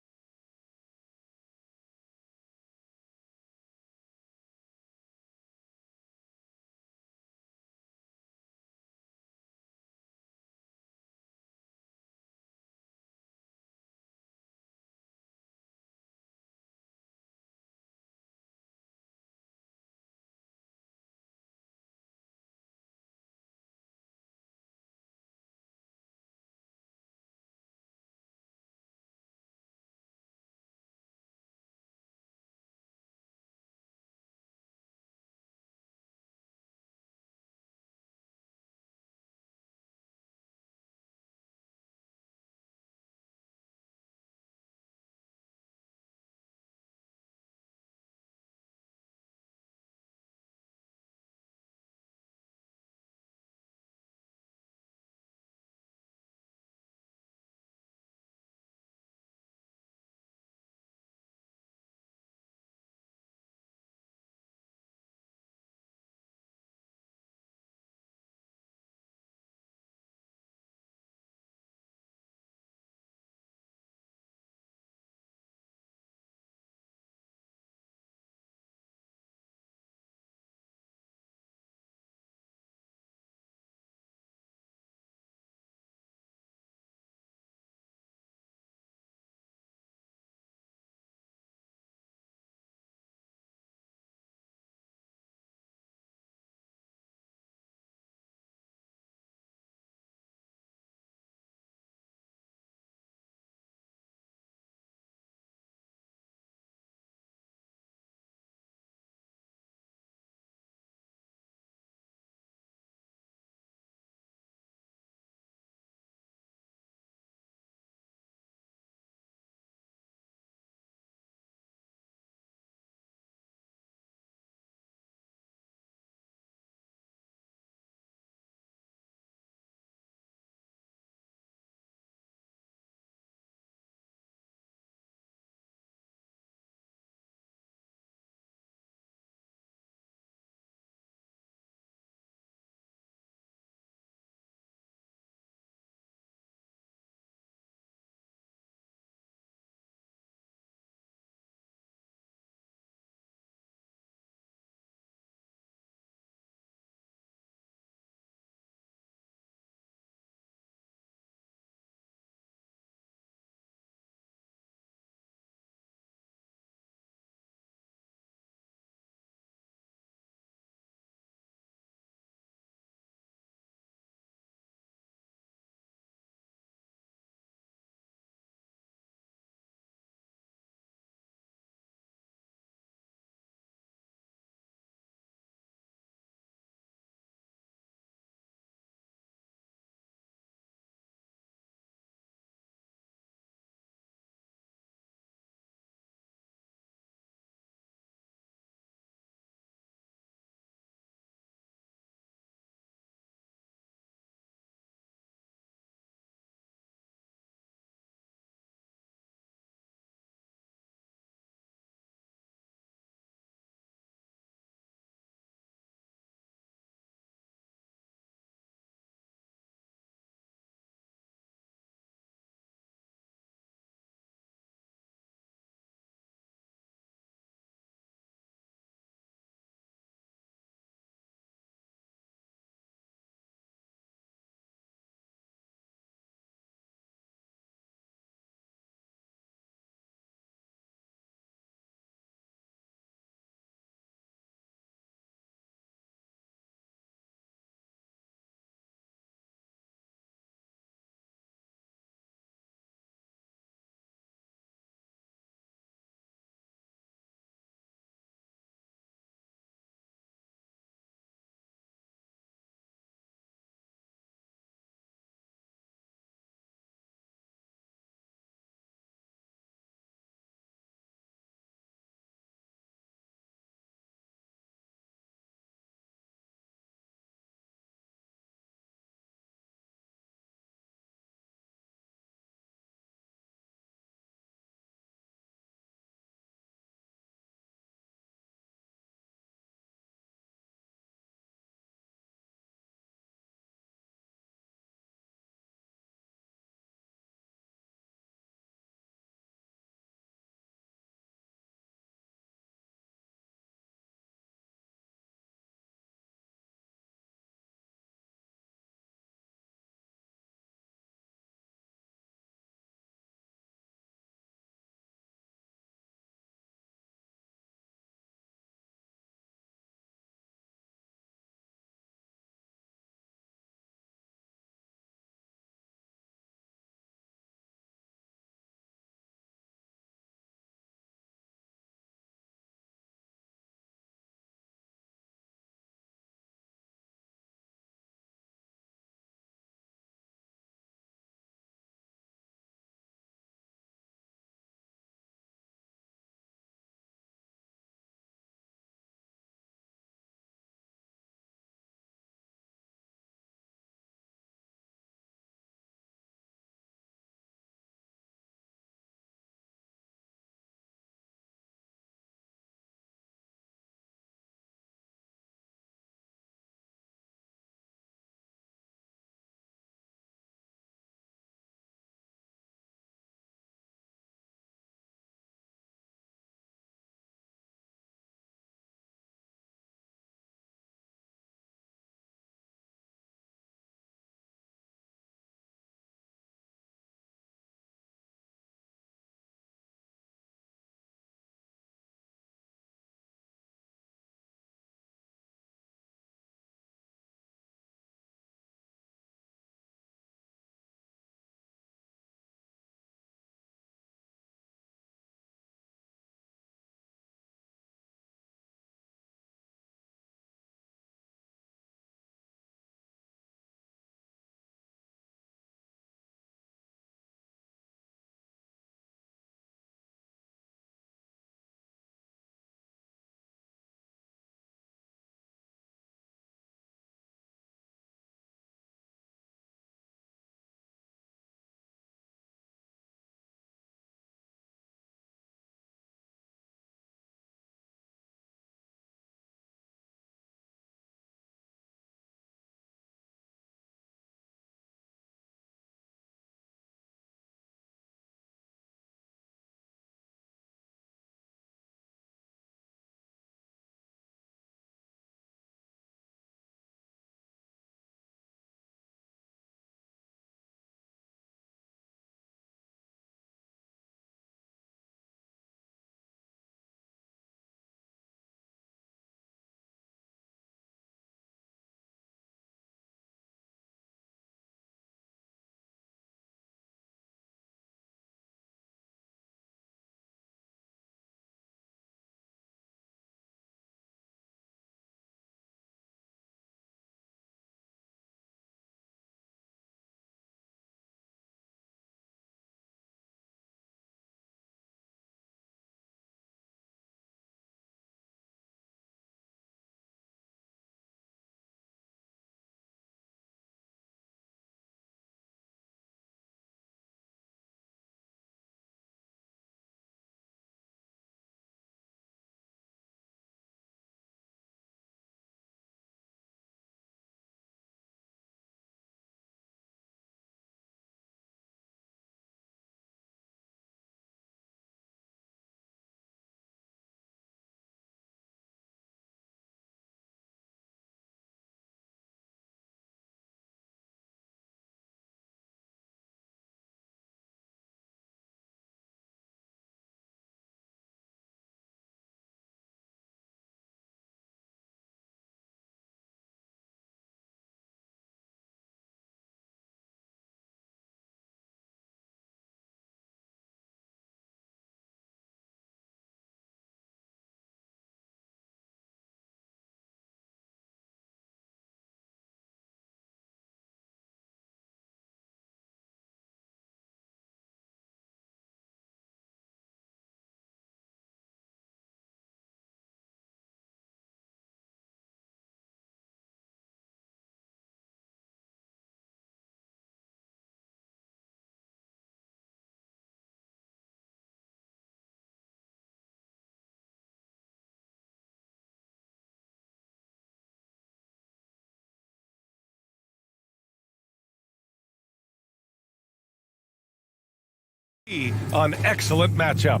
An excellent matchup.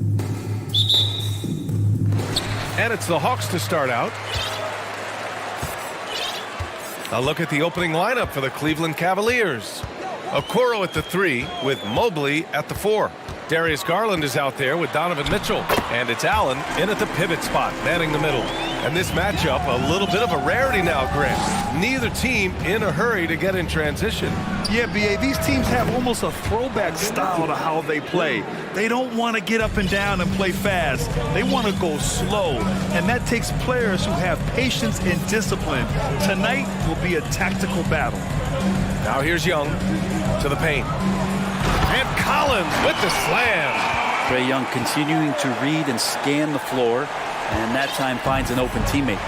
And it's the Hawks to start out. A look at the opening lineup for the Cleveland Cavaliers. Okoro at the 3 with Mobley at the 4. Darius Garland is out there with Donovan Mitchell. And it's Allen in at the pivot spot, manning the middle. And this matchup, a little bit of a rarity now, Grant. Neither team in a hurry to get in transition. Yeah, B.A., these teams have almost a throwback style to how they play. They don't want to get up and down and play fast. They want to go slow. And that takes players who have patience and discipline. Tonight will be a tactical battle. Now here's Young to the paint. And Collins with the slam. Trae Young continuing to read and scan the floor, and that time finds an open teammate.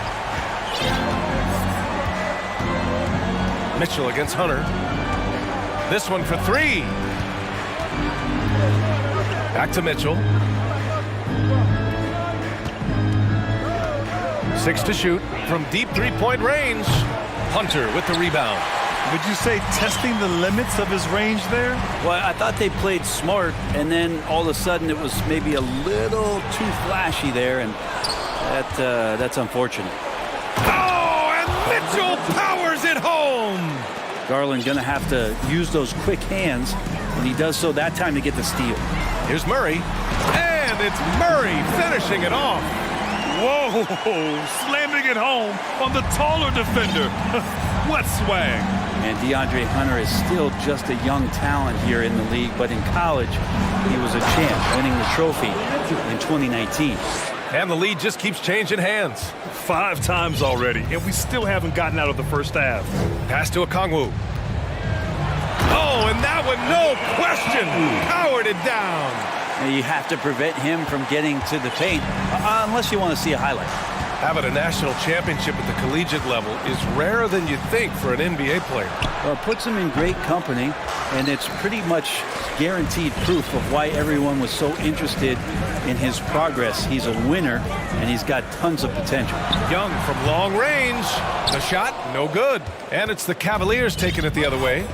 Mitchell against Hunter. This one for 3. Back to Mitchell. 6 to shoot from deep three-point range. Hunter with the rebound. Would you say testing the limits of his range there? Well, I thought they played smart, and then all of a sudden it was maybe a little too flashy there, and that's unfortunate. Oh, and Mitchell powers it home! Garland going to have to use those quick hands, and he does so that time to get the steal. Here's Murray, and it's Murray finishing it off. Whoa, slamming it home on the taller defender. What swag. And DeAndre Hunter is still just a young talent here in the league, but in college, he was a champ, winning the trophy in 2019. And the lead just keeps changing hands. 5 times already, and we still haven't gotten out of the first half. Pass to Okongwu. Oh, and that one, no question, powered it down. And you have to prevent him from getting to the paint, unless you want to see a highlight. Having a national championship at the collegiate level is rarer than you'd think for an NBA player. Well, it puts him in great company, and it's pretty much guaranteed proof of why everyone was so interested in his progress. He's a winner, and he's got tons of potential. Young from long range. The shot, no good. And it's the Cavaliers taking it the other way.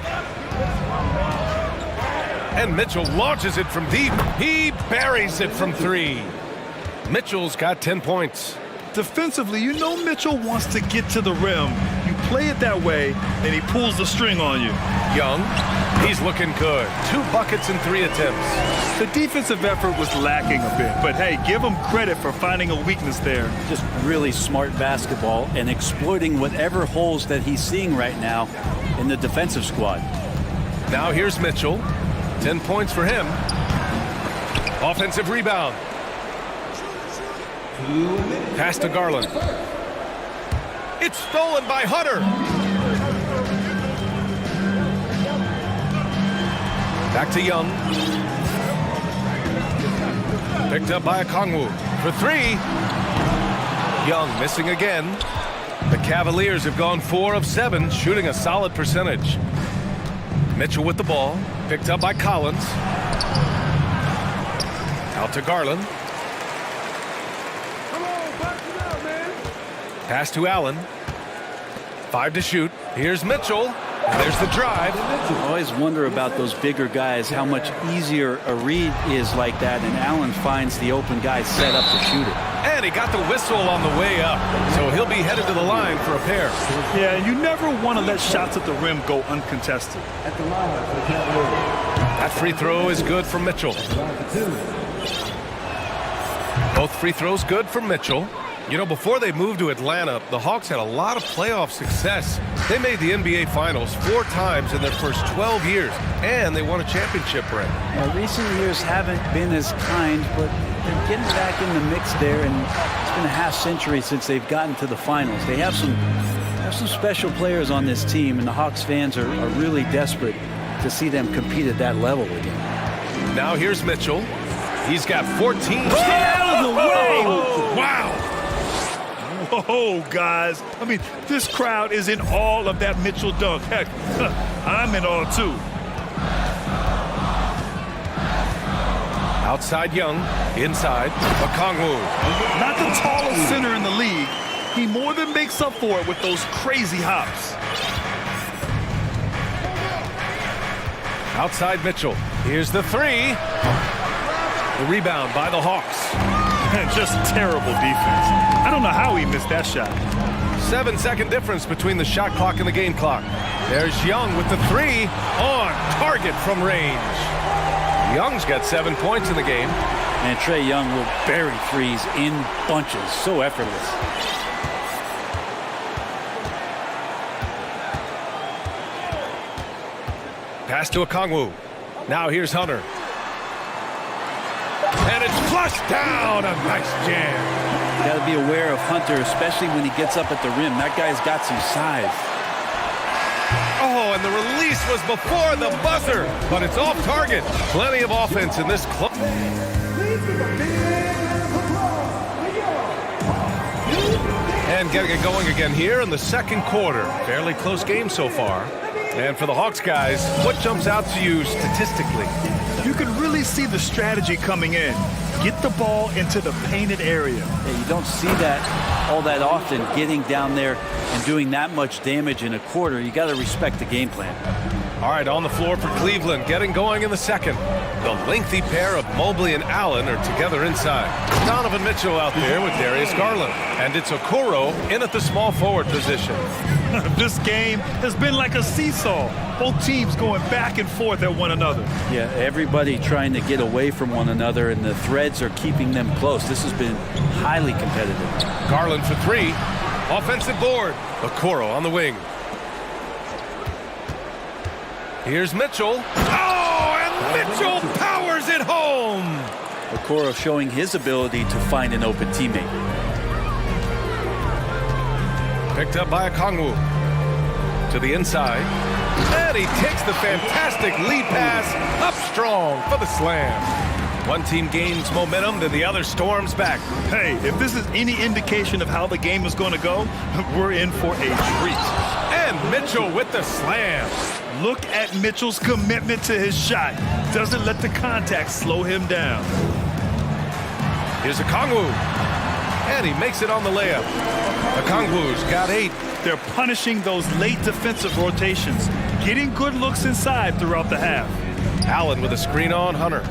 And Mitchell launches it from deep. He buries it from 3. Mitchell's got 10 points. Defensively, you know Mitchell wants to get to the rim. You play it that way, and he pulls the string on you. Young, he's looking good. 2 buckets in 3 attempts. The defensive effort was lacking a bit, but hey, give him credit for finding a weakness there. Just really smart basketball and exploiting whatever holes that he's seeing right now in the defensive squad. Now here's Mitchell. 10 points for him. Offensive rebound. Pass to Garland. It's stolen by Hunter. Back to Young. Picked up by Okongwu for 3. Young missing again. The Cavaliers have gone 4 of 7, shooting a solid percentage. Mitchell with the ball. Picked up by Collins. Out to Garland. Pass to Allen. 5 to shoot. Here's Mitchell. And there's the drive. I always wonder about those bigger guys, how much easier a read is like that, and Allen finds the open guy set up to shoot it. And he got the whistle on the way up, so he'll be headed to the line for a pair. Yeah, you never want to let shots at the rim go uncontested. That free throw is good for Mitchell. Both free throws good for Mitchell. You know, before they moved to Atlanta, the Hawks had a lot of playoff success. They made the NBA Finals 4 times in their first 12 years, and they won a championship ring. Recent years haven't been as kind, but they're getting back in the mix there, and it's been a half century since they've gotten to the finals. They have some special players on this team, and the Hawks fans are really desperate to see them compete at that level again. Now here's Mitchell. He's got 14. Get out of the way! Wow! Whoa, guys. I mean, this crowd is in awe of that Mitchell dunk. Heck, I'm in awe, too. Outside Young, inside, Okongwu. Not the tallest center in the league. He more than makes up for it with those crazy hops. Outside Mitchell. Here's the three. The rebound by the Hawks. Just terrible defense. I don't know how he missed that shot. 7-second difference between the shot clock and the game clock. There's Young with the three on target from range. Young's got 7 points in the game. And Trae Young will bury threes in bunches. So effortless. Pass to Okongwu. Now here's Hunter. And it's flushed down. A nice jam. You got to be aware of Hunter, especially when he gets up at the rim. That guy's got some size. Oh, and the release was before the buzzer, but it's off target. Plenty of offense in this club. And getting it going again here in the second quarter. Fairly close game so far. And for the Hawks guys, what jumps out to you statistically? You can really see the strategy coming in. Get the ball into the painted area. Yeah, you don't see that all that often, getting down there and doing that much damage in a quarter. You got to respect the game plan. All right, on the floor for Cleveland, getting going in the second. The lengthy pair of Mobley and Allen are together inside. Donovan Mitchell out there with Darius Garland. And it's Okoro in at the small forward position. This game has been like a seesaw. Both teams going back and forth at one another. Yeah, everybody trying to get away from one another, and the threads are keeping them close. This has been highly competitive. Garland for three. Offensive board. Okoro on the wing. Here's Mitchell. Oh, and Mitchell powers it home. Okoro showing his ability to find an open teammate. Picked up by Okongwu. To the inside. And he takes the fantastic lead pass up strong for the slam. One team gains momentum, then the other storms back. Hey, if this is any indication of how the game is going to go, we're in for a treat. And Mitchell with the slam. Look at Mitchell's commitment to his shot. Doesn't let the contact slow him down. Here's Okongwu. And he makes it on the layup. Okongwu's got 8. They're punishing those late defensive rotations, getting good looks inside throughout the half. Allen with a screen on Hunter.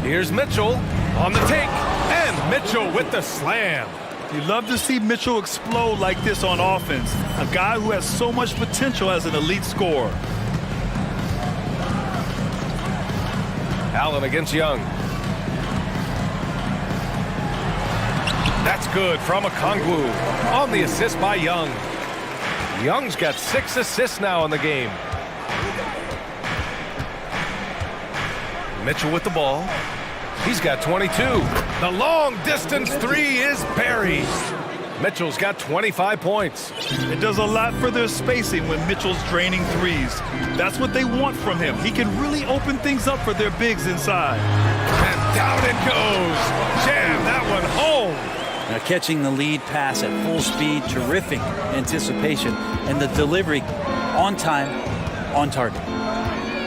Here's Mitchell on the take. And Mitchell with the slam. You love to see Mitchell explode like this on offense. A guy who has so much potential as an elite scorer. Allen against Young. That's good from Okongwu on the assist by Young. Young's got 6 assists now in the game. Mitchell with the ball. He's got 22. The long distance three is buried. Mitchell's got 25 points. It does a lot for their spacing when Mitchell's draining threes. That's what they want from him. He can really open things up for their bigs inside. And down it goes. Jam that one home. Now catching the lead pass at full speed, terrific anticipation, and the delivery on time, on target.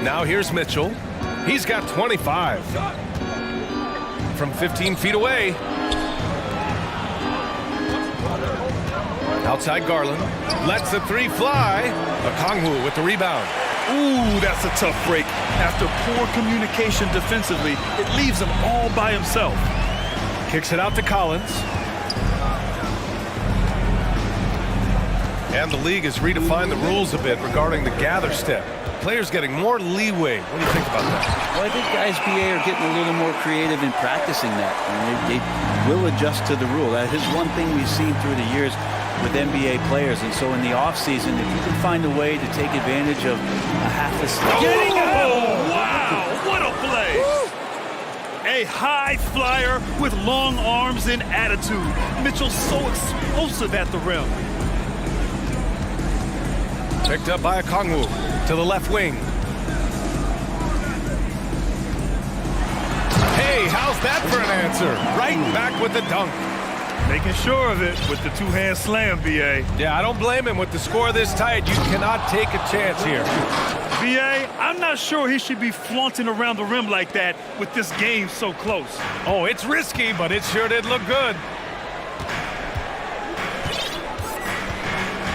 Now here's Mitchell. He's got 25. From 15 feet away. Outside Garland. Lets the three fly. Okongwu with the rebound. Ooh, that's a tough break. After poor communication defensively, it leaves him all by himself. Kicks it out to Collins. And the league has redefined the rules a bit regarding the gather step. Players getting more leeway. What do you think about that? Well, I think guys BA are getting a little more creative in practicing that. And they will adjust to the rule. That is one thing we've seen through the years with NBA players. And so in the offseason, if you can find a way to take advantage of a half a step. Oh, wow! What a play! A high flyer with long arms and attitude. Mitchell's so explosive at the rim. Picked up by Okongwu to the left wing. Hey, how's that for an answer? Right back with the dunk. Making sure of it with the two-hand slam, BA. Yeah, I don't blame him. With the score this tight, you cannot take a chance here. BA, I'm not sure he should be flaunting around the rim like that with this game so close. Oh, it's risky, but it sure did look good.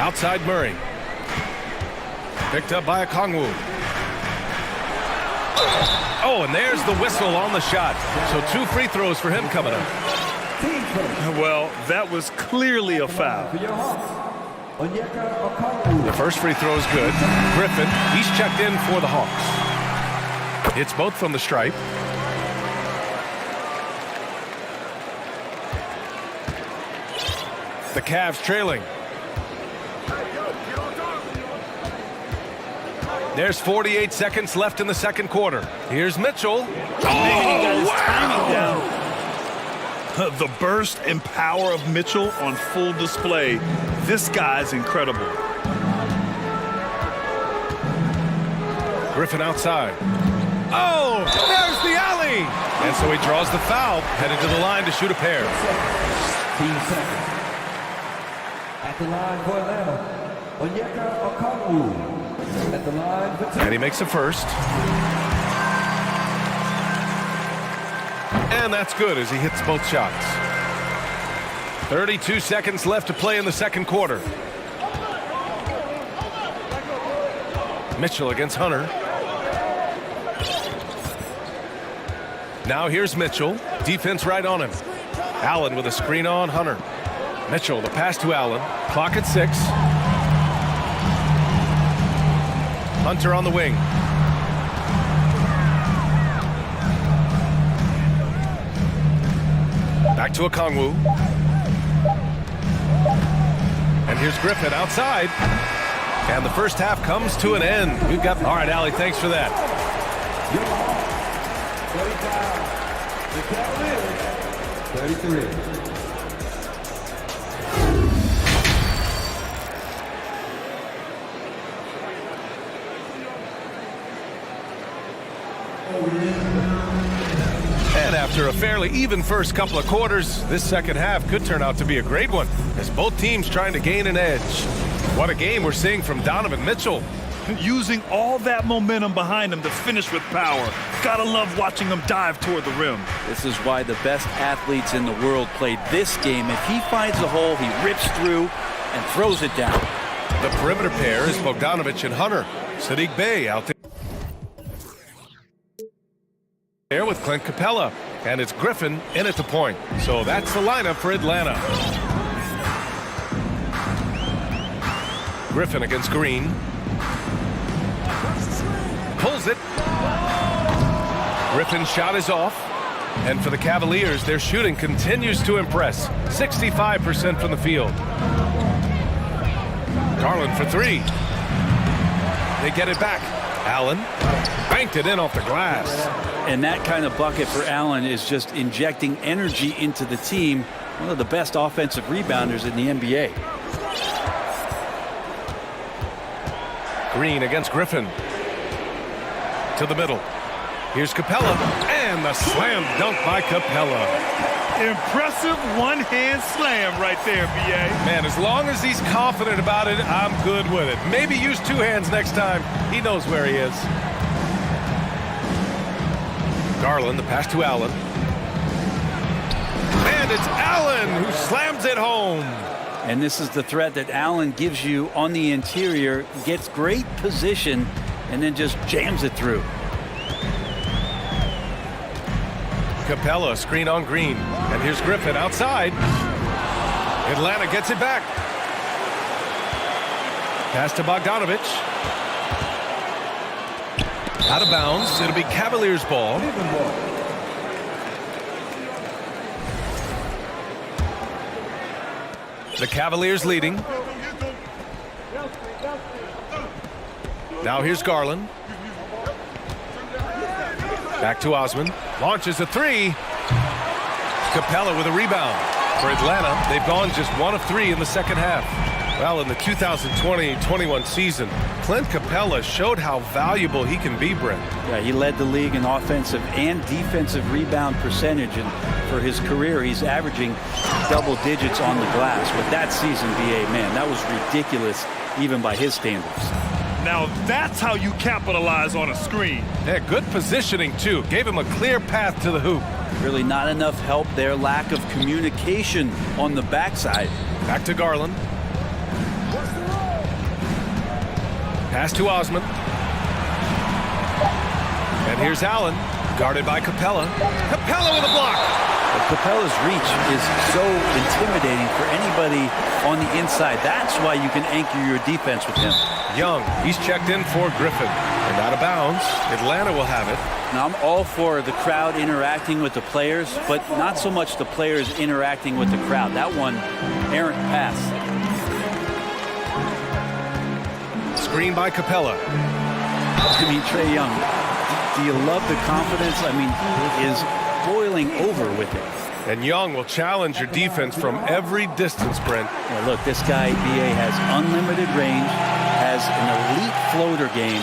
Outside Murray. Picked up by Okongwu. Oh, and there's the whistle on the shot. So 2 free throws for him coming up. Well, that was clearly a foul. The first free throw is good. Griffin, he's checked in for the Hawks. It's both from the stripe. The Cavs trailing. There's 48 seconds left in the second quarter. Here's Mitchell. He got his timing down. The burst and power of Mitchell on full display. This guy's incredible. Griffin outside. Oh, there's the alley. And so he draws the foul, headed to the line to shoot a pair. At the line for Atlanta, Onyeka Okongwu. At the line for And he makes a first. And that's good as he hits both shots. 32 seconds left to play in the second quarter. Mitchell against Hunter. Now here's Mitchell. Defense right on him. Allen with a screen on Hunter. Mitchell, the pass to Allen. Clock at 6. Hunter on the wing. Back to Okongwu. And here's Griffin outside. And the first half comes to an end. We've got... All right, Allie, thanks for that. the Cavaliers, 33. And after a fairly even first couple of quarters, this second half could turn out to be a great one, as both teams trying to gain an edge. What a game we're seeing from Donovan Mitchell. Using all that momentum behind him to finish with power. Gotta love watching him dive toward the rim. This is why the best athletes in the world play this game. If he finds a hole, he rips through and throws it down. The perimeter pair is Bogdanovich and Hunter. Sadiq Bey out there with Clint Capella. And it's Griffin in at the point. So that's the lineup for Atlanta. Griffin against Green. Pulls it. Griffin's shot is off. And for the Cavaliers, their shooting continues to impress. 65% from the field. Garland for 3. They get it back. Allen banked it in off the glass. And that kind of bucket for Allen is just injecting energy into the team. One of the best offensive rebounders in the NBA. Green against Griffin. To the middle. Here's Capella. And the slam dunk by Capella. Impressive one-hand slam right there, B.A. Man, as long as he's confident about it, I'm good with it. Maybe use 2 hands next time. He knows where he is. Garland, the pass to Allen. And it's Allen who slams it home. And this is the threat that Allen gives you on the interior. Gets great position and then just jams it through. Capella, screen on Green. And here's Griffin outside. Atlanta gets it back. Pass to Bogdanovich. Out of bounds. It'll be Cavaliers ball. The Cavaliers leading. Now here's Garland. Back to Osman. Launches a 3. Capella with a rebound. For Atlanta, they've gone just 1 of 3 in the second half. Well, in the 2020-21 season, Clint Capella showed how valuable he can be, Brent. Yeah, he led the league in offensive and defensive rebound percentage. And for his career, he's averaging double digits on the glass. But that season, B.A., man, that was ridiculous, even by his standards. Now that's how you capitalize on a screen. Yeah, good positioning, too. Gave him a clear path to the hoop. Really not enough help there. Lack of communication on the backside. Back to Garland. Pass to Osman. And here's Allen, guarded by Capella. Capella with a block. Capella's reach is so intimidating for anybody on the inside. That's why you can anchor your defense with him. Young, he's checked in for Griffin. And out of bounds, Atlanta will have it. Now, I'm all for the crowd interacting with the players, but not so much the players interacting with the crowd. That one, errant pass. Screen by Capella. I mean, Trae Young, do you love the confidence? I mean, he is boiling over with it. And Young will challenge your defense from every distance, Brent. Well, look, this guy, BA, has unlimited range, has an elite floater game,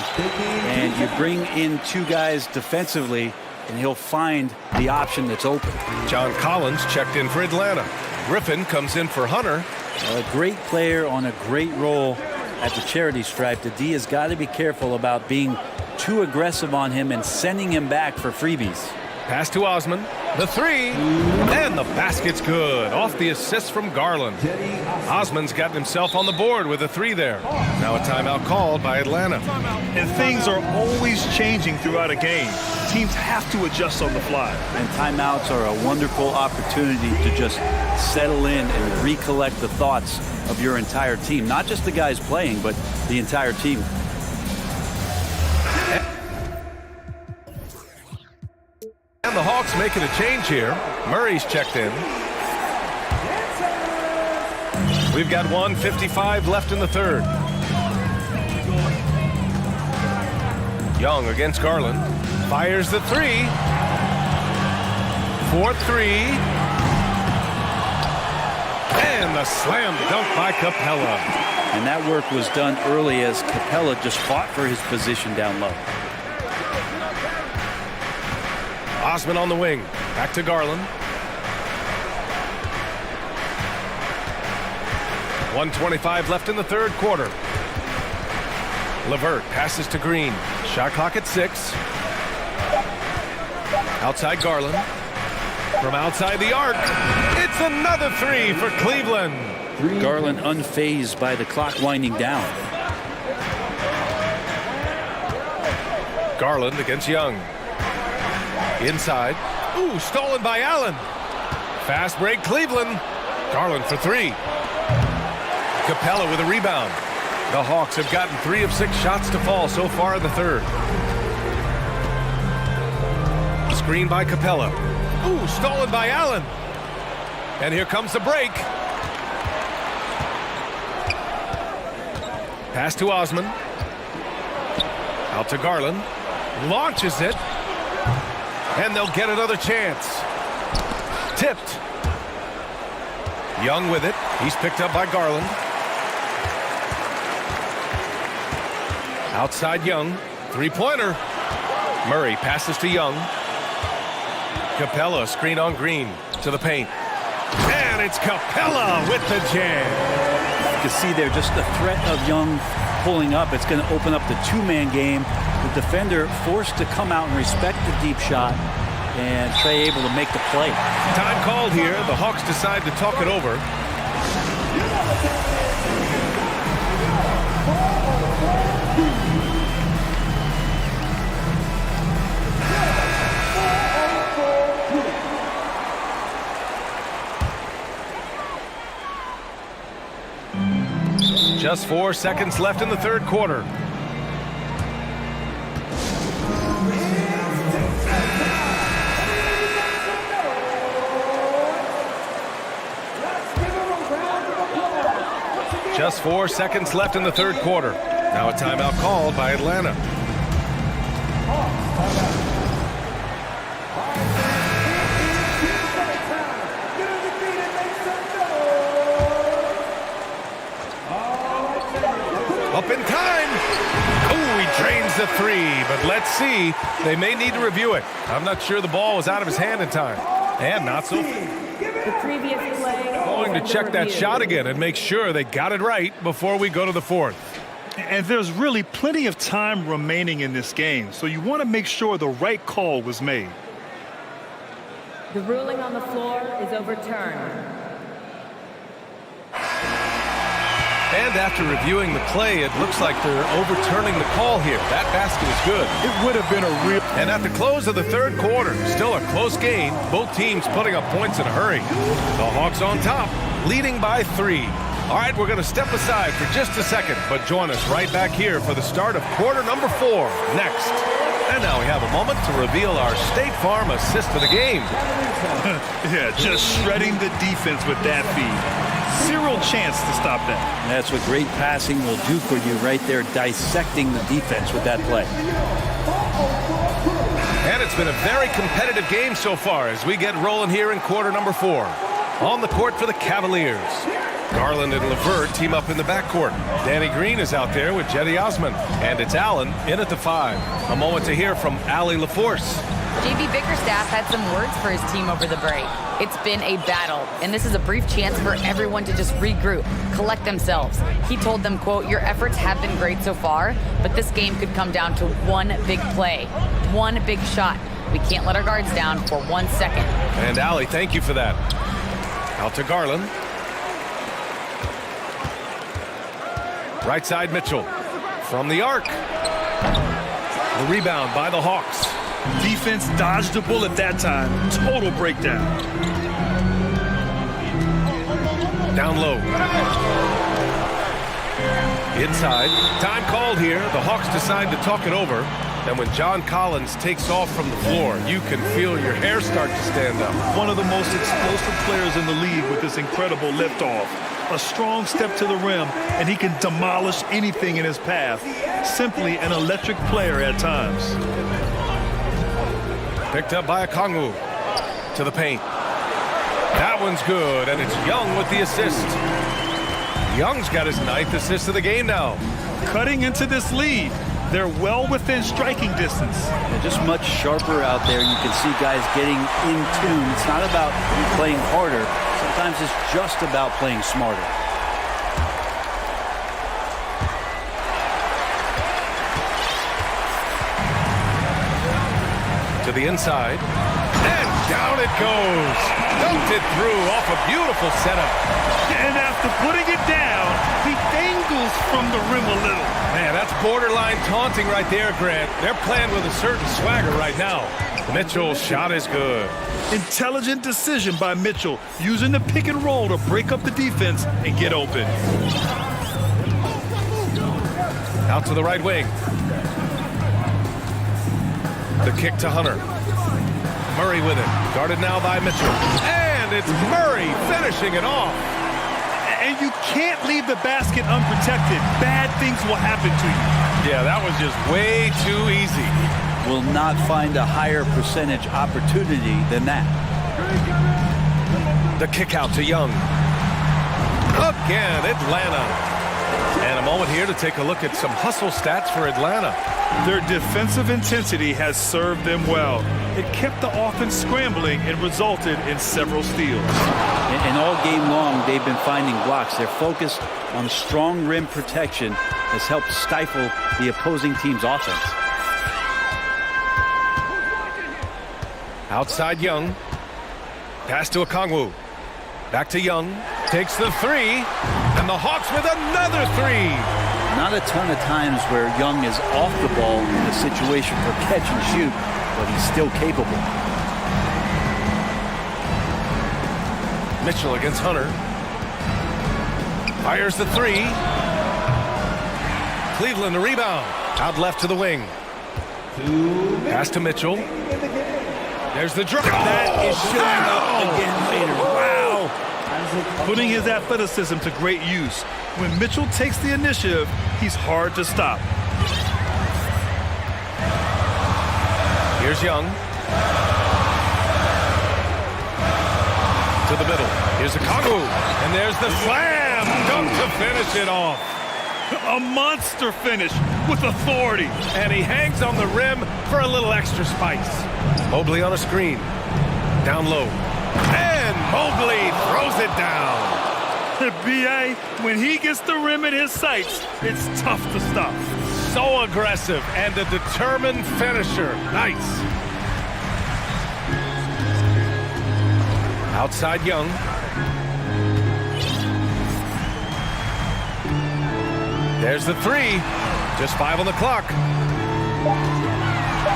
and you bring in two guys defensively, and he'll find the option that's open. John Collins checked in for Atlanta. Griffin comes in for Hunter. A great player on a great role at the charity stripe. The D has got to be careful about being too aggressive on him and sending him back for freebies. Pass to Osman. The three. And the basket's good. Off the assist from Garland. Osman's gotten himself on the board with a three there. Now a timeout called by Atlanta. And things are always changing throughout a game. Teams have to adjust on the fly. And timeouts are a wonderful opportunity to just settle in and recollect the thoughts of your entire team. Not just the guys playing, but the entire team. And the Hawks making a change here. Murray's checked in. We've got 1:55 left in the third. Young against Garland. Fires the three. 4-3. And the slam dunk by Capella. And that work was done early as Capella just fought for his position down low. Osman on the wing. Back to Garland. 1:25 left in the third quarter. LeVert passes to Green. Shot clock at 6. Outside Garland. From outside the arc. It's another three for Cleveland. Garland unfazed by the clock winding down. Garland against Young. Inside. Ooh, stolen by Allen. Fast break, Cleveland. Garland for three. Capella with a rebound. The Hawks have gotten 3 of 6 shots to fall so far in the third. Screen by Capella. Ooh, stolen by Allen. And here comes the break. Pass to Osman. Out to Garland. Launches it. And they'll get another chance. Tipped. Young with it. He's picked up by Garland. Outside Young. Three-pointer. Murray passes to Young. Capella screen on Green to the paint. And it's Capella with the jam. You can see there just the threat of Young pulling up. It's going to open up the two-man game. The defender forced to come out and respect the deep shot, and Trae able to make the play. Time called here. The Hawks decide to talk it over. Just 4 seconds left in the third quarter. Just 4 seconds left in the third quarter. Now a timeout called by Atlanta. Up in time. Oh, he drains the three, but let's see. They may need to review it. I'm not sure the ball was out of his hand in time. And not so. The previous play. Going to check that shot again and make sure they got it right before we go to the fourth. And there's really plenty of time remaining in this game, so you want to make sure the right call was made. The ruling on the floor is overturned. And after reviewing the play, it looks like they're overturning the call here. That basket is good. It would have been a real... And at the close of the third quarter, still a close game, both teams putting up points in a hurry. The Hawks on top, leading by 3. All right, we're going to step aside for just a second, but join us right back here for the start of quarter number 4 next. And now we have a moment to reveal our State Farm assist of the game. Yeah, just shredding the defense with that feed. Zero chance to stop that. And that's what great passing will do for you right there, dissecting the defense with that play. And it's been a very competitive game so far as we get rolling here in quarter number 4. On the court for the Cavaliers, Garland and LeVert team up in the backcourt. Danny Green is out there with Jetty Osman. And it's Allen in at the 5. A moment to hear from Allie LaForce. JB Bickerstaff had some words for his team over the break. It's been a battle, and this is a brief chance for everyone to just regroup, collect themselves. He told them, quote, "Your efforts have been great so far, but this game could come down to one big play, one big shot. We can't let our guards down for 1 second." And Allie, thank you for that. Out to Garland. Right side Mitchell from the arc. The rebound by the Hawks. Defense dodged a bullet that time. Total breakdown. Down low. Inside. Time called here. The Hawks decide to talk it over. And when John Collins takes off from the floor, you can feel your hair start to stand up. One of the most explosive players in the league with this incredible liftoff. A strong step to the rim, and he can demolish anything in his path. Simply an electric player at times. Picked up by Okongwu. To the paint. That one's good, and it's Young with the assist. Young's got his 9th assist of the game now. Cutting into this lead. They're well within striking distance. They're just much sharper out there. You can see guys getting in tune. It's not about playing harder. Sometimes it's just about playing smarter. To the inside. And down it goes. Dunked it through off a beautiful setup. And after putting it down, he dangles from the rim a little. Man, that's borderline taunting right there, Grant. They're playing with a certain swagger right now. Mitchell's shot is good. Intelligent decision by Mitchell, using the pick and roll to break up the defense and get open. Out to the right wing. The kick to Hunter. Murray with it. Guarded now by Mitchell. And it's Murray finishing it off. And you can't leave the basket unprotected. Bad things will happen to you. Yeah, that was just way too easy. Will not find a higher percentage opportunity than that. The kick out to Young. Again, Atlanta. And a moment here to take a look at some hustle stats for Atlanta. Their defensive intensity has served them well. It kept the offense scrambling and resulted in several steals. And all game long, they've been finding blocks. Their focus on strong rim protection has helped stifle the opposing team's offense. Outside Young. Pass to Okongwu. Back to Young. Takes the 3. And the Hawks with another 3. Not a ton of times where Young is off the ball in a situation for catch and shoot, but he's still capable. Mitchell against Hunter. Fires the 3. Cleveland the rebound. Out left to the wing. Pass to Mitchell. There's the drop. That is showing up again later. Wow. Putting his athleticism to great use. When Mitchell takes the initiative, he's hard to stop. Here's Young. To the middle. Here's Okongwu. And there's the slam dunk to finish it off. A monster finish with authority. And he hangs on the rim for a little extra spice. Mobley on a screen. Down low. And Mobley throws it down. B.A., when he gets the rim in his sights, it's tough to stop. So aggressive and a determined finisher. Nice. Outside Young. There's the three. Just 5 on the clock.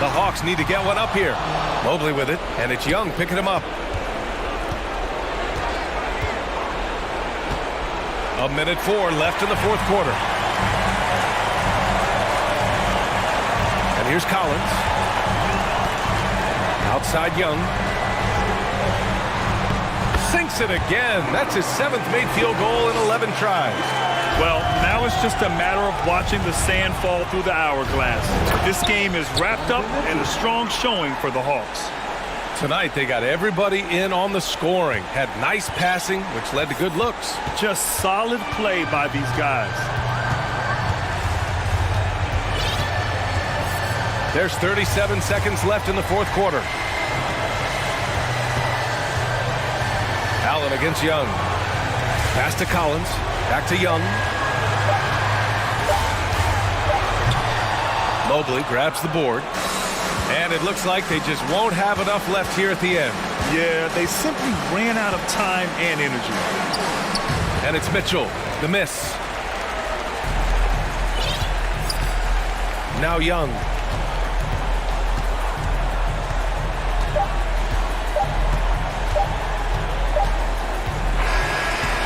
The Hawks need to get one up here. Mobley with it, and it's Young picking him up. A minute 4 left in the fourth quarter. And here's Collins. Outside Young. Sinks it again. That's his 7th made field goal in 11 tries. Well, now it's just a matter of watching the sand fall through the hourglass. This game is wrapped up in a strong showing for the Hawks. Tonight, they got everybody in on the scoring. Had nice passing, which led to good looks. Just solid play by these guys. There's 37 seconds left in the fourth quarter. Allen against Young. Pass to Collins. Back to Young. Mobley grabs the board. And it looks like they just won't have enough left here at the end. Yeah, they simply ran out of time and energy. And it's Mitchell, the miss. Now Young.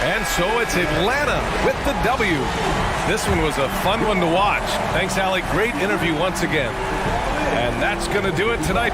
And so it's Atlanta with the W. This one was a fun one to watch. Thanks, Allie. Great interview once again. And that's going to do it tonight.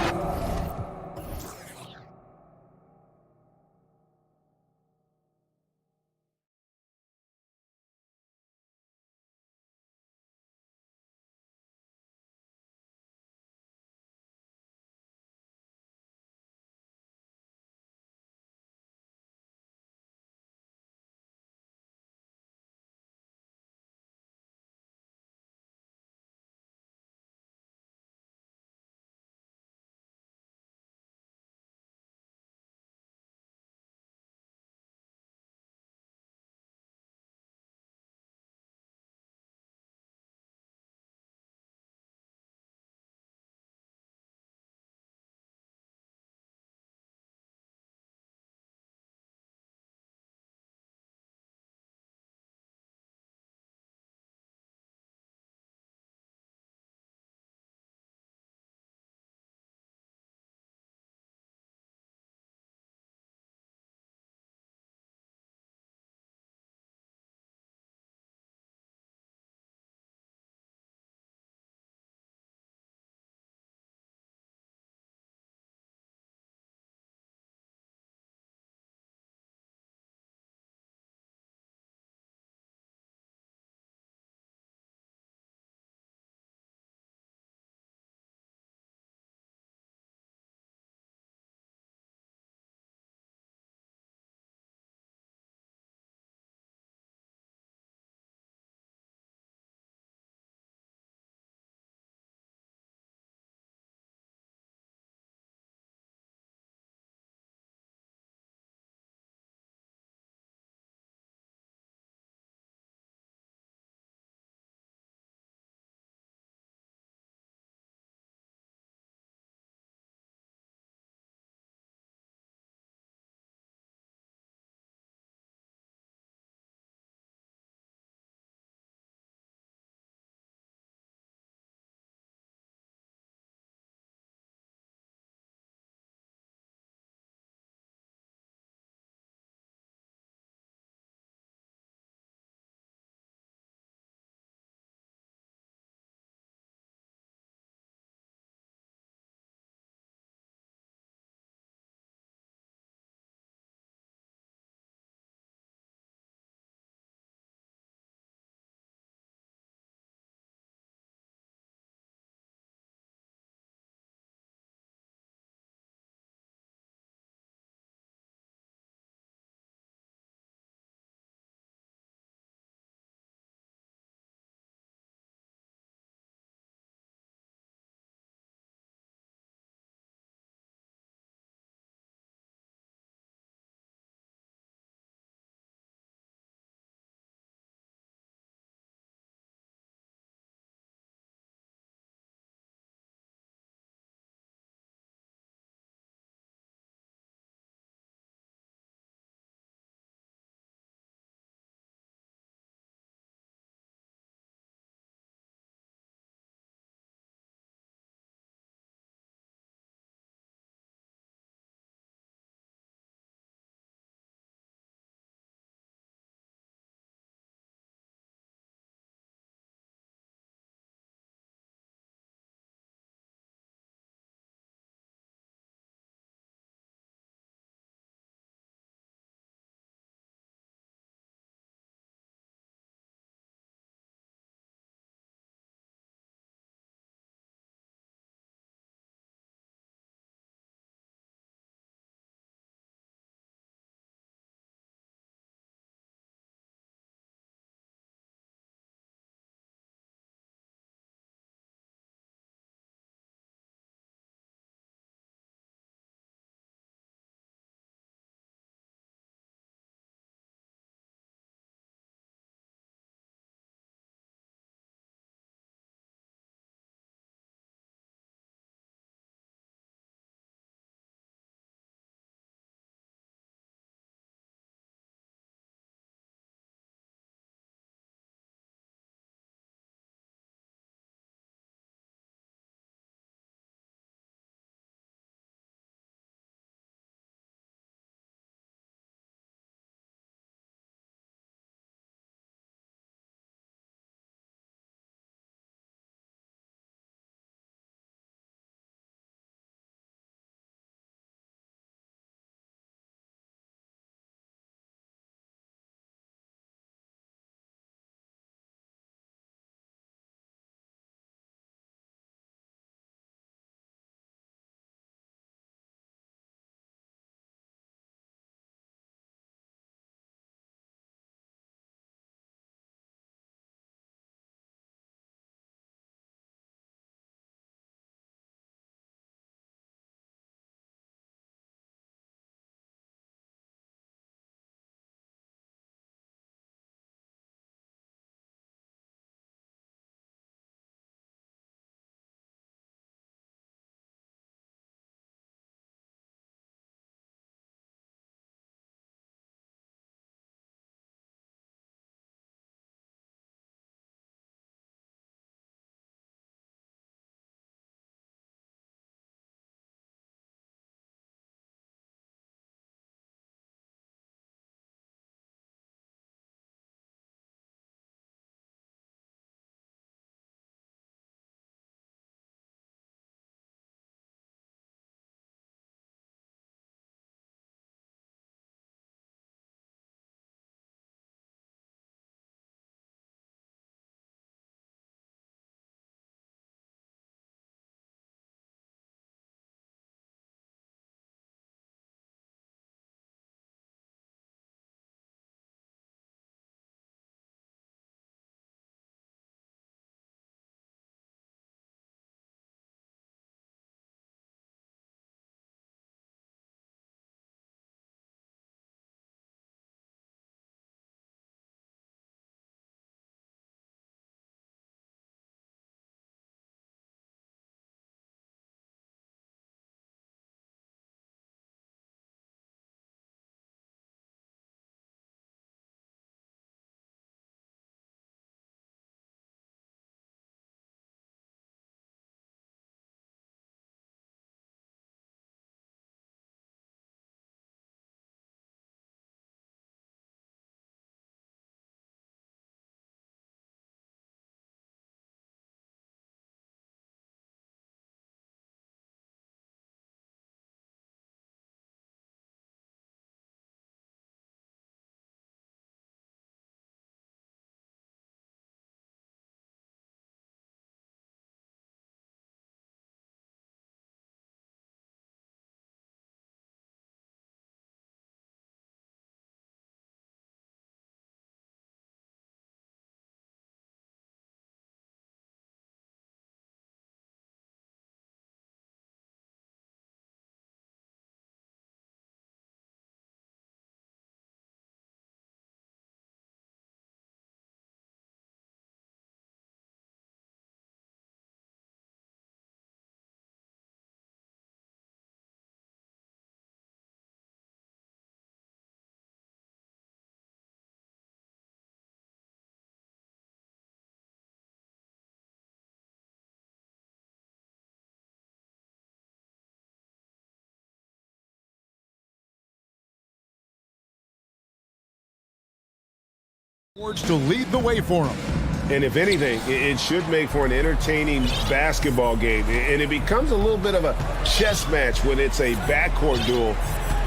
To lead the way for him. And if anything, it should make for an entertaining basketball game. And it becomes a little bit of a chess match when it's a backcourt duel.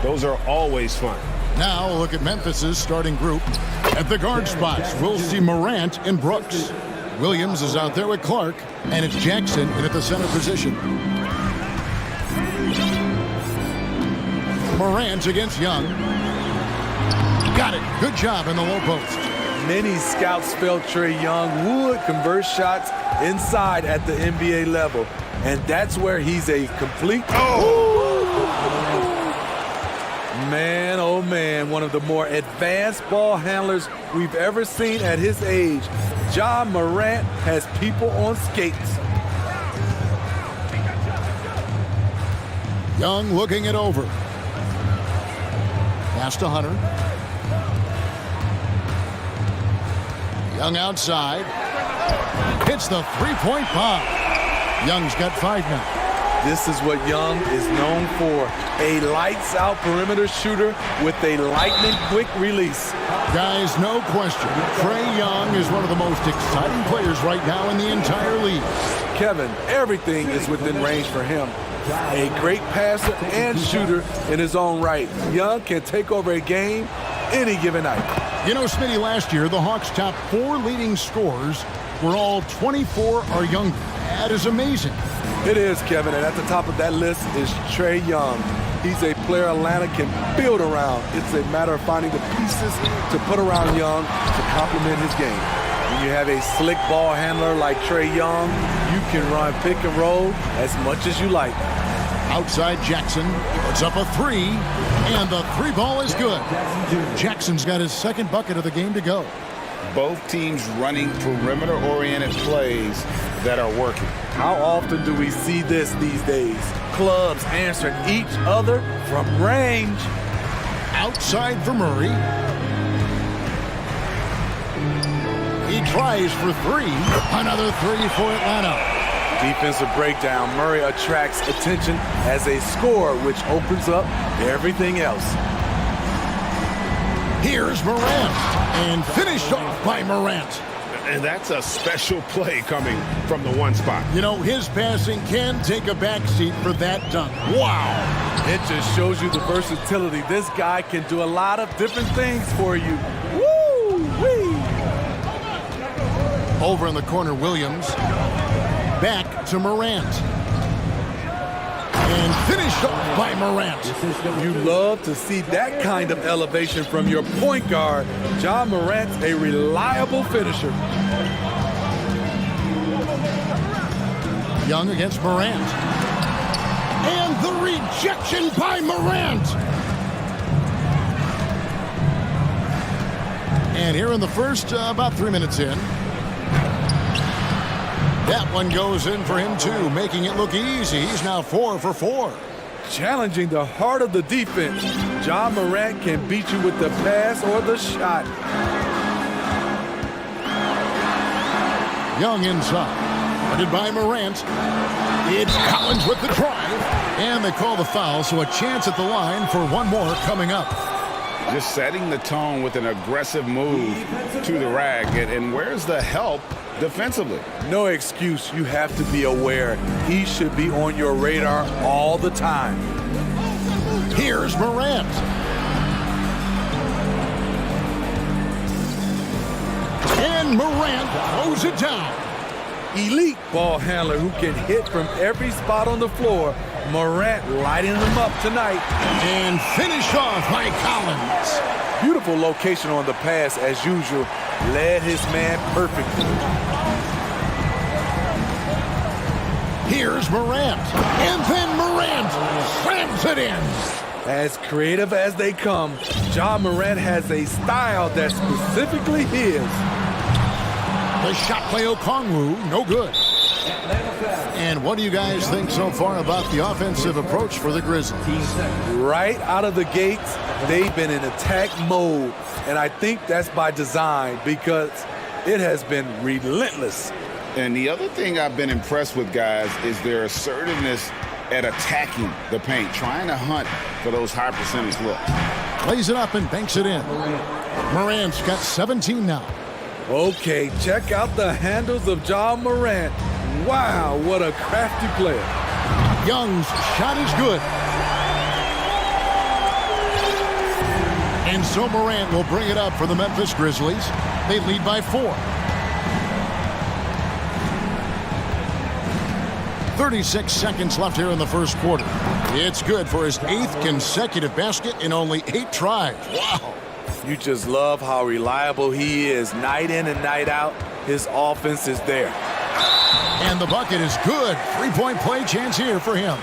Those are always fun. Now look at Memphis's starting group. At the guard spots, we'll see Morant and Brooks. Williams is out there with Clark, and it's Jackson in at the center position. Morant against Young. Got it. Good job in the low post. Many scouts felt Trae Young would convert shots inside at the NBA level, and that's where he's a complete... Man, oh man, one of the more advanced ball handlers we've ever seen at his age. Ja Morant has people on skates. Young looking it over. Pass to Hunter. Young outside. Hits the three-point bomb. Young's got 5 now. This is what Young is known for. A lights-out perimeter shooter with a lightning-quick release. Guys, no question. Trae Young is one of the most exciting players right now in the entire league. Kevin, everything is within range for him. A great passer and shooter in his own right. Young can take over a game any given night. You know, Smitty, last year, the Hawks' top 4 leading scorers were all 24 or younger. That is amazing. It is, Kevin, and at the top of that list is Trae Young. He's a player Atlanta can build around. It's a matter of finding the pieces to put around Young to complement his game. When you have a slick ball handler like Trae Young, you can run pick and roll as much as you like. Outside Jackson puts up a 3, and the 3 ball is good. Jackson's got his second bucket of the game to go. Both teams running perimeter-oriented plays that are working. How often do we see this these days? Clubs answering each other from range. Outside for Murray. He tries for 3. Another 3 for Atlanta. Defensive breakdown. Murray attracts attention as a scorer, which opens up everything else. Here's Morant, and finished off by Morant. And that's a special play coming from the one spot. You know, his passing can take a backseat for that dunk. Wow. It just shows you the versatility. This guy can do a lot of different things for you. Woo-wee. Over in the corner, Williams. Back to Morant. And finished off by Morant. You love to see that kind of elevation from your point guard. Ja Morant's a reliable finisher. Young against Morant. And the rejection by Morant. And here in the first, about 3 minutes in. That one goes in for him, too, making it look easy. He's now 4 for 4. Challenging the heart of the defense. Ja Morant can beat you with the pass or the shot. Young inside. Guarded by Morant. It's Collins with the drive. And they call the foul, so a chance at the line for one more coming up. Just setting the tone with an aggressive move to the rack. And where's the help defensively? No excuse. You have to be aware. He should be on your radar all the time. Here's Morant. And Morant throws it down. Elite ball handler who can hit from every spot on the floor. Morant lighting them up tonight. And finish off by Collins. Beautiful location on the pass as usual. Led his man perfectly. Here's Morant. And then Morant slams it in. As creative as they come, Ja Morant has a style that's specifically his. The shot by Okongwu, no good. And what do you guys think so far about the offensive approach for the Grizzlies? Right out of the gates, they've been in attack mode. And I think that's by design because it has been relentless. And the other thing I've been impressed with, guys, is their assertiveness at attacking the paint, trying to hunt for those high percentage looks. Plays it up and banks it in. Morant's got 17 now. Okay, check out the handles of Ja Morant. Wow, what a crafty player. Young's shot is good. And so Morant will bring it up for the Memphis Grizzlies. They lead by 4. 36 seconds left here in the first quarter. It's good for his 8th consecutive basket in only 8 tries. Wow. You just love how reliable he is night in and night out. His offense is there. And the bucket is good. 3-point play chance here for him.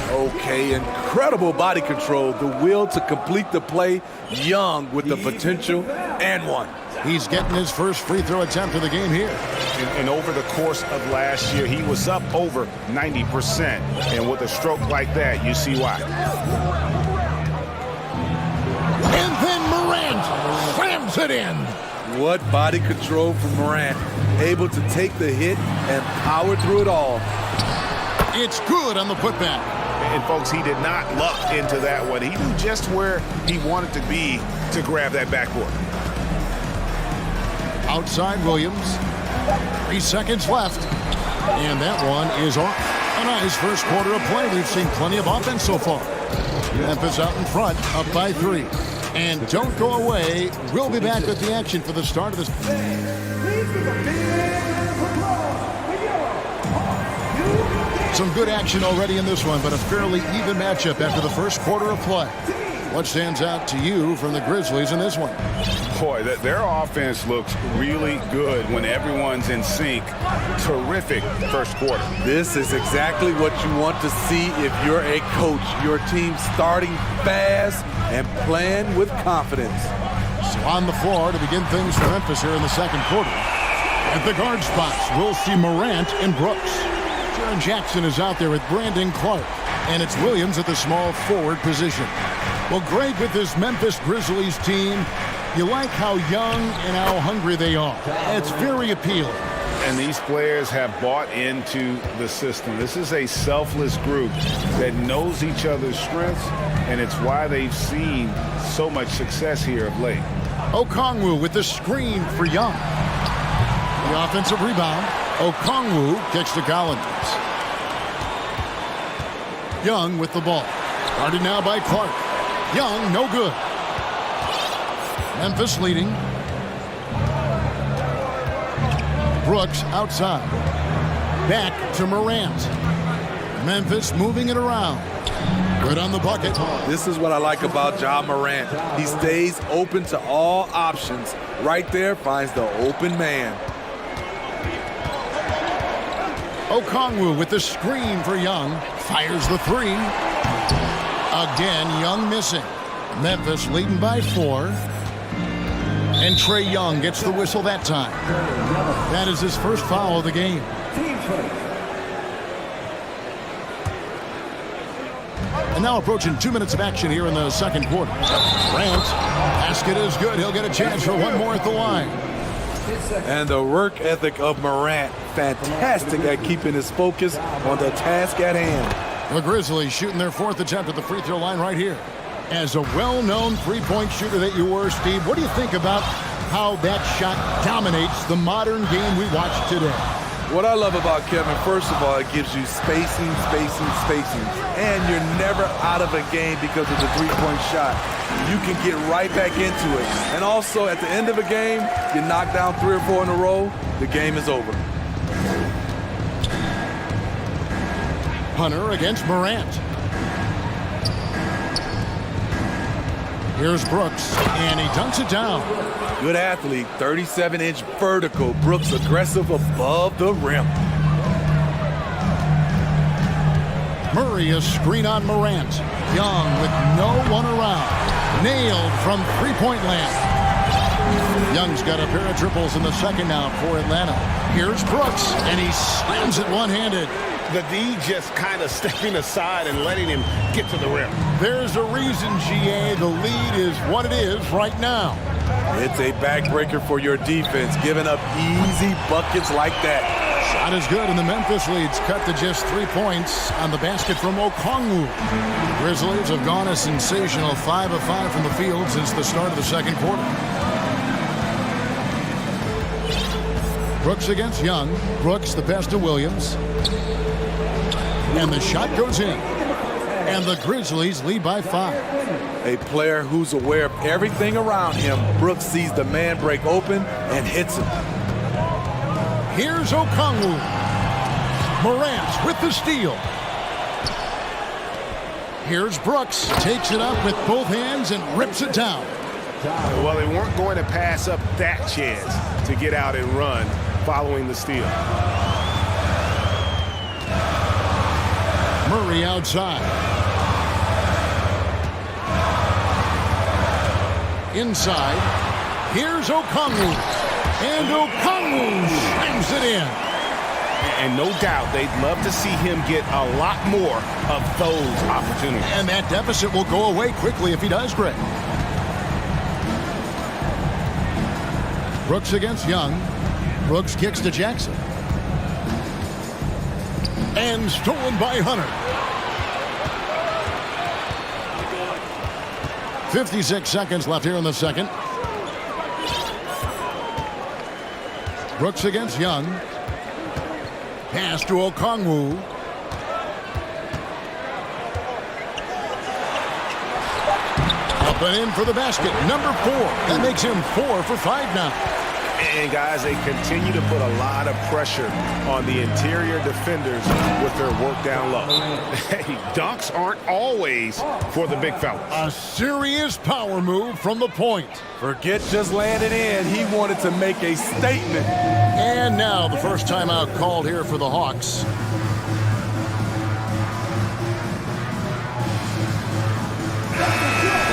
Okay, incredible body control. The will to complete the play. Young with the potential and one. He's getting his first free throw attempt of the game here. And over the course of last year, he was up over 90%. And with a stroke like that, you see why. And then Morant slams it in. What body control from Morant. Able to take the hit and power through it all. It's good on the putback. And folks, he did not luck into that one. He knew just where he wanted to be to grab that backboard. Outside Williams. 3 seconds left. And that one is off. A nice first quarter of play. We've seen plenty of offense so far. Memphis out in front, up by 3. And don't go away. We'll be back with the action for the start of this. Some good action already in this one, but a fairly even matchup after the first quarter of play. What stands out to you from the Grizzlies in this one? Boy, their offense looks really good when everyone's in sync. Terrific first quarter. This is exactly what you want to see if you're a coach. Your team starting fast and playing with confidence. So on the floor to begin things for Memphis here in the second quarter. At the guard spots, we'll see Morant and Brooks. Jaren Jackson is out there with Brandon Clark. And it's Williams at the small forward position. Well, Greg, with this Memphis Grizzlies team, you like how young and how hungry they are. It's very appealing. And these players have bought into the system. This is a selfless group that knows each other's strengths, and it's why they've seen so much success here of late. Okongwu with the screen for Young. The offensive rebound. Okongwu kicks to Collins. Young with the ball. Guarded now by Clark. Young, no good. Memphis leading. Brooks outside. Back to Morant. Memphis moving it around. Good on the bucket. This is what I like about Ja Morant. He stays open to all options. Right there finds the open man. Okongwu with the screen for Young. Fires the 3. Again, Young missing. Memphis leading by 4. And Trae Young gets the whistle that time. That is his first foul of the game. And now approaching 2 minutes of action here in the second quarter. Grant, basket is good. He'll get a chance for one more at the line. And the work ethic of Morant, fantastic at keeping his focus on the task at hand. The Grizzlies shooting their 4th attempt at the free throw line right here. As a well-known three-point shooter that you were, Steve, what do you think about how that shot dominates the modern game we watch today? What I love about Kevin, first of all, it gives you spacing. And you're never out of a game because of the three-point shot. You can get right back into it. And also, at the end of a game, you knock down 3 or 4 in a row, the game is over. Hunter against Morant. Here's Brooks, and he dunks it down. Good athlete, 37-inch vertical. Brooks aggressive above the rim. Murray a screen on Morant. Young with no one around. Nailed from three-point land. Young's got a pair of triples in the second now for Atlanta. Here's Brooks, and he slams it one-handed. The D just kind of stepping aside and letting him get to the rim. There's a reason, GA. The lead is what it is right now. It's a backbreaker for your defense, giving up easy buckets like that. Shot is good, and the Memphis lead's cut to just 3 points on the basket from Okongwu. The Grizzlies have gone a sensational 5 of 5 from the field since the start of the second quarter. Brooks against Young. Brooks, the pass to Williams. And the shot goes in. And the Grizzlies lead by 5. A player who's aware of everything around him. Brooks sees the man break open and hits him. Here's Okongwu. Morant with the steal. Here's Brooks. Takes it up with both hands and rips it down. Well, they weren't going to pass up that chance to get out and run following the steal. Murray outside. Inside. Here's Okongwu. And Okongwu slams it in. And no doubt they'd love to see him get a lot more of those opportunities. And that deficit will go away quickly if he does, Greg. Brooks against Young. Brooks kicks to Jackson. And stolen by Hunter. 56 seconds left here in the second. Brooks against Young. Pass to Okongwu. Up and in for the basket. Number 4. That makes him 4 for 5 now. And guys, they continue to put a lot of pressure on the interior defenders with their work down low. Hey, dunks aren't always for the big fellas. A serious power move from the point. Forget just landing in. He wanted to make a statement. And now the first timeout called here for the Hawks.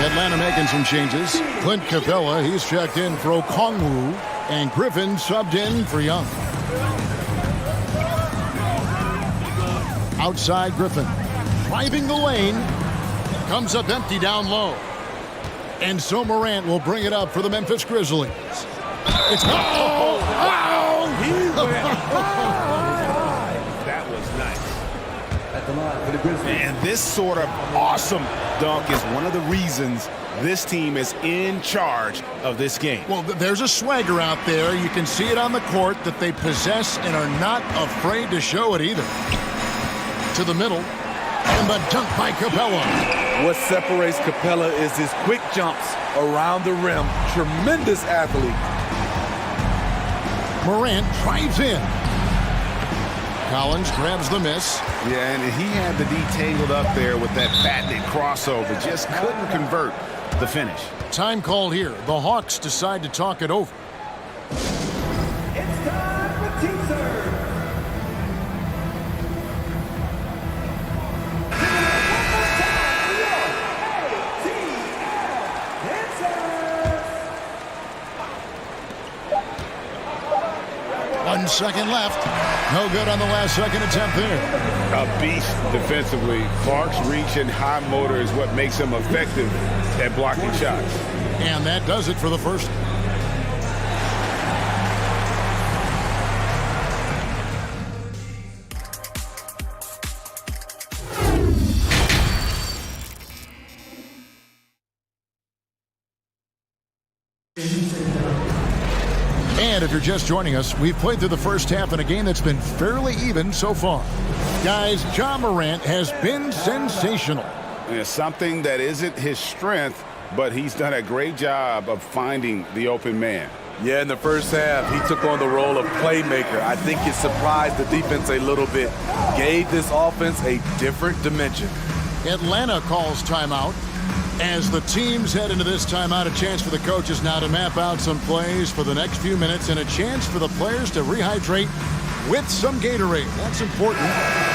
Atlanta making some changes. Clint Capella, he's checked in for Okongwu. And Griffin subbed in for Young. Outside Griffin. Driving the lane. Comes up empty down low. And so Morant will bring it up for the Memphis Grizzlies. It's oh! He went That was nice. At the line for the Grizzlies. And this sort of awesome dunk is one of the reasons this team is in charge of this game. Well, there's a swagger out there. You can see it on the court that they possess and are not afraid to show it either. To the middle. And the dunk by Capella. What separates Capella is his quick jumps around the rim. Tremendous athlete. Morant drives in. Collins grabs the miss. Yeah, and he had the D tangled up there with that patented crossover. Just couldn't convert the finish. Time called here. The Hawks decide to talk it over. It's time for team serve. One second left. No good on the last second attempt there. A beast defensively. Clark's reach and high motor is what makes him effective at blocking shots. And that does it for the first. And if you're just joining us, we've played through the first half in a game that's been fairly even so far. Guys, Ja Morant has been sensational. It's something that isn't his strength, but he's done a great job of finding the open man. Yeah, in the first half, he took on the role of playmaker. I think it surprised the defense a little bit. Gave this offense a different dimension. Atlanta calls timeout. As the teams head into this timeout, a chance for the coaches now to map out some plays for the next few minutes and a chance for the players to rehydrate with some Gatorade. That's important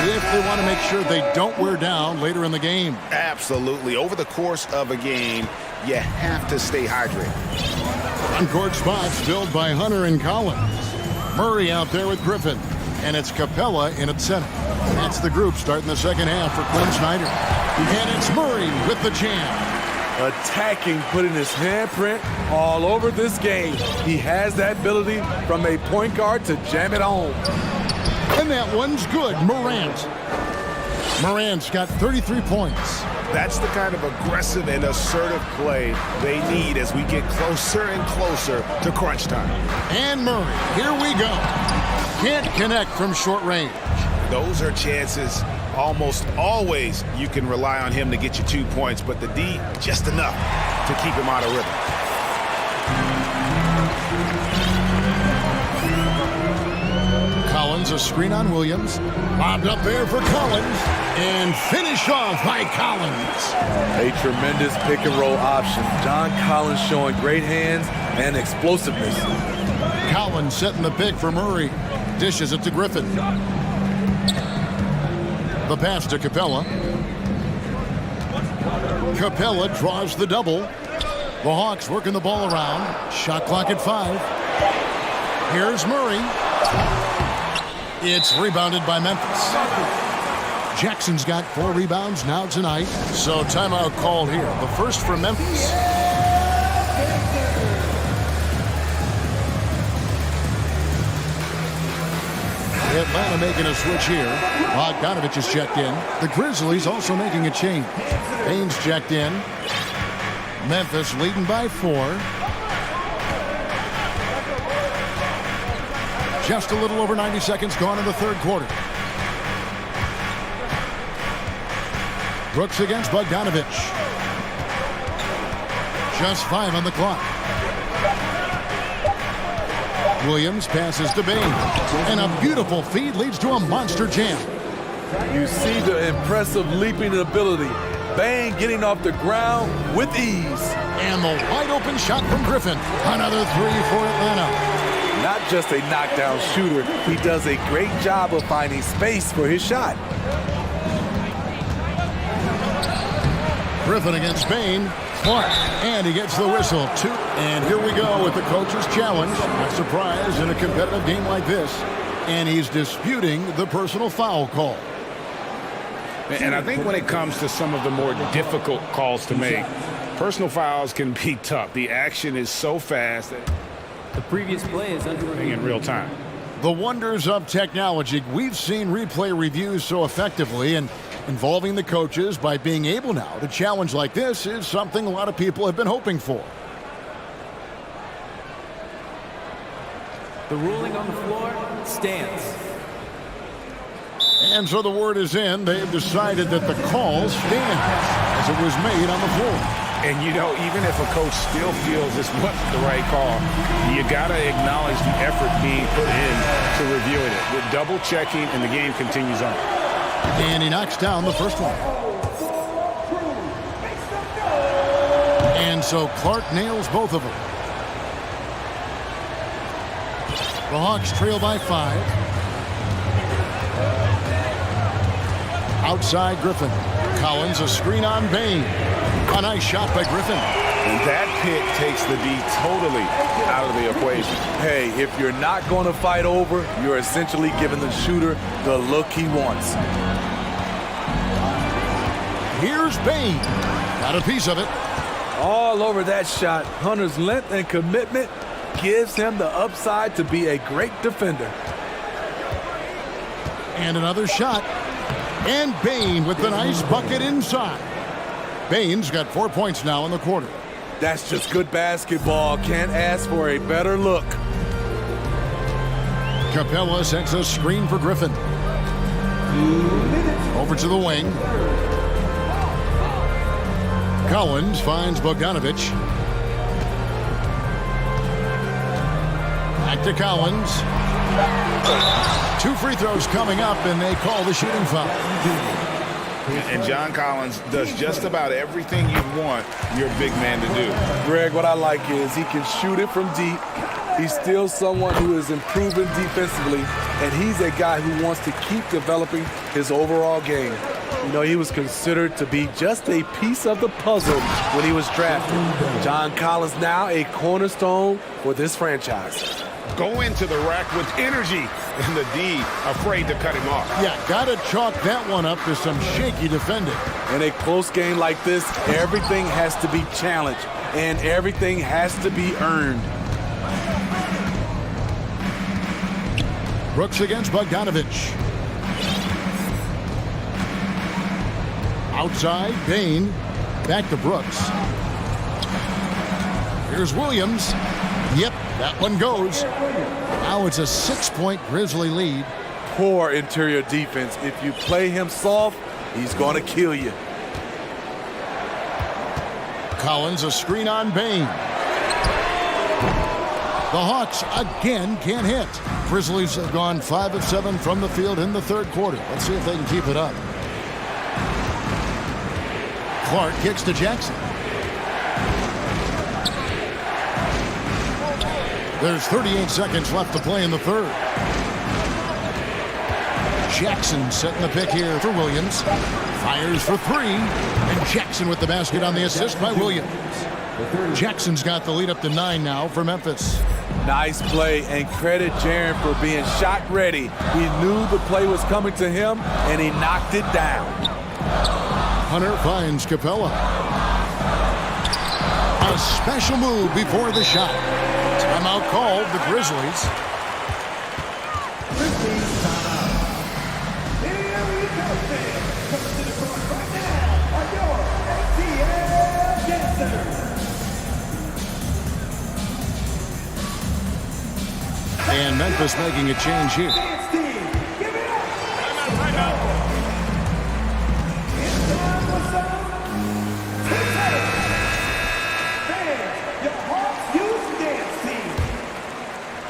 if they want to make sure they don't wear down later in the game. Absolutely. Over the course of a game, you have to stay hydrated. On-court spots filled by Hunter and Collins. Murray out there with Griffin. And it's Capella in at center. That's the group starting the second half for Quinn Snyder. And it's Murray with the jam. Attacking, putting his handprint all over this game. He has that ability from a point guard to jam it home. And that one's good. Morant. Morant's got 33 points. That's the kind of aggressive and assertive play they need as we get closer and closer to crunch time. And Murray, here we go. Can't connect from short range. Those are chances almost always you can rely on him to get you 2 points, but the D just enough to keep him out of rhythm. Collins, a screen on Williams. Lobbed up there for Collins. And finished off by Collins. A tremendous pick and roll option. John Collins showing great hands and explosiveness. Collins setting the pick for Murray. Dishes it to Griffin. The pass to Capella. Capella draws the double. The Hawks working the ball around. Shot clock at 5. Here's Murray. It's rebounded by Memphis. Jackson's got 4 rebounds now tonight. So timeout called here. The first for Memphis. Atlanta making a switch here. Bogdanovich is checked in. The Grizzlies also making a change. Baines checked in. Memphis leading by 4. Just a little over 90 seconds gone in the third quarter. Brooks against Bogdanovich. Just 5 on the clock. Williams passes to Baines. And a beautiful feed leads to a monster jam. You see the impressive leaping ability. Baines getting off the ground with ease. And the wide open shot from Griffin. Another 3 for Atlanta. Not just a knockdown shooter, he does a great job of finding space for his shot. Griffin against Baines. Clark, and he gets the whistle. 2. And here we go with the coach's challenge. A surprise in a competitive game like this. And he's disputing the personal foul call. And I think when it comes to some of the more difficult calls to make, personal fouls can be tough. The action is so fast that the previous play is under review in real time. The wonders of technology. We've seen replay reviews so effectively, and involving the coaches by being able now to challenge like this is something a lot of people have been hoping for. The ruling on the floor stands. And so the word is in. They have decided that the call stands as it was made on the floor. And, you know, even if a coach still feels this wasn't the right call, you got to acknowledge the effort being put in to reviewing it. With double checking, and the game continues on. And he knocks down the first one. And so Clark nails both of them. The Hawks trail by 5. Outside Griffin. Collins, a screen on Baines. A nice shot by Griffin. And that pick takes the D totally out of the equation. Hey, if you're not going to fight over, you're essentially giving the shooter the look he wants. Here's Baines. Got a piece of it. All over that shot. Hunter's length and commitment gives him the upside to be a great defender. And another shot. And Baines with the nice bucket inside. Baines got 4 points now in the quarter. That's just good basketball. Can't ask for a better look. Capella sets a screen for Griffin. Over to the wing. Collins finds Bogdanovich. Back to Collins. 2 free throws coming up, and they call the shooting foul. And John Collins does just about everything you want your big man to do. Greg, what I like is he can shoot it from deep. He's still someone who is improving defensively, and he's a guy who wants to keep developing his overall game. You know, he was considered to be just a piece of the puzzle when he was drafted. John Collins now a cornerstone for this franchise. Go into the rack with energy, and the D afraid to cut him off. Yeah, gotta chalk that one up to some shaky defending. In a close game like this, everything has to be challenged, and everything has to be earned. Brooks against Bogdanovich. Outside, Bain. Back to Brooks. Here's Williams. Yep, that one goes. Now it's a 6-point Grizzly lead. Poor interior defense. If you play him soft, he's going to kill you. Collins, a screen on Bain. The Hawks again can't hit. Grizzlies have gone 5 of 7 from the field in the third quarter. Let's see if they can keep it up. Clark kicks to Jackson. There's 38 seconds left to play in the third. Jackson setting the pick here for Williams. Fires for three. And Jackson with the basket on the assist by Williams. Jackson's got the lead up to 9 now for Memphis. Nice play, and credit Jaren for being shot ready. He knew the play was coming to him, and he knocked it down. Hunter finds Capella. A special move before the shot. Timeout called the Grizzlies. And Memphis making a change here.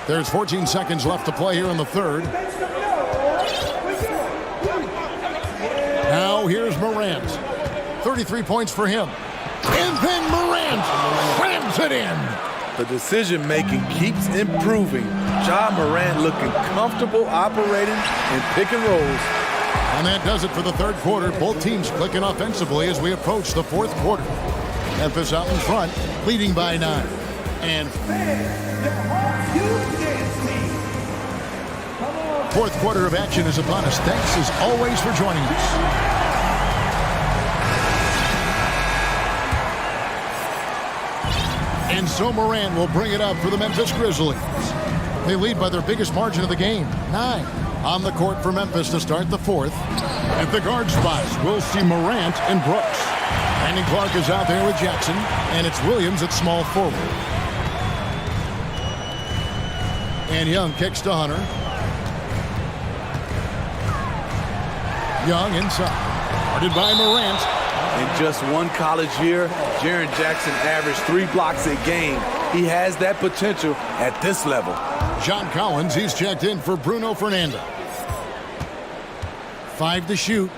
There's 14 seconds left to play here in the third. Now here's Morant. 33 points for him. And then Morant slams it in. The decision-making keeps improving. Ja Morant looking comfortable operating in pick and rolls. And that does it for the third quarter. Both teams clicking offensively as we approach the fourth quarter. Memphis out in front, leading by 9. And fourth quarter of action is upon us. Thanks as always for joining us. And so Morant will bring it up for the Memphis Grizzlies. They lead by their biggest margin of the game, 9. On the court for Memphis to start the fourth. At the guard spots, we'll see Morant and Brooks. Brandon Clark is out there with Jackson, and it's Williams at small forward. And Young kicks to Hunter. Young inside. Guarded by Morant. In just one college year, Jaren Jackson averaged 3 blocks a game. He has that potential at this level. John Collins, he's checked in for Bruno Fernando. 5 to shoot.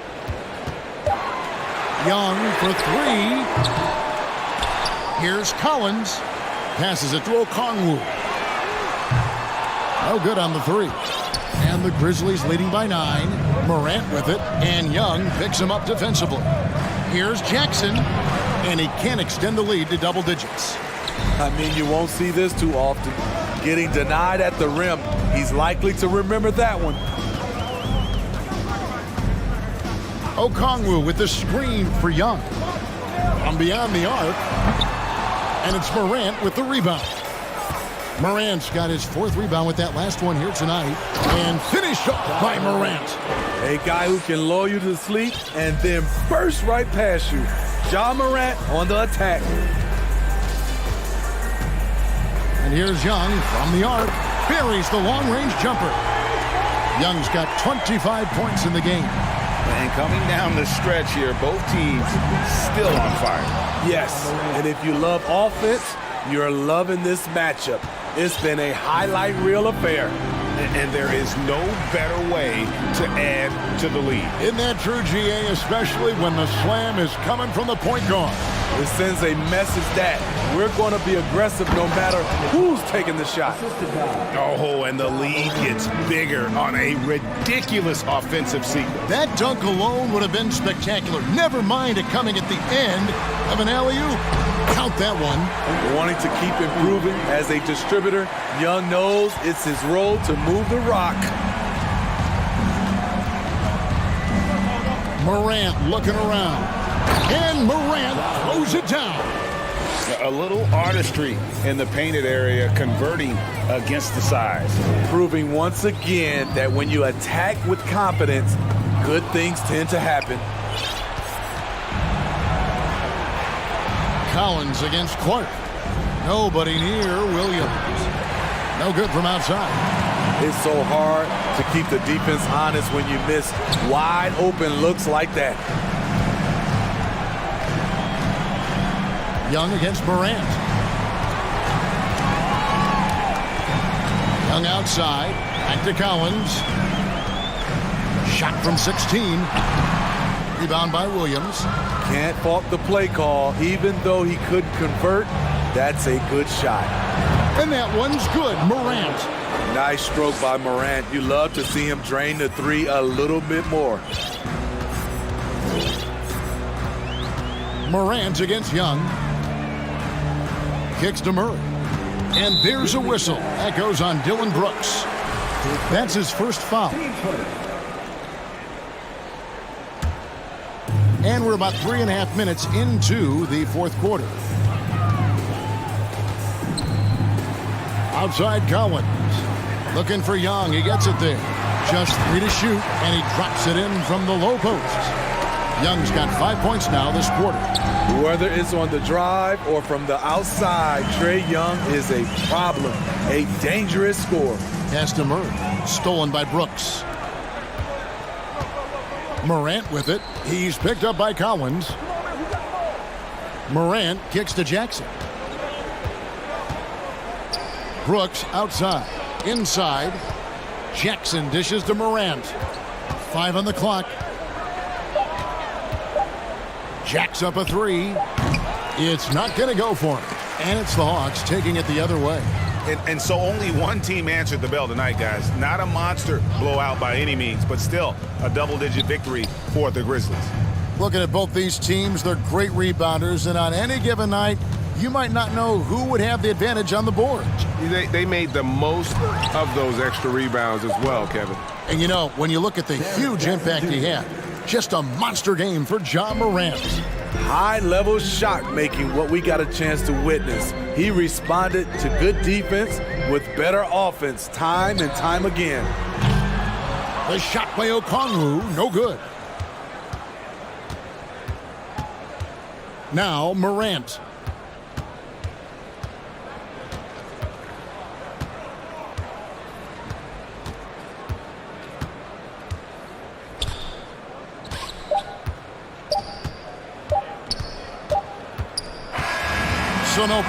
Young for 3. Here's Collins. Passes it to Okongwu. No good on the 3. And the Grizzlies leading by 9. Morant with it, and Young picks him up defensively. Here's Jackson, and he can't extend the lead to double digits. I mean, you won't see this too often. Getting denied at the rim. He's likely to remember that one. Okongwu with the screen for Young. From beyond the arc, and it's Morant with the rebound. Morant's got his 4th rebound with that last one here tonight, and finished up by Morant. A guy who can lull you to sleep and then burst right past you. Ja Morant on the attack. And here's Young from the arc. Buries the long-range jumper. Young's got 25 points in the game. And coming down the stretch here, both teams still on fire. Yes, and if you love offense, you're loving this matchup. It's been a highlight reel affair. And there is no better way to add to the lead. Isn't that true, GA, especially when the slam is coming from the point guard? It sends a message that we're going to be aggressive no matter who's taking the shot. Oh, and the lead gets bigger on a ridiculous offensive sequence. That dunk alone would have been spectacular. Never mind it coming at the end of an alley-oop. Count that one. Wanting to keep improving as a distributor, Young knows it's his role to move the rock. Morant looking around. And Morant throws it down. A little artistry in the painted area, converting against the size. Proving once again that when you attack with confidence, good things tend to happen. Collins against Clark. Nobody near Williams. No good from outside. It's so hard to keep the defense honest when you miss wide open looks like that. Young against Morant. Young outside. Back to Collins. Shot from 16. Rebound by Williams. Can't fault the play call. Even though he couldn't convert, that's a good shot. And that one's good. Morant. Nice stroke by Morant. You love to see him drain the three a little bit more. Morant against Young. Kicks to Murray. And there's a whistle. That goes on Dillon Brooks. That's his first foul. And we're about 3.5 minutes into the fourth quarter. Outside Collins. Looking for Young. He gets it there. Just 3 to shoot, and he drops it in from the low post. Young's got 5 points now this quarter. Whether it's on the drive or from the outside, Trae Young is a problem, a dangerous scorer. Pass to Murray. Stolen by Brooks. Morant with it. He's picked up by Collins. Morant kicks to Jackson. Brooks outside. Inside. Jackson dishes to Morant. 5 on the clock. Jacks up a 3. It's not going to go for him. And it's the Hawks taking it the other way. And so only one team answered the bell tonight, guys. Not a monster blowout by any means, but still a double-digit victory for the Grizzlies. Looking at both these teams, they're great rebounders, and on any given night, you might not know who would have the advantage on the board. They made the most of those extra rebounds as well, Kevin. And you know, when you look at the huge impact he had, just a monster game for Ja Morant. High-level shot making, what we got a chance to witness. He responded to good defense with better offense time and time again. The shot by Okongwu, no good. Now Morant. So no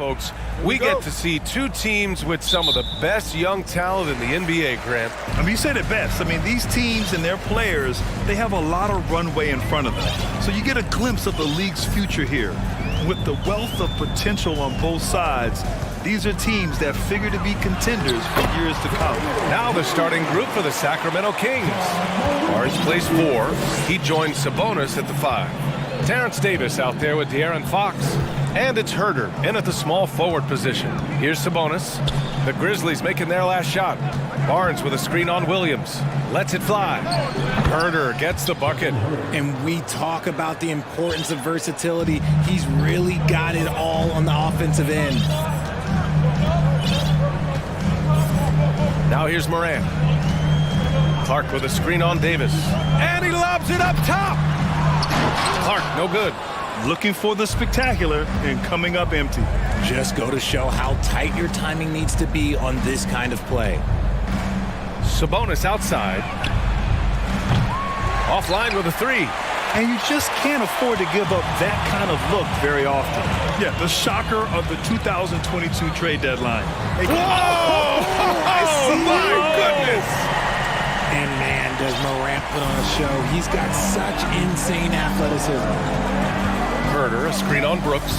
folks, we get to see two teams with some of the best young talent in the NBA, Grant. I mean, you said it best. I mean, these teams and their players, they have a lot of runway in front of them. So you get a glimpse of the league's future here. With the wealth of potential on both sides, these are teams that figure to be contenders for years to come. Now the starting group for the Sacramento Kings. Barnes plays 4. He joins Sabonis at the 5. Terrence Davis out there with De'Aaron Fox. And it's Herder in at the small forward position. Here's Sabonis. The Grizzlies making their last shot. Barnes with a screen on Williams. Lets it fly. Herder gets the bucket. And we talk about the importance of versatility. He's really got it all on the offensive end. Now here's Morant. Clark with a screen on Davis. And he lobs it up top. Clark, no good. Looking for the spectacular and coming up empty. Just go to show how tight your timing needs to be on this kind of play. Sabonis outside. Offline with a 3. And you just can't afford to give up that kind of look very often. Yeah, the shocker of the 2022 trade deadline. Whoa! Oh, my goodness! And man, does Morant put on a show. He's got such insane athleticism. Herder, a screen on Brooks.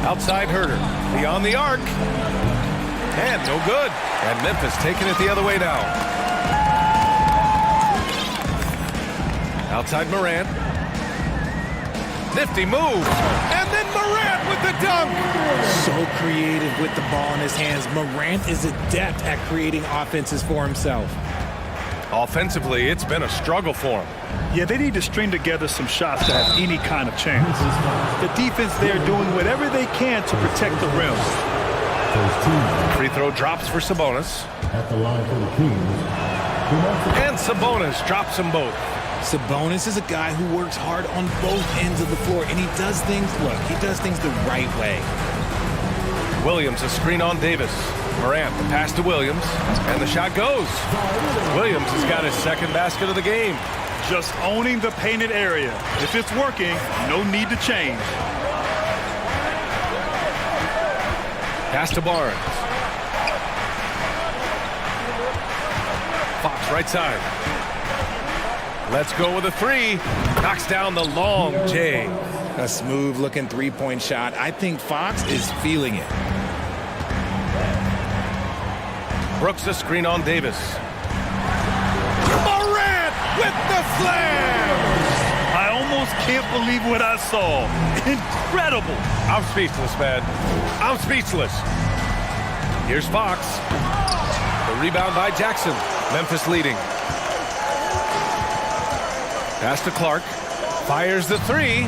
Outside Herder. Beyond the arc. And no good. And Memphis taking it the other way now. Outside Morant. Nifty move. And then Morant with the dunk. So creative with the ball in his hands. Morant is adept at creating offenses for himself. Offensively, it's been a struggle for him. Yeah, they need to string together some shots to have any kind of chance. The defense there doing whatever they can to protect the rim. Free throw drops for Sabonis. At the line for the Kings. And Sabonis drops them both. Sabonis is a guy who works hard on both ends of the floor, and he does things the right way. Williams, a screen on Davis. Morant, the pass to Williams, and the shot goes. Williams has got his second basket of the game. Just owning the painted area. If it's working, no need to change. Pass to Barnes. Fox right side. Let's go with a 3. Knocks down the long J. A smooth-looking three-point shot. I think Fox is feeling it. Brooks a screen on Davis. Morant with the slam! I almost can't believe what I saw. Incredible. I'm speechless, man. I'm speechless. Here's Fox. The rebound by Jackson. Memphis leading. Pass to Clark. Fires the 3.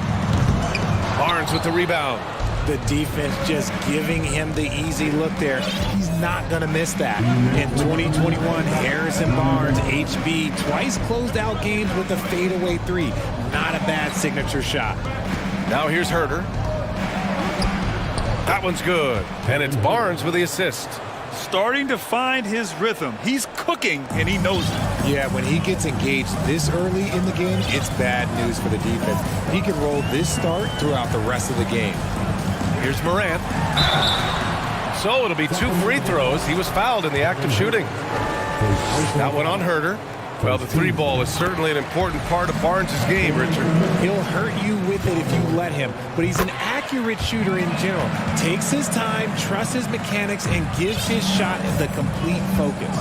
Barnes with the rebound. The defense just giving him the easy look there. He's not going to miss that. In 2021, Harrison Barnes, HB, twice closed out games with a fadeaway 3. Not a bad signature shot. Now here's Herder. That one's good. And it's Barnes with the assist. Starting to find his rhythm. He's cooking, and he knows it. Yeah, when he gets engaged this early in the game, it's bad news for the defense. He can roll this start throughout the rest of the game. Here's Morant. So it'll be 2 free throws. He was fouled in the act of shooting. That one on Herder. Well, the 3 ball is certainly an important part of Barnes' game, Richard. He'll hurt you with it if you let him, but he's an accurate shooter in general. Takes his time, trusts his mechanics, and gives his shot the complete focus.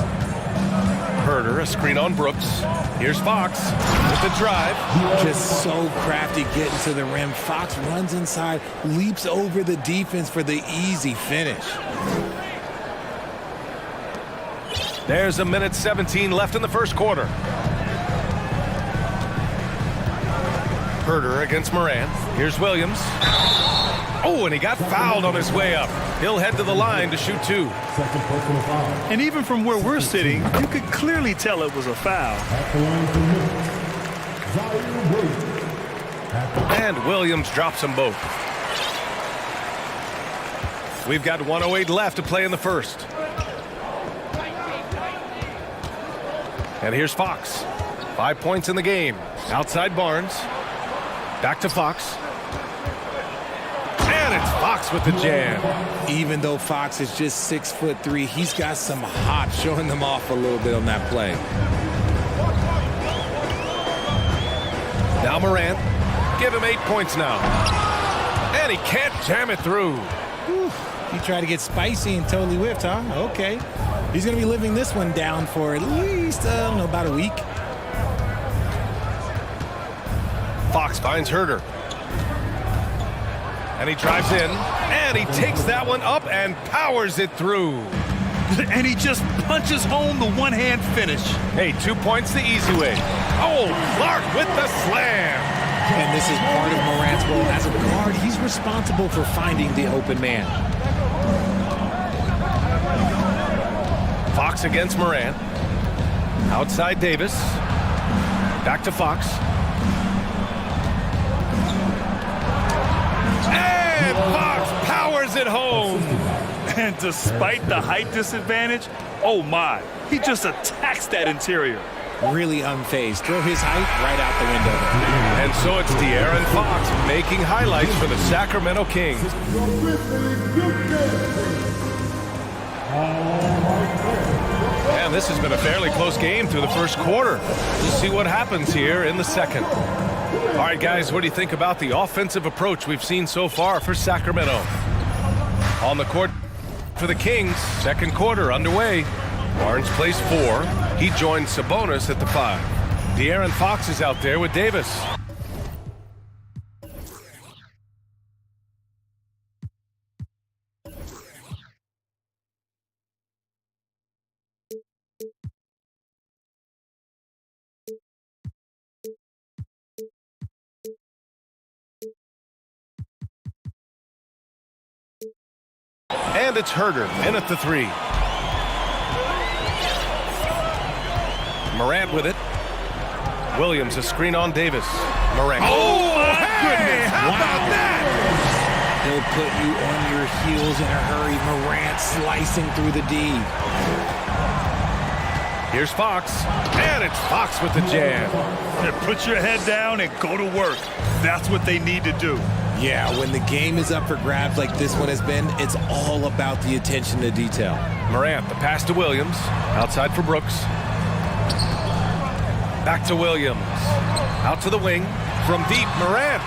Herder, a screen on Brooks. Here's Fox with the drive. Just so crafty getting to the rim. Fox runs inside, leaps over the defense for the easy finish. There's a minute 17 left in the first quarter. Herder against Morant. Here's Williams. Oh, and he got fouled on his way up. He'll head to the line to shoot 2. And even from where we're sitting, you could clearly tell it was a foul. And Williams drops them both. We've got 1:08 left to play in the first. And here's Fox. 5 points in the game. Outside Barnes. Back to Fox. And it's Fox Fox with the jam. Even though Fox is just 6'3", he's got some hop, showing them off a little bit on that play. Now Morant. Give him 8 points now. And he can't jam it through. Whew. He tried to get spicy and totally whiffed, huh? Okay. He's going to be living this one down for at least, I don't know, about a week. Fox finds Herder. And he drives in. And he takes that one up and powers it through. And he just punches home the one-hand finish. Hey, 2 points the easy way. Oh, Clark with the slam. And this is part of Morant's role. As a guard, he's responsible for finding the open man. Fox against Morant. Outside Davis. Back to Fox. And Fox powers it home. And despite the height disadvantage, oh my, he just attacks that interior. Really unfazed. Throw his height right out the window. And so it's De'Aaron Fox making highlights for the Sacramento Kings. And this has been a fairly close game through the first quarter. We'll see what happens here in the second. All right, guys, what do you think about the offensive approach we've seen so far for Sacramento? On the court for the Kings, second quarter underway. Barnes plays 4. He joins Sabonis at the 5. De'Aaron Fox is out there with Davis. And it's Herder in at the 3. Morant with it. Williams a screen on Davis. Morant. Oh my goodness! How about that? He'll put you on your heels in a hurry. Morant slicing through the D. Here's Fox. And it's Fox with the jam. And put your head down and go to work. That's what they need to do. Yeah, when the game is up for grabs like this one has been, it's all about the attention to detail. Morant, the pass to Williams. Outside for Brooks. Back to Williams. Out to the wing. From deep, Morant.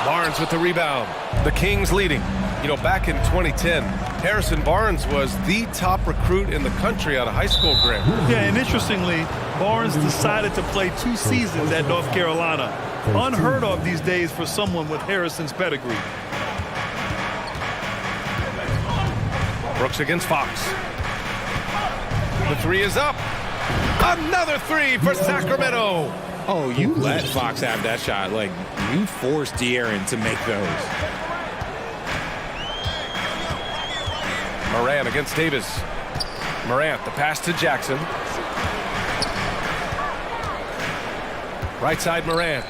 Barnes with the rebound. The Kings leading. You know, back in 2010, Harrison Barnes was the top recruit in the country out of high school grade. Yeah, and interestingly, Barnes decided to play 2 seasons at North Carolina. Unheard of these days for someone with Harrison's pedigree. Brooks against Fox. The 3 is up. Another 3 for Sacramento. Oh, you let Fox have that shot. Like, you forced De'Aaron to make those. Morant against Davis. Morant, the pass to Jackson. Right side, Morant.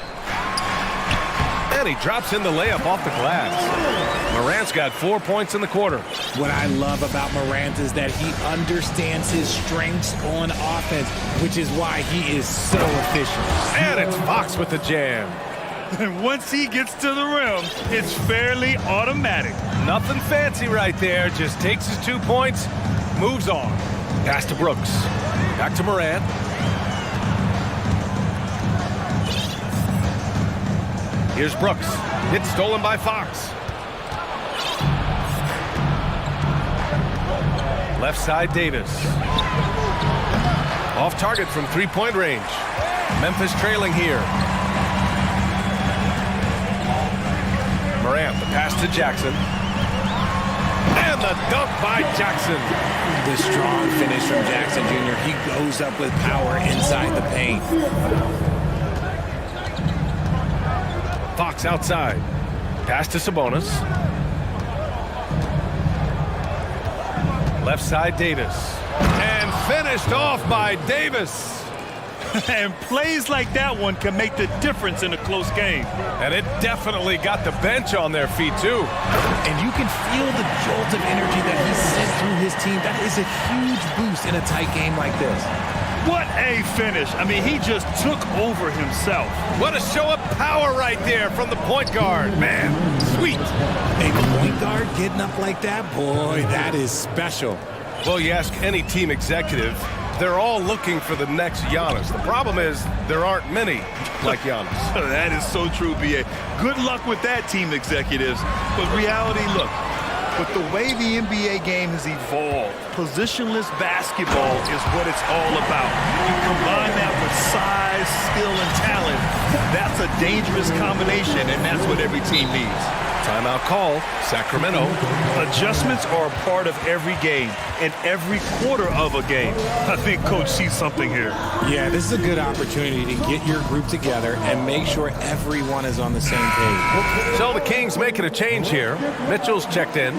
And he drops in the layup off the glass. Morant's got 4 points in the quarter. What I love about Morant is that he understands his strengths on offense, which is why he is so efficient. And it's Fox with the jam. And once he gets to the rim, it's fairly automatic. Nothing fancy right there. Just takes his 2 points, moves on. Pass to Brooks. Back to Morant. Here's Brooks. It's stolen by Fox. Left side, Davis. Off target from three-point range. Memphis trailing here. Morant, the pass to Jackson. And the dunk by Jackson. The strong finish from Jackson Jr. He goes up with power inside the paint. Fox outside. Pass to Sabonis. Left side, Davis. And finished off by Davis. And plays like that one can make the difference in a close game. And it definitely got the bench on their feet, too. And you can feel the jolt of energy that he sent through his team. That is a huge boost in a tight game like this. What a finish. I mean, he just took over himself. What a show of power right there from the point guard. Man, sweet. A point guard getting up like that, boy, that is special. Well, you ask any team executive, they're all looking for the next Giannis. The problem is there aren't many like Giannis. That is so true, B.A. Good luck with that, team executives. But reality, look, with the way the NBA game has evolved, positionless basketball is what it's all about. You combine that with size, skill, and talent, that's a dangerous combination, and that's what every team needs. Timeout call, Sacramento. Adjustments are a part of every game and every quarter of a game. I think Coach sees something here. Yeah, this is a good opportunity to get your group together and make sure everyone is on the same page. So the Kings making a change here. Mitchell's checked in.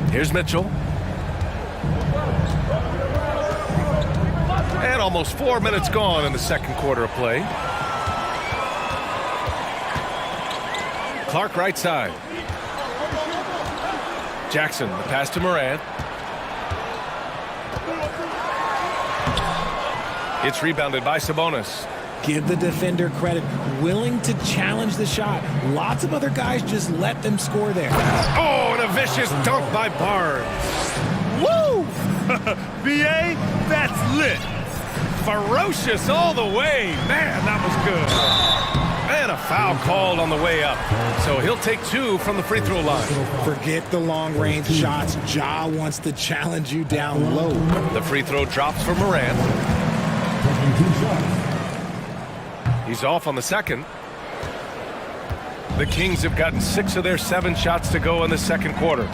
Here's Mitchell. And almost 4 minutes gone in the second quarter of play. Clark right side. Jackson, the pass to Morant. It's rebounded by Sabonis. Give the defender credit, willing to challenge the shot. Lots of other guys just let them score there. Oh, and a vicious dunk by Barnes. Woo! B.A., that's lit. Ferocious all the way. Man, that was good. And a foul called on the way up. So he'll take 2 from the free throw line. Forget the long-range shots. Ja wants to challenge you down low. The free throw drops for Morant. He's off on the second. The Kings have gotten 6 of their 7 shots to go in the second quarter.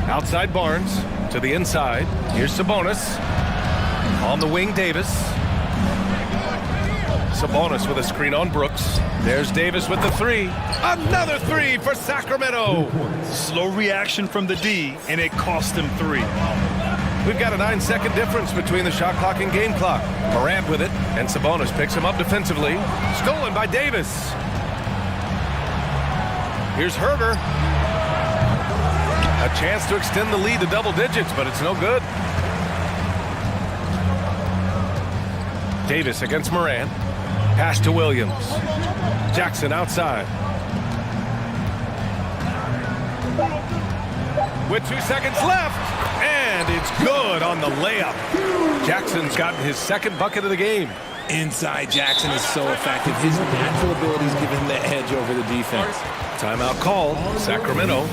Outside Barnes to the inside. Here's Sabonis. On the wing, Davis. Sabonis with a screen on Brooks. There's Davis with the 3. Another 3 for Sacramento. Slow reaction from the D, and it cost him 3. We've got a 9-second difference between the shot clock and game clock. Morant with it, and Sabonis picks him up defensively. Stolen by Davis. Here's Herter. A chance to extend the lead to double digits, but it's no good. Davis against Morant. Pass to Williams. Jackson outside. With 2 seconds left. And it's good on the layup. Jackson's gotten his second bucket of the game. Inside Jackson is so effective. His natural abilities give him the edge over the defense. Timeout called. Sacramento.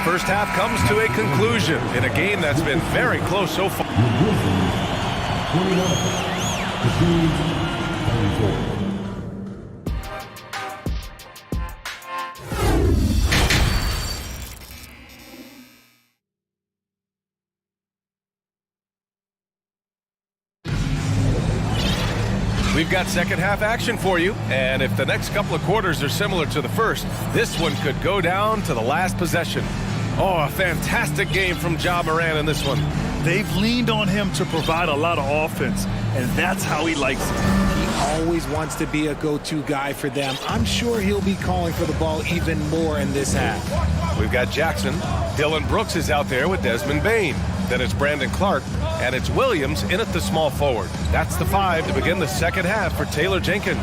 First half comes to a conclusion in a game that's been very close so far. We've got second half action for you, and if the next couple of quarters are similar to the first, this one could go down to the last possession. Oh, a fantastic game from Ja Morant in this one. They've leaned on him to provide a lot of offense, and that's how he likes it. He always wants to be a go-to guy for them. I'm sure he'll be calling for the ball even more in this half. We've got Jackson. Dylan Brooks is out there with Desmond Bane. Then it's Brandon Clark, and it's Williams in at the small forward. That's the 5 to begin the second half for Taylor Jenkins.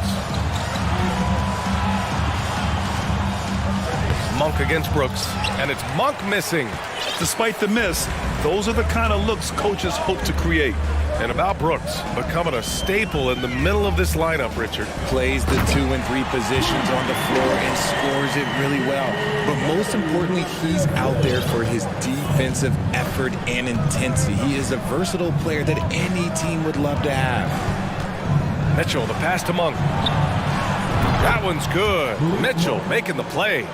Monk against Brooks, and it's Monk missing. Despite the miss, those are the kind of looks coaches hope to create. And about Brooks, becoming a staple in the middle of this lineup, Richard. Plays the 2 and 3 positions on the floor and scores it really well. But most importantly, he's out there for his defensive effort and intensity. He is a versatile player that any team would love to have. Mitchell, the pass to Monk. That one's good. Mitchell making the play.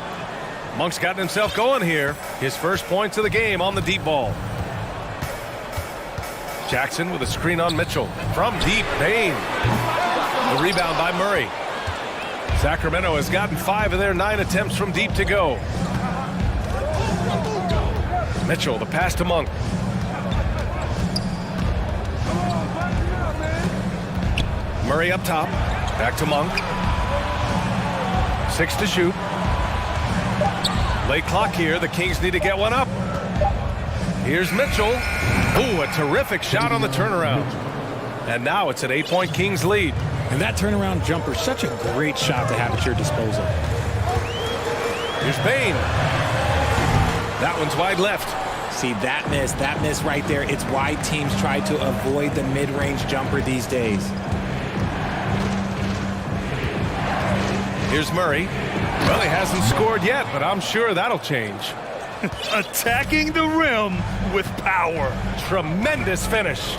Monk's gotten himself going here. His first points of the game on the deep ball. Jackson with a screen on Mitchell. From deep, Bain. The rebound by Murray. Sacramento has gotten 5 of their 9 attempts from deep to go. Mitchell, the pass to Monk. Murray up top. Back to Monk. 6 to shoot. Late clock here. The Kings need to get one up. Here's Mitchell. Ooh, a terrific shot on the turnaround. And now it's an 8-point Kings lead. And that turnaround jumper, such a great shot to have at your disposal. Here's Bain. That one's wide left. See, that miss right there. It's why teams try to avoid the mid-range jumper these days. Here's Murray. Well, he hasn't scored yet, but I'm sure that'll change. Attacking the rim with power. Tremendous finish.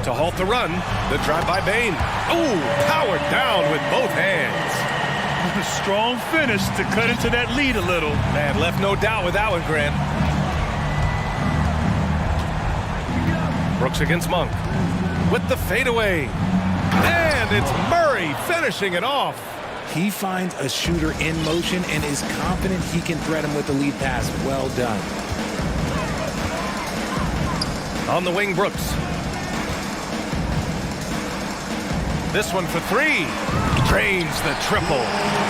To halt the run, the drive by Bain. Ooh, powered down with both hands. Strong finish to cut into that lead a little. Man, left no doubt with that one, Grant. Brooks against Monk. With the fadeaway. And it's Murray finishing it off. He finds a shooter in motion and is confident he can thread him with the lead pass. Well done. On the wing, Brooks. This one for 3. Drains the triple.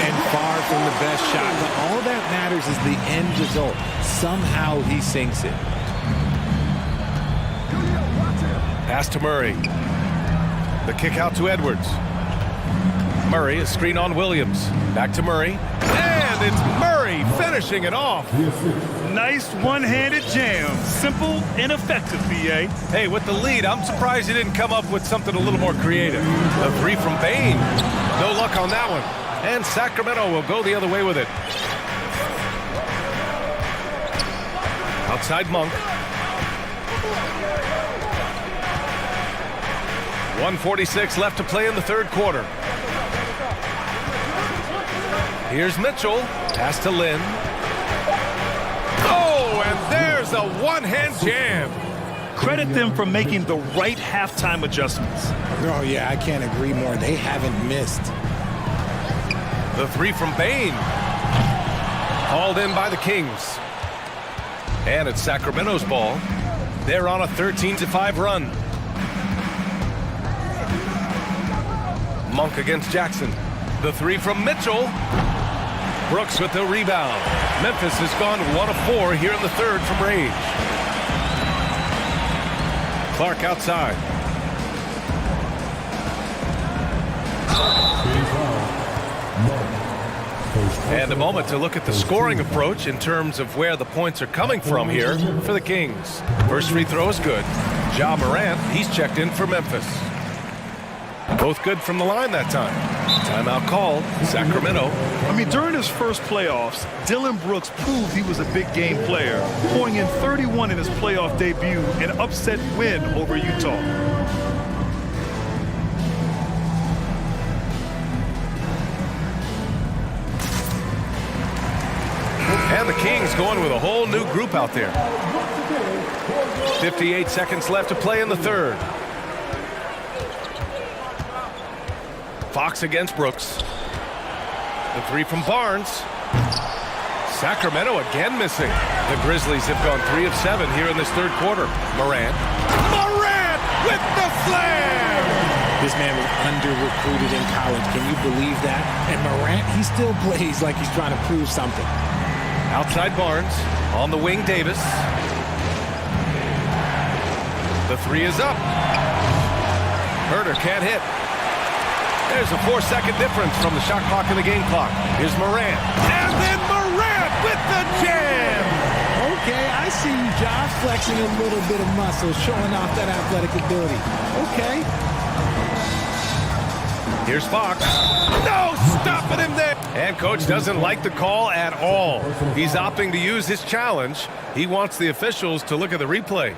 And far from the best shot. But all that matters is the end result. Somehow he sinks it. Pass to Murray. The kick out to Edwards. Murray, a screen on Williams. Back to Murray. And it's Murray finishing it off. Nice one-handed jam. Simple and effective, BA. Hey, with the lead, I'm surprised he didn't come up with something a little more creative. The 3 from Bain. No luck on that one. And Sacramento will go the other way with it. Outside Monk. 1:46 left to play in the third quarter. Here's Mitchell. Pass to Lynn. Oh, and there's a one-hand jam. Credit them for making the right halftime adjustments. Oh, yeah, I can't agree more. They haven't missed. The 3 from Bain. Hauled in by the Kings. And it's Sacramento's ball. They're on a 13-5 run. Monk against Jackson. The 3 from Mitchell. Brooks with the rebound. Memphis has gone 1 of 4 here in the third from range. Clark outside. And a moment to look at the scoring approach in terms of where the points are coming from here for the Kings. First free throw is good. Ja Morant, he's checked in for Memphis. Both good from the line that time. Timeout called. Sacramento. I mean, during his first playoffs, Dillon Brooks proved he was a big game player, pouring in 31 in his playoff debut, an upset win over Utah. And the Kings going with a whole new group out there. 58 seconds left to play in the third. Fox against Brooks. The 3 from Barnes. Sacramento again missing. The Grizzlies have gone 3 of 7 here in this third quarter. Morant. Morant with the slam! This man was under-recruited in college. Can you believe that? And Morant, he still plays like he's trying to prove something. Outside Barnes. On the wing, Davis. The 3 is up. Herter can't hit. There's a 4-second difference from the shot clock and the game clock. Here's Morant. And then Morant with the jam! Okay, I see you, Josh, flexing a little bit of muscle, showing off that athletic ability. Okay. Here's Fox. No, stopping him there. And coach doesn't like the call at all. He's opting to use his challenge. He wants the officials to look at the replay.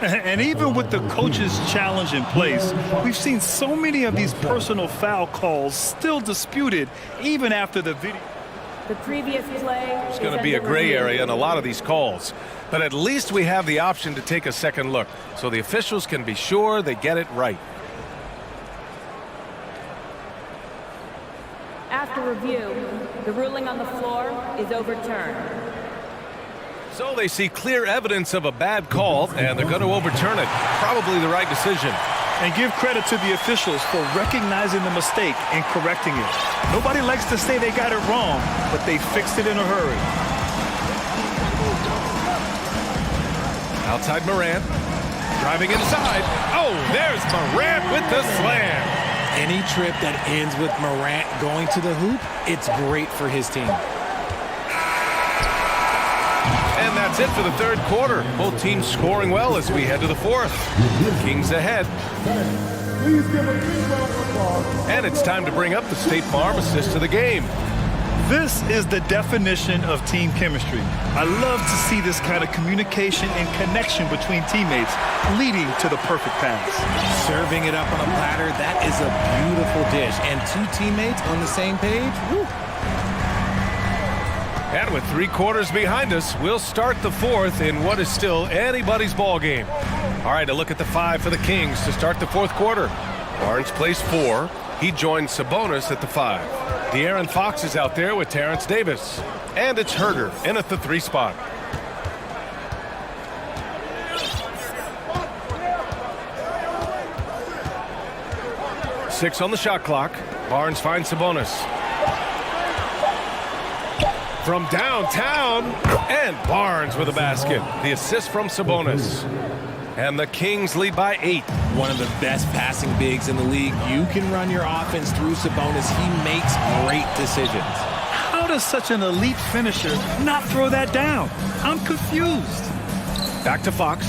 And even with the coach's challenge in place, we've seen so many of these personal foul calls still disputed even after the video. The previous play. It's going to be a gray area in a lot of these calls. But at least we have the option to take a second look, so the officials can be sure they get it right. After review, the ruling on the floor is overturned. So they see clear evidence of a bad call, and they're going to overturn it. Probably the right decision. And give credit to the officials for recognizing the mistake and correcting it. Nobody likes to say they got it wrong, but they fixed it in a hurry. Outside Morant, driving inside. Oh, there's Morant with the slam. Any trip that ends with Morant going to the hoop, it's great for his team. And that's it for the third quarter. Both teams scoring well as we head to the fourth. Kings ahead. And it's time to bring up the State Farm assist to the game. This is the definition of team chemistry. I love to see this kind of communication and connection between teammates leading to the perfect pass. Serving it up on a platter, that is a beautiful dish. And two teammates on the same page, woo. And with 3 quarters behind us, we'll start the fourth in what is still anybody's ball game. All right, a look at the 5 for the Kings to start the fourth quarter. Barnes plays 4. He joins Sabonis at the 5. De'Aaron Fox is out there with Terrence Davis. And it's Herter in at the 3 spot. Six on the shot clock. Barnes finds Sabonis. From downtown, and Barnes with a basket. The assist from Sabonis. And the Kings lead by 8. One of the best passing bigs in the league. You can run your offense through Sabonis. He makes great decisions. How does such an elite finisher not throw that down? I'm confused. Back to Fox.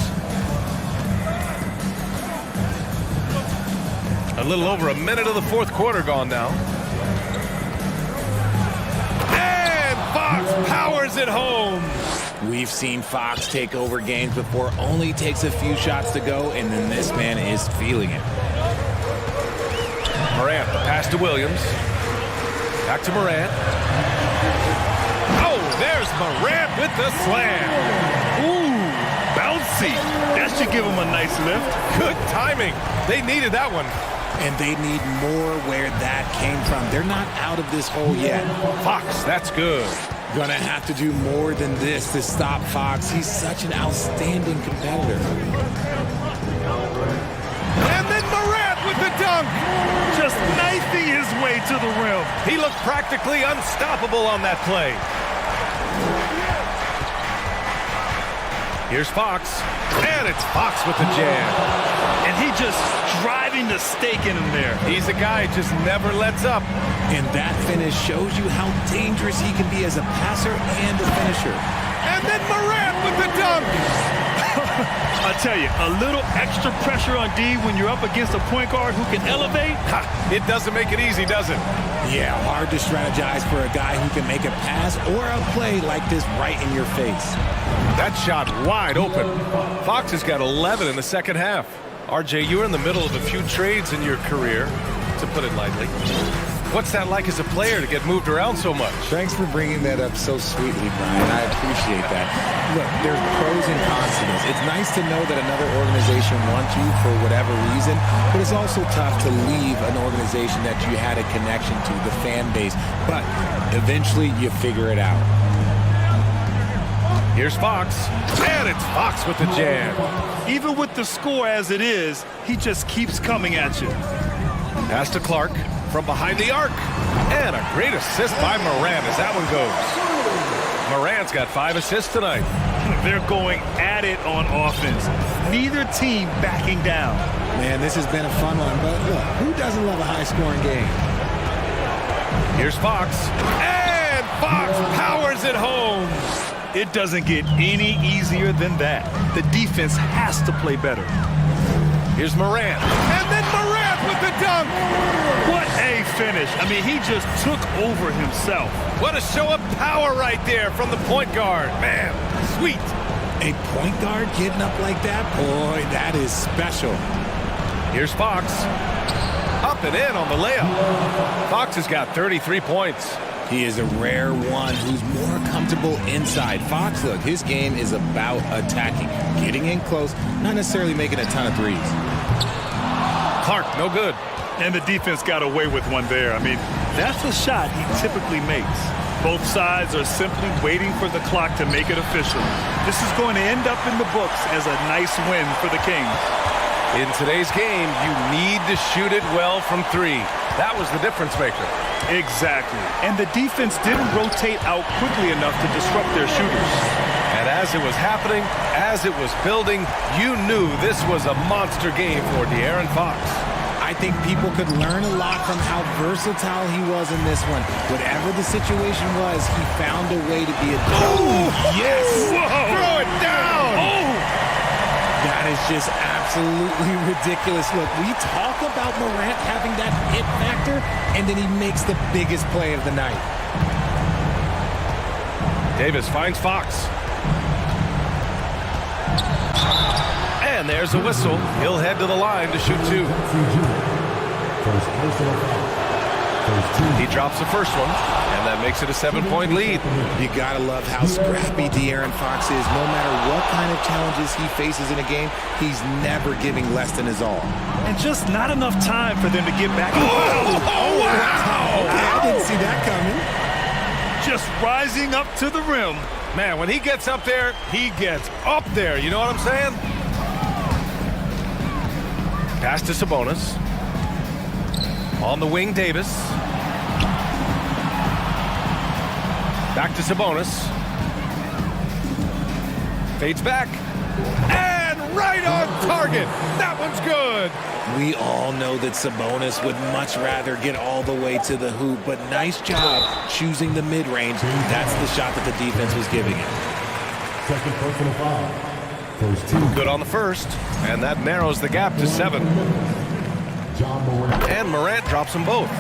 A little over a minute of the fourth quarter gone now. Fox powers it home. We've seen Fox take over games before. Only takes a few shots to go, and then this man is feeling it. Morant, the pass to Williams. Back to Morant. Oh, there's Morant with the slam. Ooh, bouncy. That should give him a nice lift. Good timing. They needed that one. And they need more where that came from. They're not out of this hole yet. Fox, that's good. Gonna have to do more than this to stop Fox. He's such an outstanding competitor. And then Morant with the dunk. Just knifing his way to the rim. He looked practically unstoppable on that play. Here's Fox. And it's Fox with the jam. And he just driving the stake in him there. He's a guy who just never lets up. And that finish shows you how dangerous he can be as a passer and a finisher. And then Morant with the dunk. I tell you, a little extra pressure on D when you're up against a point guard who can elevate. It doesn't make it easy, does it? Yeah, hard to strategize for a guy who can make a pass or a play like this right in your face. That shot wide open. Fox has got 11 in the second half. RJ, you're in the middle of a few trades in your career, to put it lightly. What's that like as a player to get moved around so much? Thanks for bringing that up so sweetly, Brian. I appreciate that. Look, there's pros and cons to this. It's nice to know that another organization wants you for whatever reason, but it's also tough to leave an organization that you had a connection to, the fan base. But eventually you figure it out. Here's Fox, and it's Fox with the jam. Even with the score as it is, he just keeps coming at you. Pass to Clark from behind the arc. And a great assist by Morant as that one goes. Morant's got 5 assists tonight. They're going at it on offense. Neither team backing down. Man, this has been a fun one, but look, who doesn't love a high-scoring game? Here's Fox, and Fox powers it home. It doesn't get any easier than that. The defense has to play better. Here's Morant, and then Morant with the dunk. What a finish. I mean, he just took over himself. What a show of power right there from the point guard. Man, sweet. A point guard getting up like that, boy, that is special. Here's Fox. Up and in on the layup. Fox has got 33 points. He is a rare one who's more comfortable inside. Fox, look, his game is about attacking, getting in close, not necessarily making a ton of threes. Clark, no good. And the defense got away with one there. I mean, that's the shot he typically makes. Both sides are simply waiting for the clock to make it official. This is going to end up in the books as a nice win for the Kings. In today's game, you need to shoot it well from three. That was the difference maker. Exactly. And the defense didn't rotate out quickly enough to disrupt their shooters. And as it was happening, as it was building, you knew this was a monster game for De'Aaron Fox. I think people could learn a lot from how versatile he was in this one. Whatever the situation was, he found a way to be a... Oh, yes! Whoa. Throw it down! Oh! That is just absolutely ridiculous. Look, we talk about Morant having that hit factor, and then he makes the biggest play of the night. Davis finds Fox. And there's a whistle. He'll head to the line to shoot two. He drops the first one, and that makes it a 7-point lead. You gotta love how scrappy De'Aaron Fox is. No matter what kind of challenges he faces in a game, he's never giving less than his all. And just not enough time for them to get back. Oh, wow! Okay, I didn't see that coming. Just rising up to the rim. Man, when he gets up there, he gets up there. You know what I'm saying? Pass to Sabonis. On the wing, Davis. Back to Sabonis. Fades back. And right on target. That one's good. We all know that Sabonis would much rather get all the way to the hoop, but nice job choosing the mid-range. That's the shot that the defense was giving him. Second personal foul. First two. Good on the first, and that narrows the gap to 7. And Morant drops them both.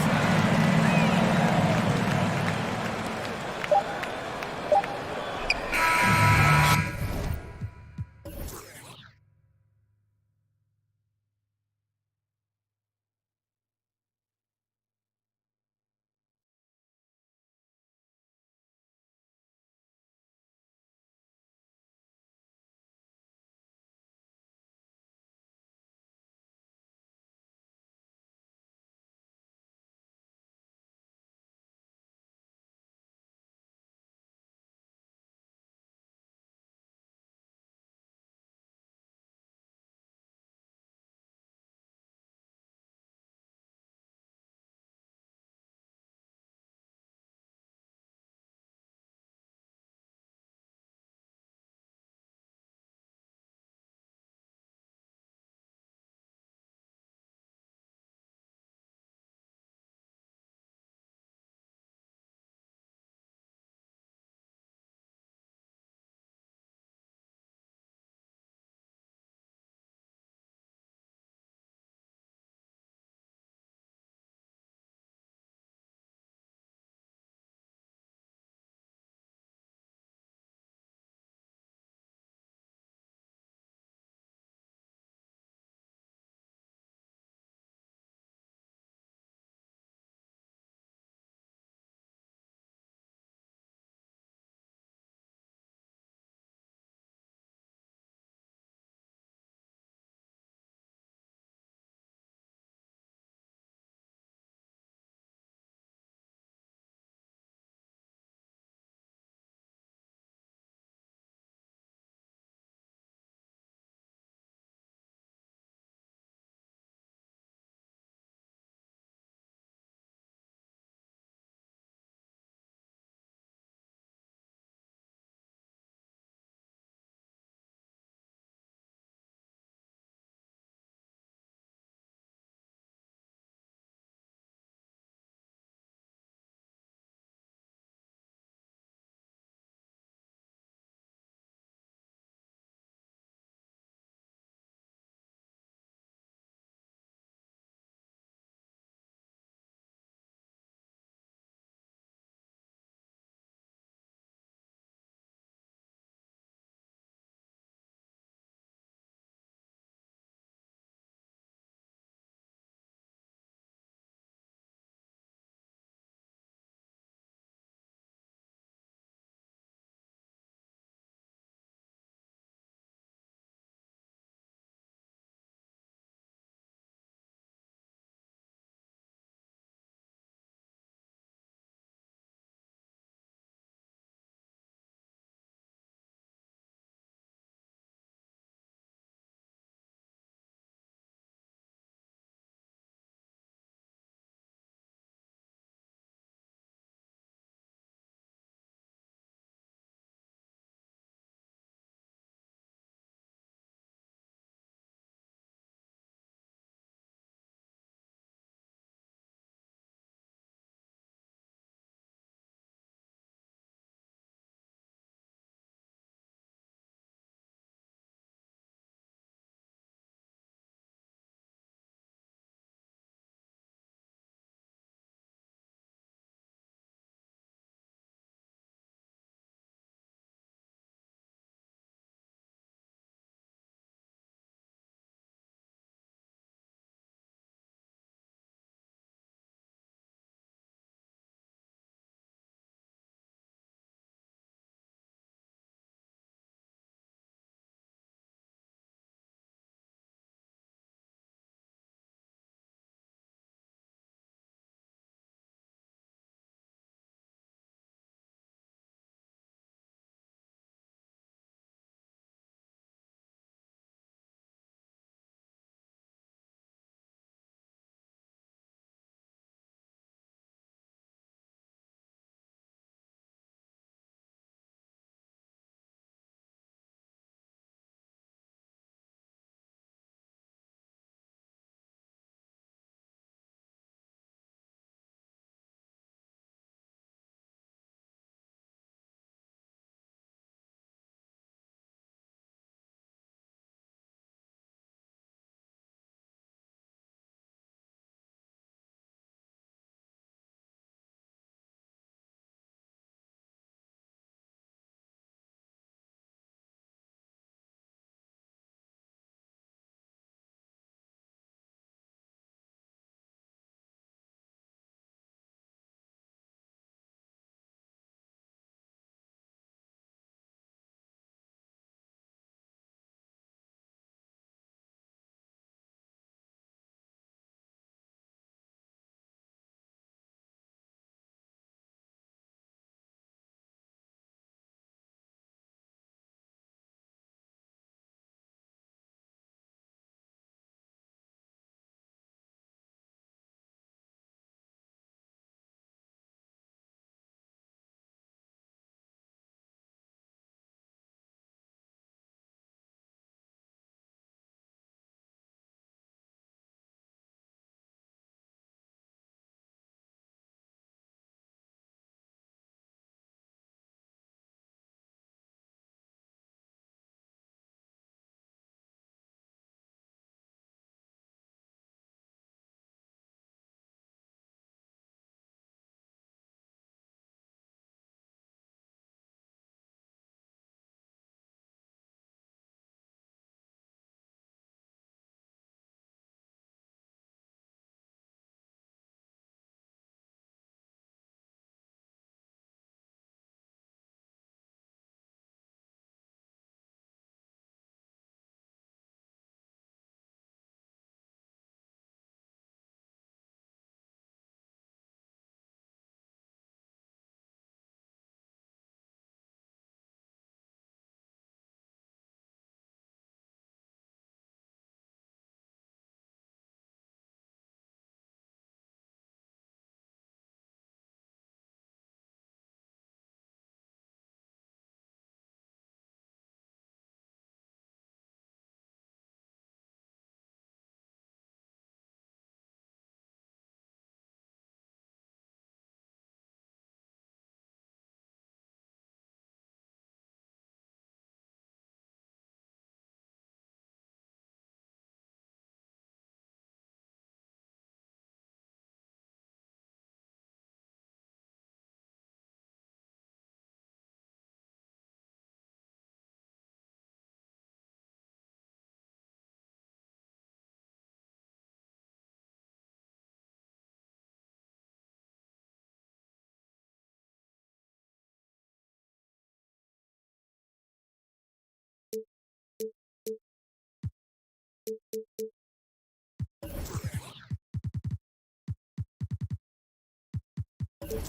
Here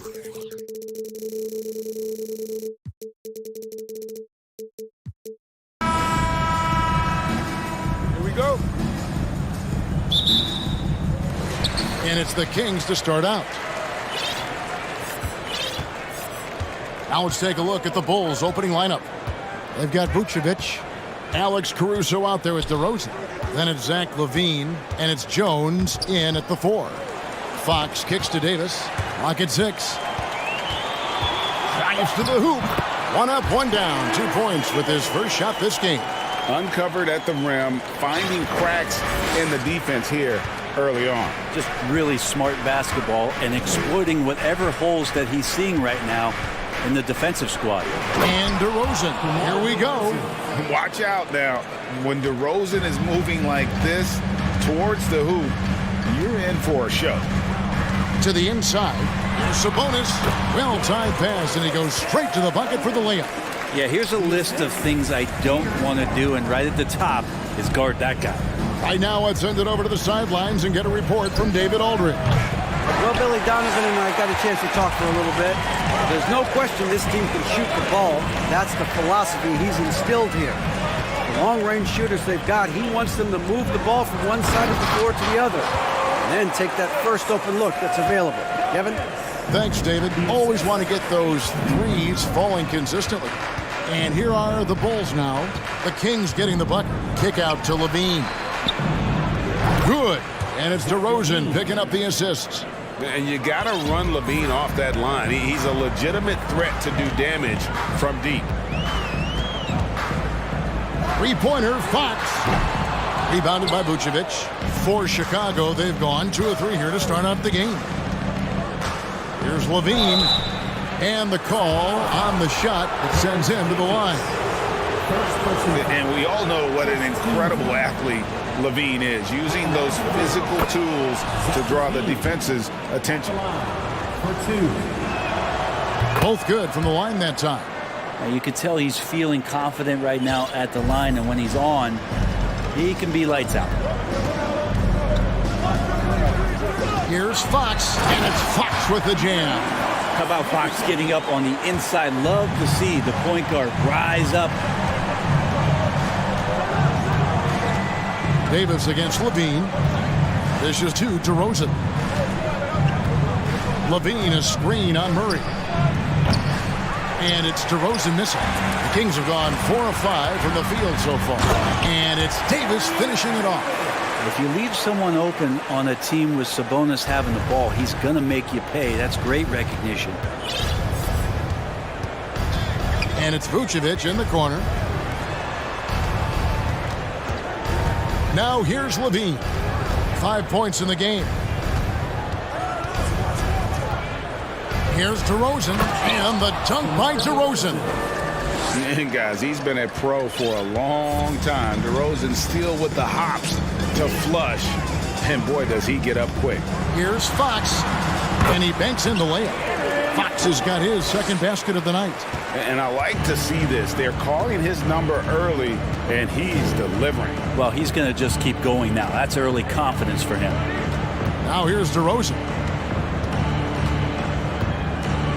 we go. And it's the Kings to start out. Now let's take a look at the Bulls' opening lineup. They've got Vucevic, Alex Caruso out there with DeRozan. Then it's Zach LaVine, and it's Jones in at the 4. Fox kicks to Davis. Lock at 6. Drives to the hoop. 1 up, 1 down. 2 points with his first shot this game. Uncovered at the rim, finding cracks in the defense here early on. Just really smart basketball and exploiting whatever holes that he's seeing right now in the defensive squad. And DeRozan, here we go. Watch out now. When DeRozan is moving like this towards the hoop, you're in for a show. To the inside, here's Sabonis. Well-timed pass, and he goes straight to the bucket for the layup. Yeah, here's a list of things I don't want to do, and right at the top is guard that guy. Right now, let's send it over to the sidelines and get a report from David Aldridge. Well, Billy Donovan and I got a chance to talk for a little bit. There's no question this team can shoot the ball. That's the philosophy he's instilled here. The long-range shooters they've got, he wants them to move the ball from one side of the floor to the other, and then take that first open look that's available. Kevin? Thanks, David. Always want to get those threes falling consistently. And here are the Bulls now. The Kings getting the bucket. Kick out to LaVine. Good. And it's DeRozan picking up the assists. And you got to run LaVine off that line. He's a legitimate threat to do damage from deep. Three-pointer, Fox. Rebounded by Vucevic. For Chicago, they've gone 2 of 3 here to start out the game. Here's LaVine. And the call on the shot that sends him to the line. And we all know what an incredible athlete LaVine is, using those physical tools to draw the defense's attention. Both good from the line that time. You could tell he's feeling confident right now at the line, and when he's on, he can be lights out. Here's Fox, and it's Fox with the jam. How about Fox getting up on the inside? Love to see the point guard rise up. Davis against LaVine. Dishes to DeRozan. LaVine, a screen on Murray. And it's DeRozan missing. The Kings have gone 4 of 5 from the field so far. And it's Davis finishing it off. If you leave someone open on a team with Sabonis having the ball, he's going to make you pay. That's great recognition. And it's Vucevic in the corner. Now here's LaVine. 5 points in the game. Here's DeRozan, and the dunk by DeRozan. And guys, he's been a pro for a long time. DeRozan still with the hops to flush. And boy, does he get up quick. Here's Fox, and he banks in the layup. Fox has got his second basket of the night. And I like to see this. They're calling his number early, and he's delivering. Well, he's going to just keep going now. That's early confidence for him. Now here's DeRozan.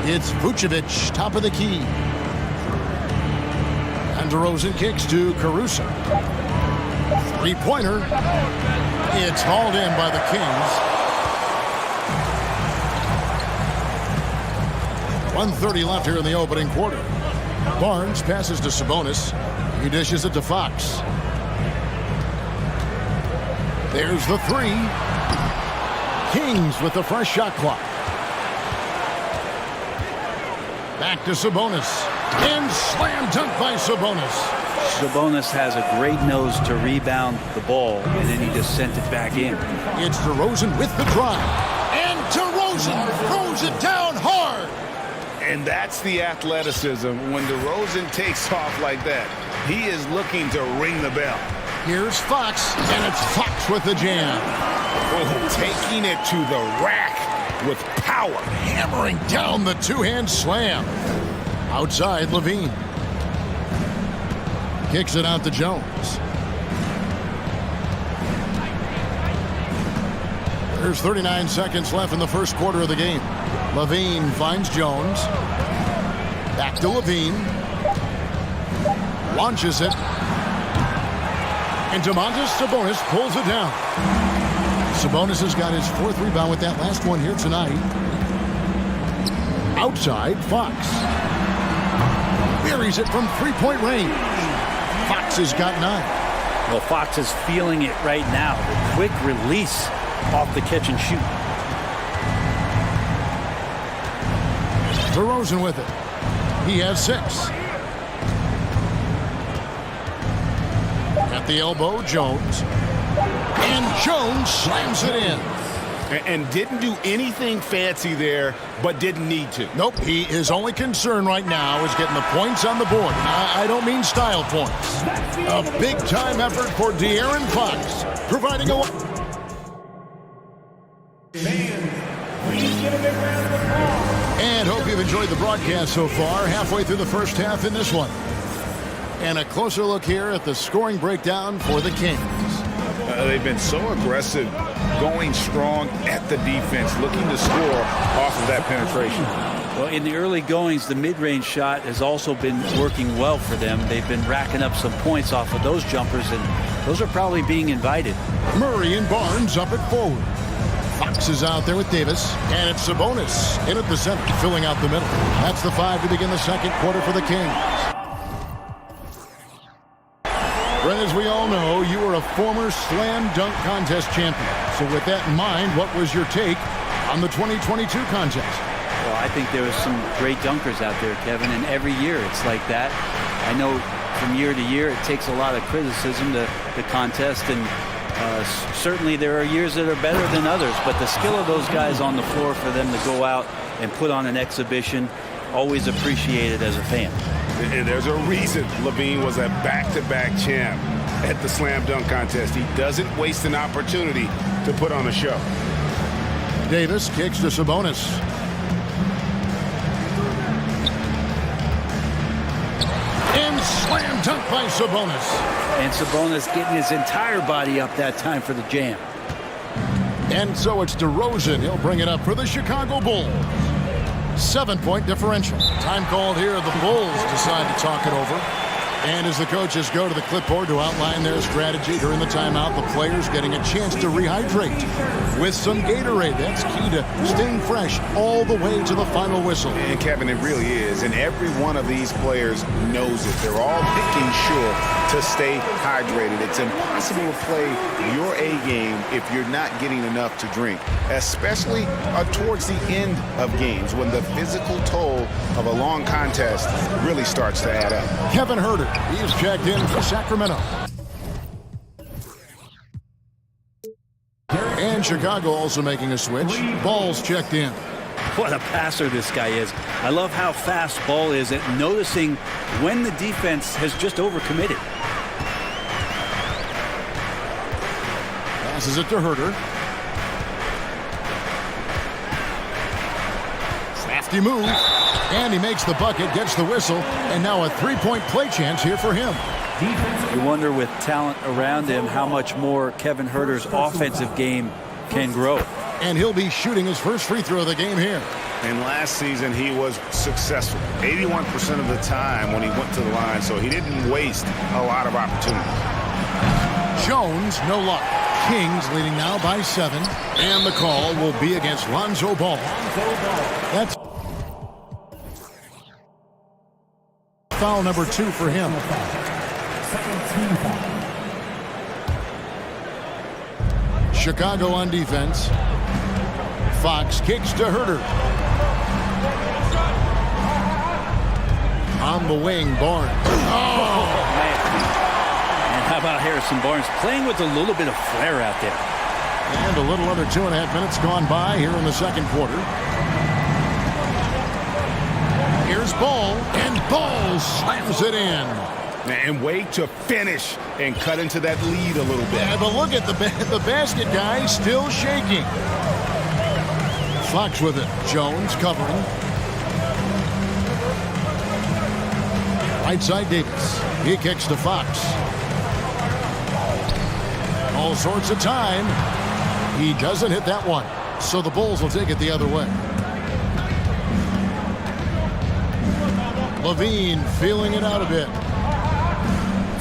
It's Vucevic, top of the key. And DeRozan kicks to Caruso. Three-pointer. It's hauled in by the Kings. 1:30 left here in the opening quarter. Barnes passes to Sabonis. He dishes it to Fox. There's the 3. Kings with the fresh shot clock. Back to Sabonis. And slam dunk by Sabonis. Sabonis has a great nose to rebound the ball, and then he just sent it back in. It's DeRozan with the drive. And DeRozan throws it down hard. And that's the athleticism. When DeRozan takes off like that, he is looking to ring the bell. Here's Fox, and it's Fox with the jam. Oh, taking it to the rack with power. Hammering down the two-hand slam. Outside, LaVine. Kicks it out to Jones. There's 39 seconds left in the first quarter of the game. Levine finds Jones. Back to Levine. Launches it. And Domantas Sabonis pulls it down. Sabonis has got his fourth rebound with that last one here tonight. Outside, Fox. Buries it from three-point range. Fox has got 9. Well, Fox is feeling it right now. The quick release off the catch and shoot. DeRozan with it. He has 6. At the elbow, Jones. And Jones slams it in. And didn't do anything fancy there, but didn't need to. Nope, his only concern right now is getting the points on the board. I don't mean style points. A big-time effort for De'Aaron Fox, providing a... And hope you've enjoyed the broadcast so far. Halfway through the first half in this one. And a closer look here at the scoring breakdown for the Kings. They've been so aggressive, going strong at the defense, looking to score off of that penetration. Well, in the early goings, the mid-range shot has also been working well for them. They've been racking up some points off of those jumpers, and those are probably being invited. Murray and Barnes up at forward. Fox is out there with Davis, and it's Sabonis in at the center, filling out the middle. That's the 5 to begin the second quarter for the Kings. Brent, as we all know, you were a former slam dunk contest champion. So with that in mind, what was your take on the 2022 contest? Well, I think there was some great dunkers out there, Kevin, and every year it's like that. I know from year to year it takes a lot of criticism, the contest, and certainly there are years that are better than others, but the skill of those guys on the floor for them to go out and put on an exhibition, always appreciated as a fan. And there's a reason Levine was a back-to-back champ at the slam dunk contest. He doesn't waste an opportunity to put on a show. Davis kicks to Sabonis. And slam dunk by Sabonis. And Sabonis getting his entire body up that time for the jam. And so it's DeRozan. He'll bring it up for the Chicago Bulls. 7-point differential. Time called here. The Bulls decide to talk it over. And as the coaches go to the clipboard to outline their strategy during the timeout, the players getting a chance to rehydrate with some Gatorade. That's key to staying fresh all the way to the final whistle. And Kevin, it really is. And every one of these players knows it. They're all making sure to stay hydrated. It's impossible to play your A game if you're not getting enough to drink, especially towards the end of games when the physical toll of a long contest really starts to add up. Kevin Huerter, he's checked in for Sacramento. And Chicago also making a switch. Ball's checked in. What a passer this guy is. I love how fast Ball is at noticing when the defense has just overcommitted. Passes it to Huerter. Crafty move. And he makes the bucket, gets the whistle, and now a three-point play chance here for him. You wonder with talent around him how much more Kevin Huerter's offensive game can grow. And he'll be shooting his first free throw of the game here. And last season he was successful 81% of the time when he went to the line, so he didn't waste a lot of opportunities. Jones, no luck. Kings leading now by 7. And the call will be against Lonzo Ball. That's foul number 2 for him. Chicago on defense. Fox kicks to Huerter. On the wing, Barnes. Oh, man. And how about Harrison Barnes playing with a little bit of flair out there. And a little under 2.5 minutes gone by here in the second quarter. Here's Ball, and Ball slams it in. And wait to finish and cut into that lead a little bit. Yeah, but look at the basket guy still shaking. Fox with it. Jones covering. Right side Davis. He kicks to Fox. All sorts of time. He doesn't hit that one, so the Bulls will take it the other way. Levine feeling it out a bit.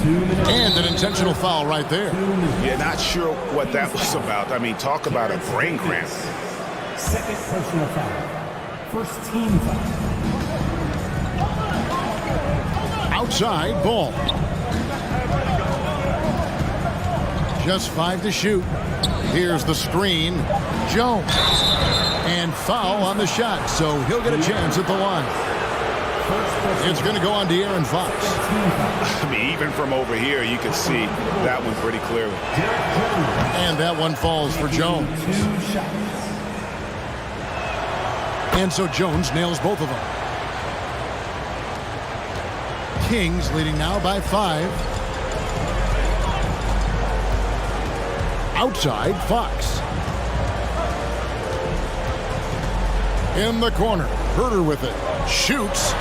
And an intentional foul right there. Yeah, not sure what that was about. I mean, talk about a brain cramp. Second personal foul. First team foul. Outside ball. Just 5 to shoot. Here's the screen. Jones. And foul on the shot, so he'll get a chance at the line. It's going to go on De'Aaron Fox. I mean, even from over here, you can see that one pretty clearly. And that one falls for Jones. And so Jones nails both of them. Kings leading now by 5. Outside, Fox. In the corner, Herter with it. Shoots.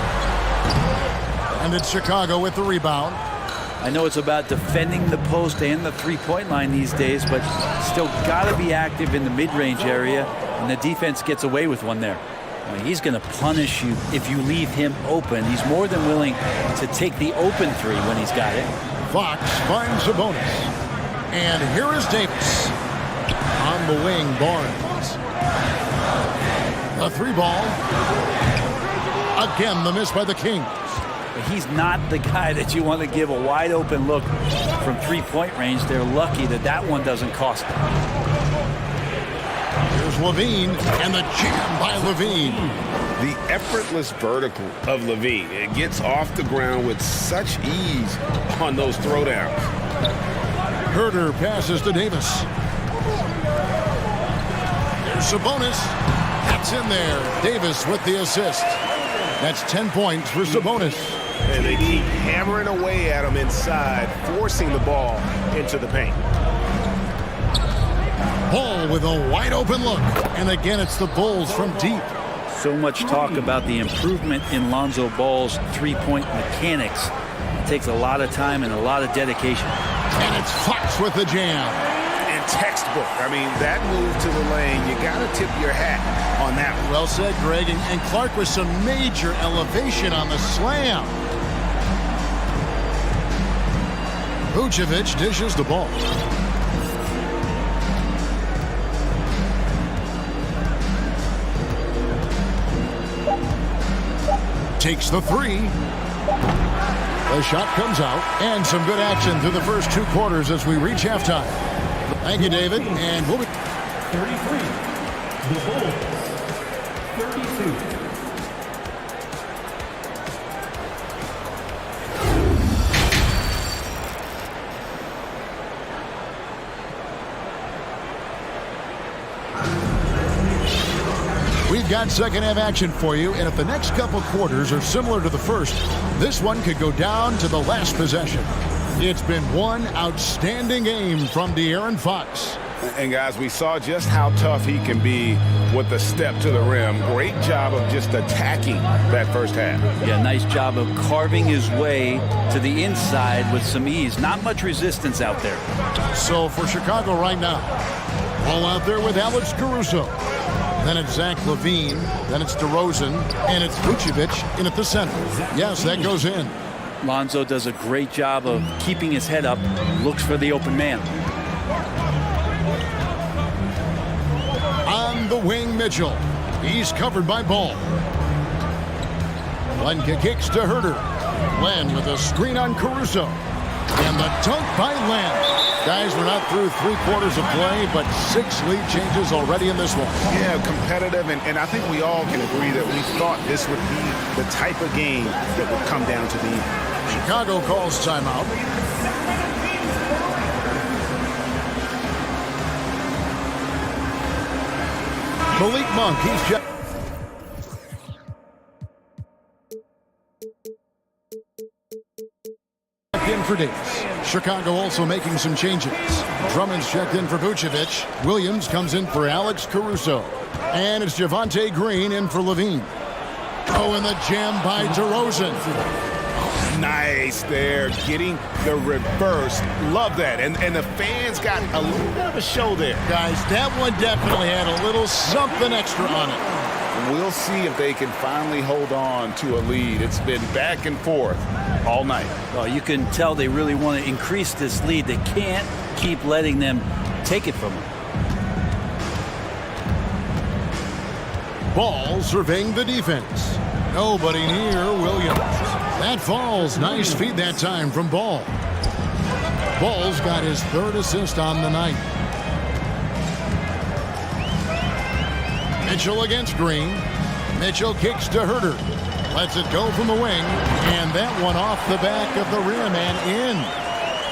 And it's Chicago with the rebound. I know it's about defending the post and the three-point line these days, but still got to be active in the mid-range area, and the defense gets away with one there. I mean, he's going to punish you if you leave him open. He's more than willing to take the open three when he's got it. Fox finds a bonus. And here is Davis. On the wing, Barnes. A 3-ball. Again, the miss by the Kings. But he's not the guy that you want to give a wide open look from three-point range. They're lucky that that one doesn't cost them. Here's Levine, and the jam by Levine. The effortless vertical of Levine. It gets off the ground with such ease on those throwdowns. Herter passes to Davis. There's Sabonis. That's in there. Davis with the assist. That's 10 points for Sabonis. And they keep hammering away at him inside, forcing the ball into the paint. Ball with a wide open look. And again, it's the Bulls from deep. So much talk about the improvement in Lonzo Ball's three-point mechanics. It takes a lot of time and a lot of dedication. And it's Fox with the jam. And textbook. I mean, that move to the lane, you got to tip your hat on that one. Well said, Greg. And Clark with some major elevation on the slam. Vucevic dishes the ball. Takes the 3. The shot comes out, and some good action through the first 2 quarters as we reach halftime. Thank you, David, and we'll be 33. The Bulls. 32. We've got second half action for you, and if the next couple quarters are similar to the first, this one could go down to the last possession. It's been one outstanding game from De'Aaron Fox. And guys, we saw just how tough he can be with the step to the rim. Great job of just attacking that first half. Yeah, nice job of carving his way to the inside with some ease. Not much resistance out there. So for Chicago right now, all out there with Alex Caruso. Then it's Zach LaVine. Then it's DeRozan. And it's Vucevic in at the center. Yes, that goes in. Lonzo does a great job of keeping his head up. Looks for the open man. On the wing, Mitchell. He's covered by Ball. Lenka kicks to Herter. Len with a screen on Caruso. And the dunk by Len. Guys, we're not through 3 quarters of play, but 6 lead changes already in this one. Yeah, competitive, and I think we all can agree that we thought this would be the type of game that would come down to the end. Chicago calls timeout. Malik Monk, he's checked. In for Davis. Chicago also making some changes. Drummond's checked in for Vucevic. Williams comes in for Alex Caruso. And it's Javonte Green in for Levine. Oh, and the jam by DeRozan. Nice there, getting the reverse. Love that. And the fans got a little bit of a show there. Guys, that one definitely had a little something extra on it. We'll see if they can finally hold on to a lead. It's been back and forth all night. Well, you can tell they really want to increase this lead. They can't keep letting them take it from them. Ball surveying the defense. Nobody near Williams. That falls. Nice feed that time from Ball. Ball's got his third assist on the night. Mitchell against Green. Mitchell kicks to Herter. Lets it go from the wing. And that one off the back of the rim and in.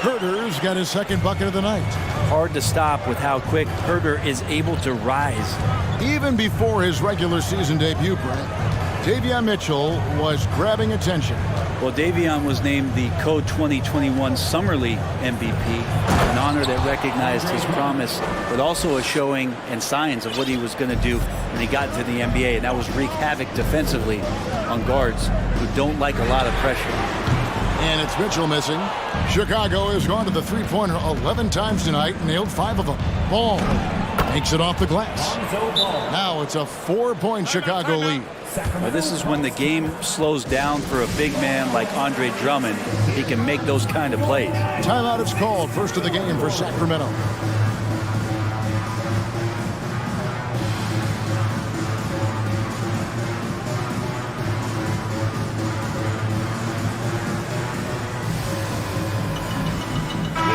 Herter's got his second bucket of the night. Hard to stop with how quick Herter is able to rise. Even before his regular season debut, Brent, Davion Mitchell was grabbing attention. Well, Davion was named the Code 2021 Summer League MVP, an honor that recognized his promise, but also a showing and signs of what he was going to do when he got to the NBA, and that was wreak havoc defensively on guards who don't like a lot of pressure. And it's Mitchell missing. Chicago has gone to the three-pointer 11 times tonight and nailed 5 of them. Ball makes it off the glass. Now it's a 4-point Chicago lead. Well, this is when the game slows down for a big man like Andre Drummond. He can make those kind of plays. Timeout is called. First of the game for Sacramento.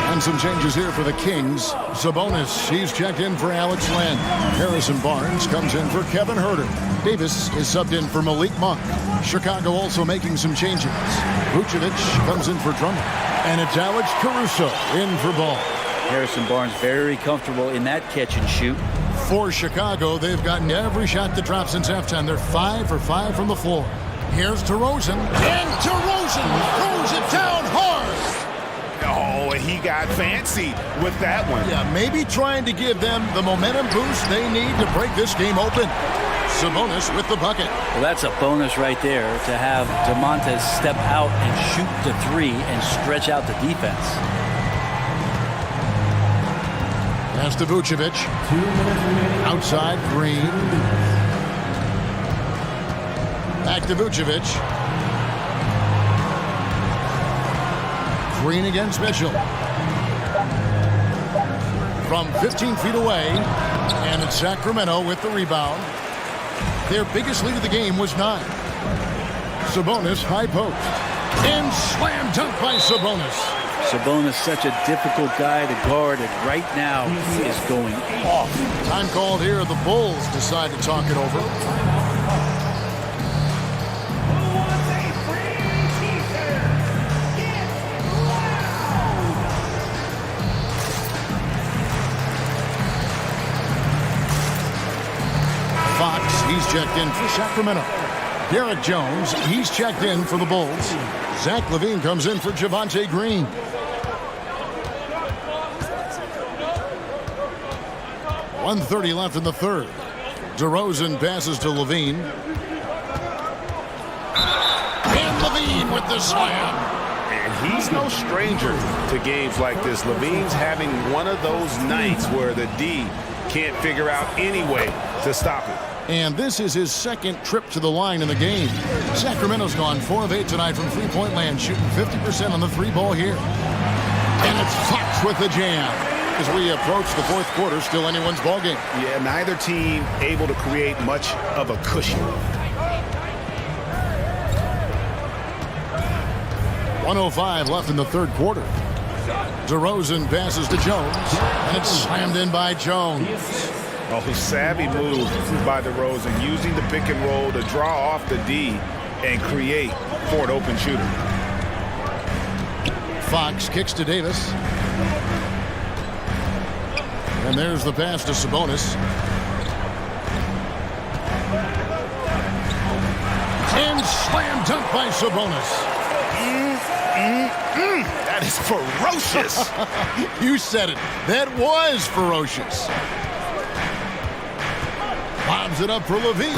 And some changes here for the Kings. Sabonis, he's checked in for Alex Len. Harrison Barnes comes in for Kevin Herter. Davis is subbed in for Malik Monk. Chicago also making some changes. Vucevic comes in for Drummond. And it's Alex Caruso in for Ball. Harrison Barnes very comfortable in that catch and shoot. For Chicago, they've gotten every shot that dropped since halftime. They're 5 for 5 from the floor. Here's DeRozan. And DeRozan throws it down hard. Oh, and he got fancy with that one. Yeah, maybe trying to give them the momentum boost they need to break this game open. Sabonis with the bucket. Well, that's a bonus right there to have DeMontis step out and shoot the three and stretch out the defense. Pass to Vucevic. Outside, Green. Back to Vucevic. Green against Mitchell. From 15 feet away. And it's Sacramento with the rebound. Their biggest lead of the game was 9. Sabonis, high post. And slam dunk by Sabonis. Sabonis, such a difficult guy to guard, and right now he is going off. Time called here. The Bulls decide to talk it over. Fox, he's checked in for Sacramento. Derek Jones, he's checked in for the Bulls. Zach LaVine comes in for Javonte Green. .130 left in the third. DeRozan passes to LaVine. And LaVine with the slam. And he's no stranger to games like this. LaVine's having one of those nights where the D can't figure out any way to stop him. And this is his second trip to the line in the game. Sacramento's gone 4 of 8 tonight from three-point land, shooting 50% on the three ball here. And it's Fox with the jam. As we approach the fourth quarter, still anyone's ball game. Yeah, neither team able to create much of a cushion. 1:05 left in the third quarter. DeRozan passes to Jones, and it's slammed in by Jones. Oh, savvy move by DeRozan, using the pick and roll to draw off the D and create for an open shooter. Fox kicks to Davis. And there's the pass to Sabonis. And slam dunk by Sabonis. That is ferocious. You said it. That was ferocious. Bobs it up for LaVine.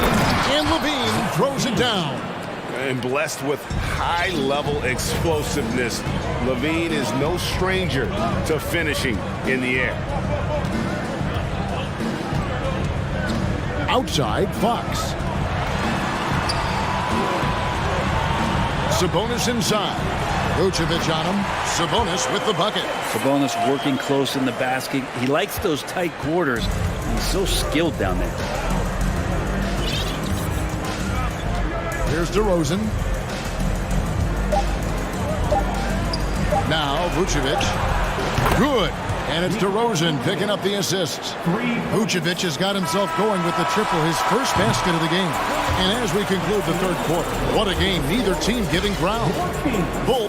And LaVine throws it down. and blessed with high-level explosiveness. Levine is no stranger to finishing in the air. Outside, Fox. Sabonis inside. Vucevic on him. Sabonis with the bucket. Sabonis working close in the basket. He likes those tight quarters. He's so skilled down there. Here's DeRozan. Now Vucevic. Good. And it's DeRozan picking up the assists. Vucevic has got himself going with the triple, his first basket of the game. And as we conclude the third quarter, what a game. Neither team giving ground. Bull.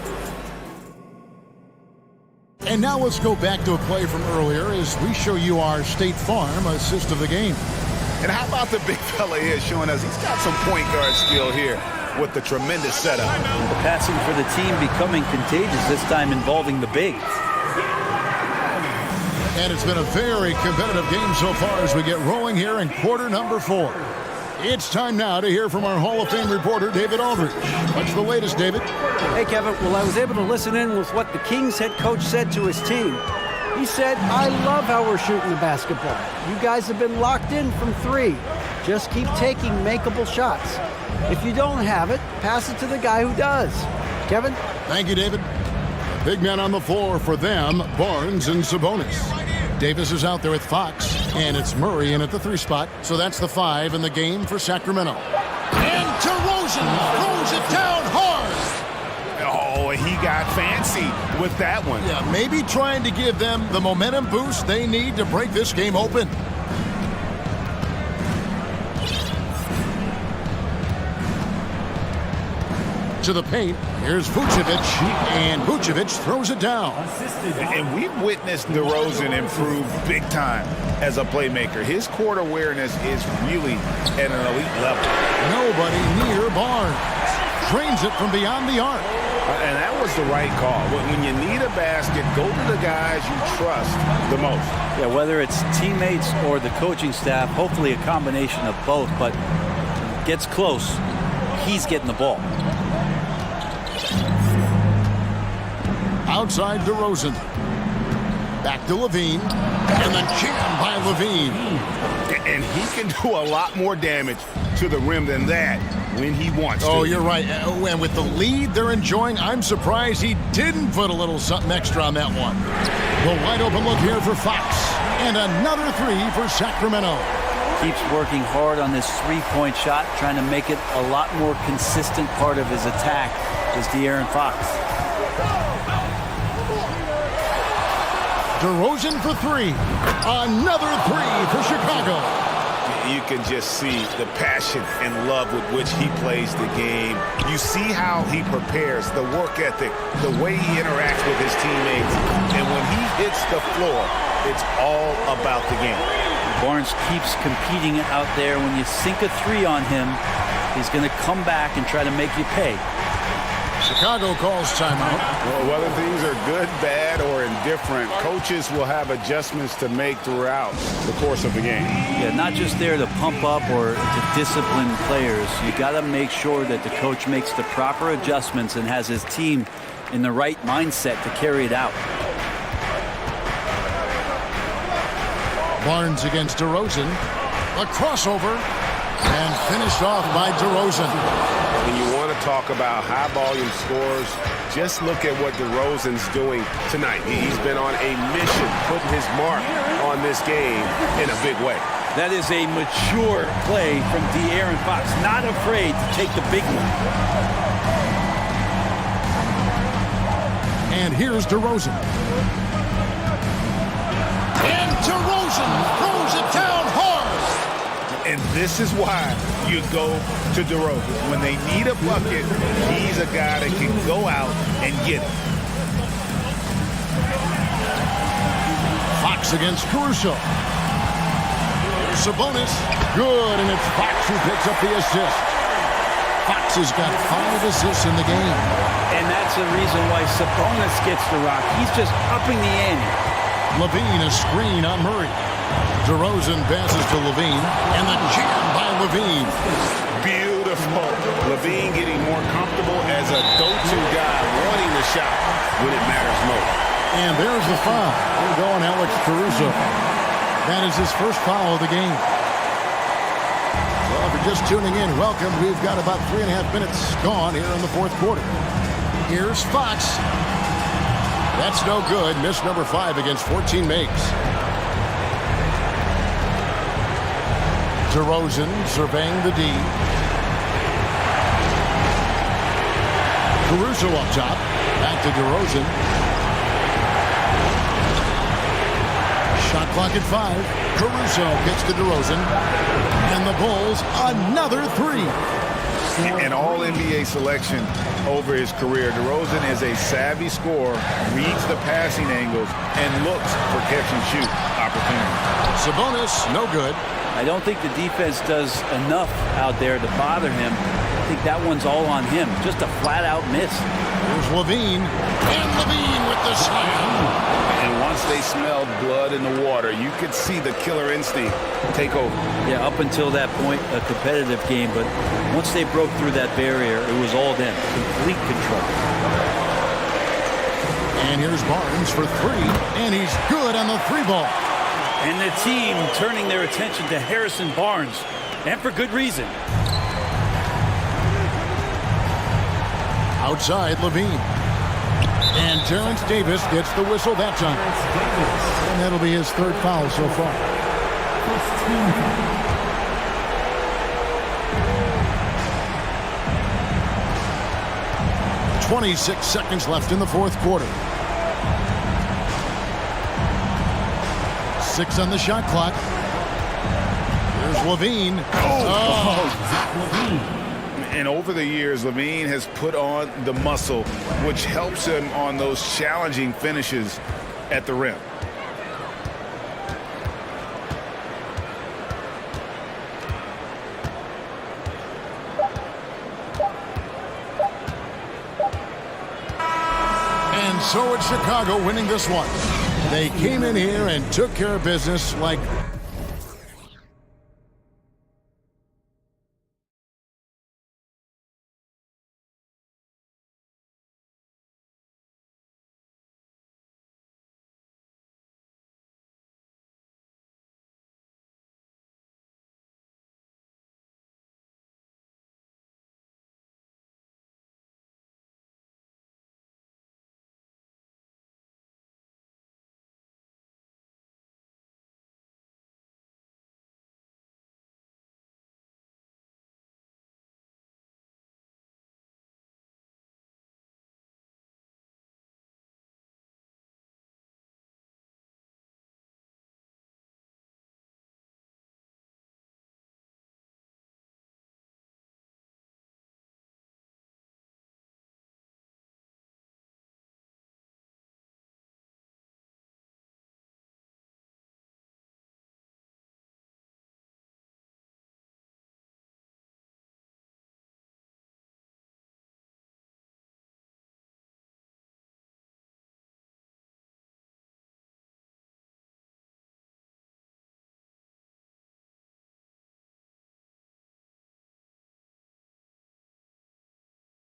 And now let's go back to a play from earlier as we show you our State Farm assist of the game. And how about the big fella here showing us he's got some point guard skill here with the tremendous setup. The passing for the team becoming contagious, this time involving the bigs. And it's been a very competitive game so far as we get rolling here in quarter number 4. It's time now to hear from our Hall of Fame reporter, David Aldridge. What's the latest, David? Hey, Kevin. Well, I was able to listen in with what the Kings head coach said to his team. He said, I love how we're shooting the basketball. You guys have been locked in from 3. Just keep taking makeable shots. If you don't have it, pass it to the guy who does. Kevin? Thank you, David. Big men on the floor for them, Barnes and Sabonis. Davis is out there with Fox, and it's Murray in at the 3 spot. So that's the 5 in the game for Sacramento. And DeRozan throws it down hard. Oh, he got fancy with that one. Yeah, maybe trying to give them the momentum boost they need to break this game open. To the paint, here's Vucevic, and Vucevic throws it down. And we've witnessed DeRozan improve big time as a playmaker. His court awareness is really at an elite level. Nobody near Barnes. Trains it from beyond the arc. And that was the right call. When you need a basket, go to the guys you trust the most. Yeah, whether it's teammates or the coaching staff, hopefully a combination of both, but gets close, he's getting the ball. Outside DeRozan. Back to Levine. And then jammed by Levine. And he can do a lot more damage to the rim than that when he wants to. Oh, you're right. And with the lead they're enjoying, I'm surprised he didn't put a little something extra on that one. The wide open look here for Fox. And another 3 for Sacramento. Keeps working hard on this 3-point shot, trying to make it a lot more consistent part of his attack is De'Aaron Fox. DeRozan for 3. Another 3 for Chicago. You can just see the passion and love with which he plays the game. You see how he prepares, the work ethic, the way he interacts with his teammates. And when he hits the floor, it's all about the game. Barnes keeps competing out there. When you sink a 3 on him, he's going to come back and try to make you pay. Chicago calls timeout. Well, whether things are good, bad, or indifferent, coaches will have adjustments to make throughout the course of the game. Yeah, not just there to pump up or to discipline players. You got to make sure that the coach makes the proper adjustments and has his team in the right mindset to carry it out. Barnes against DeRozan. A crossover. And finished off by DeRozan. When you want to talk about high-volume scores, just look at what DeRozan's doing tonight. He's been on a mission, putting his mark on this game in a big way. That is a mature play from De'Aaron Fox, not afraid to take the big one. And here's DeRozan. And DeRozan throws it down hard. And this is why you go to DeRozan. When they need a bucket, he's a guy that can go out and get it. Fox against Caruso. Sabonis, good, and it's Fox who picks up the assist. Fox has got 5 assists in the game. And that's the reason why Sabonis gets the rock. He's just upping the ante. Levine, a screen on Murray. DeRozan passes to Levine, and the jam by Levine. Beautiful beautiful. Levine getting more comfortable as a go-to guy, wanting the shot when it matters most. And there's the foul. We're going Alex Caruso. That is his first foul of the game. Well, if you're just tuning in, welcome. We've got about 3.5 minutes gone here in the fourth quarter. Here's Fox. That's no good. Miss number 5 against 14 makes. DeRozan surveying the D. Caruso up top. Back to DeRozan. Shot clock at 5. Caruso gets to DeRozan. And the Bulls, another 3. An all-NBA selection over his career. DeRozan is a savvy scorer, reads the passing angles, and looks for catch-and-shoot opportunities. Sabonis, no good. I don't think the defense does enough out there to bother him. I think that one's all on him. Just a flat-out miss. Here's Levine. And Levine with the slam. And once they smelled blood in the water, you could see the killer instinct take over. Yeah, up until that point, a competitive game. But once they broke through that barrier, it was all them. Complete control. And here's Barnes for 3. And he's good on the 3-ball. And the team turning their attention to Harrison Barnes. And for good reason. Outside, Levine. And Terrence Davis gets the whistle that time. And that'll be his 3rd foul so far. 26 seconds left in the fourth quarter. 6 on the shot clock. Here's Levine. And over the years, Levine has put on the muscle, which helps him on those challenging finishes at the rim. And so it's Chicago winning this one. They came in here and took care of business like